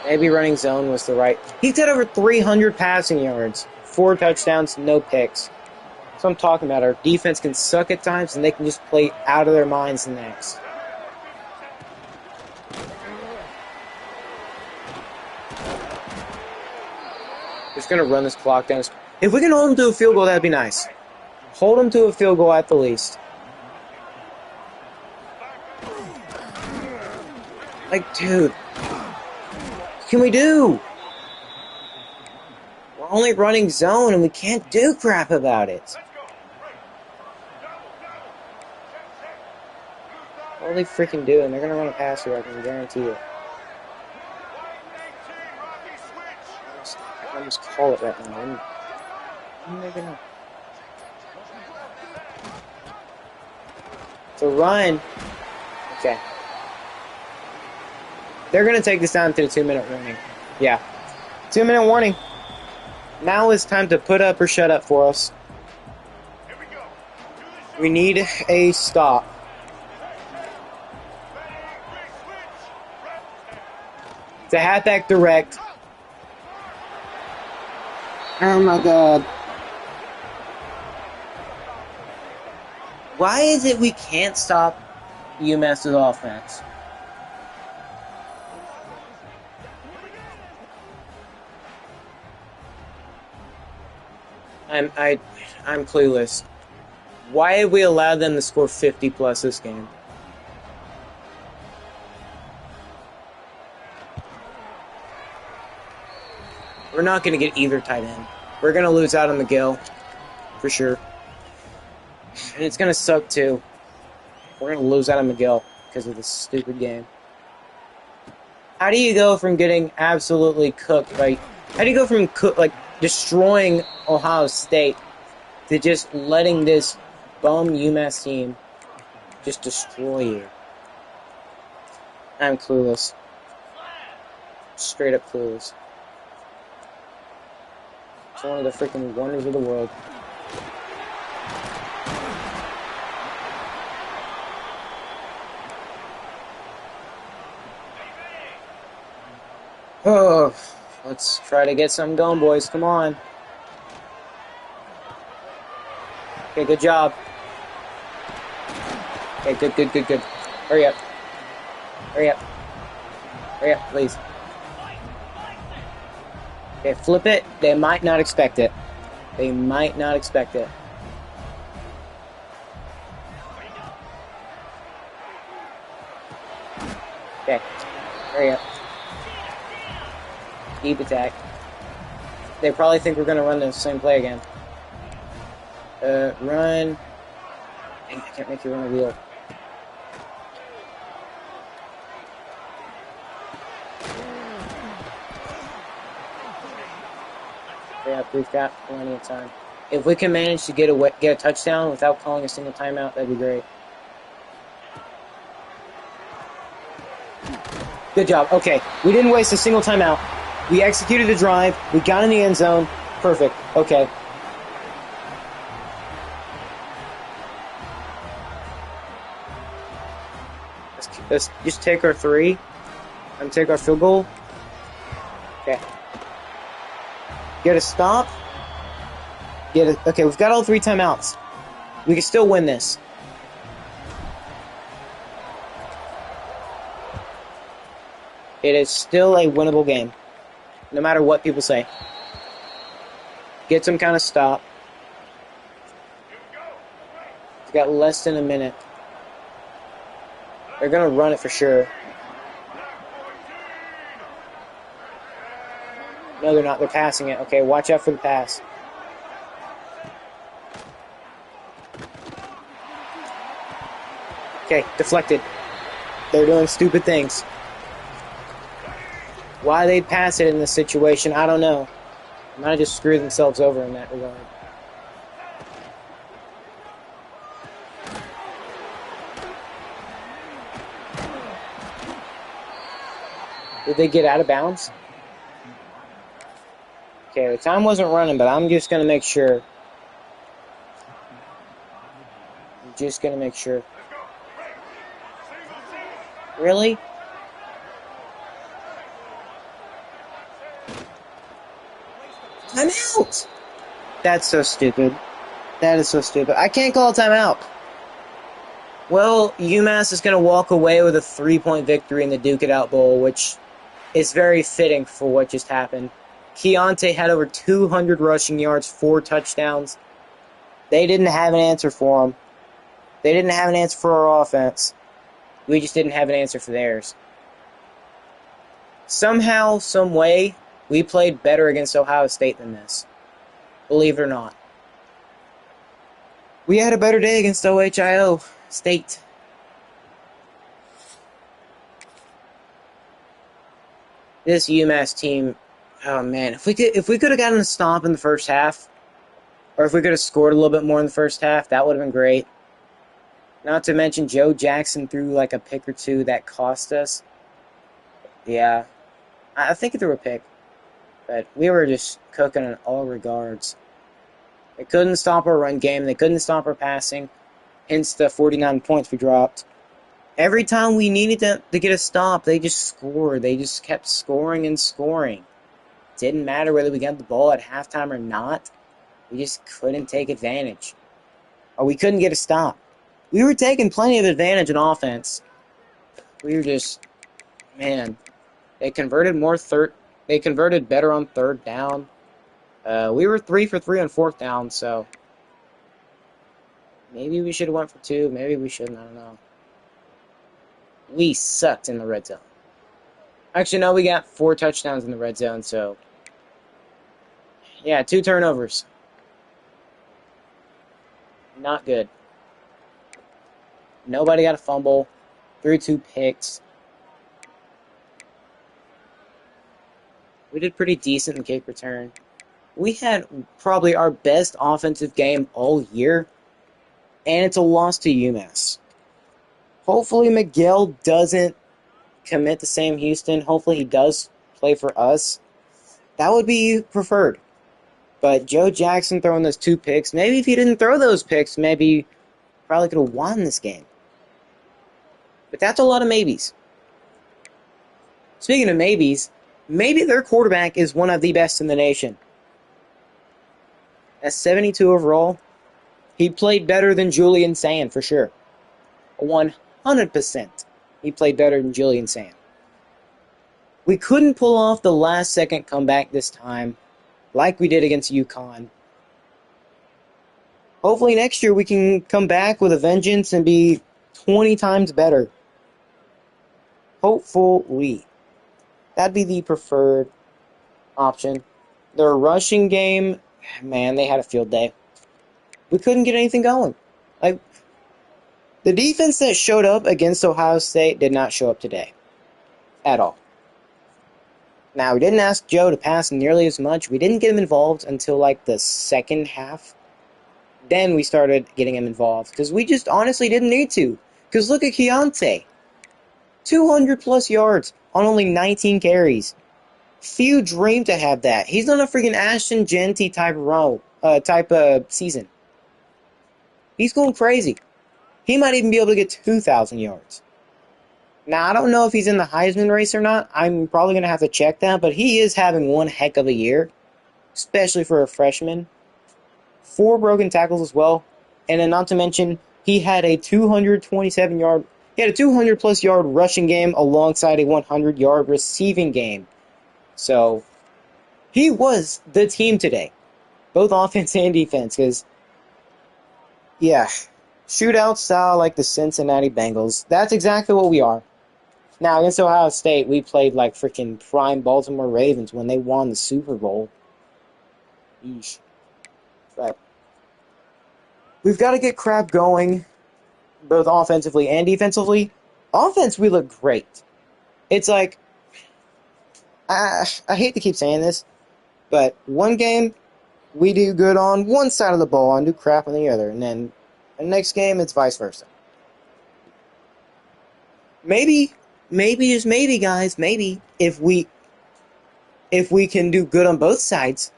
Maybe running zone was the right. He's got over 300 passing yards, 4 touchdowns, no picks. That's what I'm talking about. Our defense can suck at times, and they can just play out of their minds next. Just going to run this clock down. If we can hold them to a field goal, that'd be nice. Hold them to a field goal at the least. Like, dude. What can we do? We're only running zone, and we can't do crap about it. What are they freaking doing? They're going to run a pass here, I can guarantee it. I can almost call it right now. When are they going to... So run. Okay. They're going to take this down to the 2-minute warning. Yeah. 2-minute warning. Now it's time to put up or shut up for us. We need a stop. It's a halfback direct. Oh my god. Why is it we can't stop UMass's offense? I'm clueless. Why have we allowed them to score 50 plus this game? We're not going to get either tight end. We're going to lose out on McGill, for sure. And it's going to suck, too. We're going to lose out on McGill because of this stupid game. How do you go from getting absolutely cooked by... How do you go from destroying Ohio State to just letting this bum UMass team just destroy you? I'm clueless. Straight up clueless. It's one of the freaking wonders of the world. Oh, let's try to get something going, boys. Come on. Okay, good job. Okay, good. Hurry up. Hurry up, please. Okay, flip it. They might not expect it. Okay, hurry up. Deep attack. They probably think we're going to run the same play again. Run. I can't make you run a wheel. Yeah, we've got plenty of time. If we can manage to get a touchdown without calling a single timeout, that'd be great. Good job. Okay, we didn't waste a single timeout. We executed a drive. We got in the end zone. Perfect. Okay. Let's just take our 3 and take our field goal. Okay. Get a stop. Okay, we've got all 3 timeouts. We can still win this. It is still a winnable game, no matter what people say. Get some kind of stop. We've got less than a minute. They're going to run it for sure. No, they're not. They're passing it. Okay, watch out for the pass. Okay, deflected. They're doing stupid things. Why they'd pass it in this situation, I don't know. They might have just screwed themselves over in that regard. Did they get out of bounds? Okay, the time wasn't running, but I'm just going to make sure. I'm just going to make sure. Really? Timeout! That's so stupid. That is so stupid. I can't call a timeout. Well, UMass is going to walk away with a 3-point victory in the Duke It Out Bowl, which is very fitting for what just happened. Keontae had over 200 rushing yards, 4 touchdowns. They didn't have an answer for him. They didn't have an answer for our offense. We just didn't have an answer for theirs. Somehow, some way, we played better against Ohio State than this. Believe it or not. We had a better day against OHIO State. This UMass team, oh man, if we could have gotten a stop in the first half, or if we could have scored a little bit more in the first half, that would have been great. Not to mention Joe Jackson threw like a pick or two that cost us. Yeah, I think he threw a pick, but we were just cooking in all regards. They couldn't stop our run game. They couldn't stop our passing. Hence the 49 points we dropped. Every time we needed to get a stop, they just scored. They just kept scoring and scoring. Didn't matter whether we got the ball at halftime or not. We just couldn't take advantage. Or we couldn't get a stop. We were taking plenty of advantage in offense. We were just, man, they converted better on third down. We were 3 for 3 on fourth down, so maybe we should have went for 2. Maybe we shouldn't. I don't know. We sucked in the red zone. Actually, no, we got 4 touchdowns in the red zone, so yeah, 2 turnovers. Not good. Nobody got a fumble. Threw 2 picks. We did pretty decent in kick return. We had probably our best offensive game all year, and it's a loss to UMass. Hopefully Miguel doesn't commit to Sam Houston. Hopefully he does play for us. That would be preferred. But Joe Jackson throwing those 2 picks, maybe if he didn't throw those picks, maybe probably could have won this game. But that's a lot of maybes. Speaking of maybes, maybe their quarterback is one of the best in the nation. At 72 overall, he played better than Julian Sand for sure. 100%. He played better than Julian Sand. We couldn't pull off the last second comeback this time, like we did against UConn. Hopefully next year we can come back with a vengeance and be 20 times better. Hopefully. That'd be the preferred option. Their rushing game, man, they had a field day. We couldn't get anything going. Like, the defense that showed up against Ohio State did not show up today. At all. Now, we didn't ask Joe to pass nearly as much. We didn't get him involved until, like, the second half. Then we started getting him involved. Because we just honestly didn't need to. Because look at Keontae. 200-plus yards on only 19 carries. Few dream to have that. He's not a freaking Ashton Genty type of season. He's going crazy. He might even be able to get 2,000 yards. Now, I don't know if he's in the Heisman race or not. I'm probably going to have to check that, but he is having one heck of a year, especially for a freshman. 4 broken tackles as well. And then not to mention, he had a 200-plus yard rushing game alongside a 100-yard receiving game. So, he was the team today. Both offense and defense, because, yeah, shootout style like the Cincinnati Bengals. That's exactly what we are. Now, against Ohio State, we played like freaking prime Baltimore Ravens when they won the Super Bowl. Yeesh. But we've got to get crap going, both offensively and defensively. Offense, we look great. It's like, I hate to keep saying this, but one game, we do good on one side of the ball and do crap on the other. And then the next game, it's vice versa. Maybe, just maybe, guys, maybe if we can do good on both sides,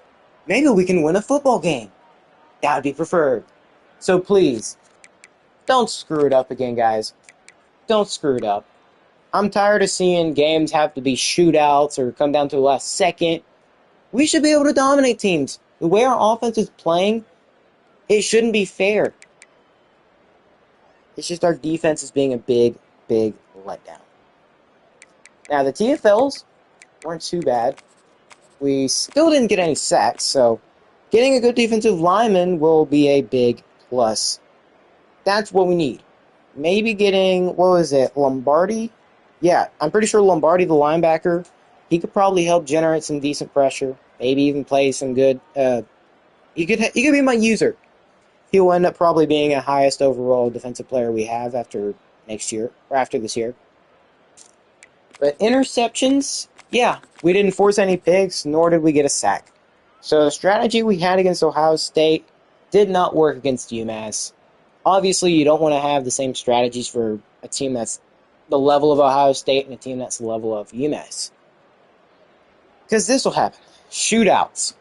maybe we can win a football game. That would be preferred. So please, don't screw it up again, guys. Don't screw it up. I'm tired of seeing games have to be shootouts or come down to the last second. We should be able to dominate teams. The way our offense is playing, it shouldn't be fair. It's just our defense is being a big, big letdown. Now, the TFLs weren't too bad. We still didn't get any sacks, so getting a good defensive lineman will be a big plus. That's what we need. Maybe getting, what was it, Lombardi? Yeah, I'm pretty sure Lombardi, the linebacker, he could probably help generate some decent pressure. Maybe even play some good. He could be my user. He'll end up probably being a highest overall defensive player we have after next year or after this year. But interceptions, yeah, we didn't force any picks, nor did we get a sack. So the strategy we had against Ohio State did not work against UMass. Obviously, you don't want to have the same strategies for a team that's the level of Ohio State and a team that's the level of UMass. Because this will happen. Shootouts.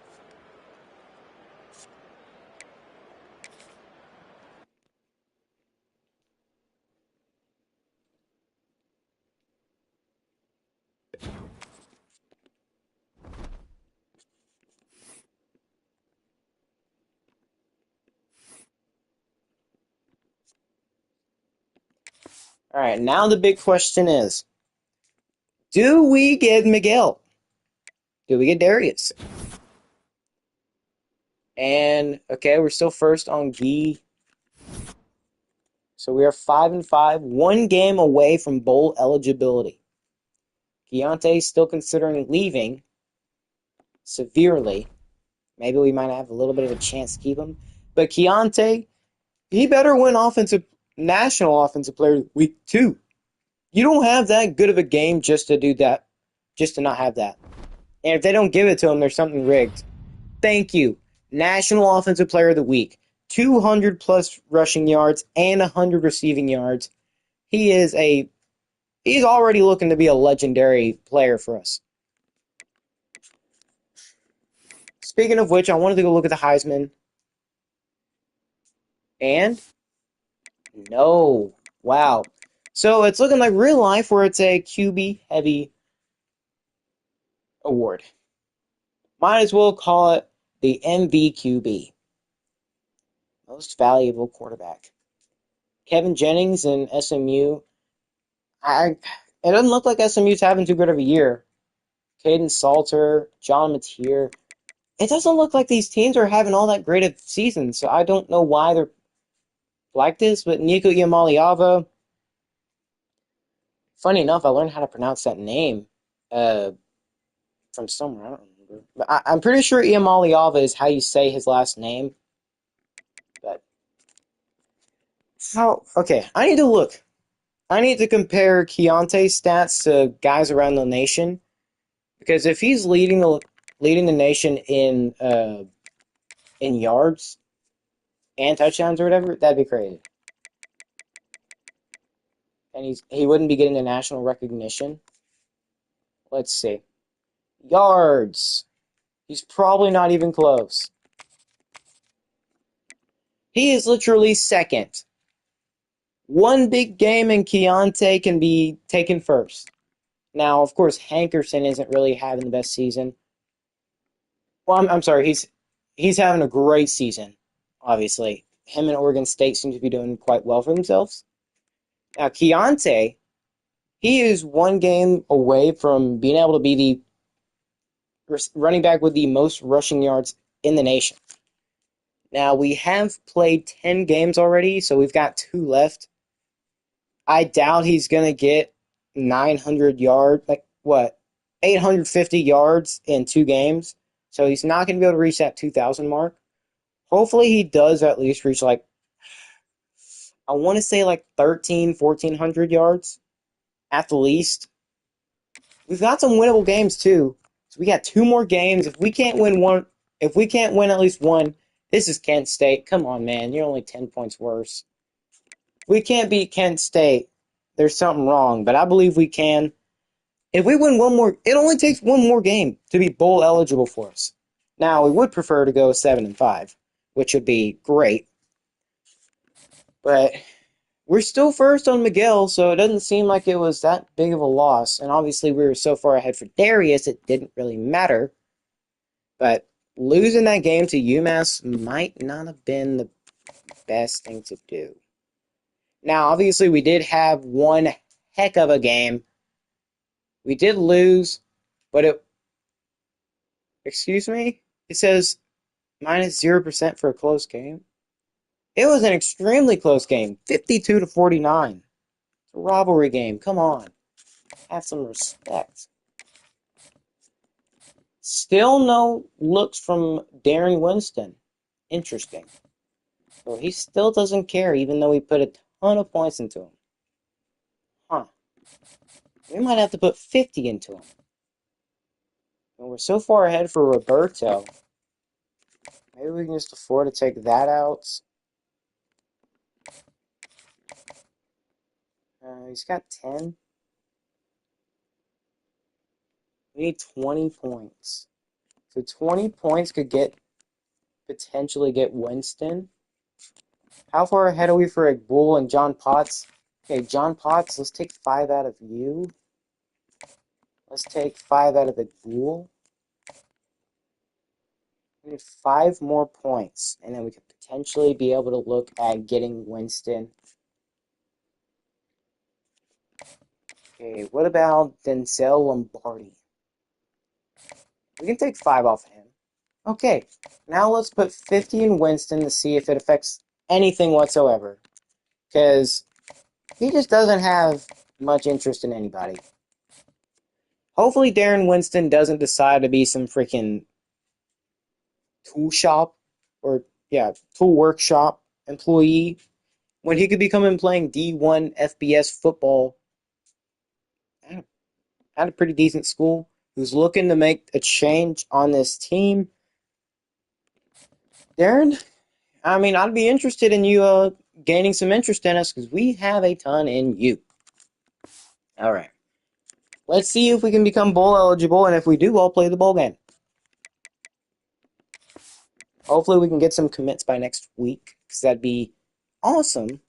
All right, now the big question is, do we get Miguel? Do we get Darius? And, okay, we're still first on G. So we are 5-5, one game away from bowl eligibility. Keontae's still considering leaving severely. Maybe we might have a little bit of a chance to keep him. But Keontae, he better win national offensive player week 2. You don't have that good of a game just to do that, just to not have that. And if they don't give it to him, there's something rigged. Thank you. National Offensive Player of the Week. 200 plus rushing yards and 100 receiving yards. He's already looking to be a legendary player for us. Speaking of which, I wanted to go look at the Heisman. And no. Wow. So it's looking like real life where it's a QB heavy award. Might as well call it the MVQB. Most Valuable Quarterback. Kevin Jennings and SMU. It doesn't look like SMU's having too good of a year. Caden Salter, John Mateer. It doesn't look like these teams are having all that great of seasons, so I don't know why they're like this, but Nico Iamaliava, funny enough, I learned how to pronounce that name from somewhere. I don't remember. But I'm pretty sure Iamaliava is how you say his last name. But okay, I need to look. I need to compare Keontae's stats to guys around the nation. Because if he's leading the nation in yards and touchdowns or whatever, that'd be crazy. And he wouldn't be getting the national recognition. Let's see. Yards. He's probably not even close. He is literally second. One big game and Keontae can be taken first. Now, of course, Hankerson isn't really having the best season. Well, I'm sorry. He's having a great season, obviously. Him and Oregon State seem to be doing quite well for themselves. Now, Keontae, he is one game away from being able to be the running back with the most rushing yards in the nation. Now, we have played 10 games already, so we've got 2 left. I doubt he's going to get 900 yards, like what, 850 yards in 2 games. So he's not going to be able to reach that 2,000 mark. Hopefully he does at least reach like, I want to say like 1,400 yards at the least. We've got some winnable games too. So we got 2 more games. If we can't win at least one, this is Kent State. Come on, man. You're only 10 points worse. If we can't beat Kent State, there's something wrong, but I believe we can. If we win one more, it only takes one more game to be bowl eligible for us. Now, we would prefer to go 7-5, which would be great. But we're still first on Miguel, so it doesn't seem like it was that big of a loss. And obviously, we were so far ahead for Darius, it didn't really matter. But losing that game to UMass might not have been the best thing to do. Now, obviously, we did have one heck of a game. We did lose, but excuse me? It says minus 0% for a close game. It was an extremely close game, 52-49. It's a rivalry game. Come on. Have some respect. Still no looks from Darren Winston. Interesting. So he still doesn't care, even though we put a ton of points into him. Huh. We might have to put 50 into him. And we're so far ahead for Roberto. Maybe we can just afford to take that out. He's got 10. We need 20 points. So 20 points could potentially get Winston. How far ahead are we for Bull and John Potts? Okay, John Potts, let's take 5 out of you. Let's take 5 out of the Bull. We need 5 more points, and then we could potentially be able to look at getting Winston. Okay, what about Denzel Lombardi? We can take 5 off of him. Okay, now let's put 50 in Winston to see if it affects anything whatsoever. Because he just doesn't have much interest in anybody. Hopefully Darren Winston doesn't decide to be some freaking tool shop tool workshop employee when he could be coming playing D1 FBS football at a pretty decent school, who's looking to make a change on this team. Darren, I mean, I'd be interested in you gaining some interest in us because we have a ton in you. All right. Let's see if we can become bowl eligible, and if we do, I'll play the bowl game. Hopefully we can get some commits by next week, because that'd be awesome.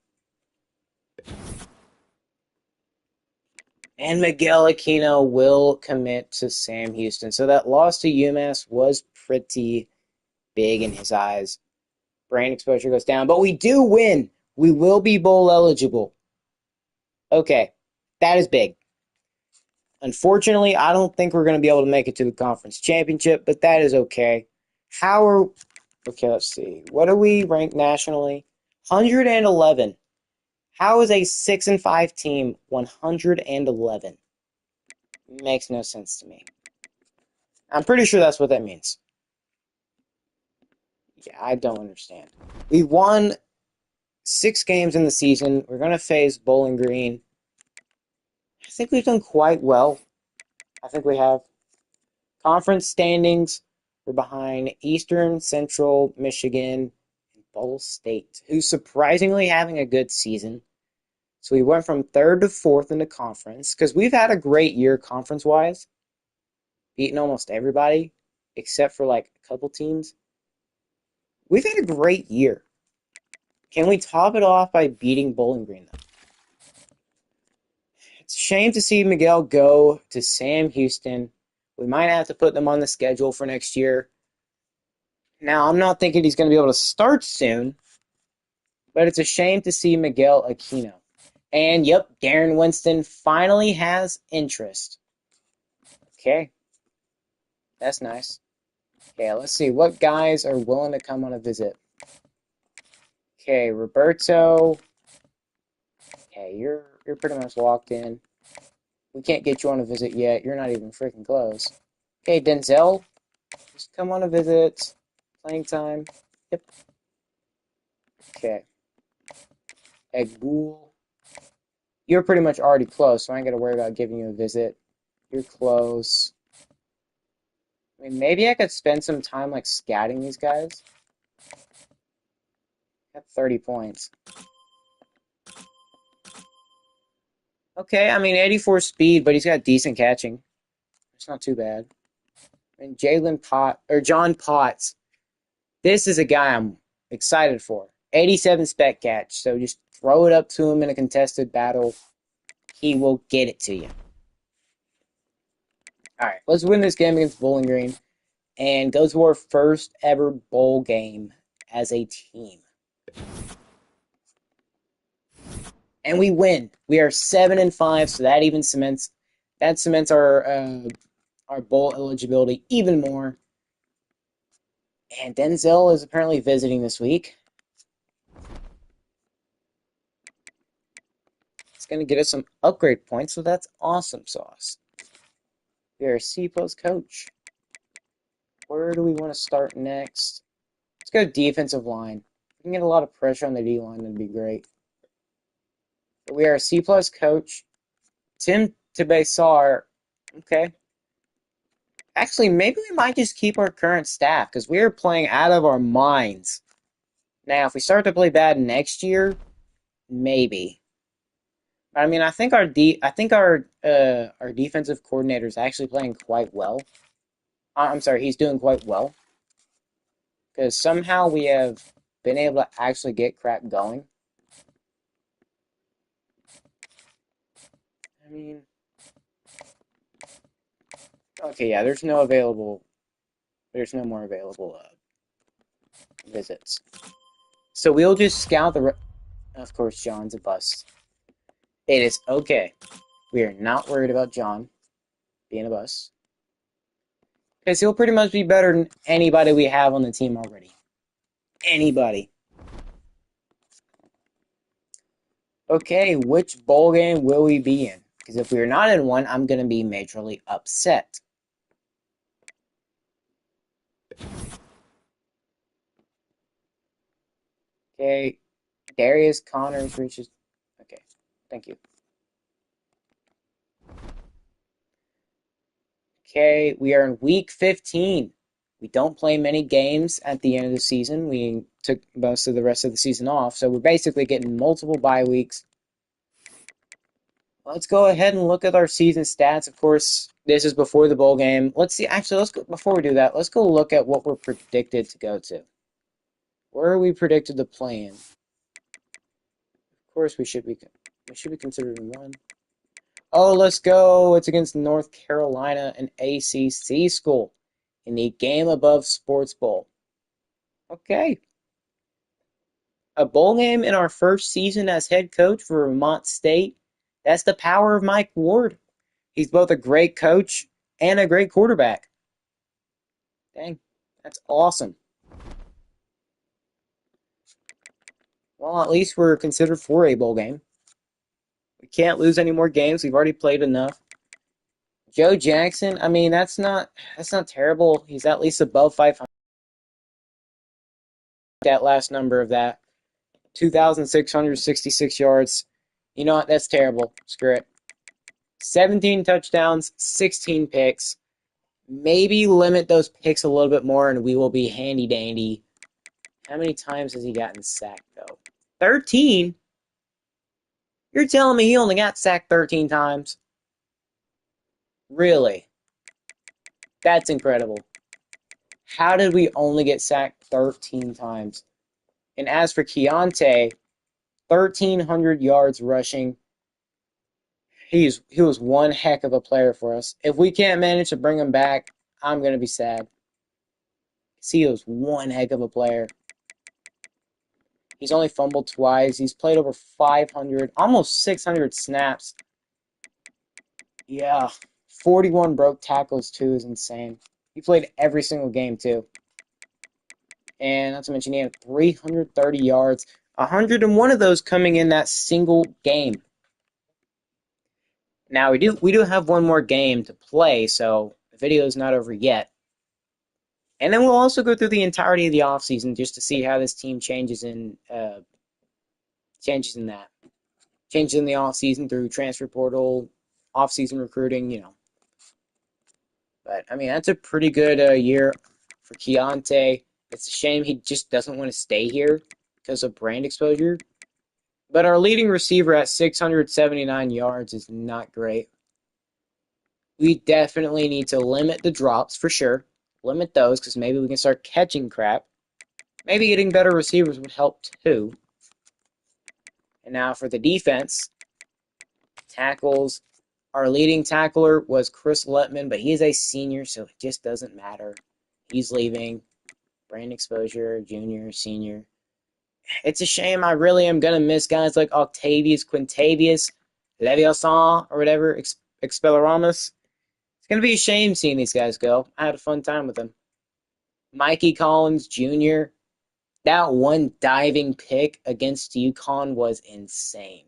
And Miguel Aquino will commit to Sam Houston. So that loss to UMass was pretty big in his eyes. Brain exposure goes down. But we do win. We will be bowl eligible. Okay. That is big. Unfortunately, I don't think we're going to be able to make it to the conference championship, but that is okay. Okay, let's see. What are we ranked nationally? 111. How is a 6-5 team 111? Makes no sense to me. I'm pretty sure that's what that means. Yeah, I don't understand. We won 6 games in the season. We're going to face Bowling Green. I think we've done quite well. I think we have. Conference standings, we're behind Eastern, Central, Michigan, and Ball State, who's surprisingly having a good season. So we went from 3rd to 4th in the conference, because we've had a great year conference-wise, beating almost everybody, except for like a couple teams. We've had a great year. Can we top it off by beating Bowling Green, though? It's a shame to see Miguel go to Sam Houston. We might have to put them on the schedule for next year. Now, I'm not thinking he's going to be able to start soon, but it's a shame to see Miguel Aquino. And, yep, Darren Winston finally has interest. Okay. That's nice. Okay, let's see. What guys are willing to come on a visit? Okay, Roberto. Okay, you're pretty much locked in. We can't get you on a visit yet. You're not even freaking close. Okay, Denzel, just come on a visit. Playing time. Yep. Okay. Egbool. You're pretty much already close, so I ain't got to worry about giving you a visit. You're close. I mean, maybe I could spend some time, like, scouting these guys. Got 30 points. Okay, I mean, 84 speed, but he's got decent catching. It's not too bad. And John Potts. This is a guy I'm excited for. 87 spec catch, so just throw it up to him in a contested battle. He will get it to you. All right, let's win this game against Bowling Green and go to our first ever bowl game as a team. And we win. We are 7-5, so that even cements our bowl eligibility even more. And Denzel is apparently visiting this week. It's going to get us some upgrade points, so that's awesome sauce. We are a C+ coach. Where do we want to start next? Let's go defensive line. If we can get a lot of pressure on the D line, that'd be great. But we are a C+ coach. Tim Tebesar. Okay. Actually, maybe we might just keep our current staff because we are playing out of our minds. Now, if we start to play bad next year, maybe. I mean, I think our defensive coordinator is actually playing quite well. I'm sorry, he's doing quite well because somehow we have been able to actually get crap going. I mean, okay, yeah, there's no more available visits. So we'll just scout of course, John's a bust. It is okay. We are not worried about John being a bust. Because he'll pretty much be better than anybody we have on the team already. Anybody. Okay, which bowl game will we be in? Because if we are not in one, I'm going to be majorly upset. Okay, Darius Connors reaches... Okay, thank you. Okay, we are in week 15. We don't play many games at the end of the season. We took most of the rest of the season off, so we're basically getting multiple bye weeks. Let's go ahead and look at our season stats. Of course, this is before the bowl game. Let's see. Actually, before we do that, let's go look at what we're predicted to go to. Where are we predicted to play in? Of course, we should be considered in one. Oh, let's go. It's against North Carolina, an ACC school, in the Game Above Sports Bowl. Okay. A bowl game in our first season as head coach for Vermont State. That's the power of Mike Ward. He's both a great coach and a great quarterback. Dang, that's awesome. Well, at least we're considered for a bowl game. We can't lose any more games. We've already played enough. Joe Jackson, I mean, that's not terrible. He's at least above 500. That last number of that. 2,666 yards. You know what? That's terrible. Screw it. 17 touchdowns, 16 picks. Maybe limit those picks a little bit more and we will be handy dandy. How many times has he gotten sacked, though? 13? You're telling me he only got sacked 13 times? Really? That's incredible. How did we only get sacked 13 times? And as for Keontae, 1,300 yards rushing. He was one heck of a player for us. If we can't manage to bring him back, I'm going to be sad. He was one heck of a player. He's only fumbled twice. He's played over 500, almost 600 snaps. Yeah, 41 broke tackles, too, is insane. He played every single game, too. And not to mention, he had 330 yards, 101 of those coming in that single game. Now we do have one more game to play, so the video is not over yet. And then we'll also go through the entirety of the offseason just to see how this team changes in that. Changes in the offseason through transfer portal, offseason recruiting, But I mean that's a pretty good year for Keontae. It's a shame he just doesn't want to stay here because of brand exposure. But our leading receiver at 679 yards is not great. We definitely need to limit the drops for sure. Limit those because maybe we can start catching crap. Maybe getting better receivers would help too. And now for the defense, tackles. Our leading tackler was Chris Letman, but he's a senior, so it just doesn't matter. He's leaving. Brand exposure, junior, senior. It's a shame. I really am going to miss guys like Octavius, Quintavious, Leviosa, or whatever, Expelliarmus. It's going to be a shame seeing these guys go. I had a fun time with them. Mikey Collins Jr., that one diving pick against UConn was insane.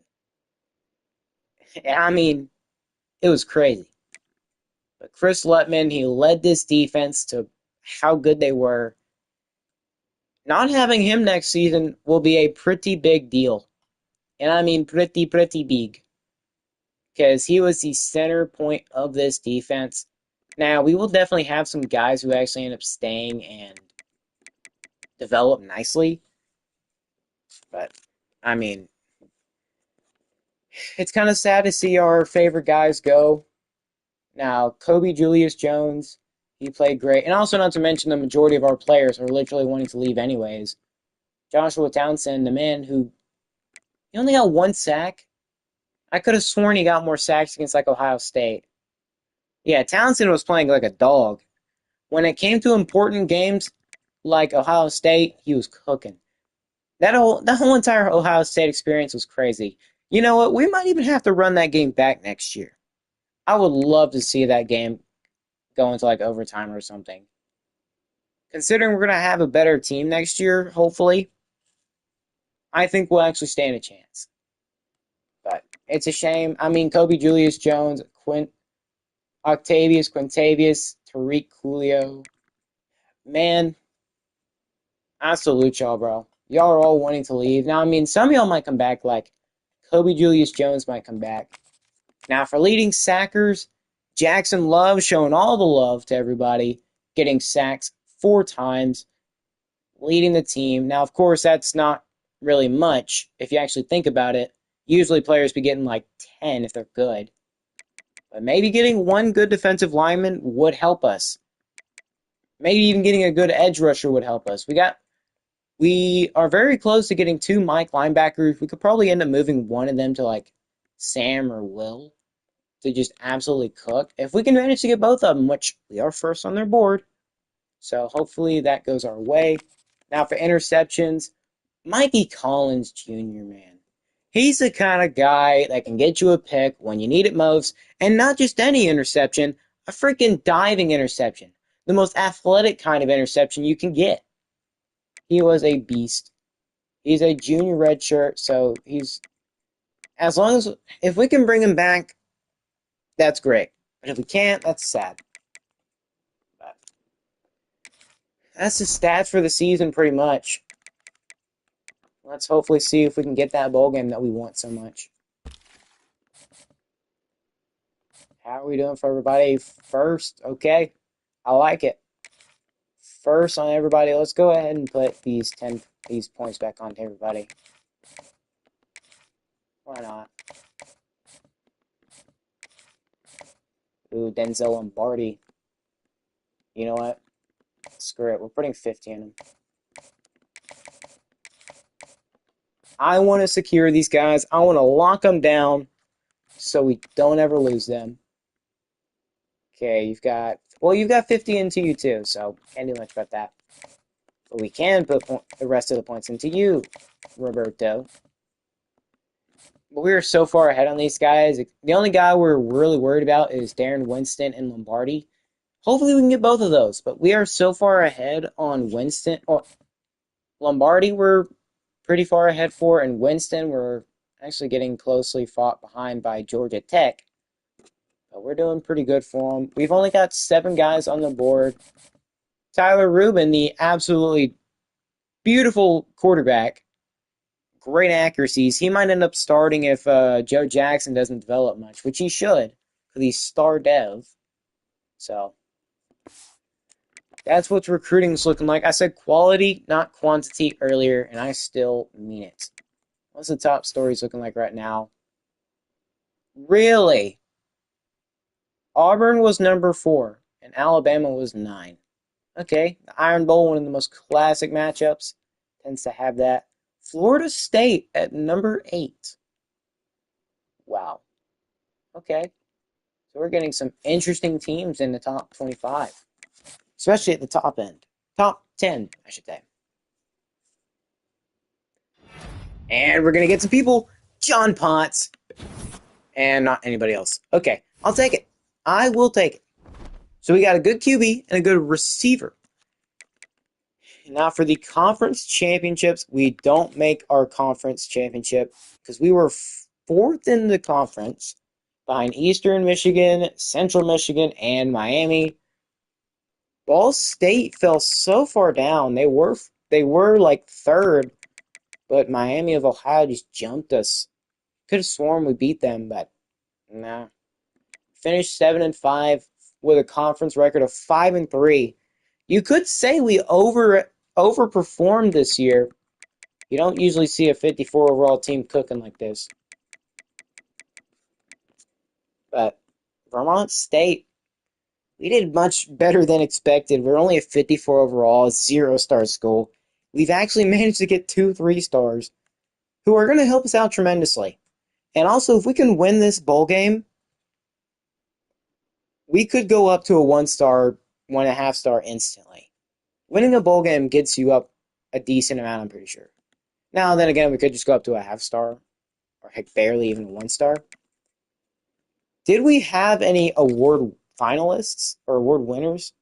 I mean, it was crazy. But Chris Letman, he led this defense to how good they were. Not having him next season will be a pretty big deal. And I mean pretty big. Because he was the center point of this defense. Now, we will definitely have some guys who actually end up staying and develop nicely. But, I mean, it's kind of sad to see our favorite guys go. Now, Kobe Julius Jones, he played great. And also not to mention the majority of our players are literally wanting to leave anyways. Joshua Townsend, the man who, he only got one sack. I could have sworn he got more sacks against like Ohio State. Yeah, Townsend was playing like a dog. When it came to important games like Ohio State, he was cooking. That whole entire Ohio State experience was crazy. You know what? We might even have to run that game back next year. I would love to see that game go into like overtime or something. Considering we're gonna have a better team next year, hopefully, I think we'll actually stand a chance. But it's a shame. I mean, Kobe Julius Jones, Octavius, Quintavious, Tariq Coolio. Man, I salute y'all, bro. Y'all are all wanting to leave. Now, I mean, some of y'all might come back, like Kobe Julius Jones might come back. Now, for leading sackers, Jackson Love showing all the love to everybody, getting sacks 4 times, leading the team. Now, of course, that's not really much if you actually think about it. Usually players be getting like 10 if they're good. But maybe getting one good defensive lineman would help us. Maybe even getting a good edge rusher would help us. We are very close to getting 2 Mike linebackers. We could probably end up moving one of them to like Sam or Will to just absolutely cook. If we can manage to get both of them, which we are first on their board. So hopefully that goes our way. Now for interceptions, Mikey Collins Jr., man. He's the kind of guy that can get you a pick when you need it most, and not just any interception, a freaking diving interception. The most athletic kind of interception you can get. He was a beast. He's a junior redshirt, so as long as, if we can bring him back, that's great. But if we can't, that's sad. But that's the stats for the season, pretty much. Let's hopefully see if we can get that bowl game that we want so much. How are we doing for everybody? First, okay. I like it. First on everybody. Let's go ahead and put these points back on to everybody. Why not? Ooh, Denzel Lombardi. You know what? Screw it. We're putting 50 in him. I want to secure these guys. I want to lock them down so we don't ever lose them. Okay, you've got 50 into you too, so can't do much about that. But we can put the rest of the points into you, Roberto. But we are so far ahead on these guys. The only guy we're really worried about is Darren Winston and Lombardi. Hopefully we can get both of those, but we are so far ahead on Winston. Lombardi we're pretty far ahead for, and Winston we're actually getting closely fought behind by Georgia Tech, But we're doing pretty good for them. We've only got 7 guys on the board. Tyler Rubin, the absolutely beautiful quarterback, great accuracies. He might end up starting if Joe Jackson doesn't develop much, which he should, because he's star dev. So that's what recruiting's looking like. I said quality, not quantity earlier, and I still mean it. What's the top stories looking like right now? Really? Auburn was number 4, and Alabama was 9. Okay, the Iron Bowl, one of the most classic matchups, tends to have that. Florida State at number 8. Wow. Okay, so we're getting some interesting teams in the top 25, especially at the top end. Top 10, I should say. And we're going to get some people. John Potts. And not anybody else. Okay, I'll take it. I will take it. So we got a good QB and a good receiver. Now for the conference championships, we don't make our conference championship because we were 4th in the conference behind Eastern Michigan, Central Michigan, and Miami. Ball State fell so far down. They were like 3rd, but Miami of Ohio just jumped us. Could have sworn we beat them, but nah. Finished 7-5 with a conference record of 5-3. You could say we overperformed this year. You don't usually see a 54 overall team cooking like this. But Vermont State, we did much better than expected. We're only a 54 overall, 0-star school. We've actually managed to get 2 3-stars who are going to help us out tremendously. And also, if we can win this bowl game, we could go up to a 1-star, 1.5-star instantly. Winning a bowl game gets you up a decent amount, I'm pretty sure. Now, then again, we could just go up to a half-star, or heck, barely even a 1-star. Did we have any award finalists or award winners?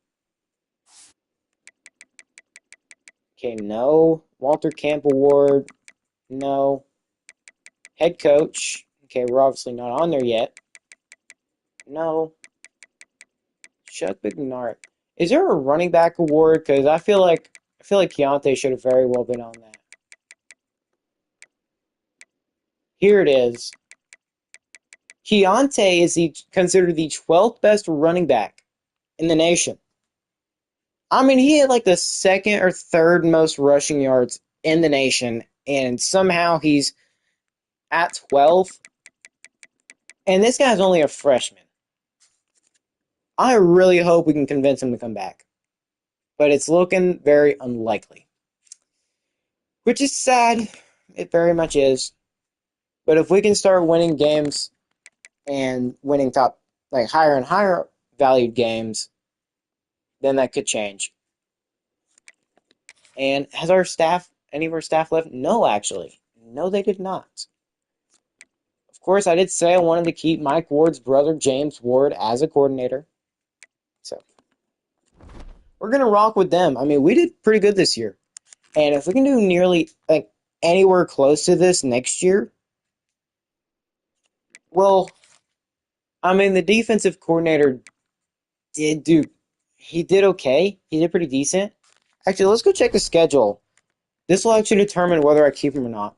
Okay, no. Walter Camp Award, no. Head coach, okay, we're obviously not on there yet. No. Chuck McNart. Is there a running back award? Because I feel like Keontae should have very well been on that. Here it is. Keontae is considered the 12th best running back in the nation. I mean, he had like the 2nd or 3rd most rushing yards in the nation, and somehow he's at 12. And this guy's only a freshman. I really hope we can convince him to come back. But it's looking very unlikely. Which is sad. It very much is. But if we can start winning games and winning top, like higher and higher valued games, then that could change. And has any of our staff left? No, actually. No, they did not. Of course, I did say I wanted to keep Mike Ward's brother, James Ward, as a coordinator. So, we're going to rock with them. I mean, we did pretty good this year. And if we can do nearly, like, anywhere close to this next year, well, I mean, the defensive coordinator he did okay. He did pretty decent. Actually, let's go check the schedule. This will actually determine whether I keep him or not.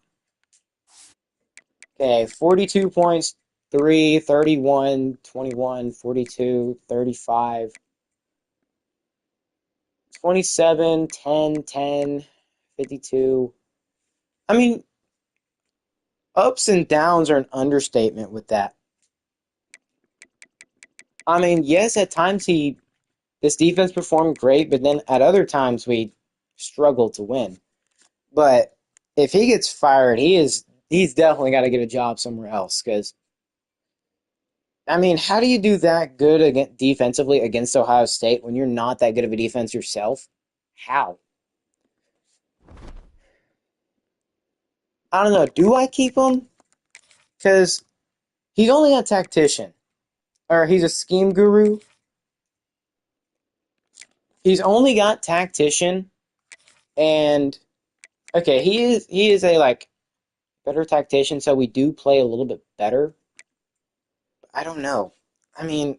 Okay, 42 points, 3, 31, 21, 42, 35, 27, 10, 10, 52. I mean, ups and downs are an understatement with that. I mean, yes, at times this defense performed great, but then at other times we struggled to win. But if he gets fired, he's definitely got to get a job somewhere else. Because I mean, how do you do that good defensively against Ohio State when you're not that good of a defense yourself? How? I don't know. Do I keep him? Because he's only a tactician, or he's a scheme guru. He's only got tactician, and okay, he is a like better tactician, so we do play a little bit better. I don't know. I mean,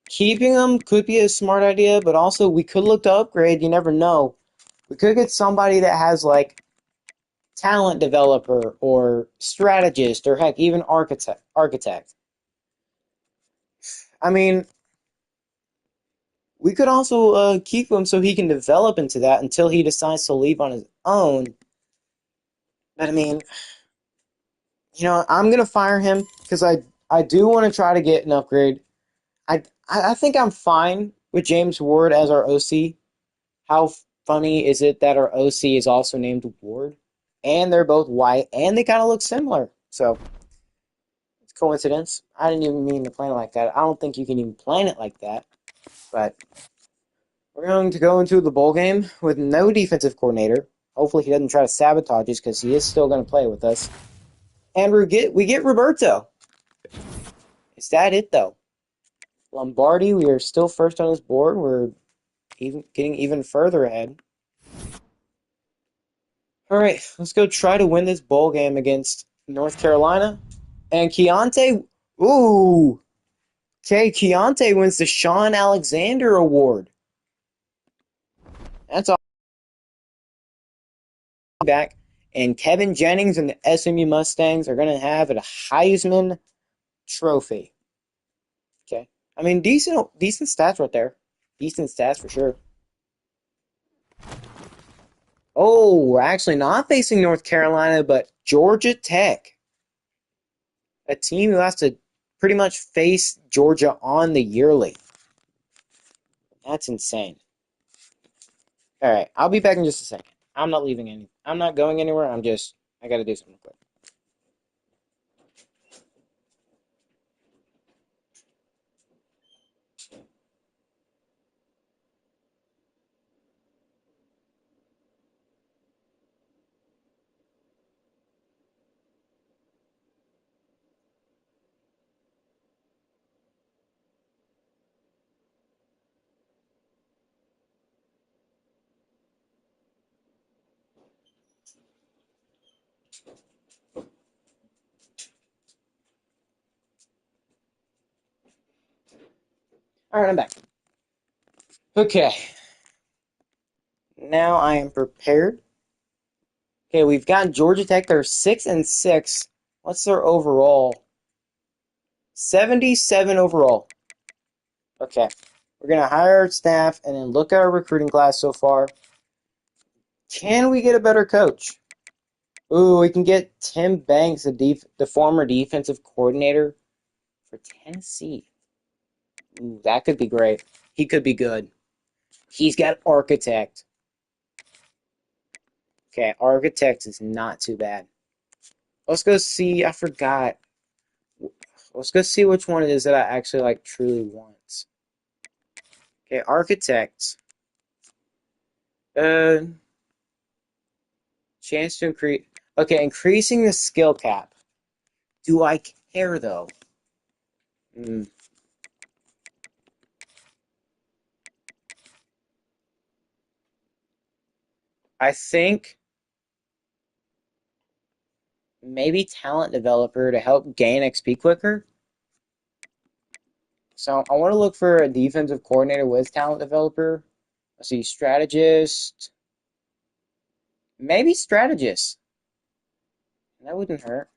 keeping him could be a smart idea, but also we could look to upgrade. You never know. We could get somebody that has like talent developer or strategist or heck, even architect. I mean, we could also keep him so he can develop into that until he decides to leave on his own. But I mean, I'm gonna fire him because I do want to try to get an upgrade. I think I'm fine with James Ward as our OC. How funny is it that our OC is also named Ward, and they're both white, and they kind of look similar. So it's coincidence. I didn't even mean to plan it like that. I don't think you can even plan it like that. But we're going to go into the bowl game with no defensive coordinator. Hopefully he doesn't try to sabotage us because he is still going to play with us. And we get Roberto. Is that it though? Lombardi, we are still first on his board. We're even getting even further ahead. All right, let's go try to win this bowl game against North Carolina. And Keontae, ooh, okay, Keontae wins the Sean Alexander Award. That's all back. And Kevin Jennings and the SMU Mustangs are going to have a Heisman Trophy. Okay, I mean decent stats right there. Decent stats for sure. Oh, we're actually not facing North Carolina, but Georgia Tech, a team who has to pretty much face Georgia on the yearly. That's insane. All right, I'll be back in just a second. I'm not leaving any. I'm not going anywhere. I got to do something quick. All right, I'm back. Okay, now I am prepared. Okay, we've got Georgia Tech. They're 6-6. What's their overall? 77 overall. Okay, we're gonna hire our staff and then look at our recruiting class so far. Can we get a better coach? Ooh, we can get Tim Banks, the former defensive coordinator for Tennessee. Ooh, that could be great. He could be good. He's got architect. Okay, architect is not too bad. Let's go see. I forgot. Let's go see which one it is that I actually like truly want. Okay, architect. Uh, chance to increase. Okay, increasing the skill cap. Do I care though? Hmm. I think maybe talent developer to help gain XP quicker. So I want to look for a defensive coordinator with talent developer. Let's see, strategist. Maybe strategist. That wouldn't hurt.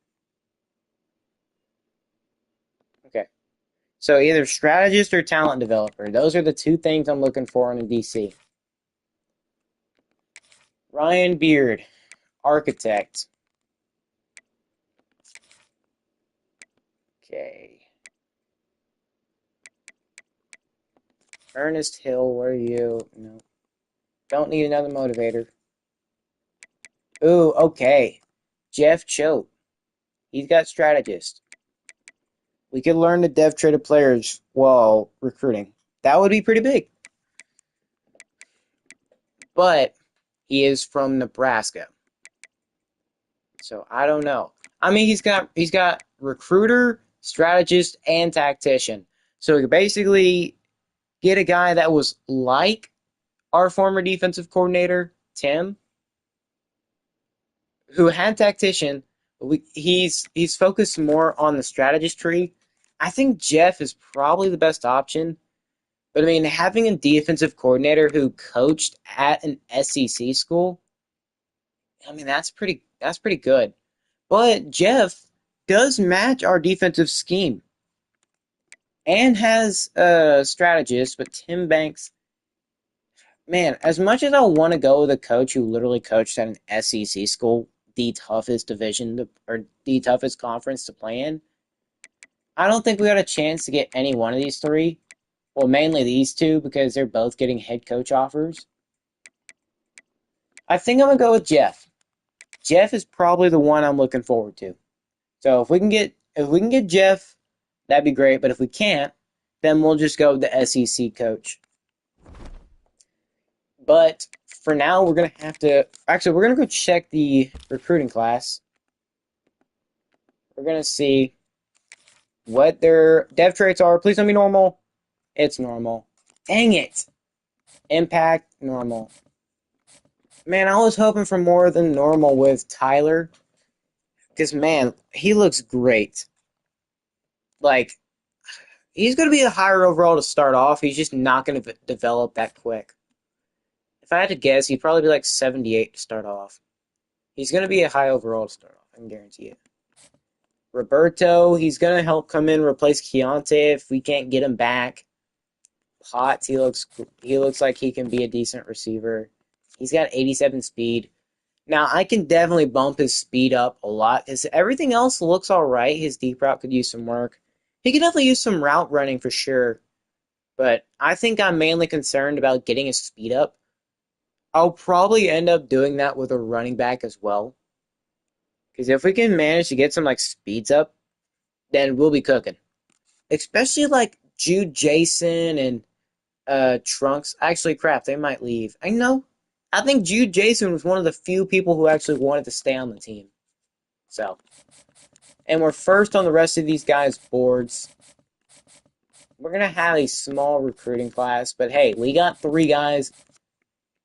Okay. So either strategist or talent developer. Those are the two things I'm looking for in a DC. Ryan Beard, architect. Okay. Ernest Hill, where are you? No. Don't need another motivator. Ooh, okay. Jeff Choate. He's got strategist. We could learn to dev traded players while recruiting. That would be pretty big. But he is from Nebraska. So I don't know. I mean he's got recruiter, strategist, and tactician. So we could basically get a guy that was like our former defensive coordinator, Tim, who had tactician. He's focused more on the strategist tree. I think Jeff is probably the best option. But I mean, having a defensive coordinator who coached at an SEC school, I mean, that's pretty good. But Jeff does match our defensive scheme and has a strategist, but Tim Banks, man, as much as I want to go with a coach who literally coached at an SEC school, the toughest division or the toughest conference to play in, I don't think we got a chance to get any one of these three. Well, mainly these two because they're both getting head coach offers. I think I'm gonna go with Jeff. Jeff is probably the one I'm looking forward to. So if we can get Jeff, that'd be great. But if we can't, then we'll just go with the SEC coach. But for now, we're gonna have to actually we're gonna go check the recruiting class. We're gonna see what their dev traits are. Please don't be normal. It's normal. Dang it. Impact normal. Man, I was hoping for more than normal with Tyler. Because, man, he looks great. Like, he's going to be a higher overall to start off. He's just not going to develop that quick. If I had to guess, he'd probably be like 78 to start off. He's going to be a high overall to start off. I can guarantee it. Roberto, he's going to help come in, replace Keontae if we can't get him back. Potts, he looks like he can be a decent receiver. He's got 87 speed. Now, I can definitely bump his speed up a lot because everything else looks all right. His deep route could use some work. He could definitely use some route running for sure. But I think I'm mainly concerned about getting his speed up. I'll probably end up doing that with a running back as well. Because if we can manage to get some like speeds up, then we'll be cooking. Especially like Jude Jason and Trunks. Actually, crap, they might leave. I know. I think Jude Jason was one of the few people who actually wanted to stay on the team. So, and we're first on the rest of these guys' boards. We're going to have a small recruiting class, but hey, we got three guys,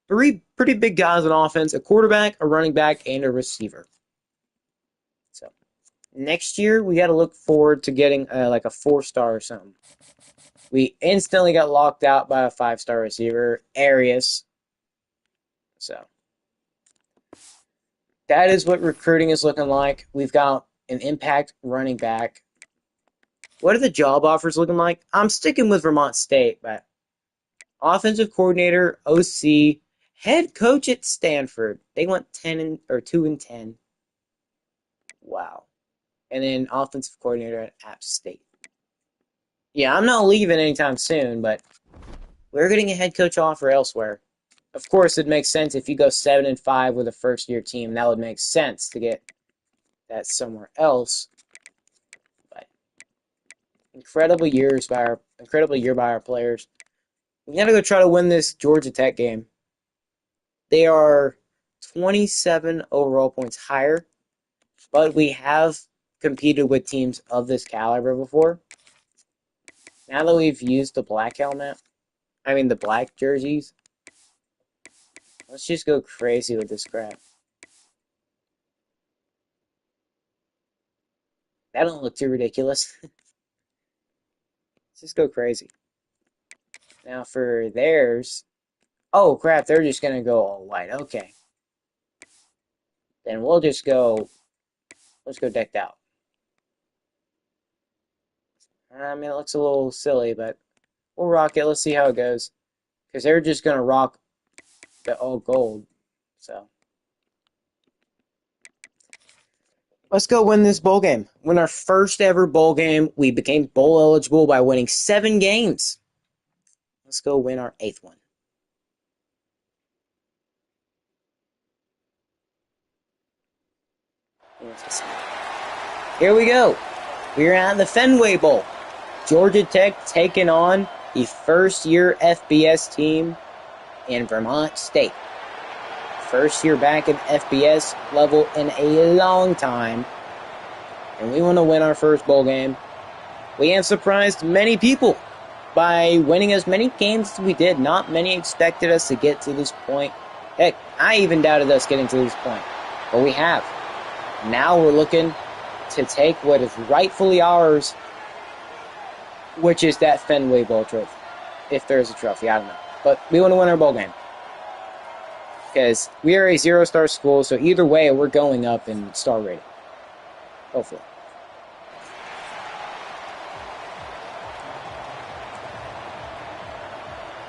three pretty big guys on offense, a quarterback, a running back, and a receiver. So, next year, we got to look forward to getting like a 4-star or something. We instantly got locked out by a 5-star receiver, Arias. So, that is what recruiting is looking like. We've got an impact running back. What are the job offers looking like? I'm sticking with Vermont State, but offensive coordinator, OC, head coach at Stanford. They went 2-10. Wow. And then offensive coordinator at App State. Yeah, I'm not leaving anytime soon, but we're getting a head coach offer elsewhere. Of course, it makes sense if you go 7-5 with a first-year team. That would make sense to get that somewhere else. But incredible year by our players. We gotta go try to win this Georgia Tech game. They are 27 overall points higher, but we have competed with teams of this caliber before. Now that we've used the black jerseys, let's just go crazy with this crap. That don't look too ridiculous. Let's just go crazy. Now for theirs, oh crap, they're just gonna go all white. Okay. Then let's go decked out. I mean, it looks a little silly, but we'll rock it. Let's see how it goes. Because they're just gonna rock the all gold. So let's go win this bowl game. Win our first ever bowl game. We became bowl eligible by winning 7 games. Let's go win our 8th one. Here we go. We're at the Fenway Bowl. Georgia Tech taking on the first-year FBS team in Vermont State. First year back in FBS level in a long time. And we want to win our first bowl game. We have surprised many people by winning as many games as we did. Not many expected us to get to this point. Heck, I even doubted us getting to this point. But we have. Now we're looking to take what is rightfully ours which is that Fenway Bowl trophy. If there's a trophy, I don't know. But we want to win our bowl game. Because we are a 0-star school, so either way, we're going up in star rating. Hopefully.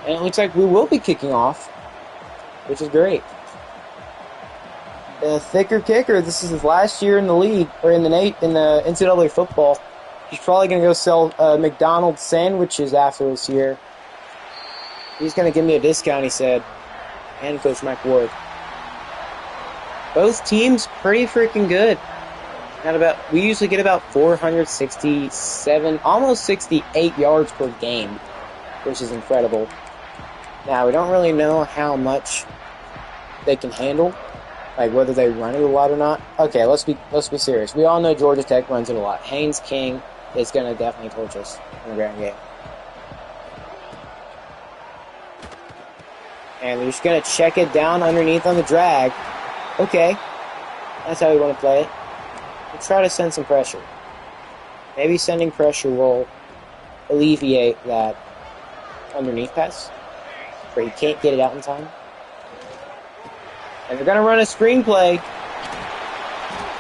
And it looks like we will be kicking off, which is great. The thicker kicker, this is his last year in the league, or in the NCAA football. He's probably going to go sell McDonald's sandwiches after this year. He's going to give me a discount, he said. And Coach Mike Ward. Both teams pretty freaking good. We usually get about 467, almost 68 yards per game, which is incredible. Now, we don't really know how much they can handle, like whether they run it a lot or not. Okay, let's be serious. We all know Georgia Tech runs it a lot. Haynes King is going to definitely torch us in the ground game. And they're just going to check it down underneath on the drag. Okay, that's how we want to play it. We'll try to send some pressure. Maybe sending pressure will alleviate that underneath pass, where you can't get it out in time. And they're going to run a screenplay.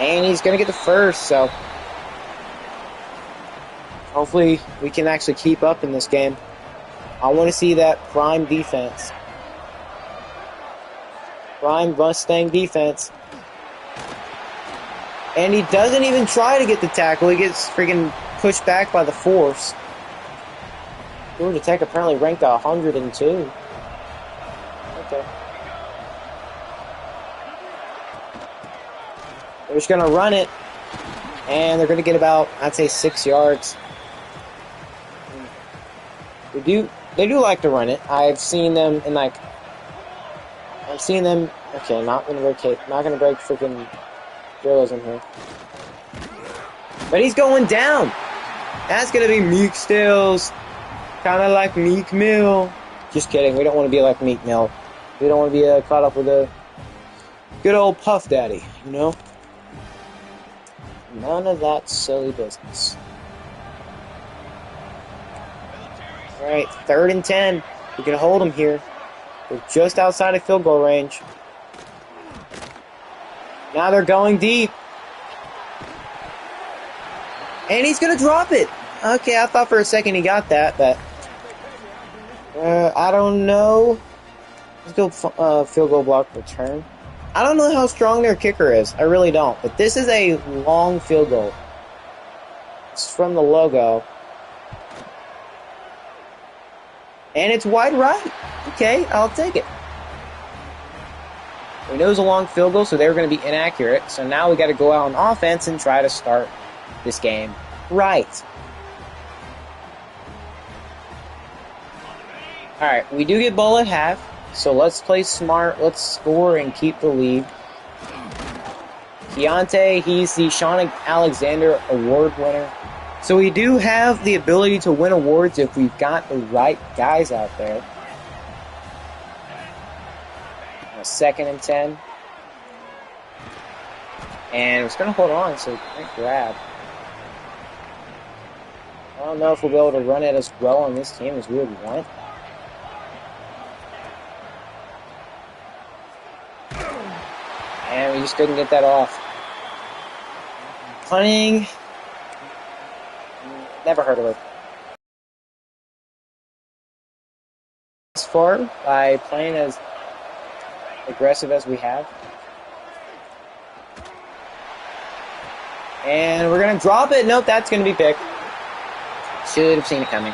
And he's going to get the first, so hopefully we can actually keep up in this game. I want to see that prime defense. Prime Mustang defense. And he doesn't even try to get the tackle. He gets freaking pushed back by the force. Georgia Tech apparently ranked 102. Okay. They're just going to run it. And they're going to get about, I'd say, 6 yards. They do like to run it. I've seen them in okay, not gonna break freaking drills in here. But he's going down. That's gonna be Meek Stills. Kinda like Meek Mill. Just kidding, we don't want to be like Meek Mill. We don't want to be caught up with a good old Puff Daddy, you know? None of that silly business. Alright, 3rd and 10. We can hold him here. We're just outside of field goal range. Now they're going deep. And he's going to drop it. Okay, I thought for a second he got that, but I don't know. Let's go field goal block return. I don't know how strong their kicker is. I really don't. But this is a long field goal. It's from the logo. And it's wide right. Okay, I'll take it. We know it was a long field goal, so they were going to be inaccurate. So now we got to go out on offense and try to start this game right. Alright, we do get ball at half. So let's play smart. Let's score and keep the lead. Keontae, he's the Sean Alexander Award winner. So we do have the ability to win awards if we've got the right guys out there. 2nd and 10. And it's going to hold on, so great grab. I don't know if we'll be able to run it as well on this team as we would want. And we just couldn't get that off. Punting. Never heard of it. As far by playing as aggressive as we have. And we're going to drop it. Nope, that's going to be picked. Should have seen it coming.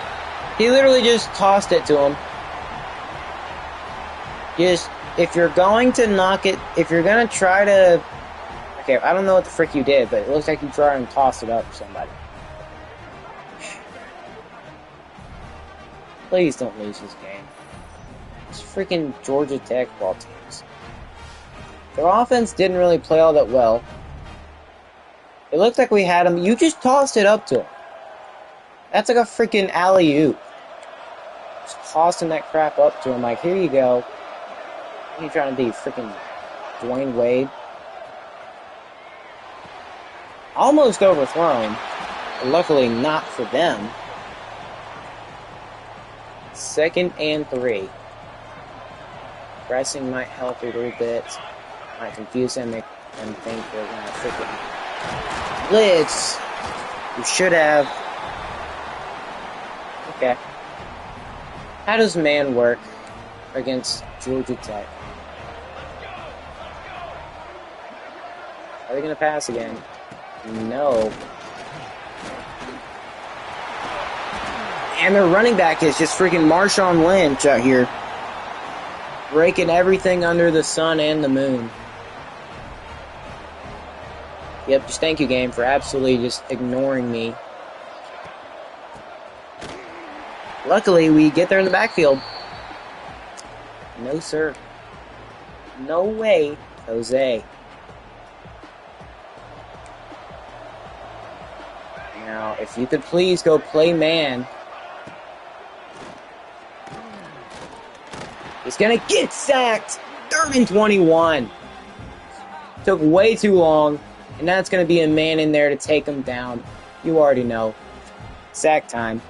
He literally just tossed it to him. Just, if you're going to knock it, if you're going to try to... Okay, I don't know what the frick you did, but it looks like you tried and tossed it up to somebody. Please don't lose this game. It's freaking Georgia Tech ball teams. Their offense didn't really play all that well. It looked like we had him. You just tossed it up to him. That's like a freaking alley-oop. Just tossing that crap up to him. Like, here you go. What are you trying to be? Freaking Dwayne Wade? Almost overthrown. Luckily not for them. 2nd and 3. Pressing might help a little bit. Might confuse him and think they're gonna freaking blitz. You should have. Okay. How does man work against Georgia Tech? Are they gonna pass again? No. And their running back is just freaking Marshawn Lynch out here. Breaking everything under the sun and the moon. Yep, just thank you, game, for absolutely just ignoring me. Luckily, we get there in the backfield. No, sir. No way, Jose. Now, if you could please go play man. He's gonna get sacked! 3rd and 21. Took way too long, and now it's gonna be a man in there to take him down. You already know. Sack time.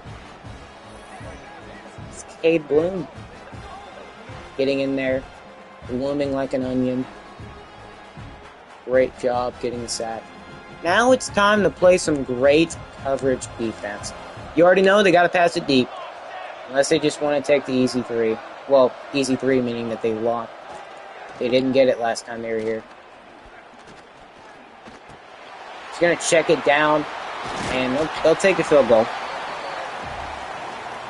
It's Cade Bloom. Getting in there, blooming like an onion. Great job getting the sack. Now it's time to play some great coverage defense. You already know they gotta pass it deep. Unless they just want to take the easy 3. Well, easy 3 meaning that they lost. They didn't get it last time they were here. He's going to check it down, and they'll take a field goal.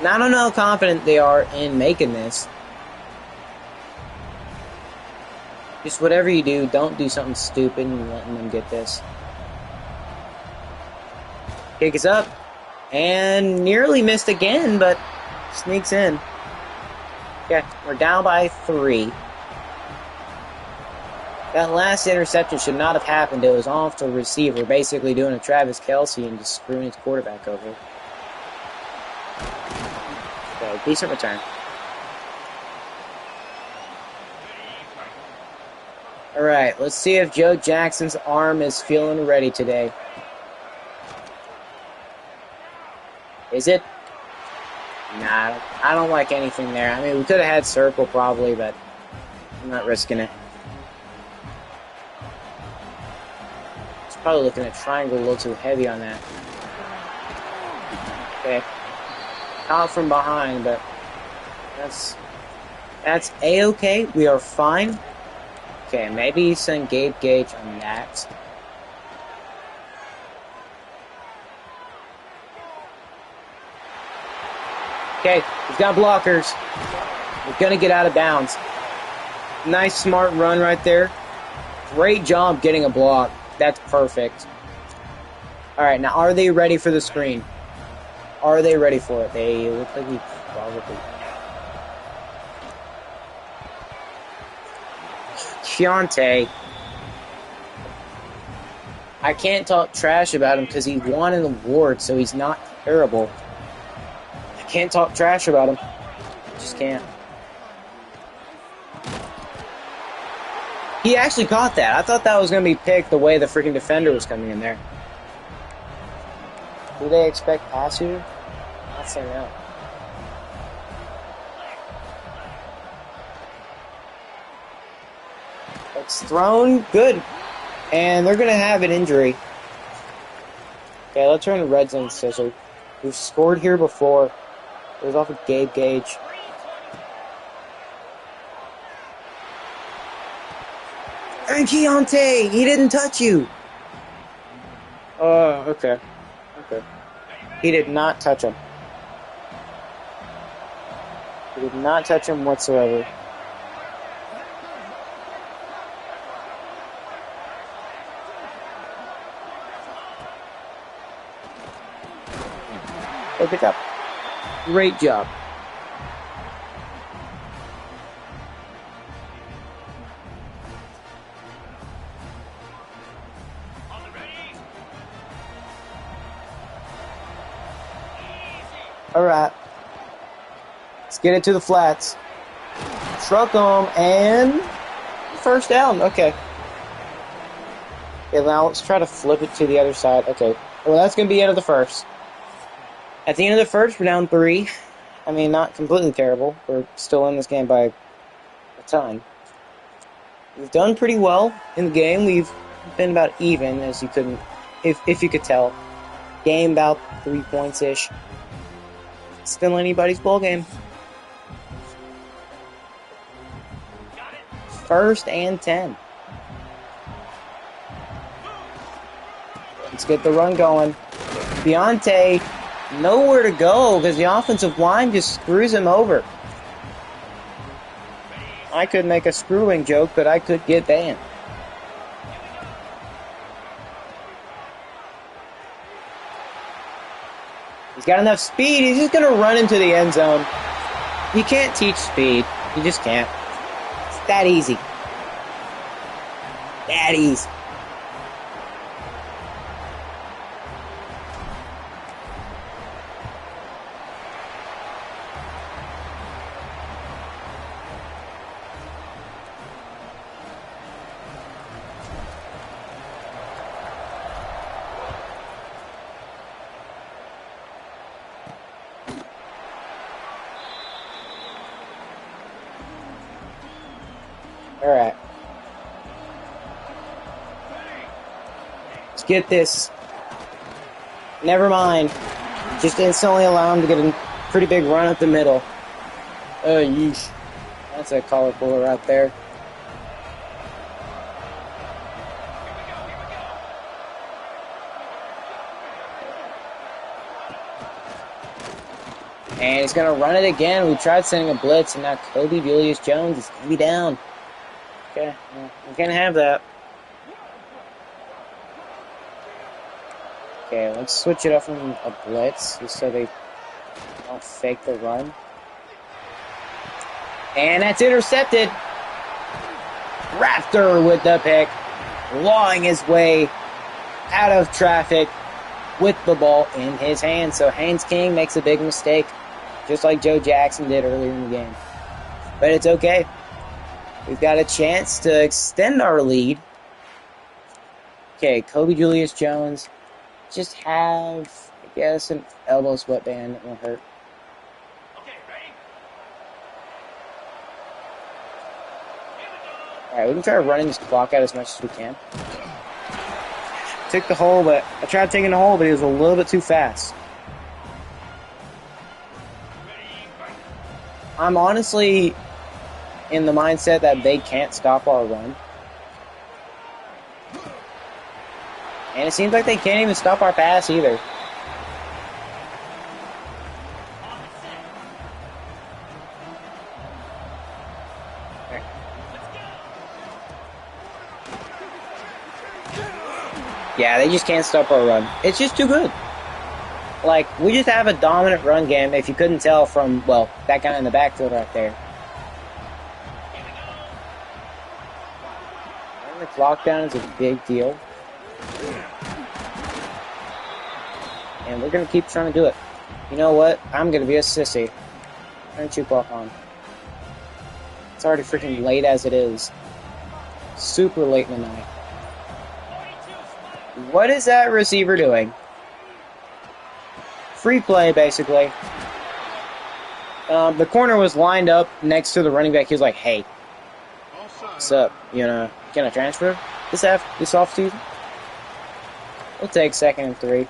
Now, I don't know how confident they are in making this. Just whatever you do, don't do something stupid and letting them get this. Kick is up, and nearly missed again, but sneaks in. Okay, we're down by 3. That last interception should not have happened. It was off to the receiver, basically doing a Travis Kelce and just screwing his quarterback over. Okay, decent return. Alright, let's see if Joe Jackson's arm is feeling ready today. Is it? Nah, I don't like anything there. I mean, we could have had circle probably, but I'm not risking it. It's probably looking at triangle a little too heavy on that. Okay. Out from behind, but that's A-okay. We are fine. Okay, maybe send Gabe Gage on that. Okay, he's got blockers. We're going to get out of bounds. Nice, smart run right there. Great job getting a block. That's perfect. All right, now are they ready for the screen? Are they ready for it? They look like we probably... Keontae. I can't talk trash about him because he won an award, so he's not terrible. Can't talk trash about him. Just can't. He actually caught that. I thought that was going to be picked the way the freaking defender was coming in there. Do they expect pass here? I'd say no. It's thrown. Good. And they're going to have an injury. Okay, let's turn to red zone scissor. We've scored here before. It was off of Gabe Gage. And Keontae, he didn't touch you. Okay. Okay. He did not touch him. He did not touch him whatsoever. Go pick up. Great job. All right. Let's get it to the flats. Truck them and first down. Okay. Okay, now let's try to flip it to the other side. Okay. Well, that's going to be the end of the first. At the end of the first, we're down 3. I mean, not completely terrible. We're still in this game by a ton. We've done pretty well in the game. We've been about even, as you couldn't, if you could tell. Game about 3 points-ish. Still anybody's ball game. 1st and 10. Let's get the run going. Deontay, nowhere to go because the offensive line just screws him over. I could make a screwing joke, but I could get banned. He's got enough speed. He's just going to run into the end zone. You can't teach speed. You just can't. It's that easy. That easy. Alright. Let's get this. Never mind. Just instantly allow him to get a pretty big run up the middle. Oh, yeesh. That's a collar puller right there. And he's going to run it again. We tried sending a blitz, and now Kobe Julius-Jones is going to be down. Okay, well, we can't have that. Okay, let's switch it up from a blitz, just so they don't fake the run. And that's intercepted. Raptor with the pick, clawing his way out of traffic with the ball in his hand. So Haynes King makes a big mistake, just like Joe Jackson did earlier in the game. But it's okay. We've got a chance to extend our lead. Okay, Kobe Julius-Jones. Just have, I guess, an elbow sweatband that won't hurt. Okay, ready? Alright, we can try running this clock out as much as we can. Took the hole, but I tried taking the hole, but he was a little bit too fast. I'm honestly in the mindset that they can't stop our run. And it seems like they can't even stop our pass either. Yeah, they just can't stop our run. It's just too good. Like, we just have a dominant run game, if you couldn't tell from, well, that guy in the backfield right there. And the clock down is a big deal. And we're going to keep trying to do it. You know what? I'm going to be a sissy. Turn 2 clock on. It's already freaking late as it is. Super late in the night. What is that receiver doing? Free play, basically. The corner was lined up next to the running back. He was like, hey, what's up? You know, can I transfer this off season? We'll take 2nd and 3.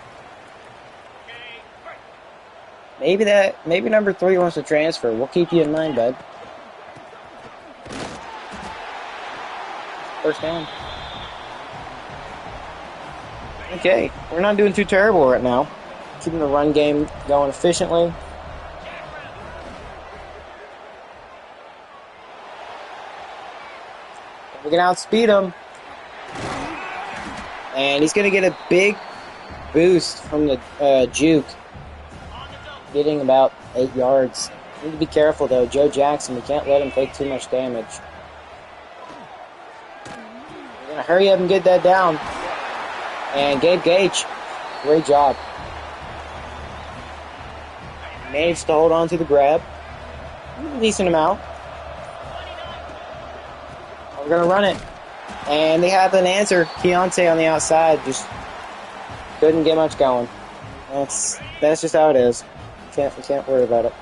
Maybe number 3 wants to transfer. We'll keep you in mind, bud. First down. Okay, we're not doing too terrible right now. Keeping the run game going efficiently. We can outspeed him. And he's going to get a big boost from the juke. Getting about 8 yards. Need to be careful, though. Joe Jackson, we can't let him take too much damage. We're going to hurry up and get that down. And Gabe Gage, great job. Managed to hold on to the grab. A decent amount. We're going to run it. And they have an answer. Keontae on the outside just couldn't get much going. That's just how it is. We can't worry about it.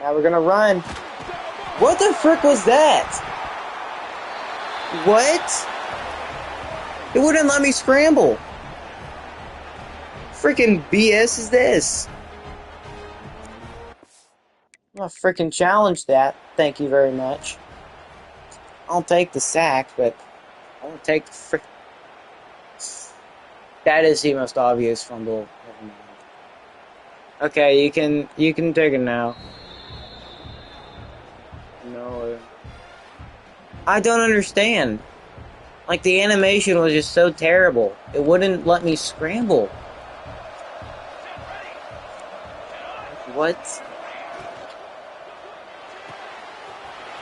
Now we're gonna run. What the frick was that? What? It wouldn't let me scramble. Freaking BS is this? I'm gonna freaking challenge that. Thank you very much. I'll take the sack, but I won't take the frick. That is the most obvious fumble. Okay, you can take it now. No. I don't understand. Like, the animation was just so terrible. It wouldn't let me scramble. What?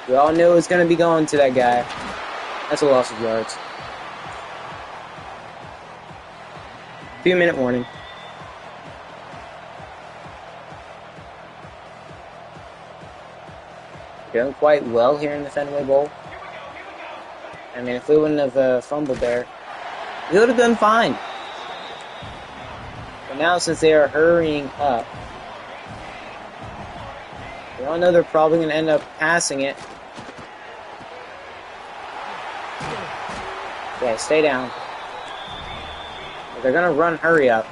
We all knew it was going to be going to that guy. That's a loss of yards. 2-minute warning. Doing quite well here in the Fenway Bowl. I mean, if we wouldn't have fumbled there, we would have done fine. But now, since they are hurrying up, we all know they're probably going to end up passing it. Okay, stay down. They're going to run hurry up.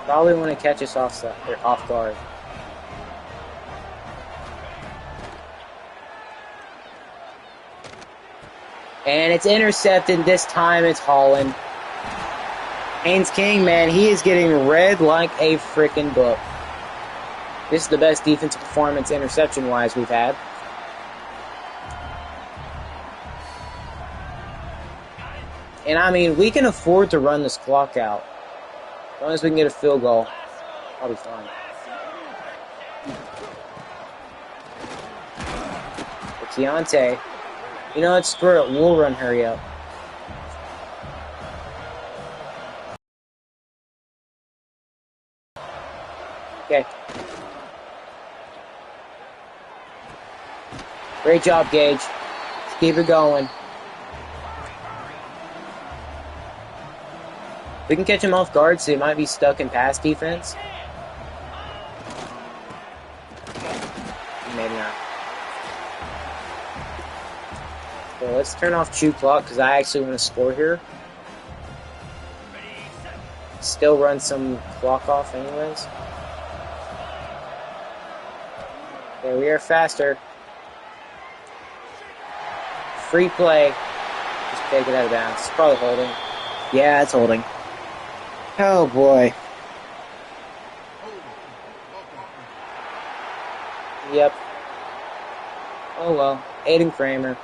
Probably want to catch us off guard. And it's intercepted. This time it's Holland. Haynes King, man, he is getting read like a freaking book. This is the best defensive performance interception-wise we've had. And I mean, we can afford to run this clock out. As long as we can get a field goal, I'll be fine. But Keontae, you know what, screw it, we'll run hurry up. Okay. Great job, Gage. Let's keep it going. We can catch him off guard, so he might be stuck in pass defense. Maybe not. So let's turn off chew clock, because I actually want to score here. Still run some clock off anyways. Okay, we are faster. Free play. Just take it out of bounds. It's probably holding. Yeah, it's holding. Oh boy. Yep. Oh well. Aiden Kramer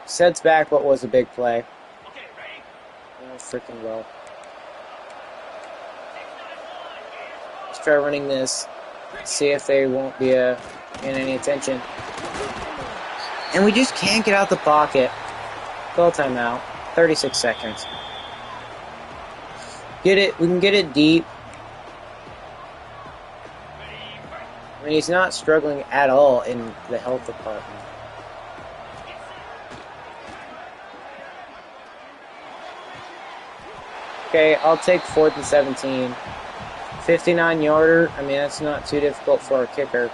sets back what was a big play. Oh, freaking well. Let's try running this. See if they won't be in any attention. And we just can't get out the pocket. Call timeout. 36 seconds. Get it. We can get it deep. I mean, he's not struggling at all in the health department. Okay, I'll take 4th and 17. 59-yarder. I mean, that's not too difficult for our kicker.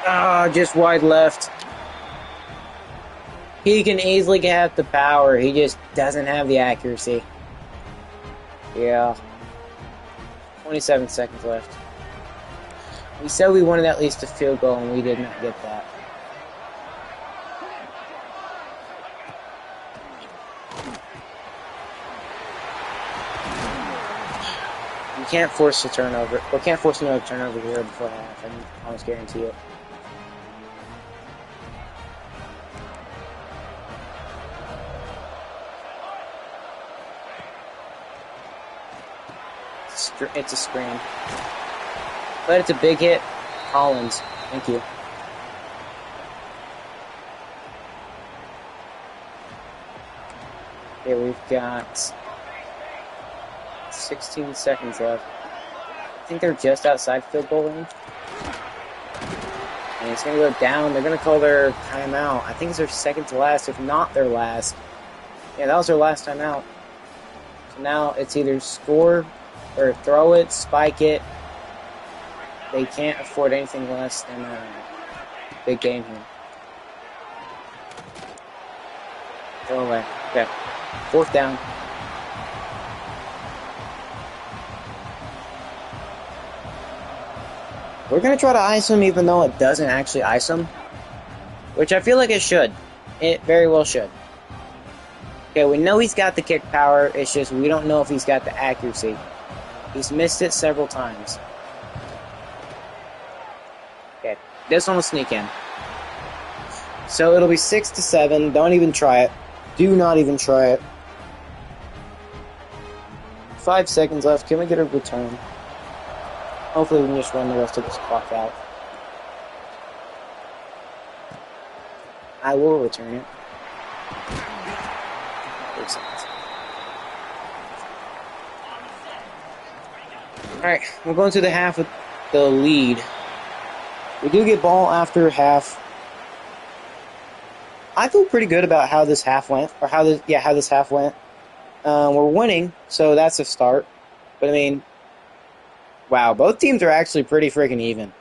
Ah, just wide left. He can easily have the power. He just doesn't have the accuracy. Yeah. 27 seconds left. We said we wanted at least a field goal, and we did not get that. You can't force a turnover. Or can't force another turnover here before half. I can almost guarantee it. It's a screen. But it's a big hit. Collins. Thank you. Okay, we've got 16 seconds left. I think they're just outside field goal range. And it's going to go down. They're going to call their timeout. I think it's their second to last, if not their last. Yeah, that was their last timeout. So now it's either score or throw it, spike it. They can't afford anything less than a big game here. Throw away. Okay. 4th down. We're going to try to ice him even though it doesn't actually ice him. Which I feel like it should. It very well should. Okay, we know he's got the kick power. It's just we don't know if he's got the accuracy. He's missed it several times. Okay, this one will sneak in. So it'll be 6-7. Don't even try it. Do not even try it. 5 seconds left. Can we get a return? Hopefully we can just run the rest of this clock out. I will return it. 3 seconds. Alright, we're going to the half with the lead. We do get ball after half. I feel pretty good about how this half went, or how this half went. We're winning, so that's a start. But I mean, wow, both teams are actually pretty freaking even.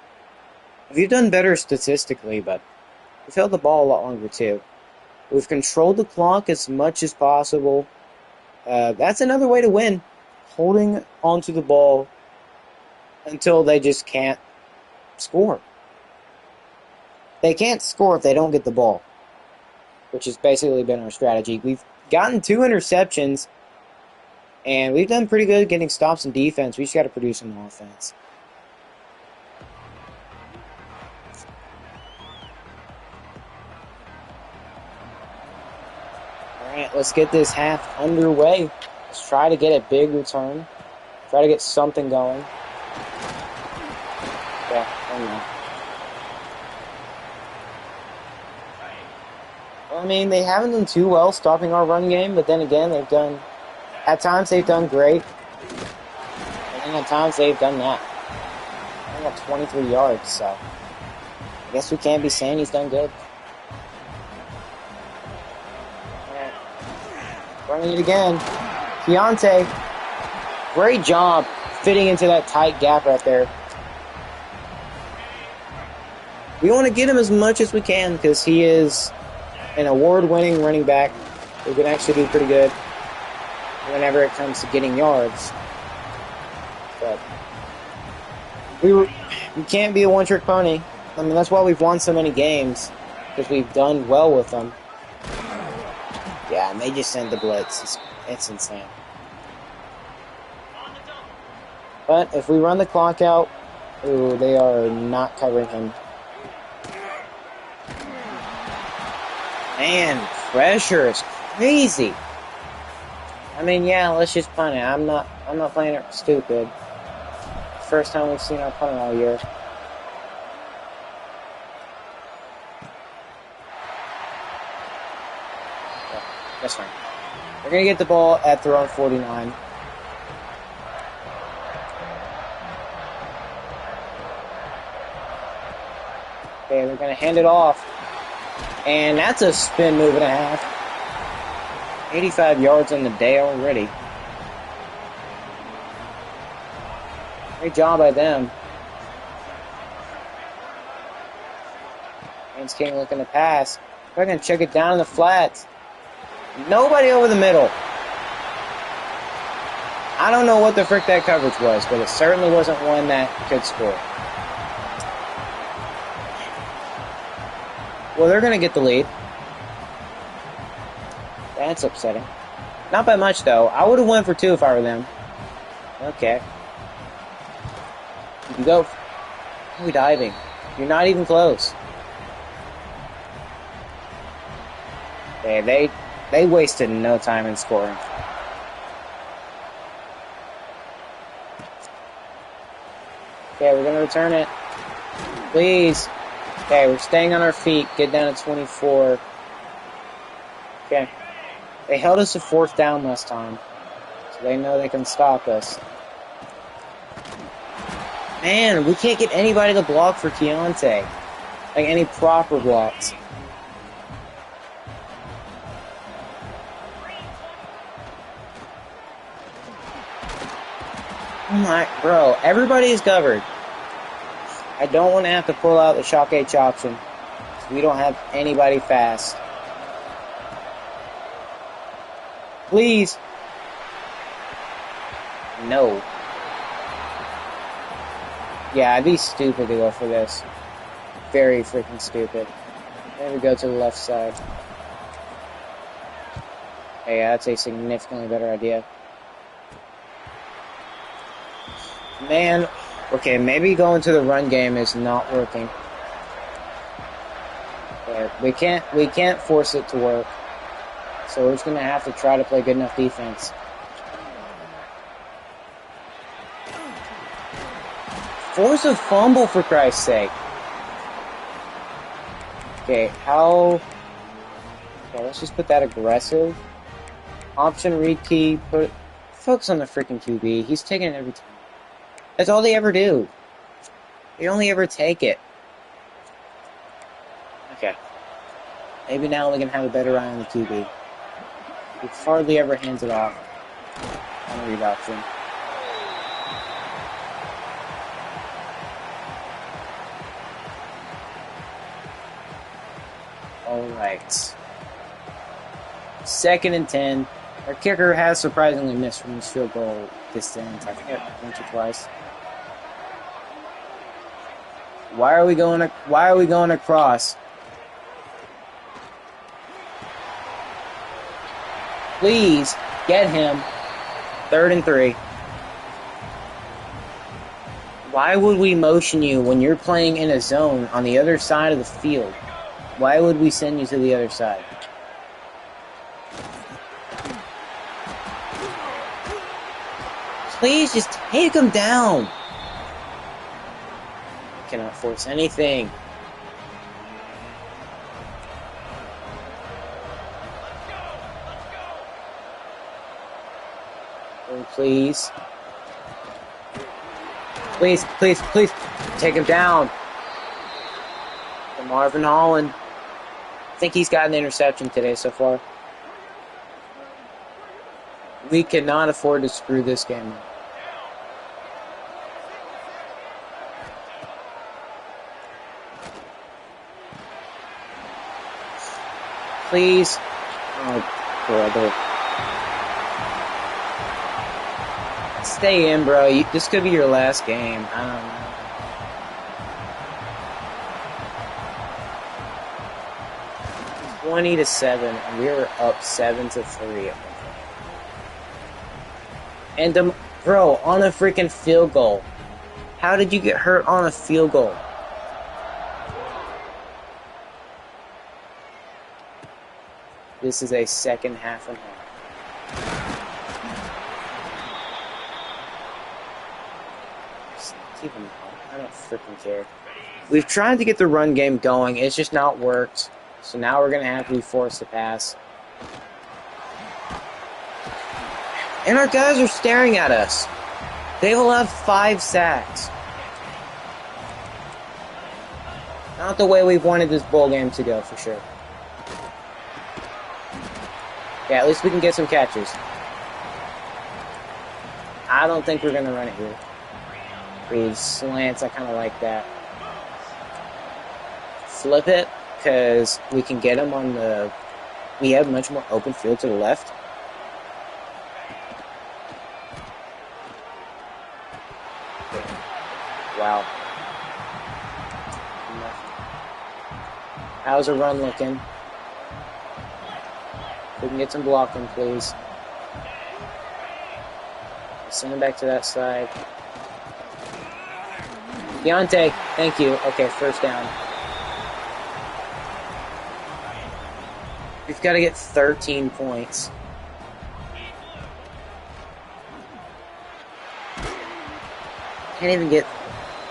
We've done better statistically, but we've held the ball a lot longer too. We've controlled the clock as much as possible. That's another way to win. Holding onto the ball until they just can't score. They can't score if they don't get the ball, which has basically been our strategy. We've gotten 2 interceptions, and we've done pretty good getting stops in defense. We just got to produce some offense. All right, let's get this half underway. Let's try to get a big return. Try to get something going. Yeah, I don't know. Well, I mean, they haven't done too well stopping our run game, but then again, at times they've done great, and then at times they've done that. I got 23 yards, so I guess we can't be saying he's done good. Alright. Running it again. Keontae, great job fitting into that tight gap right there. We want to get him as much as we can because he is an award-winning running back who can actually do pretty good whenever it comes to getting yards. But we can't be a one-trick pony. I mean, that's why we've won so many games, because we've done well with them. Yeah, and they just send the blitz. It's insane. But if we run the clock out, ooh, they are not covering him. Man, pressure is crazy. I mean, yeah, let's just punt it. I'm not playing it stupid. First time we've seen our punter all year. Yeah, that's fine. We're gonna get the ball at their own 49. Okay, we're gonna hand it off. And that's a spin move and a half. 85 yards on the day already. Great job by them. Haynes King looking to pass. We're going to check it down in the flats. Nobody over the middle. I don't know what the frick that coverage was, but it certainly wasn't one that could score. Well, they're going to get the lead. That's upsetting. Not by much, though. I would have went for 2 if I were them. Okay. You can go. Why are we diving? You're not even close. Okay, they wasted no time in scoring. Okay, we're going to return it. Please. Okay, we're staying on our feet. Get down to 24. Okay. They held us to 4th down last time, so they know they can stop us. Man, we can't get anybody to block for Keontae. Like, any proper blocks. Oh my, bro, everybody's covered. I don't want to have to pull out the shock H option. We don't have anybody fast. Please. No. Yeah, I'd be stupid to go for this. Very freaking stupid. There we go to the left side. Hey, that's a significantly better idea. Man, okay, maybe going to the run game is not working. But we can't force it to work. So we're just gonna have to try to play good enough defense. Force a fumble, for Christ's sake. Okay, how... Okay, let's just put that aggressive. Option, read key, focus on the freaking QB. He's taking it every time. That's all they ever do. They only ever take it. Okay. Maybe now we can have a better eye on the QB. He hardly ever hands it off on a read option. Alright. 2nd and 10. Our kicker has surprisingly missed from his field goal distance. I think once or twice. Why are we going across? Please get him. 3rd and 3. Why would we motion you when you're playing in a zone on the other side of the field? Why would we send you to the other side? Please just take him down. Cannot force anything. Oh, please. Please, please, please. Take him down. The Marvin Holland. I think he's got an interception today so far. We cannot afford to screw this game up. Please. Oh, brother. Stay in, bro. This could be your last game. I don't know. 20-7, and we were up 7-3 at one point. And, bro, on a freaking field goal. How did you get hurt on a field goal? This is a second half and half. I don't freaking care. We've tried to get the run game going. It's just not worked. So now we're going to have to be forced to pass. And our guys are staring at us. They will have 5 sacks. Not the way we've wanted this bowl game to go, for sure. Yeah, at least we can get some catches. I don't think we're going to run it here. Read slants, I kind of like that. Flip it, because we can get them on the... We have much more open field to the left. Wow. How's the run looking? We can get some blocking, please. Send him back to that side. Deontay, thank you. Okay, first down. We've got to get 13 points. Can't even get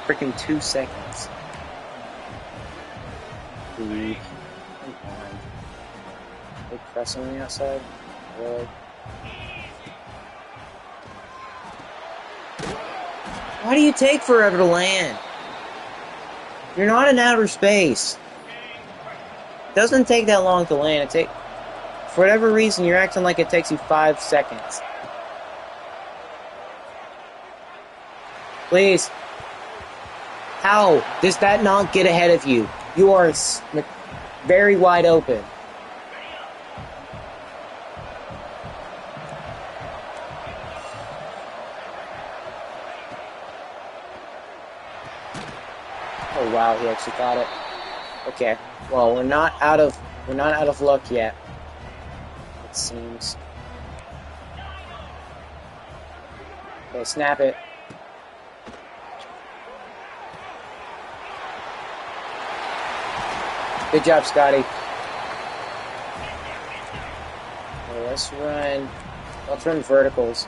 freaking 2 seconds. Dude, come on. They press on the outside? Really? Why do you take forever to land? You're not in outer space. It doesn't take that long to land. For whatever reason, you're acting like it takes you 5 seconds. Please. How does that not get ahead of you? You are very wide open. Oh wow, he actually got it. Okay. Well, we're not out of luck yet. It seems. Okay, snap it. Good job, Scotty. Okay, let's run verticals.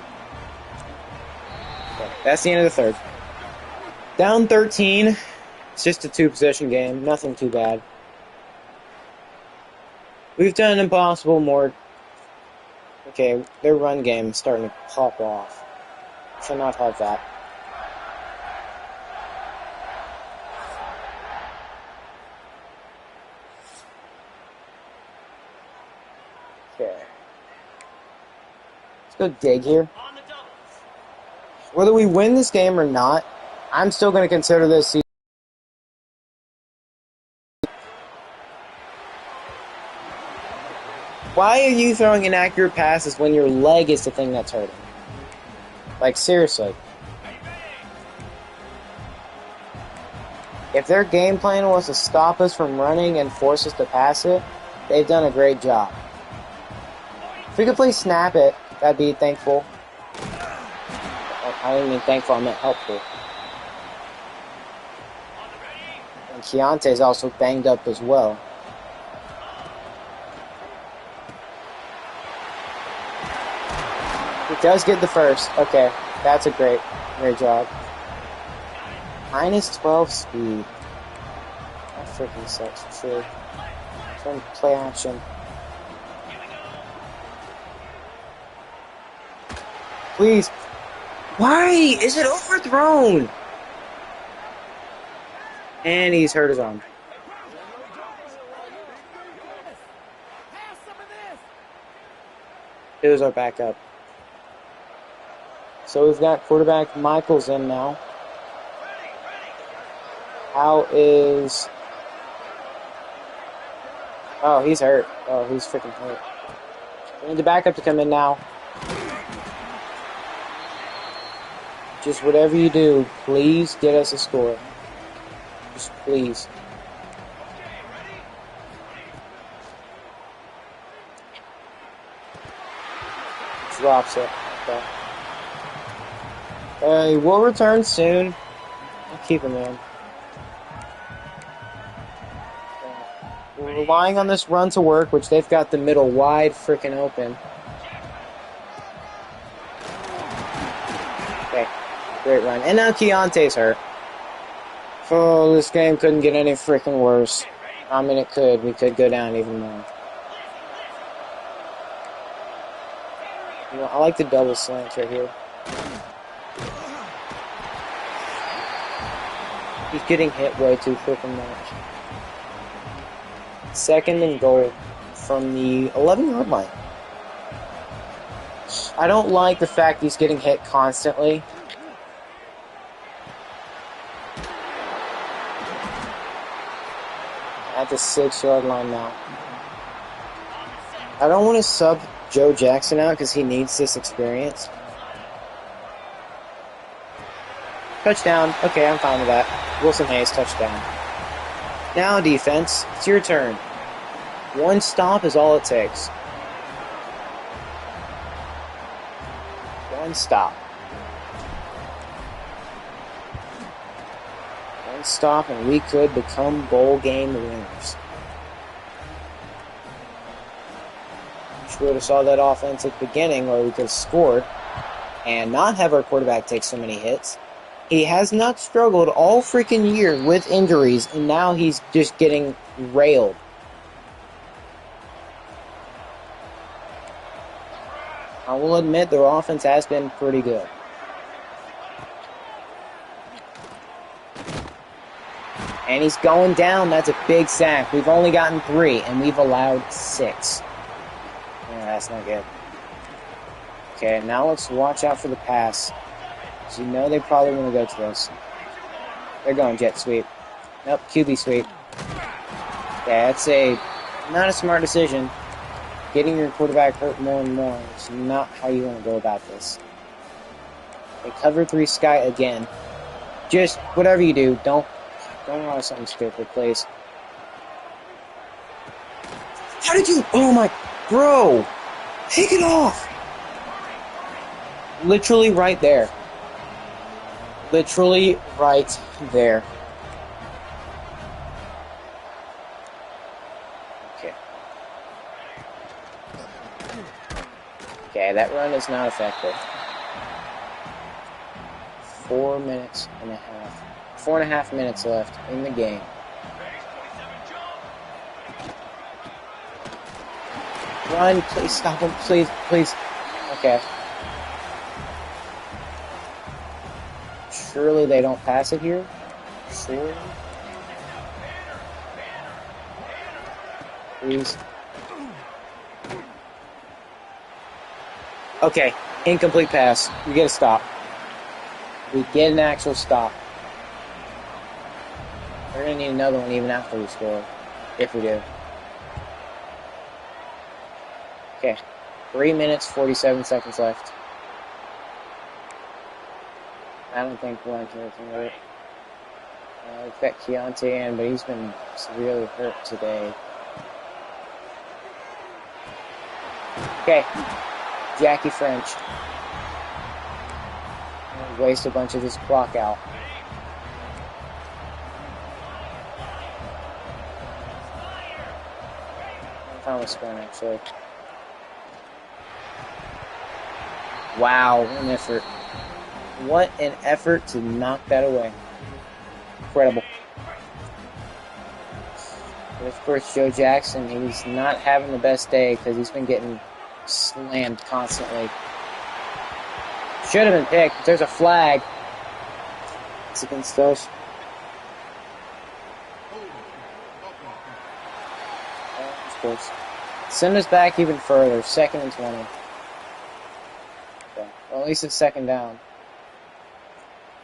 Okay, that's the end of the third. Down 13. It's just a 2-possession game. Nothing too bad. We've done impossible more. Okay, their run game is starting to pop off. Should not have that. Okay. Let's go dig here. Whether we win this game or not, I'm still going to consider this season. Why are you throwing inaccurate passes when your leg is the thing that's hurting? Like, seriously. If their game plan was to stop us from running and force us to pass it, they've done a great job. If we could please snap it, that'd be thankful. I didn't mean thankful, I meant helpful. And Keontae's also banged up as well. He does get the first. Okay, that's a great job. Minus 12 speed. That freaking sucks, true. From play action. Please. Why is it overthrown? And he's hurt his arm. It was our backup. So we've got quarterback Michaels in now. How is... Oh, he's hurt. Oh, he's freaking hurt. We need the backup to come in now. Just whatever you do, please get us a score. Just please. Drops it. Okay. We'll return soon. I'll keep him in. We're relying on this run to work, which they've got the middle wide freaking open. Okay, great run. And now Keontae's hurt. Oh, this game couldn't get any freaking worse. I mean, it could. We could go down even more. You know, I like the double slants right here. He's getting hit way too freaking much. 2nd and goal from the 11-yard line. I don't like the fact he's getting hit constantly. At the 6-yard line now. I don't want to sub Joe Jackson out because he needs this experience. Touchdown. Okay, I'm fine with that. Wilson Hayes, touchdown. Now, defense, it's your turn. One stop is all it takes. One stop. One stop, and we could become bowl game winners. We would have saw that offense at the beginning where we could have scored and not have our quarterback take so many hits. He has not struggled all freaking year with injuries, and now he's just getting railed. I will admit their offense has been pretty good. And he's going down. That's a big sack. We've only gotten 3, and we've allowed 6. Yeah, that's not good. Okay, now let's watch out for the pass. So you know they probably want to go to this. They're going jet sweep. Nope, QB sweep. Yeah, that's not a smart decision. Getting your quarterback hurt more and more is not how you want to go about this. They cover 3 sky again. Just whatever you do, don't run something stupid, please. How did you? Oh my, bro! Take it off! Literally right there. Literally right there. Okay. Okay, that run is not effective. 4 minutes and a half. 4.5 minutes left in the game. Run, please stop him, please, please. Okay. Surely they don't pass it here. Surely. Please. Okay, incomplete pass. We get a stop. We get an actual stop. We're going to need another one even after we score. If we do. Okay. 3 minutes, 47 seconds left. I don't think we'll enter anything with it. We've got Keontae in, but he's been severely hurt today. Okay. Jackie French. Waste a bunch of this clock out. I'm fine with scoring, actually. Wow, what an effort. What an effort to knock that away. Incredible. But of course, Joe Jackson, he's not having the best day because he's been getting slammed constantly. Should have been picked, but there's a flag. It's against us. Of course. Send us back even further. 2nd and 20. Okay. Well, at least it's 2nd down.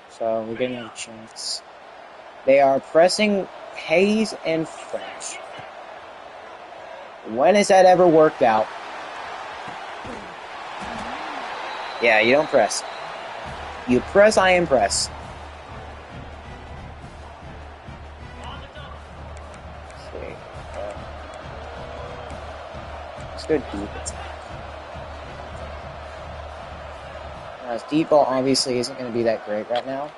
So we're getting a chance. They are pressing Hayes and French. When has that ever worked out? Yeah, you don't press. You press, I impress. Okay. Let's go deep attack. His deep ball obviously isn't going to be that great right now.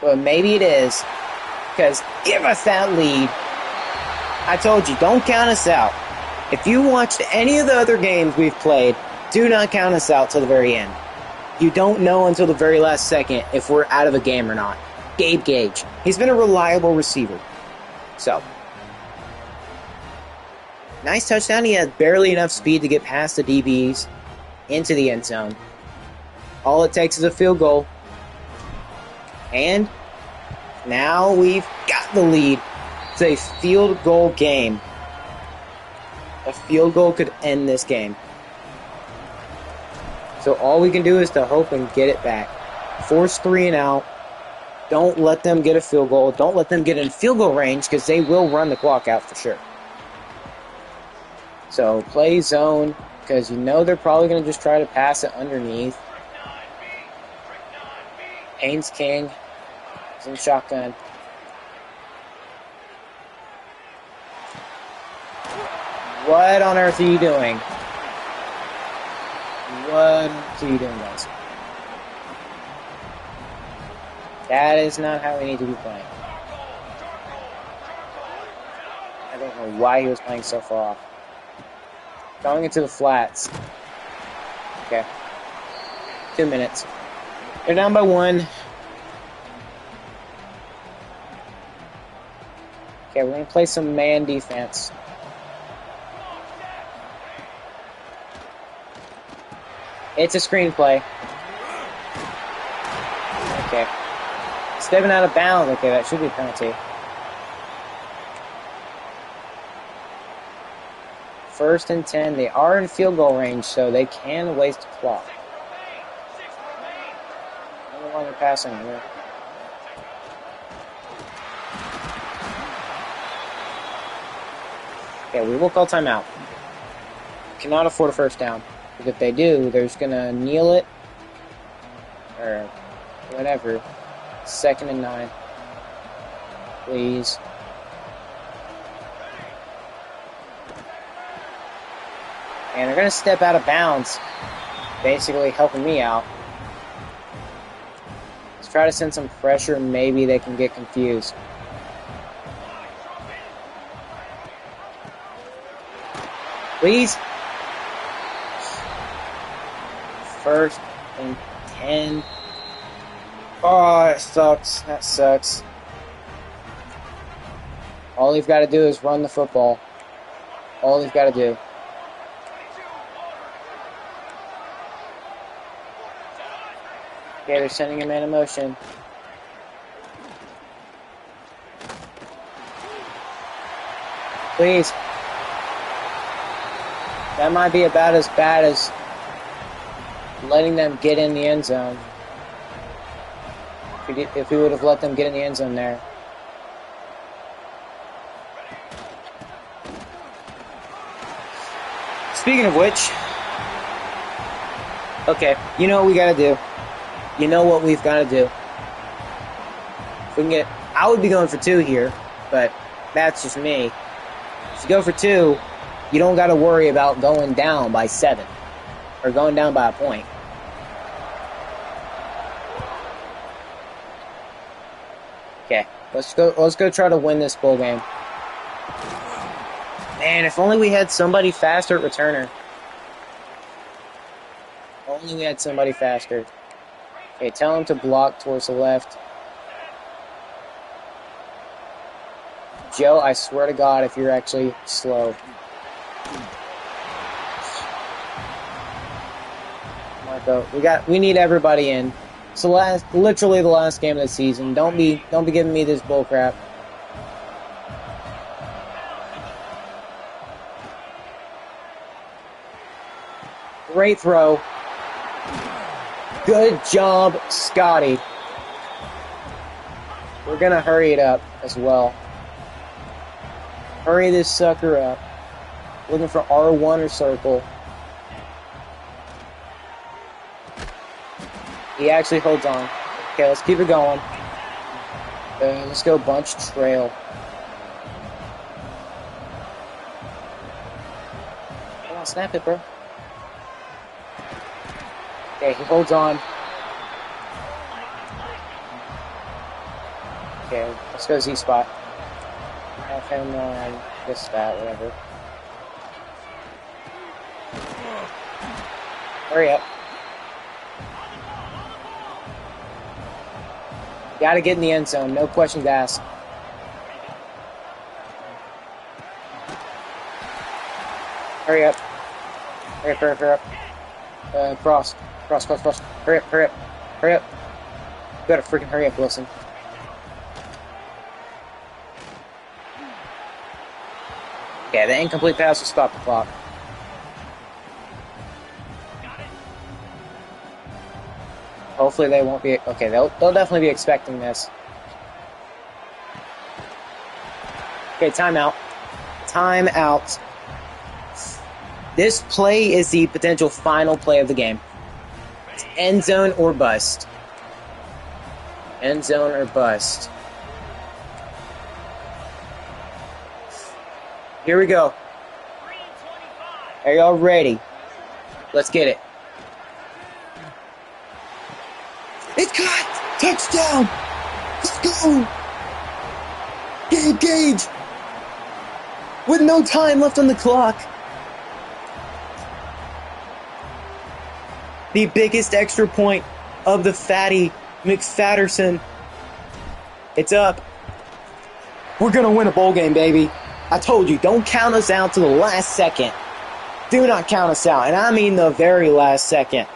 But maybe it is. Because give us that lead. I told you, don't count us out. If you watched any of the other games we've played, do not count us out till the very end. You don't know until the very last second if we're out of a game or not. Gabe Gage. He's been a reliable receiver. So. Nice touchdown. He had barely enough speed to get past the DBs into the end zone. All it takes is a field goal. And now we've got the lead. It's a field goal game. A field goal could end this game. So all we can do is to hope and get it back. Force 3 and out. Don't let them get a field goal. Don't let them get in field goal range because they will run the clock out for sure. So play zone because you know they're probably going to just try to pass it underneath. Haynes King is in shotgun. What on earth are you doing? What are you doing, guys? That is not how we need to be playing. I don't know why he was playing so far off. Going into the flats. Okay. 2 minutes. They're down by 1. Okay, we're going to play some man defense. It's a screenplay. Okay. Stepping out of bounds. Okay, that should be a penalty. First and 10. They are in field goal range, so they can waste the clock. why they're passing here. Okay, we will call timeout. Cannot afford a first down. Because if they do, they're just gonna kneel it. Or whatever. 2nd and 9. Please. And they're gonna step out of bounds. Basically helping me out. Let's try to send some pressure. Maybe they can get confused. Please. 1st and 10. Oh, it sucks. That sucks. All they've got to do is run the football. All they've got to do. Okay, they're sending a man in motion. Please. That might be about as bad as letting them get in the end zone. If we would have let them get in the end zone there. Speaking of which, okay, you know what we gotta do. You know what we've got to do. If we can get, I would be going for 2 here, but that's just me. If you go for 2, you don't got to worry about going down by 7 or going down by a point. Okay, let's go try to win this bowl game. Man, if only we had somebody faster at returner. Only we had somebody faster. Okay, tell him to block towards the left. Joe, I swear to God, if you're actually slow. Marco, we need everybody in. It's literally the last game of the season. Don't be giving me this bull crap. Great throw. Good job, Scotty. We're going to hurry it up as well. Hurry this sucker up. Looking for R1 or circle. He actually holds on. Okay, let's keep it going. Let's go bunch trail. Come on, snap it, bro. Okay, he holds on. Okay, let's go Z spot. Have him on this spot, whatever. Hurry up. Gotta get in the end zone, no questions asked. Hurry up. Hurry up. Cross. Hurry up. You gotta freaking hurry up, Wilson. Okay, the incomplete pass will stop the clock. Hopefully they won't be... Okay, they'll definitely be expecting this. Okay, timeout. Timeout. This play is the potential final play of the game. It's end zone or bust. End zone or bust. Here we go. Are y'all ready? Let's get it. It's caught! Touchdown! Let's go! Gabe Gage! With no time left on the clock. The biggest extra point of the fatty McFatterson. It's up. We're gonna win a bowl game, baby. I told you, don't count us out to the last second. Do not count us out, and I mean the very last second.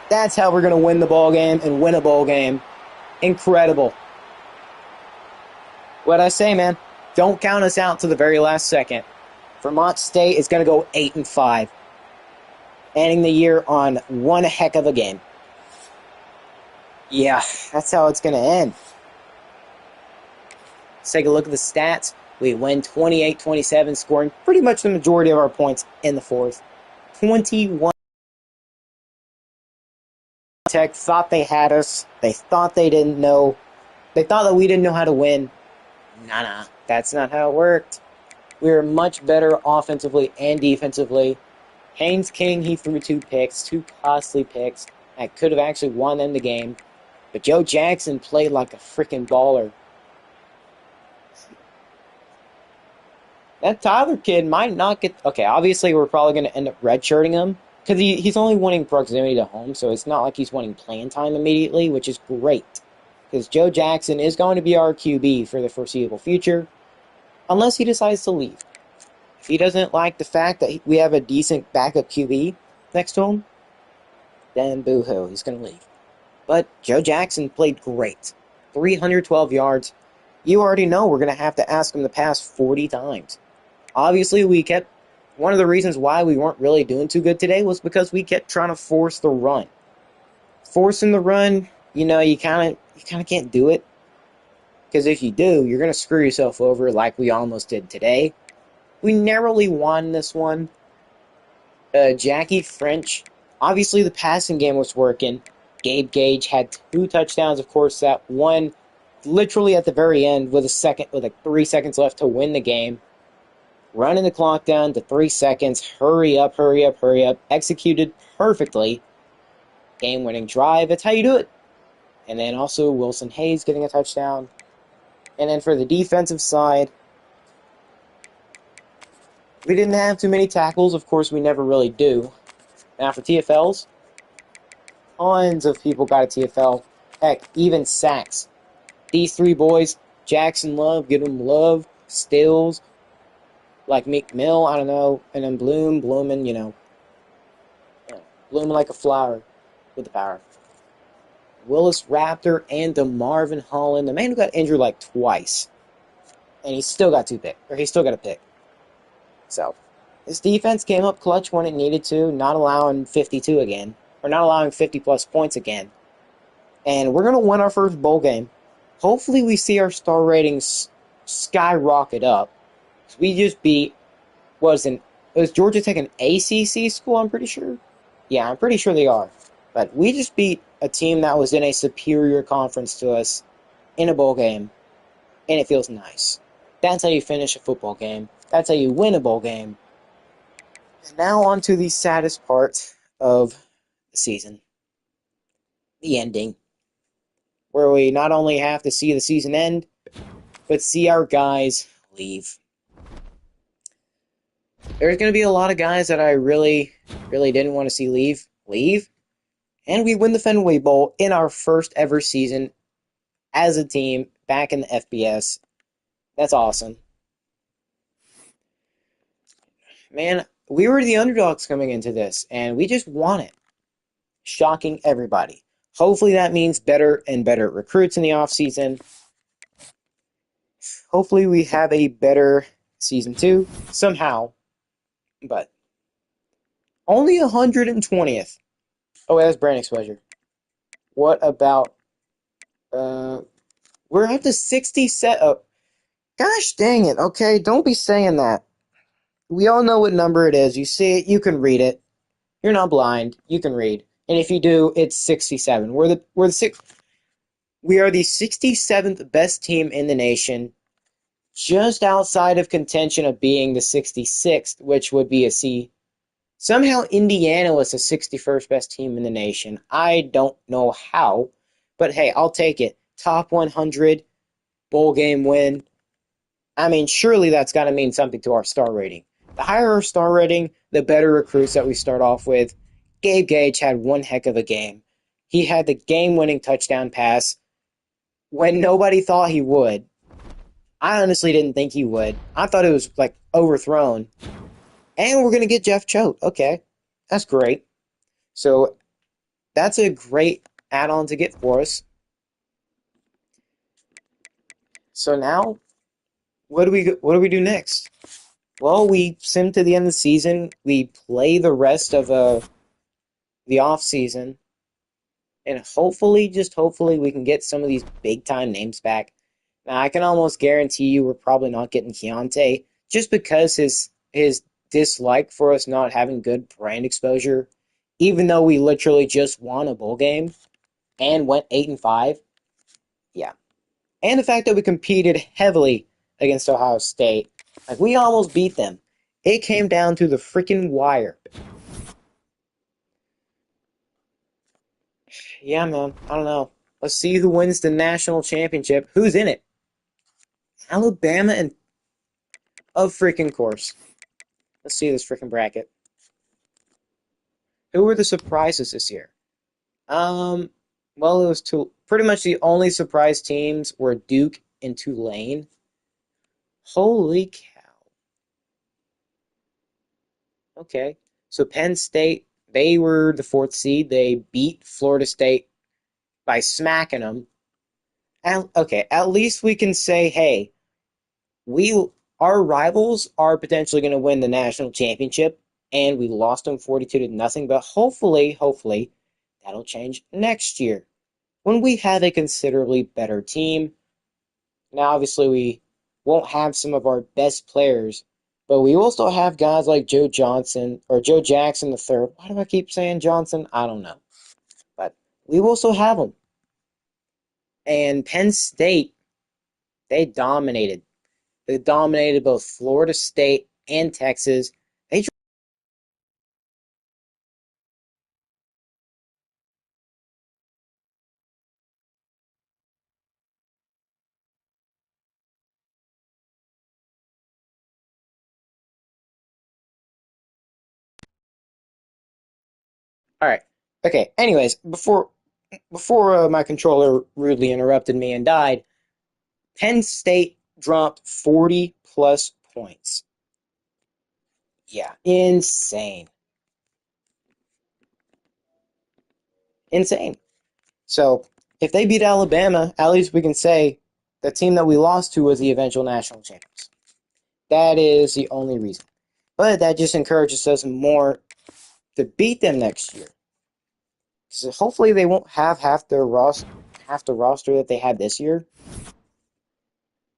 That's how we're going to win the ball game and win a bowl game. Incredible. What'd I say, man? Don't count us out to the very last second. Vermont State is going to go 8-5. Ending the year on one heck of a game. Yeah, that's how it's going to end. Let's take a look at the stats. We win 28-27, scoring pretty much the majority of our points in the fourth. 21 Tech thought they had us. They thought they didn't know. They thought that we didn't know how to win. Nah, that's not how it worked. We were much better offensively and defensively. Haynes King, he threw two picks, two costly picks that could have actually won them the game. But Joe Jackson played like a freaking baller. That Tyler kid might not get. Okay, obviously we're probably going to end up redshirting him because he's only winning proximity to home, so it's not like he's winning playing time immediately, which is great. Because Joe Jackson is going to be our QB for the foreseeable future, unless he decides to leave. If he doesn't like the fact that we have a decent backup QB next to him, then boo-hoo, he's going to leave. But Joe Jackson played great. 312 yards. You already know we're going to have to ask him to pass 40 times. Obviously, we kept. One of the reasons why we weren't really doing too good today was because we kept trying to force the run. Forcing the run, you kind of can't do it because if you do, you're gonna screw yourself over like we almost did today. We narrowly won this one. Jackie French, obviously the passing game was working. Gabe Gage had two touchdowns, of course. That one, literally at the very end, with like 3 seconds left to win the game. Running the clock down to 3 seconds. Hurry up, hurry up, hurry up. Executed perfectly. Game-winning drive. That's how you do it. And then also Wilson Hayes getting a touchdown. And then for the defensive side, we didn't have too many tackles. Of course, we never really do. Now for TFLs, tons of people got a TFL. Heck, even sacks. These three boys, Jackson Love, give them love. Stills, like Meek Mill, I don't know. And then blooming, blooming like a flower with the power. Willis Raptor and DeMarvin Holland, the man who got injured like twice, and he still got two pick, or he still got a pick. So this defense came up clutch when it needed to, not allowing 52 again, or not allowing 50 plus points again. And we're gonna win our first bowl game. Hopefully, we see our star ratings skyrocket up. We just beat was Georgia Tech an ACC school? I'm pretty sure. Yeah, I'm pretty sure they are. But we just beat a team that was in a superior conference to us in a bowl game, and it feels nice. That's how you finish a football game. That's how you win a bowl game. And now on to the saddest part of the season, the ending, where we not only have to see the season end, but see our guys leave. There's going to be a lot of guys that I really, really didn't want to see leave, and we win the Fenway Bowl in our first ever season as a team back in the FBS. That's awesome. Man, we were the underdogs coming into this, and we just won it. Shocking everybody. Hopefully that means better and better recruits in the offseason. Hopefully we have a better season 2 somehow, but only 120th. Oh, that's brand exposure. What about uh we're at the 60 set up. Gosh dang it. Okay, don't be saying that. We all know what number it is. You see it, you can read it. You're not blind. You can read. And if you do, it's 67. We are the 67th best team in the nation, just outside of contention of being the 66th, which would be a C. Somehow Indiana was the 61st best team in the nation. I don't know how, but hey, I'll take it. Top 100 bowl game win. I mean, surely that's got to mean something to our star rating. The higher our star rating, the better recruits that we start off with. Gabe Gage had one heck of a game. He had the game-winning touchdown pass when nobody thought he would. I honestly didn't think he would. I thought it was like overthrown. And we're going to get Jeff Choate. Okay, that's great. So that's a great add-on to get for us. So now, what do we do next? Well, we sim to the end of the season. We play the rest of the off season. And hopefully, just hopefully, we can get some of these big time names back. Now, I can almost guarantee you we're probably not getting Keontae just because his dislike for us not having good brand exposure, even though we literally just won a bowl game and went 8-5. Yeah, and the fact that we competed heavily against Ohio State, like we almost beat them. It came down to the freaking wire. Yeah, man. I don't know. Let's see who wins the national championship. Who's in it? Alabama and of freaking course. Let's see this freaking bracket. Who were the surprises this year? Um, well, it was pretty much the only surprise teams were Duke and Tulane. Holy cow. Okay. So Penn State, they were the fourth seed. They beat Florida State by smacking them. Okay, at least we can say, hey, we our rivals are potentially going to win the national championship, and we lost them 42 to nothing. But hopefully, that'll change next year when we have a considerably better team. Now, obviously, we won't have some of our best players, but we will still have guys like Joe Johnson or Joe Jackson the third. Why do I keep saying Johnson? I don't know, but we will still have them. And Penn State, they dominated. They dominated both Florida State and Texas. They All right. Okay. Anyways, before my controller rudely interrupted me and died, Penn State dropped 40 plus points. Yeah, insane, insane. So if they beat Alabama, at least we can say the team that we lost to was the eventual national champions. That is the only reason. But that just encourages us more to beat them next year. So hopefully they won't have half the roster that they had this year.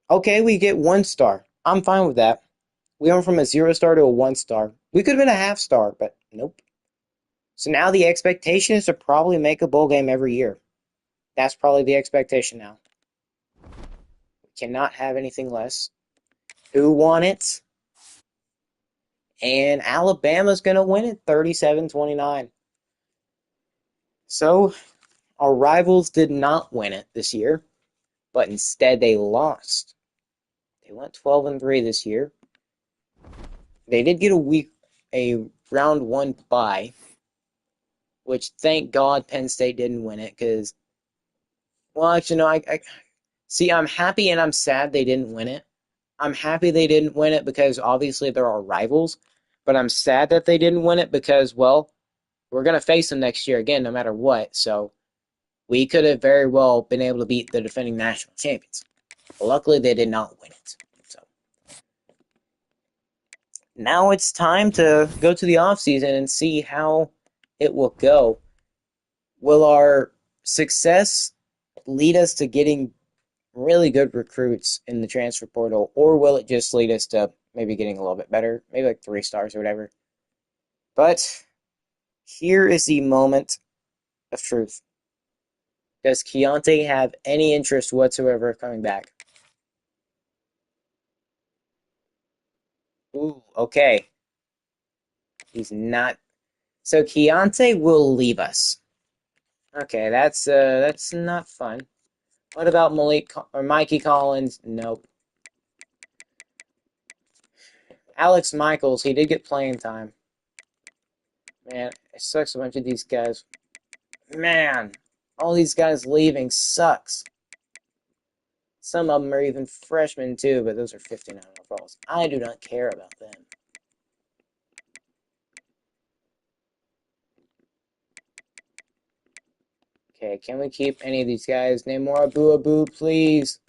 Okay, we get 1 star. I'm fine with that. We went from a 0 star to a 1 star. We could have been a half star, but nope. So now the expectation is to probably make a bowl game every year. That's probably the expectation now. We cannot have anything less. Who won it? And Alabama's going to win it 37-29. So our rivals did not win it this year, but instead they lost. They went 12-3 this year. They did get a round one bye, which thank God Penn State didn't win it because, well, actually, no, I see, I'm happy and I'm sad they didn't win it. I'm happy they didn't win it because obviously they're our rivals, but I'm sad that they didn't win it because, well, we're going to face them next year again, no matter what. So we could have very well been able to beat the defending national champions. But luckily, they did not win it. So now it's time to go to the offseason and see how it will go. Will our success lead us to getting really good recruits in the transfer portal, or will it just lead us to maybe getting a little bit better, maybe like 3 stars or whatever? But here is the moment of truth. Does Keontae have any interest whatsoever of coming back? Ooh, okay. He's not. So Keontae will leave us. Okay, that's not fun. What about Malik or Mikey Collins? Nope. Alex Michaels, he did get playing time. Man, it sucks a bunch of these guys. Man, all these guys leaving sucks. Some of them are even freshmen too, but those are 59 overalls. I do not care about them. Okay, can we keep any of these guys? Name more Abu Abu, please.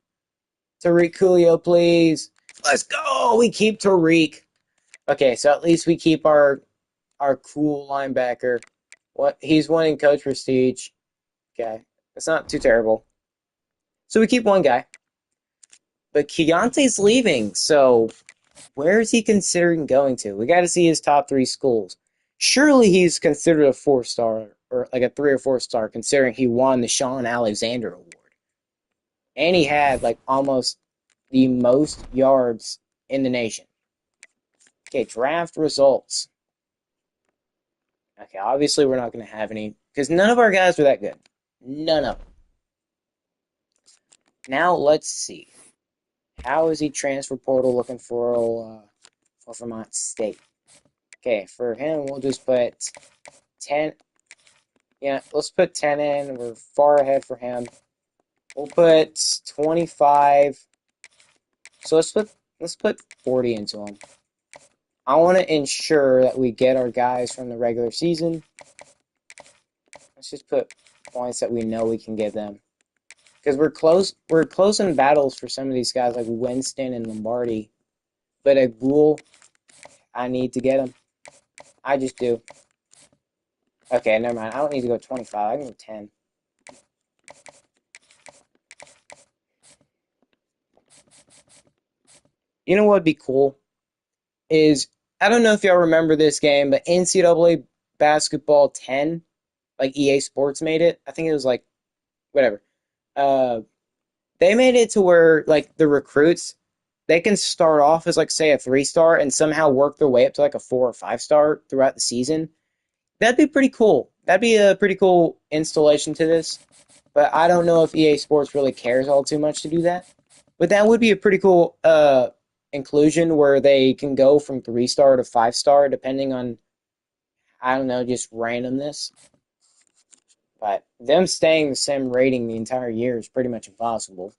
Tariq Coolio, please. Let's go. We keep Tariq. Okay, so at least we keep our cool linebacker. What he's winning coach prestige. Okay, it's not too terrible. So we keep one guy, but Keontae's leaving. So where is he considering going to? We got to see his top three schools. Surely he's considered a 4 star or like a 3 or 4 star, considering he won the Sean Alexander Award, and he had like almost the most yards in the nation. Okay, draft results. Okay, obviously we're not going to have any because none of our guys were that good. None of them. Now let's see. How is he transfer portal looking for Vermont State? Okay, for him we'll just put 10. Yeah, let's put 10 in. We're far ahead for him. We'll put 25. So let's put 40 into him. I want to ensure that we get our guys from the regular season. Let's just put points that we know we can give them. Because we're close in battles for some of these guys like Winston and Lombardi. But at Ghoul, I need to get him. I just do. Okay, never mind. I don't need to go 25. I can go 10. You know what would be cool? Is I don't know if y'all remember this game, but NCAA Basketball 10, like EA Sports made it. I think it was like whatever. Uh, they made it to where like the recruits they can start off as like say a 3 star and somehow work their way up to like a 4 or 5 star throughout the season. That'd be pretty cool. That'd be a pretty cool installation to this. But I don't know if EA Sports really cares all too much to do that. But that would be a pretty cool inclusion where they can go from 3 star to 5 star depending on I don't know, just randomness. But them staying the same rating the entire year is pretty much impossible.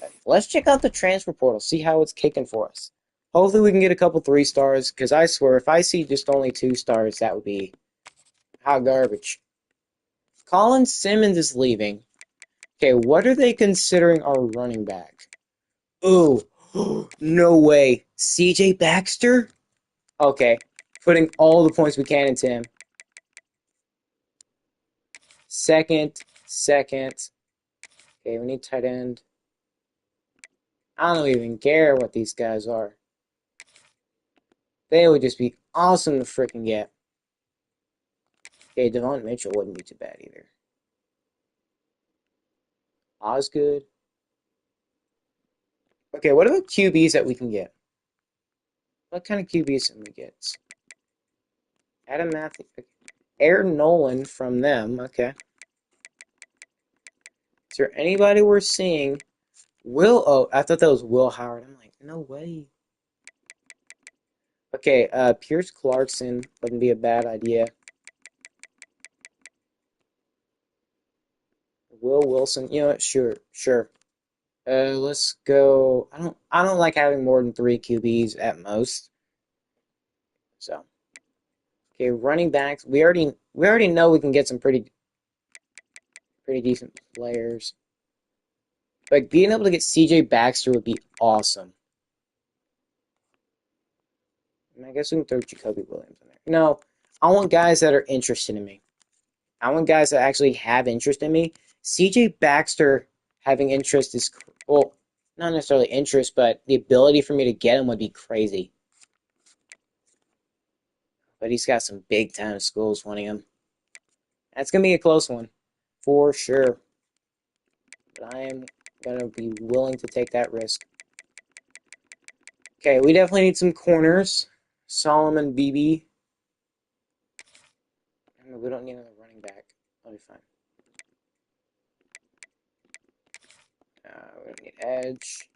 But let's check out the transfer portal, see how it's kicking for us. Hopefully we can get a couple 3 stars, because I swear if I see just only 2 stars, that would be hot garbage. Colin Simmons is leaving. Okay, what are they considering our running back? Ooh, no way. CJ Baxter? Okay, putting all the points we can into him. Second. Okay, we need tight end. I don't even care what these guys are. They would just be awesome to freaking get. Okay, Devon Mitchell wouldn't be too bad either. Osgood. Okay, what about QBs that we can get? What kind of QBs can we get? Adam Matthews. Aaron Nolan from them. Okay. Is there anybody we're seeing? Oh, I thought that was Will Howard. I'm like, no way. Okay, Pierce Clarkson wouldn't be a bad idea. Will Wilson, you know what? Sure. Let's go. I don't like having more than 3 QBs at most. So, okay, running backs. We already know we can get some pretty decent players. But being able to get CJ Baxter would be awesome. And I guess we can throw Jacoby Williams in there. No, I want guys that are interested in me. I want guys that actually have interest in me. CJ Baxter having interest is, well, not necessarily interest, but the ability for me to get him would be crazy. But he's got some big time schools wanting him. That's going to be a close one, for sure. But I am going to be willing to take that risk. Okay, we definitely need some corners. Solomon BB. We don't need another running back. I'll be fine. We don't need edge.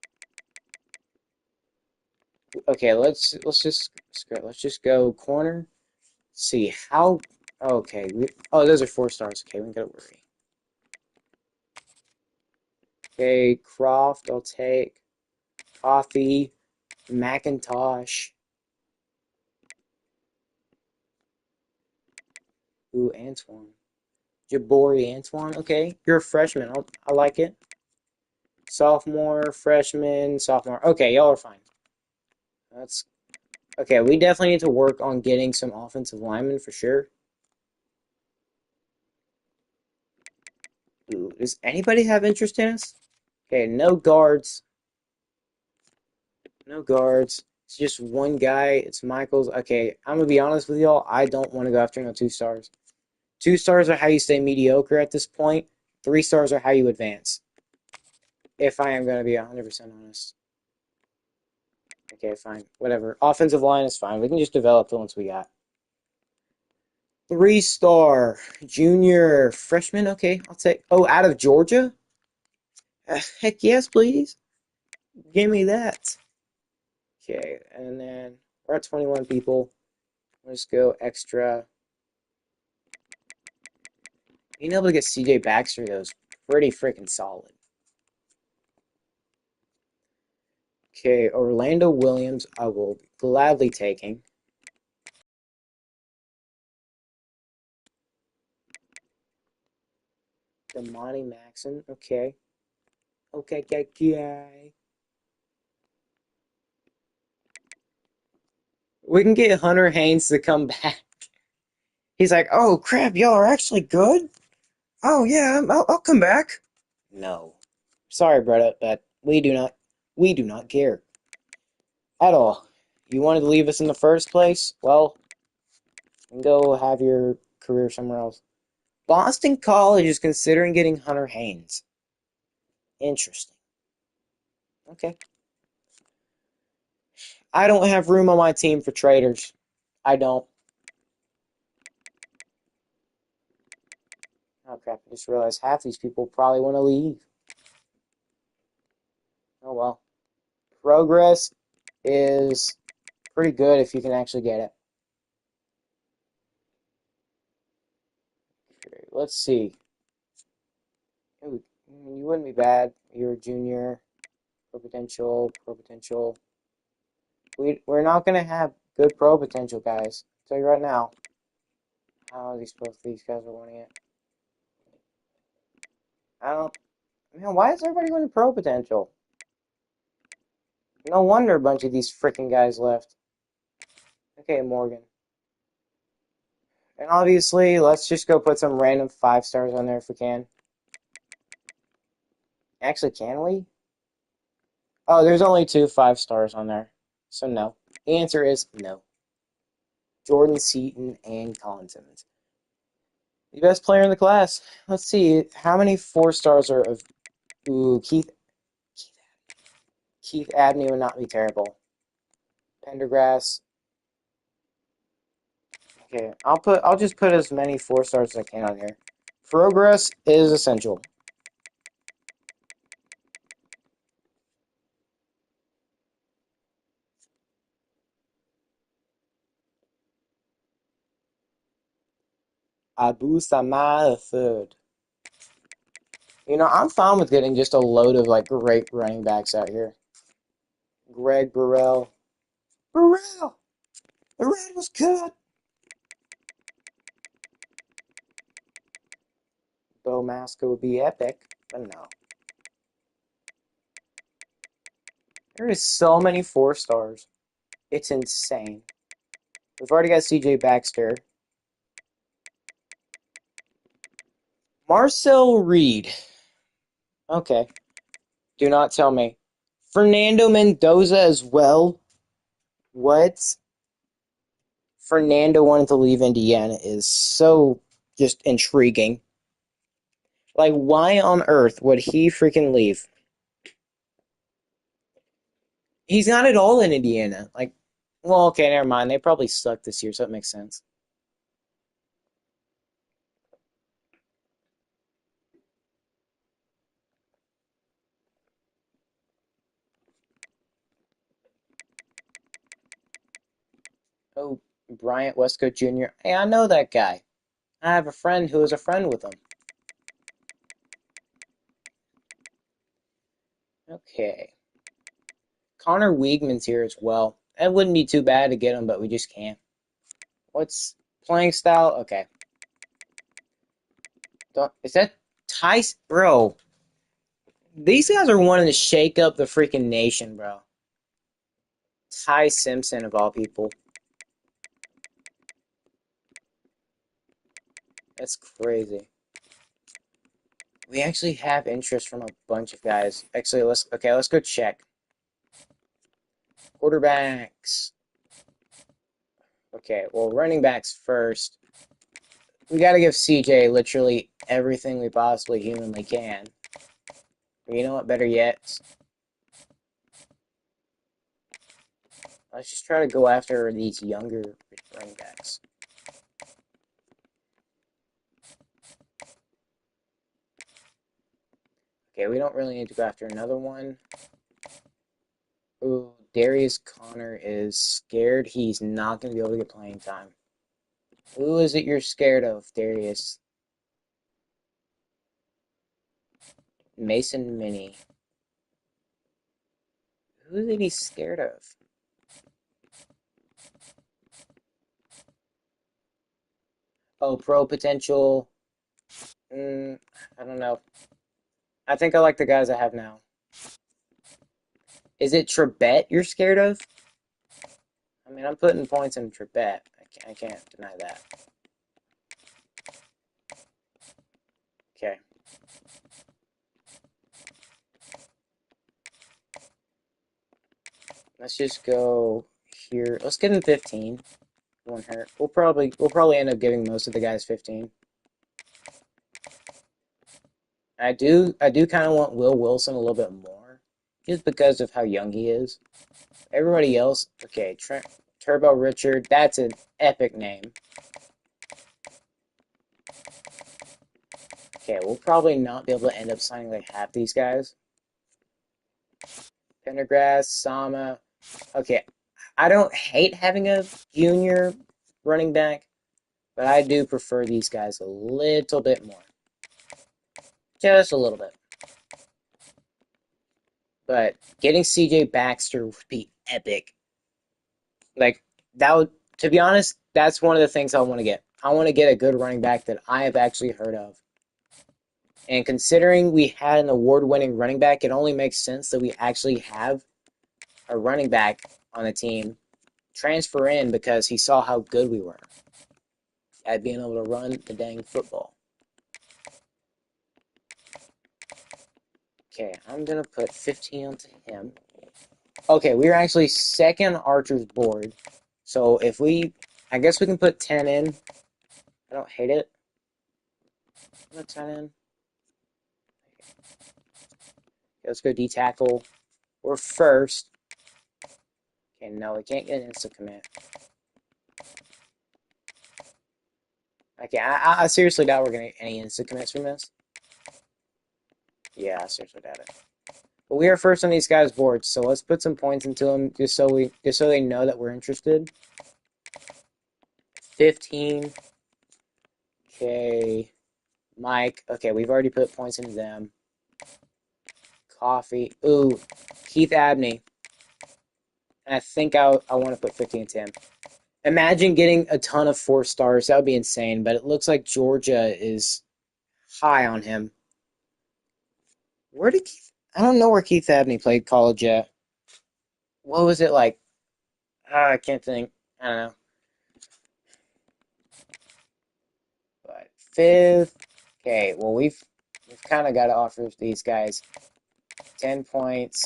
Okay, let's just go corner. See how. Okay, those are 4 stars. Okay, we gotta worry. Okay, Croft, I'll take. Coffee, Macintosh. Ooh, Antoine. Jabori Antoine. Okay, you're a freshman. I like it. Sophomore, freshman, sophomore. Okay, y'all are fine. That's okay. We definitely need to work on getting some offensive linemen for sure. Ooh, does anybody have interest in us? Okay, no guards. No guards. It's just one guy. It's Michaels. Okay, I'm gonna be honest with y'all. I don't want to go after no 2 stars. 2 stars are how you stay mediocre at this point. 3 stars are how you advance. If I am gonna be 100% honest. Okay, fine. Whatever. Offensive line is fine. We can just develop the ones we got. 3 star. Junior. Freshman. Okay, I'll take. Oh, out of Georgia? Heck yes, please. Give me that. Okay, and then we're at 21 people. Let's go extra. Being able to get CJ Baxter, though, is pretty freaking solid. Okay, Orlando Williams, I will be gladly taking. Damani Maxon, okay. Okay, okay. We can get Hunter Haynes to come back. He's like, oh crap, y'all are actually good? Oh yeah, I'll come back. No. Sorry, Bretta, but we do not care at all. You wanted to leave us in the first place? Well, go have your career somewhere else. Boston College is considering getting Hunter Haynes. Interesting. Okay. I don't have room on my team for traders. I don't. Oh crap, I just realized half these people probably want to leave. Oh well. Progress is pretty good if you can actually get it. Okay, let's see. Ooh, you wouldn't be bad. You're a junior. Pro potential. Pro potential. We're not going to have good pro potential, guys. I'll tell you right now. How are both these guys are wanting it? I don't. Man, why is everybody going to pro potential? No wonder a bunch of these freaking guys left. Okay, Morgan. And obviously, let's just go put some random 5 stars on there if we can. Actually, can we? Oh, there's only 2 5 stars on there. So no. The answer is no. Jordan Seaton and Colin Simmons. The best player in the class. Let's see. How many 4 stars are of ooh, Keith Abney would not be terrible. Pendergrass. Okay, I'll just put as many 4 stars as I can on here. Progress is essential. Abu Sama the third. You know, I'm fine with getting just a load of like great running backs out here. Greg Burrell. Burrell! The red was good! Bo Masco would be epic, but no. There is so many 4 stars. It's insane. We've already got CJ Baxter. Marcel Reed. Okay. Do not tell me. Fernando Mendoza as well? What? Fernando wanted to leave Indiana is so just intriguing. Like, why on earth would he freaking leave? He's not at all in Indiana. Like, well, okay, never mind. They probably suck this year, so it makes sense. Oh, Bryant Westcott Jr. Hey, I know that guy. I have a friend who is a friend with him. Okay. Connor Weigman's here as well. It wouldn't be too bad to get him, but we just can't. What's playing style? Okay. Is that Tice? Bro, these guys are wanting to shake up the freaking nation, bro. Ty Simpson, of all people. That's crazy. We actually have interest from a bunch of guys. Actually, let's go check. Quarterbacks. Okay, well, running backs first. We got to give CJ literally everything we possibly humanly can. Or you know what? Better yet, let's just try to go after these younger running backs. Okay, we don't really need to go after another one. Ooh, Darius Connor is scared he's not going to be able to get playing time. Who is it you're scared of, Darius? Mason Mini. Who is it he's scared of? Oh, pro potential. I don't know. I think I like the guys I have now. Is it Trebet you're scared of? I mean, I'm putting points in Trebet. I can't deny that. Okay. Let's just go here. Let's give him 15. Won't hurt. We'll probably end up giving most of the guys 15. I do kind of want Will Wilson a little bit more, just because of how young he is. Everybody else, okay, Turbo Richard, that's an epic name. Okay, we'll probably not be able to end up signing like half these guys. Pendergrass, Sama. Okay, I don't hate having a junior running back, but I do prefer these guys a little bit more. Just a little bit. But getting CJ Baxter would be epic. Like, that would, to be honest, that's one of the things I want to get. I want to get a good running back that I have actually heard of. And considering we had an award-winning running back, it only makes sense that we actually have a running back on the team transfer in because he saw how good we were at being able to run the dang football. Okay, I'm going to put 15 onto him. Okay, we're actually second Archer's board. So if I guess we can put 10 in. I don't hate it. Put 10 in. Okay, let's go D-tackle. We're first. Okay, no, we can't get an instant commit. Okay, I seriously doubt we're going to get any instant commits from this. Yeah, I seriously doubt it. But we are first on these guys' boards, so let's put some points into them just so they know that we're interested. 15. Okay. Mike. Okay, we've already put points into them. Coffee. Ooh, Keith Abney. And I think I want to put 15 into him. Imagine getting a ton of 4 stars. That would be insane, but it looks like Georgia is high on him. Where did I don't know where Keith Abney played college at. What was it like? I can't think. I don't know. But 5th. Okay, well we've kind of got to offer these guys 10 points.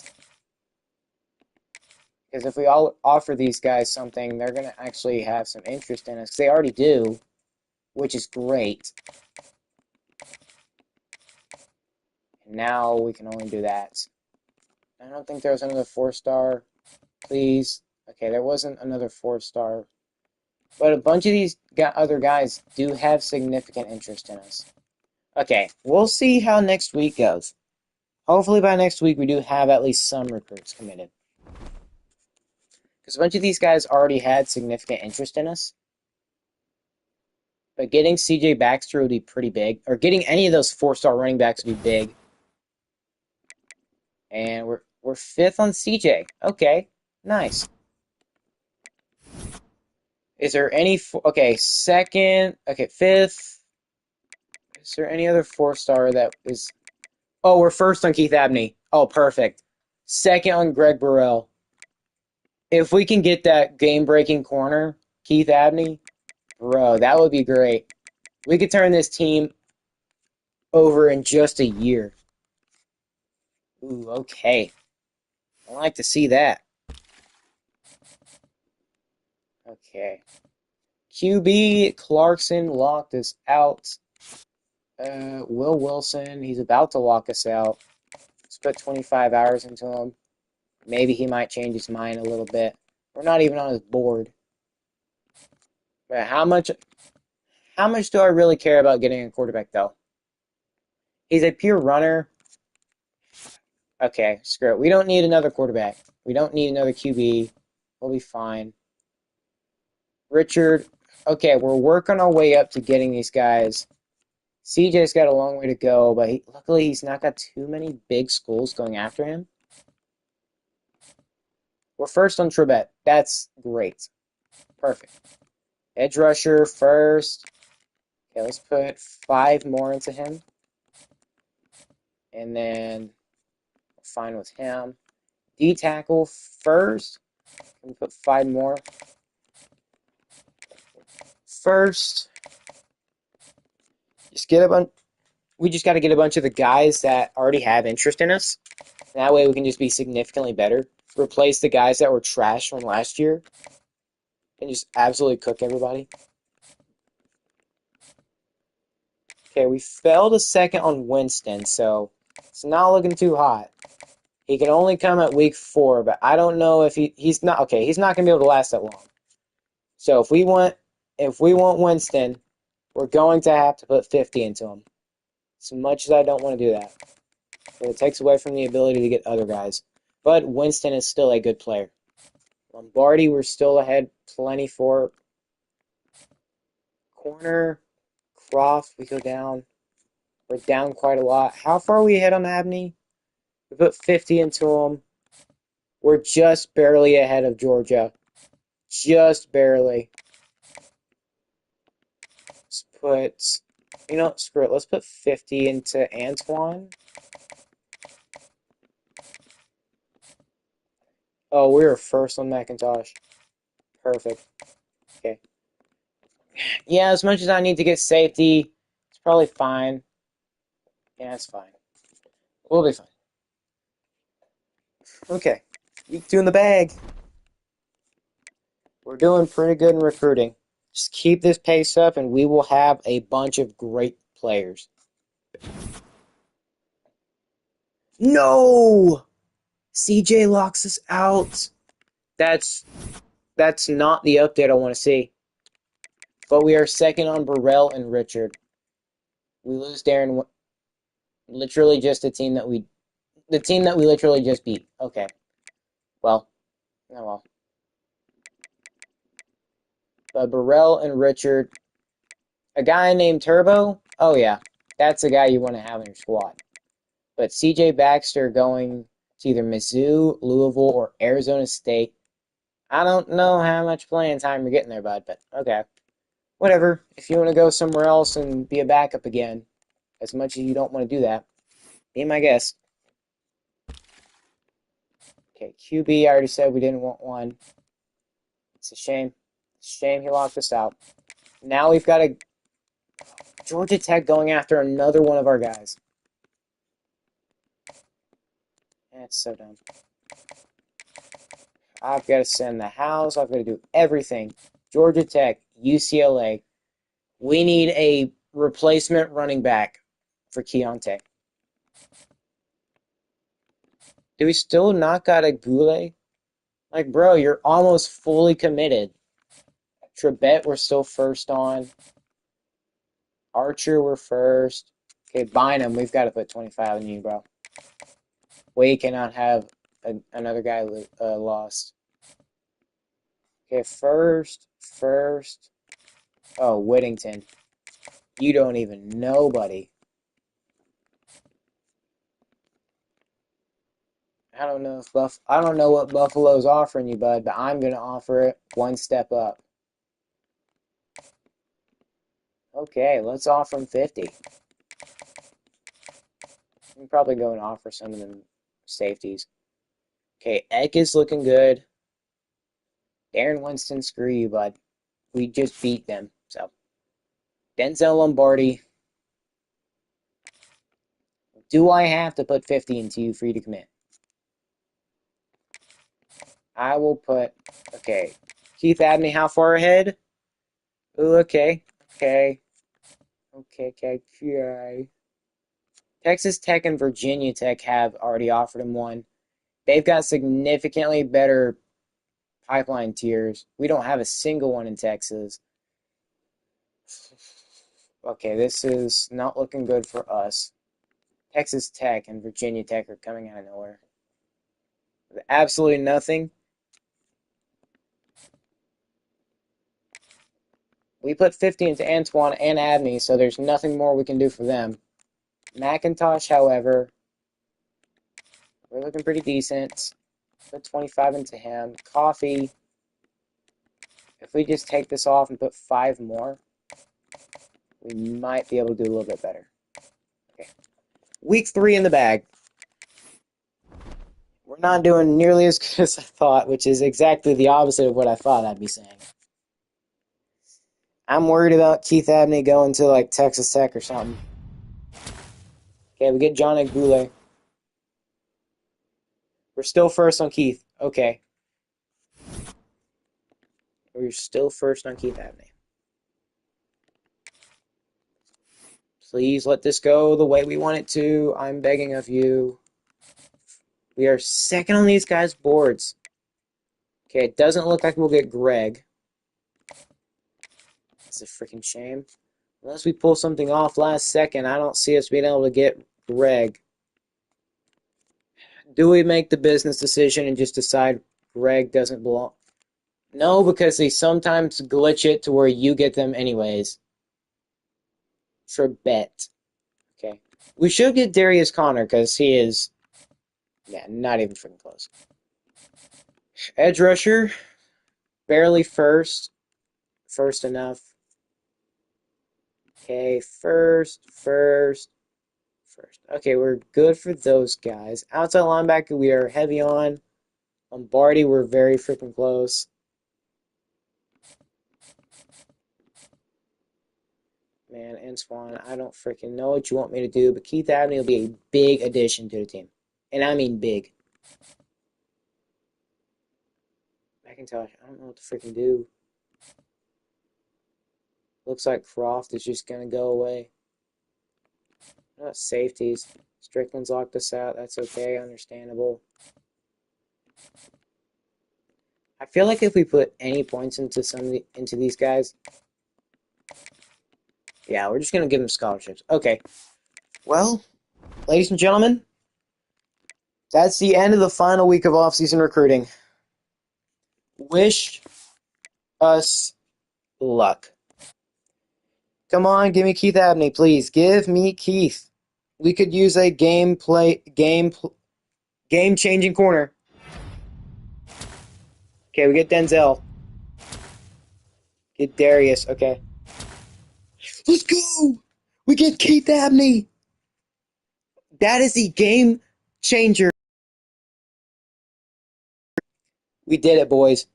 Because if we all offer these guys something, they're going to actually have some interest in us. They already do, which is great. And now we can only do that. I don't think there was another 4-star. Please. Okay, there wasn't another 4-star. But a bunch of these other guys do have significant interest in us. Okay, we'll see how next week goes. Hopefully by next week we do have at least some recruits committed. Because a bunch of these guys already had significant interest in us. But getting CJ Baxter would be pretty big. Or getting any of those 4-star running backs would be big. And we're 5th on CJ. Okay, nice. Is there any... Okay, 2nd. Okay, 5th. Is there any other 4-star that is... Oh, we're 1st on Keith Abney. Oh, perfect. 2nd on Greg Burrell. If we can get that game-breaking corner, Keith Abney, bro, that would be great. We could turn this team over in just a year. Ooh, okay. I like to see that. Okay. QB Clarkson locked us out. Will Wilson, he's about to lock us out. Let's put 25 hours into him. Maybe he might change his mind a little bit. We're not even on his board. But how much do I really care about getting a quarterback though? He's a pure runner. Okay, screw it. We don't need another quarterback. We don't need another QB. We'll be fine. Richard, okay, we're working our way up to getting these guys. CJ's got a long way to go, but luckily he's not got too many big schools going after him. We're first on Trebet. That's great. Perfect. Edge rusher first. Okay, let's put 5 more into him. And then we're fine with him. D tackle first. We put 5 more. First, we just got to get a bunch of the guys that already have interest in us. That way we can just be significantly better. Replace the guys that were trash from last year and just absolutely cook everybody. Okay, we fell to second on Winston, so it's not looking too hot. He can only come at week 4, but I don't know if he's not okay. He's not gonna be able to last that long. So if we want Winston, we're going to have to put 50 into him. As much as I don't want to do that, it takes away from the ability to get other guys. But Winston is still a good player. Lombardi, we're still ahead plenty for. Corner, Croft, we go down. We're down quite a lot. How far are we ahead on Abney? We put 50 into him. We're just barely ahead of Georgia. Just barely. Let's screw it. Let's put 50 into Antoine. Oh, we were first on Macintosh. Perfect. Okay. Yeah, as much as I need to get safety, it's probably fine. Yeah, it's fine. We'll be fine. Okay. Week 2 in the bag. We're doing pretty good in recruiting. Just keep this pace up and we will have a bunch of great players. No! CJ locks us out. That's not the update I want to see. But we are second on Burrell and Richard. We lose Darren. Literally just the team that we literally just beat. Okay. Well, oh well. But Burrell and Richard, a guy named Turbo. Oh yeah, that's a guy you want to have in your squad. But CJ Baxter going to either Mizzou, Louisville, or Arizona State. I don't know how much playing time you're getting there, bud, but okay. Whatever. If you want to go somewhere else and be a backup again, as much as you don't want to do that, be my guest. Okay, QB, I already said we didn't want one. It's a shame. It's a shame he locked us out. Now we've got a Georgia Tech going after another one of our guys. That's so dumb. I've got to send the house. I've got to do everything. Georgia Tech, UCLA. We need a replacement running back for Keontae. Do we still not got a Goulet? Like, bro, you're almost fully committed. Trebet, we're still first on. Archer, we're first. Okay, Bynum, we've got to put 25 in you, bro. We cannot have another guy lost. Okay, first. Oh, Whittington. You don't even know, buddy. I don't know what Buffalo's offering you, bud, but I'm gonna offer it one step up. Okay, let's offer him 50. I'm probably going to offer some of them safeties. Okay, Eck is looking good. Darren Winston, screw you, bud. We just beat them. So, Denzel Lombardi. Do I have to put 50 into you for you to commit? I will put, okay. Keith Abney, how far ahead? Ooh, okay. Okay. Okay. Texas Tech and Virginia Tech have already offered him one. They've got significantly better pipeline tiers. We don't have a single one in Texas. Okay, this is not looking good for us. Texas Tech and Virginia Tech are coming out of nowhere. Absolutely nothing. We put 50 into Antoine and Abney, so there's nothing more we can do for them. McIntosh, however, we're looking pretty decent. Put 25 into him. Coffee, if we just take this off and put 5 more, we might be able to do a little bit better. Okay. Week 3 in the bag. We're not doing nearly as good as I thought, which is exactly the opposite of what I thought I'd be saying. I'm worried about Keith Abney going to like Texas Tech or something. Okay, we get John Goulet. We're still first on Keith. Okay. We're still first on Keith Abney. Please let this go the way we want it to. I'm begging of you. We are second on these guys' boards. Okay, it doesn't look like we'll get Greg. That's a freaking shame. Unless we pull something off last second, I don't see us being able to get Greg. Do we make the business decision and just decide Greg doesn't belong? No, because they sometimes glitch it to where you get them anyways. For bet. Okay. We should get Darius Connor because he is, yeah, not even freaking close. Edge rusher, barely first. First enough. Okay, first. Okay, we're good for those guys. Outside linebacker, we are heavy on. Lombardi, we're very freaking close. Man, Antoine, I don't freaking know what you want me to do, but Keith Abney will be a big addition to the team. And I mean big. McIntosh, I don't know what to freaking do. Looks like Croft is just going to go away. Not safeties. Strickland's locked us out. That's okay, understandable. I feel like if we put any points into these guys, yeah, we're just going to give them scholarships. Okay. Well, ladies and gentlemen, that's the end of the final week of off-season recruiting. Wish us luck. Come on, give me Keith Abney, please. Give me Keith. We could use a game-changing corner. Okay, we get Denzel. Get Darius. Okay. Let's go! We get Keith Abney! That is the game changer. We did it, boys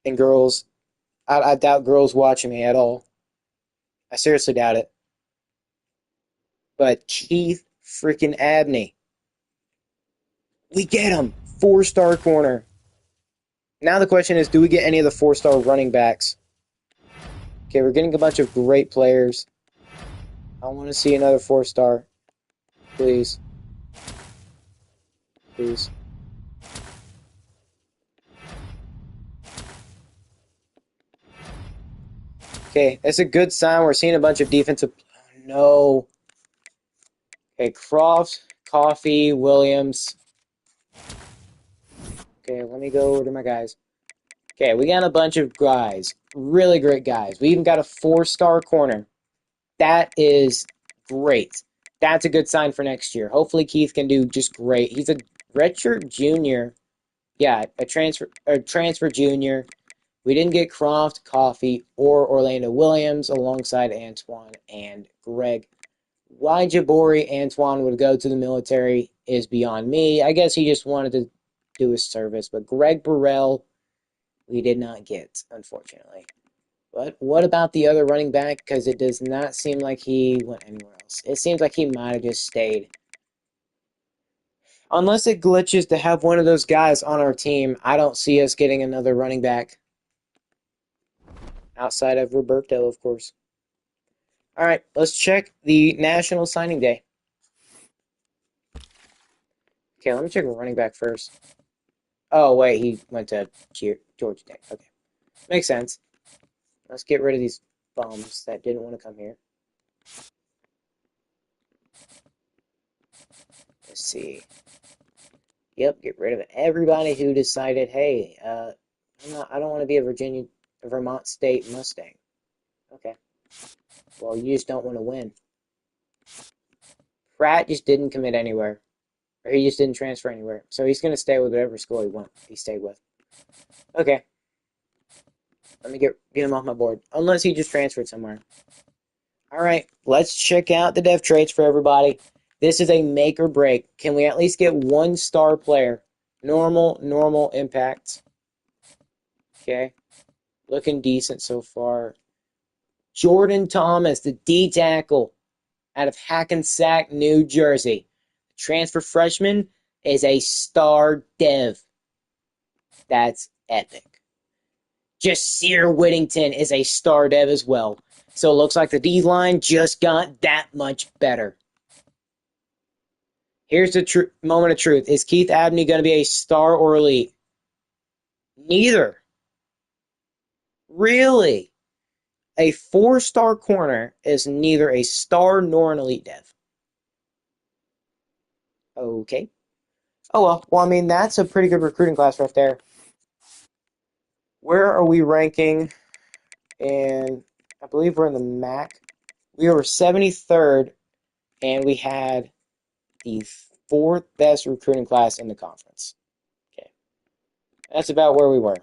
and girls. I doubt girls watching me at all. I seriously doubt it. But Keith freaking Abney. We get him. 4-star corner. Now the question is, do we get any of the 4-star running backs? Okay, we're getting a bunch of great players. I want to see another 4-star. Please. Please. Okay, that's a good sign. We're seeing a bunch of defensive... Oh, no. Okay, Croft, Coffee, Williams. Okay, let me go over to my guys. Okay, we got a bunch of guys. Really great guys. We even got a 4-star corner. That is great. That's a good sign for next year. Hopefully Keith can do just great. He's a redshirt junior. Yeah, a transfer junior. We didn't get Croft, Coffee, or Orlando Williams alongside Antoine and Greg. Why Jabori Antoine would go to the military is beyond me. I guess he just wanted to do his service. But Greg Burrell, we did not get, unfortunately. But what about the other running back? Because it does not seem like he went anywhere else. It seems like he might have just stayed. Unless it glitches to have one of those guys on our team, I don't see us getting another running back outside of Roberto, of course. All right, let's check the National Signing Day. Okay, let me check running back first. Oh, wait, he went to Georgia Tech. Okay, makes sense. Let's get rid of these bums that didn't want to come here. Let's see. Yep, get rid of everybody who decided, hey, I don't want to be a Vermont State Mustang. Okay, well, you just don't want to win. Pratt just didn't commit anywhere, or he just didn't transfer anywhere, so he's gonna stay with whatever school he stayed with. Okay, let me get him off my board, unless he just transferred somewhere. All right, let's check out the depth traits for everybody. This is a make or break. Can we at least get one star player? Normal impact. Okay, looking decent so far. Jordan Thomas, the D tackle out of Hackensack, New Jersey. Transfer freshman is a star dev. That's epic. Jasir Whittington is a star dev as well. So it looks like the D line just got that much better. Here's the moment of truth. Is Keith Abney going to be a star or elite? Neither. Really? A 4-star corner is neither a star nor an elite dev. Okay. Oh well. Well, I mean, that's a pretty good recruiting class right there. Where are we ranking? And I believe we're in the MAC. We were 73rd, and we had the 4th best recruiting class in the conference. Okay. That's about where we were.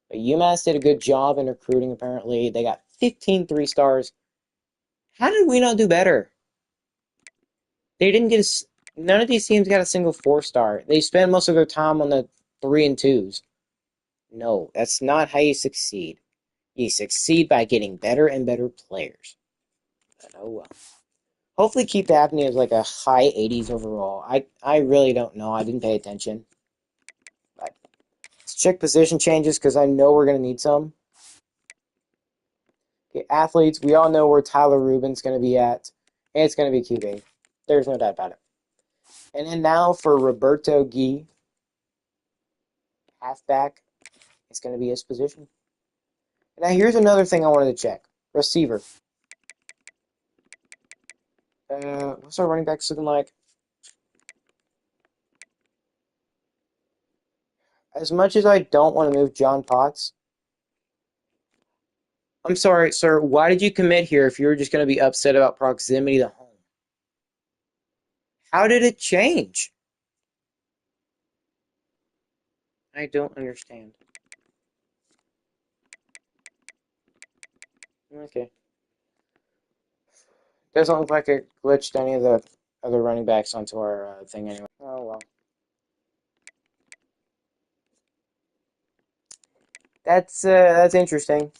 But UMass did a good job in recruiting, apparently. They got 15 3-stars. How did we not do better? They didn't get none of these teams got a single 4-star. They spend most of their time on the 3 and 2s. No, that's not how you succeed. You succeed by getting better and better players. But oh well. Hopefully Keith Abney is like a high 80s overall. I really don't know. I didn't pay attention. But let's check position changes because I know we're going to need some. Okay, athletes, we all know where Tyler Rubin's going to be at. And it's going to be QB. There's no doubt about it. And then now for Roberto Gui, halfback, it's going to be his position. Now here's another thing I wanted to check. Receiver. What's our running backs looking like? As much as I don't want to move John Potts, I'm sorry, sir, why did you commit here if you were just going to be upset about proximity to home? How did it change? I don't understand. Okay. Doesn't look like it glitched any of the other running backs onto our thing anyway. Oh well. That's interesting.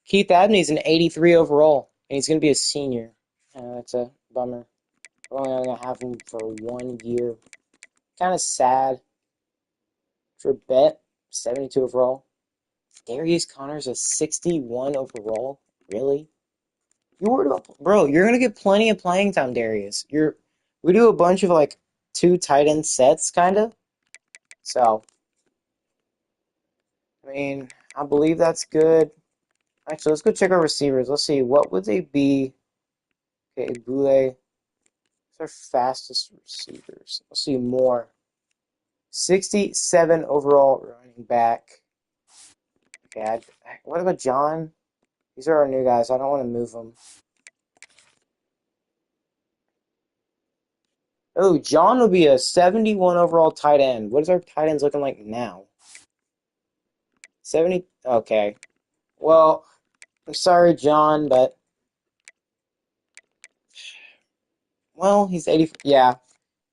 Keith Abney's an 83 overall, and he's going to be a senior. That's a bummer. We're only going to have him for 1 year. Kind of sad. For Bet, 72 overall. Darius Connors a 61 overall. Really? You worried about, bro? You're gonna get plenty of playing time, Darius. We do a bunch of like 2 tight end sets, kind of. So, I mean, I believe that's good. Actually, let's go check our receivers. Let's see, what would they be? Okay, Boule. Our fastest receivers. Let's see more. 67 overall running back. Okay, what about John? These are our new guys. I don't want to move them. Oh, John will be a 71 overall tight end. What is our tight ends looking like now? 70? Okay. Well, I'm sorry, John, but well, he's 80. Yeah,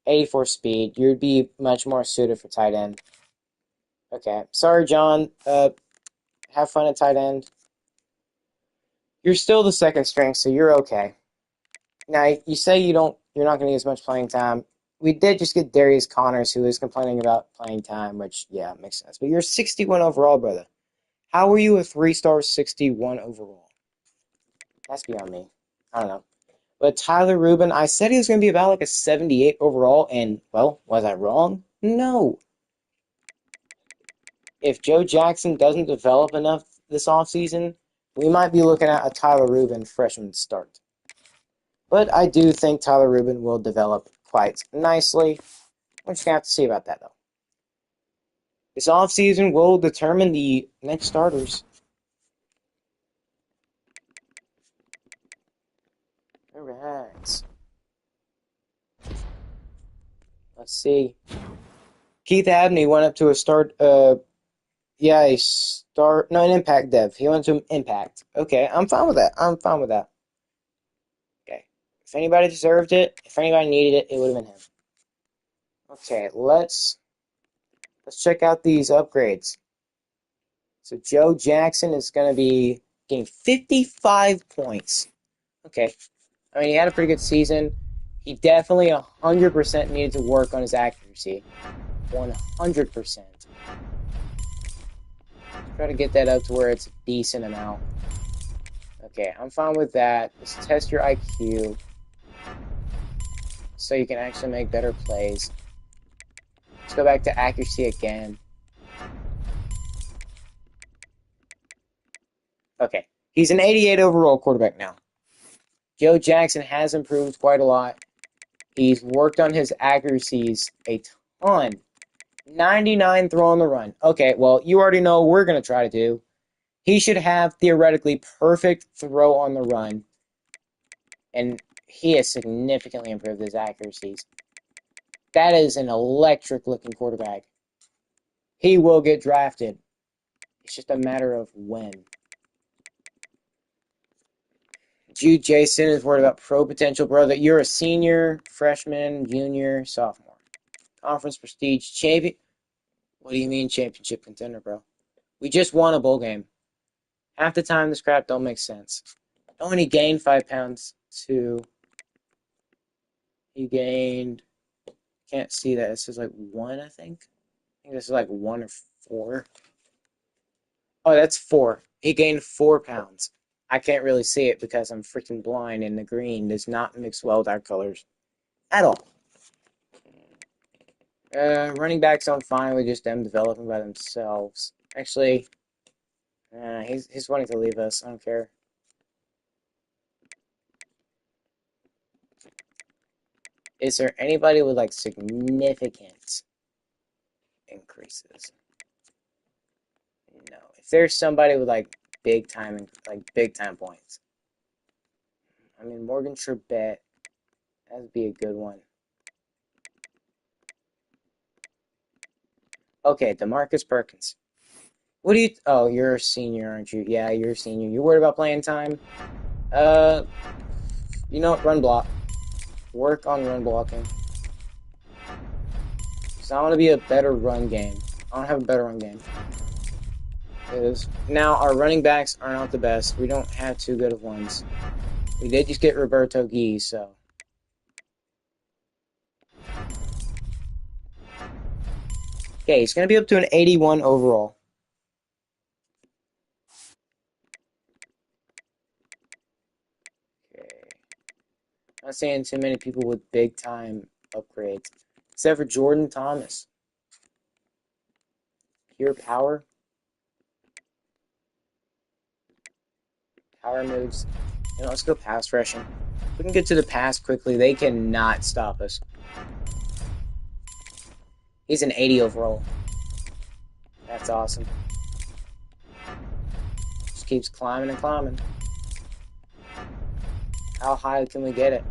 84 speed. You'd be much more suited for tight end. Okay. Sorry, John. Have fun at tight end. You're still the 2nd string, so you're okay. Now, you say you're not going to get as much playing time. we did just get Darius Connors, who is complaining about playing time, which, yeah, makes sense. But you're 61 overall, brother. How are you a 3-star 61 overall? That's beyond me. I don't know. But Tyler Rubin, I said he was going to be about like a 78 overall, and, well, was I wrong? No. If Joe Jackson doesn't develop enough this offseason, we might be looking at a Tyler Rubin freshman start. But I do think Tyler Rubin will develop quite nicely. We're just going to have to see about that, though. This offseason will determine the next starters. Alright. Let's see. Keith Abney went up to a start, an impact dev. He went to impact. Okay, I'm fine with that. Okay. If anybody deserved it, if anybody needed it, it would have been him. Okay, let's check out these upgrades. So Joe Jackson is going to be getting 55 points. Okay. I mean, he had a pretty good season. He definitely 100% needed to work on his accuracy. 100%. Try to get that up to where it's a decent amount. Okay, I'm fine with that. Let's test your IQ so you can actually make better plays. Let's go back to accuracy again. Okay, he's an 88 overall quarterback now. Joe Jackson has improved quite a lot. He's worked on his accuracies a ton. 99 throw on the run. Okay, well, you already know what we're going to try to do. He should have theoretically perfect throw on the run. And he has significantly improved his accuracies. That is an electric looking quarterback. He will get drafted. It's just a matter of when. Jude Jason is worried about pro potential, bro. That you're a senior, freshman, junior, sophomore. Conference prestige champion. What do you mean championship contender, bro? We just won a bowl game. Half the time this crap don't make sense. Oh, and he gained 5 pounds too. He gained, can't see that. This is like 1, I think. I think this is like 1 or 4. Oh, that's 4. He gained 4 pounds. I can't really see it because I'm freaking blind, and the green does not mix well with our colors at all. Running backs I'm fine with just them developing by themselves. Actually, he's wanting to leave us. I don't care. Is there anybody with like significant increases? No. If there's somebody with like big time points, I mean Morgan Trebet, that'd be a good one. Okay, DeMarcus Perkins. What do you? Oh, you're a senior, aren't you? Yeah, you're a senior. You worried about playing time? You know what? Run block. Work on run blocking. So I want to be a better run game. I want to have a better run game. Because now our running backs are not the best. We don't have too good of ones. We did just get Roberto Gee, so. Okay, he's going to be up to an 81 overall. Okay. Not seeing too many people with big time upgrades. Except for Jordan Thomas. Pure power. Power moves. You know, let's go pass rushing. We can get to the pass quickly. They cannot stop us. He's an 80 overall. That's awesome. Just keeps climbing and climbing. How high can we get it?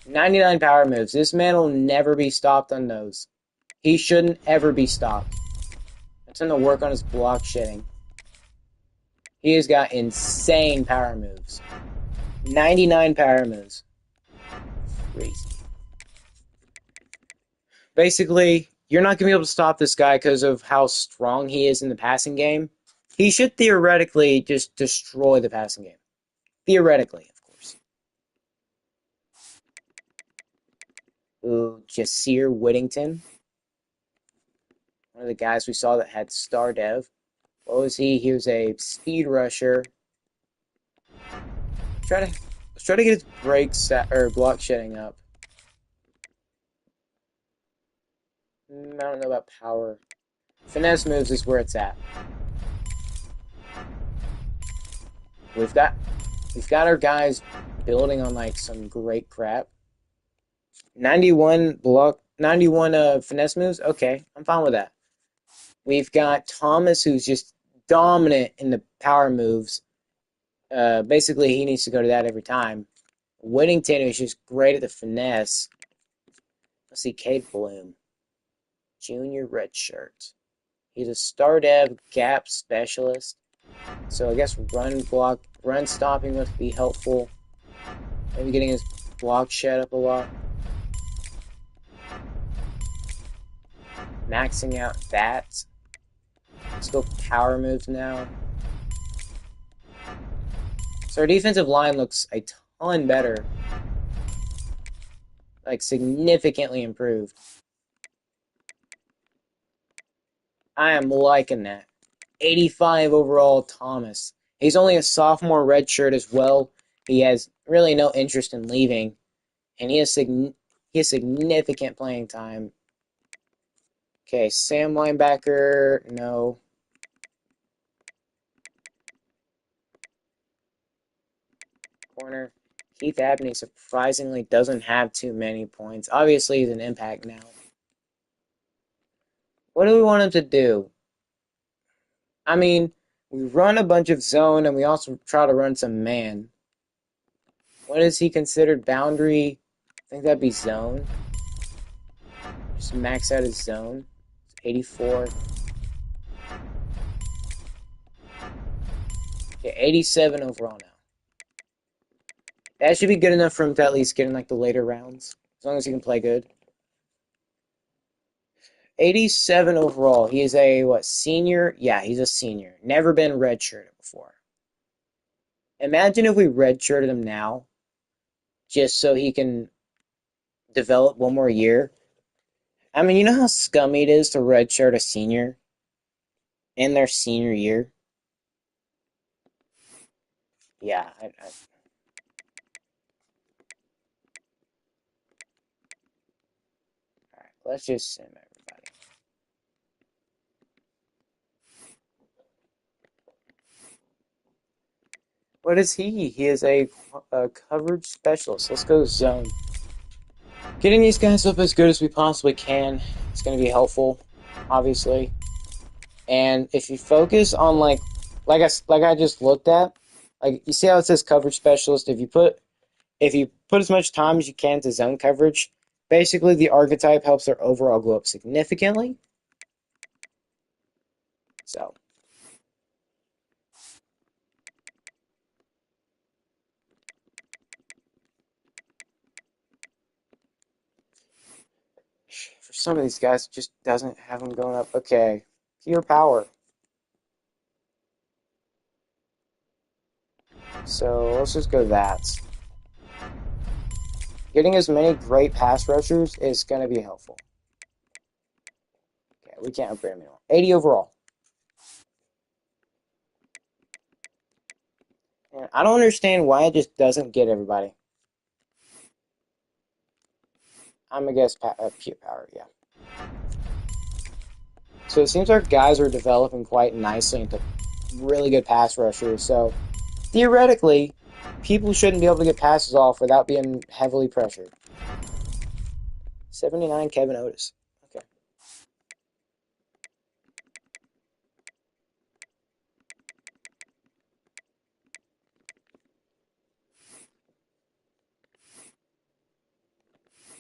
99 power moves. This man will never be stopped on those. He shouldn't ever be stopped. That's him to work on his block shedding. He has got insane power moves. 99 power moves. Crazy. Basically, you're not going to be able to stop this guy because of how strong he is in the passing game. He should theoretically just destroy the passing game. Theoretically, of course. Ooh, Jasir Whittington, one of the guys we saw that had star dev. What was he? He was a speed rusher. Let's try to get his breaks or block shedding up. I don't know about power. Finesse moves is where it's at. We've got we've got our guys building on like some great crap. 91 block, 91 finesse moves. Okay, I'm fine with that. We've got Thomas, who's just dominant in the power moves. Basically, he needs to go to that every time. Whittington is just great at the finesse. Let's see, Cade Bloom, junior red shirt. He's a star dev gap specialist. So I guess run stopping would be helpful. Maybe getting his block shed up a lot. Maxing out that. Let's go power moves now. So our defensive line looks a ton better. Like significantly improved. I am liking that. 85 overall Thomas. He's only a sophomore redshirt as well. He has really no interest in leaving. And he has significant playing time. Okay, Sam linebacker, no. Corner. Keith Abney surprisingly doesn't have too many points. Obviously, he's an impact now. What do we want him to do? I mean, we run a bunch of zone and we also try to run some man. What is he considered boundary? I think that'd be zone. Just max out his zone. 84. Okay, 87 overall now. That should be good enough for him to at least get in like the later rounds. As long as he can play good. 87 overall. He is a, what, senior? Yeah, he's a senior. Never been redshirted before. Imagine if we redshirted him now, just so he can develop one more year. I mean, you know how scummy it is to redshirt a senior in their senior year? Yeah, all right, let's just sim everybody. What is he? He is a coverage specialist. Let's go zone. Getting these guys up as good as we possibly can is going to be helpful, obviously. And if you focus on like I just looked at, like you see how it says coverage specialist. If you put as much time as you can to zone coverage, basically the archetype helps their overall go up significantly. So for some of these guys, it just doesn't have them going up. Okay, pure power. So let's just go that. Getting as many great pass rushers is going to be helpful. Okay, we can't upgrade him anymore. 80 overall. And I don't understand why it just doesn't get everybody. I'm going to guess pure power, yeah. So it seems our guys are developing quite nicely into really good pass rushers. So theoretically, people shouldn't be able to get passes off without being heavily pressured. 79 Kevin Otis. Okay.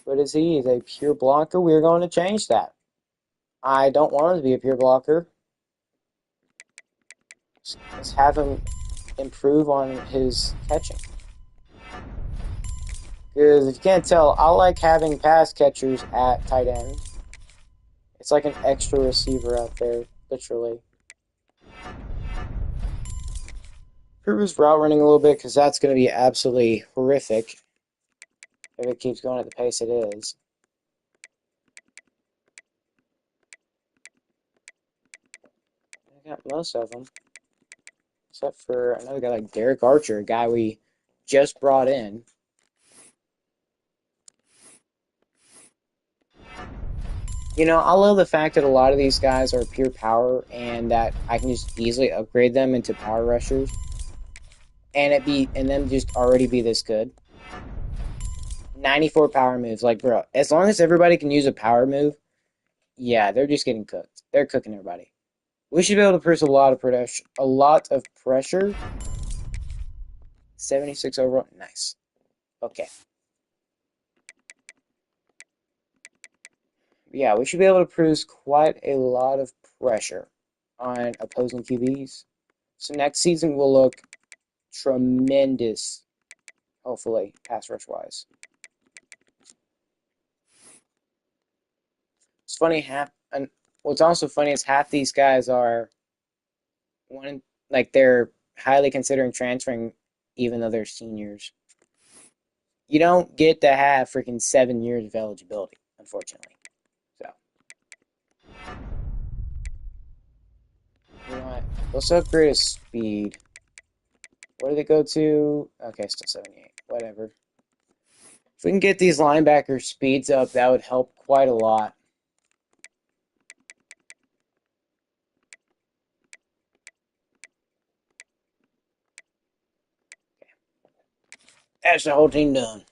What is he? He's a pure blocker. We're going to change that. I don't want him to be a pure blocker. Let's have him improve on his catching. Because if you can't tell, I like having pass catchers at tight end. It's like an extra receiver out there, literally. Improve his route running a little bit because that's going to be absolutely horrific if it keeps going at the pace it is. Yeah, most of them, except for another guy like Derek Archer, a guy we just brought in. I love the fact that a lot of these guys are pure power and that I can just easily upgrade them into power rushers and them just already be this good. 94 power moves, like bro, as long as everybody can use a power move, yeah, they're just getting cooked. They're cooking everybody. We should be able to produce a lot of pressure. 76 overall, nice. Okay, yeah, we should be able to produce quite a lot of pressure on opposing QBs. So next season will look tremendous, hopefully, pass rush wise. It's funny, and what's also funny is half these guys are one like they're highly considering transferring even though they're seniors. You don't get to have freaking 7 years of eligibility, unfortunately. So, you know what? Let's upgrade his speed. What did it go to? Okay, still 78. Whatever. If we can get these linebacker speeds up, that would help quite a lot. That's the whole team done.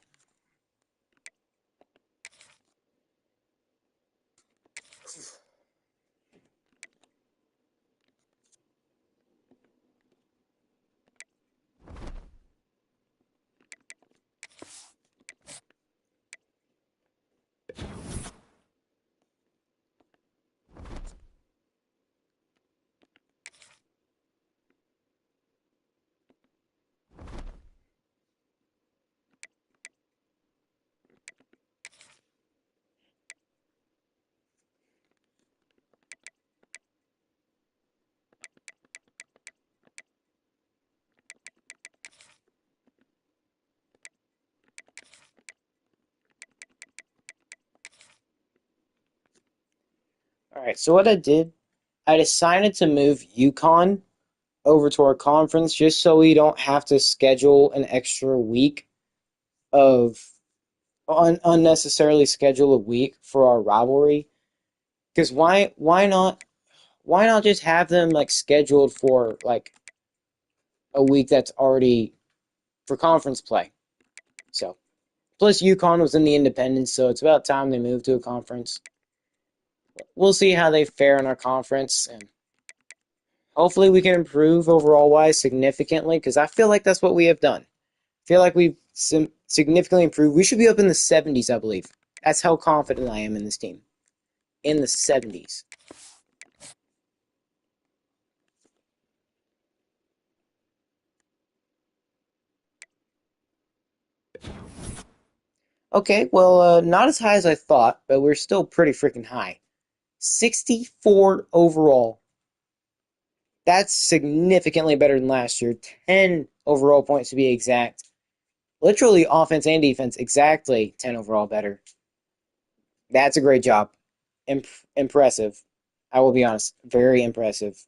All right, so what I decided to move UConn over to our conference just so we don't have to schedule an extra week of unnecessarily schedule a week for our rivalry. Because why not just have them like scheduled for like a week that's already for conference play? So plus UConn was in the independents, so it's about time they moved to a conference. We'll see how they fare in our conference, and hopefully we can improve overall wise significantly. Because I feel like that's what we have done. I feel like we've significantly improved. We should be up in the 70s, I believe. That's how confident I am in this team. In the 70s. Okay, well, not as high as I thought, but we're still pretty freaking high. 64 overall. That's significantly better than last year. 10 overall points to be exact. Literally, offense and defense, exactly 10 overall better. That's a great job. Impressive. I will be honest, very impressive.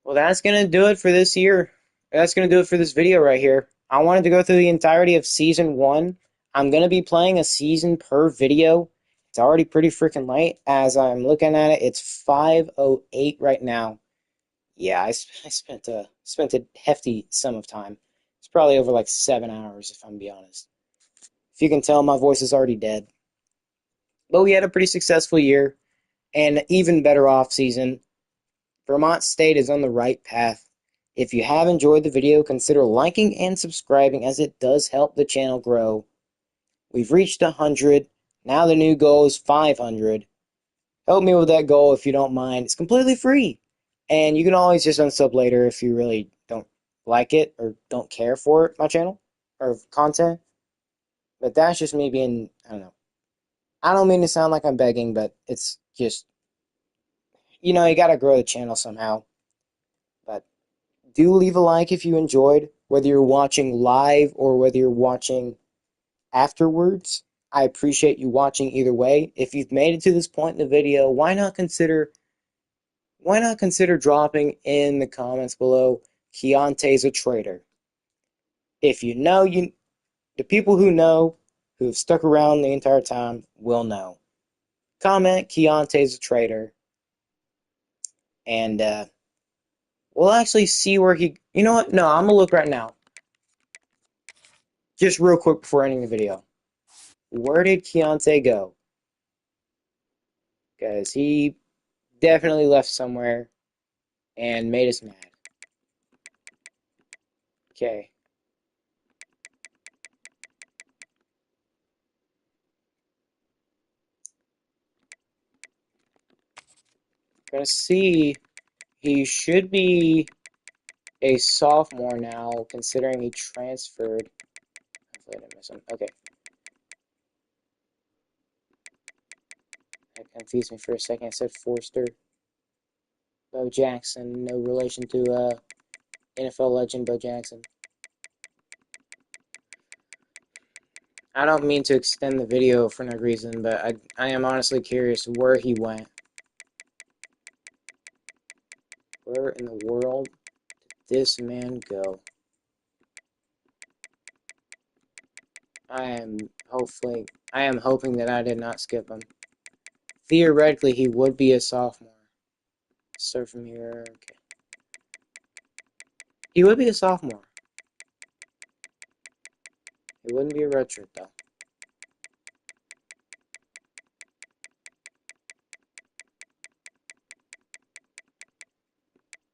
Well, that's going to do it for this year. That's going to do it for this video right here. I wanted to go through the entirety of Season 1. I'm going to be playing a season per video. It's already pretty freaking late. As I'm looking at it, it's 5:08 right now. Yeah, I spent a hefty sum of time. It's probably over like 7 hours, if I'm to be honest. If you can tell, my voice is already dead. But we had a pretty successful year and even better off season. Vermont State is on the right path. If you have enjoyed the video, consider liking and subscribing as it does help the channel grow. We've reached 100. Now the new goal is 500. Help me with that goal if you don't mind. It's completely free. And you can always just unsub later if you really don't like it or don't care for my channel or content. But that's just me being, I don't know. I don't mean to sound like I'm begging, but it's just you gotta grow the channel somehow. But do leave a like if you enjoyed, whether you're watching live or whether you're watching afterwards. I appreciate you watching either way. If you've made it to this point in the video, why not consider dropping in the comments below, Keontae's a traitor. If you know, the people who know, who have stuck around the entire time, will know. Comment, Keontae's a traitor, and we'll actually see where he. You know what? No, I'm gonna look right now, just real quick before ending the video. Where did Keontae go? Because he definitely left somewhere and made us mad. Okay, gonna see. He should be a sophomore now, considering he transferred. Hopefully I didn't miss him. Okay, that confused me for a second. I said Forster. Bo Jackson, no relation to NFL legend Bo Jackson. I don't mean to extend the video for no reason, but I am honestly curious where he went. Where in the world did this man go? I am hoping that I did not skip him. Theoretically, he would be a sophomore. Start from here. Okay. He would be a sophomore. He wouldn't be a redshirt though.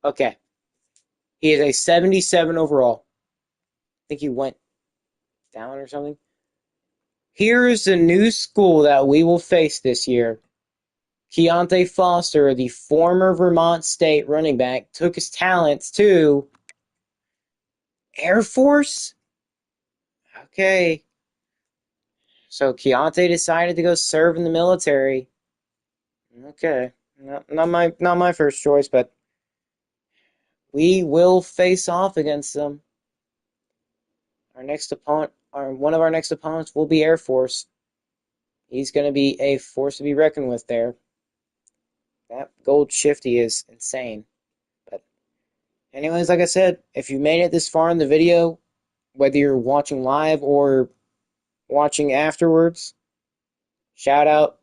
Okay. He is a 77 overall. I think he went down or something. Here's the new school that we will face this year. Keontae Foster, the former Vermont State running back, took his talents to Air Force? Okay. So Keontae decided to go serve in the military. Okay. Not my first choice, but we will face off against them. Our next opponent, or one of our next opponents, will be Air Force. He's going to be a force to be reckoned with there. That gold shifty is insane. But anyways, like I said, if you made it this far in the video, whether you're watching live or watching afterwards, shout out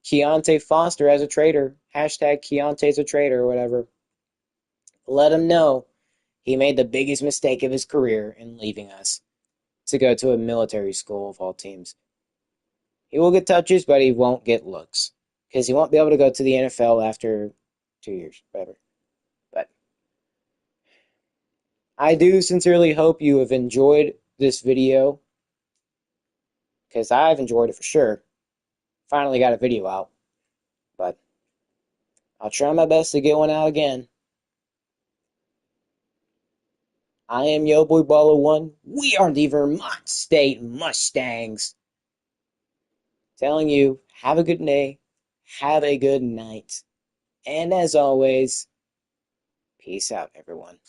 Keontae Foster as a traitor. Hashtag Keontae's a traitor or whatever. Let him know he made the biggest mistake of his career in leaving us to go to a military school of all teams. He will get touches, but he won't get looks because he won't be able to go to the NFL after 2 years, whatever. But I do sincerely hope you have enjoyed this video because I've enjoyed it for sure. Finally got a video out, but I'll try my best to get one out again. I am Yo Boy Baller One. We are the Vermont State Mustangs. Telling you, have a good day, have a good night, and as always, peace out, everyone.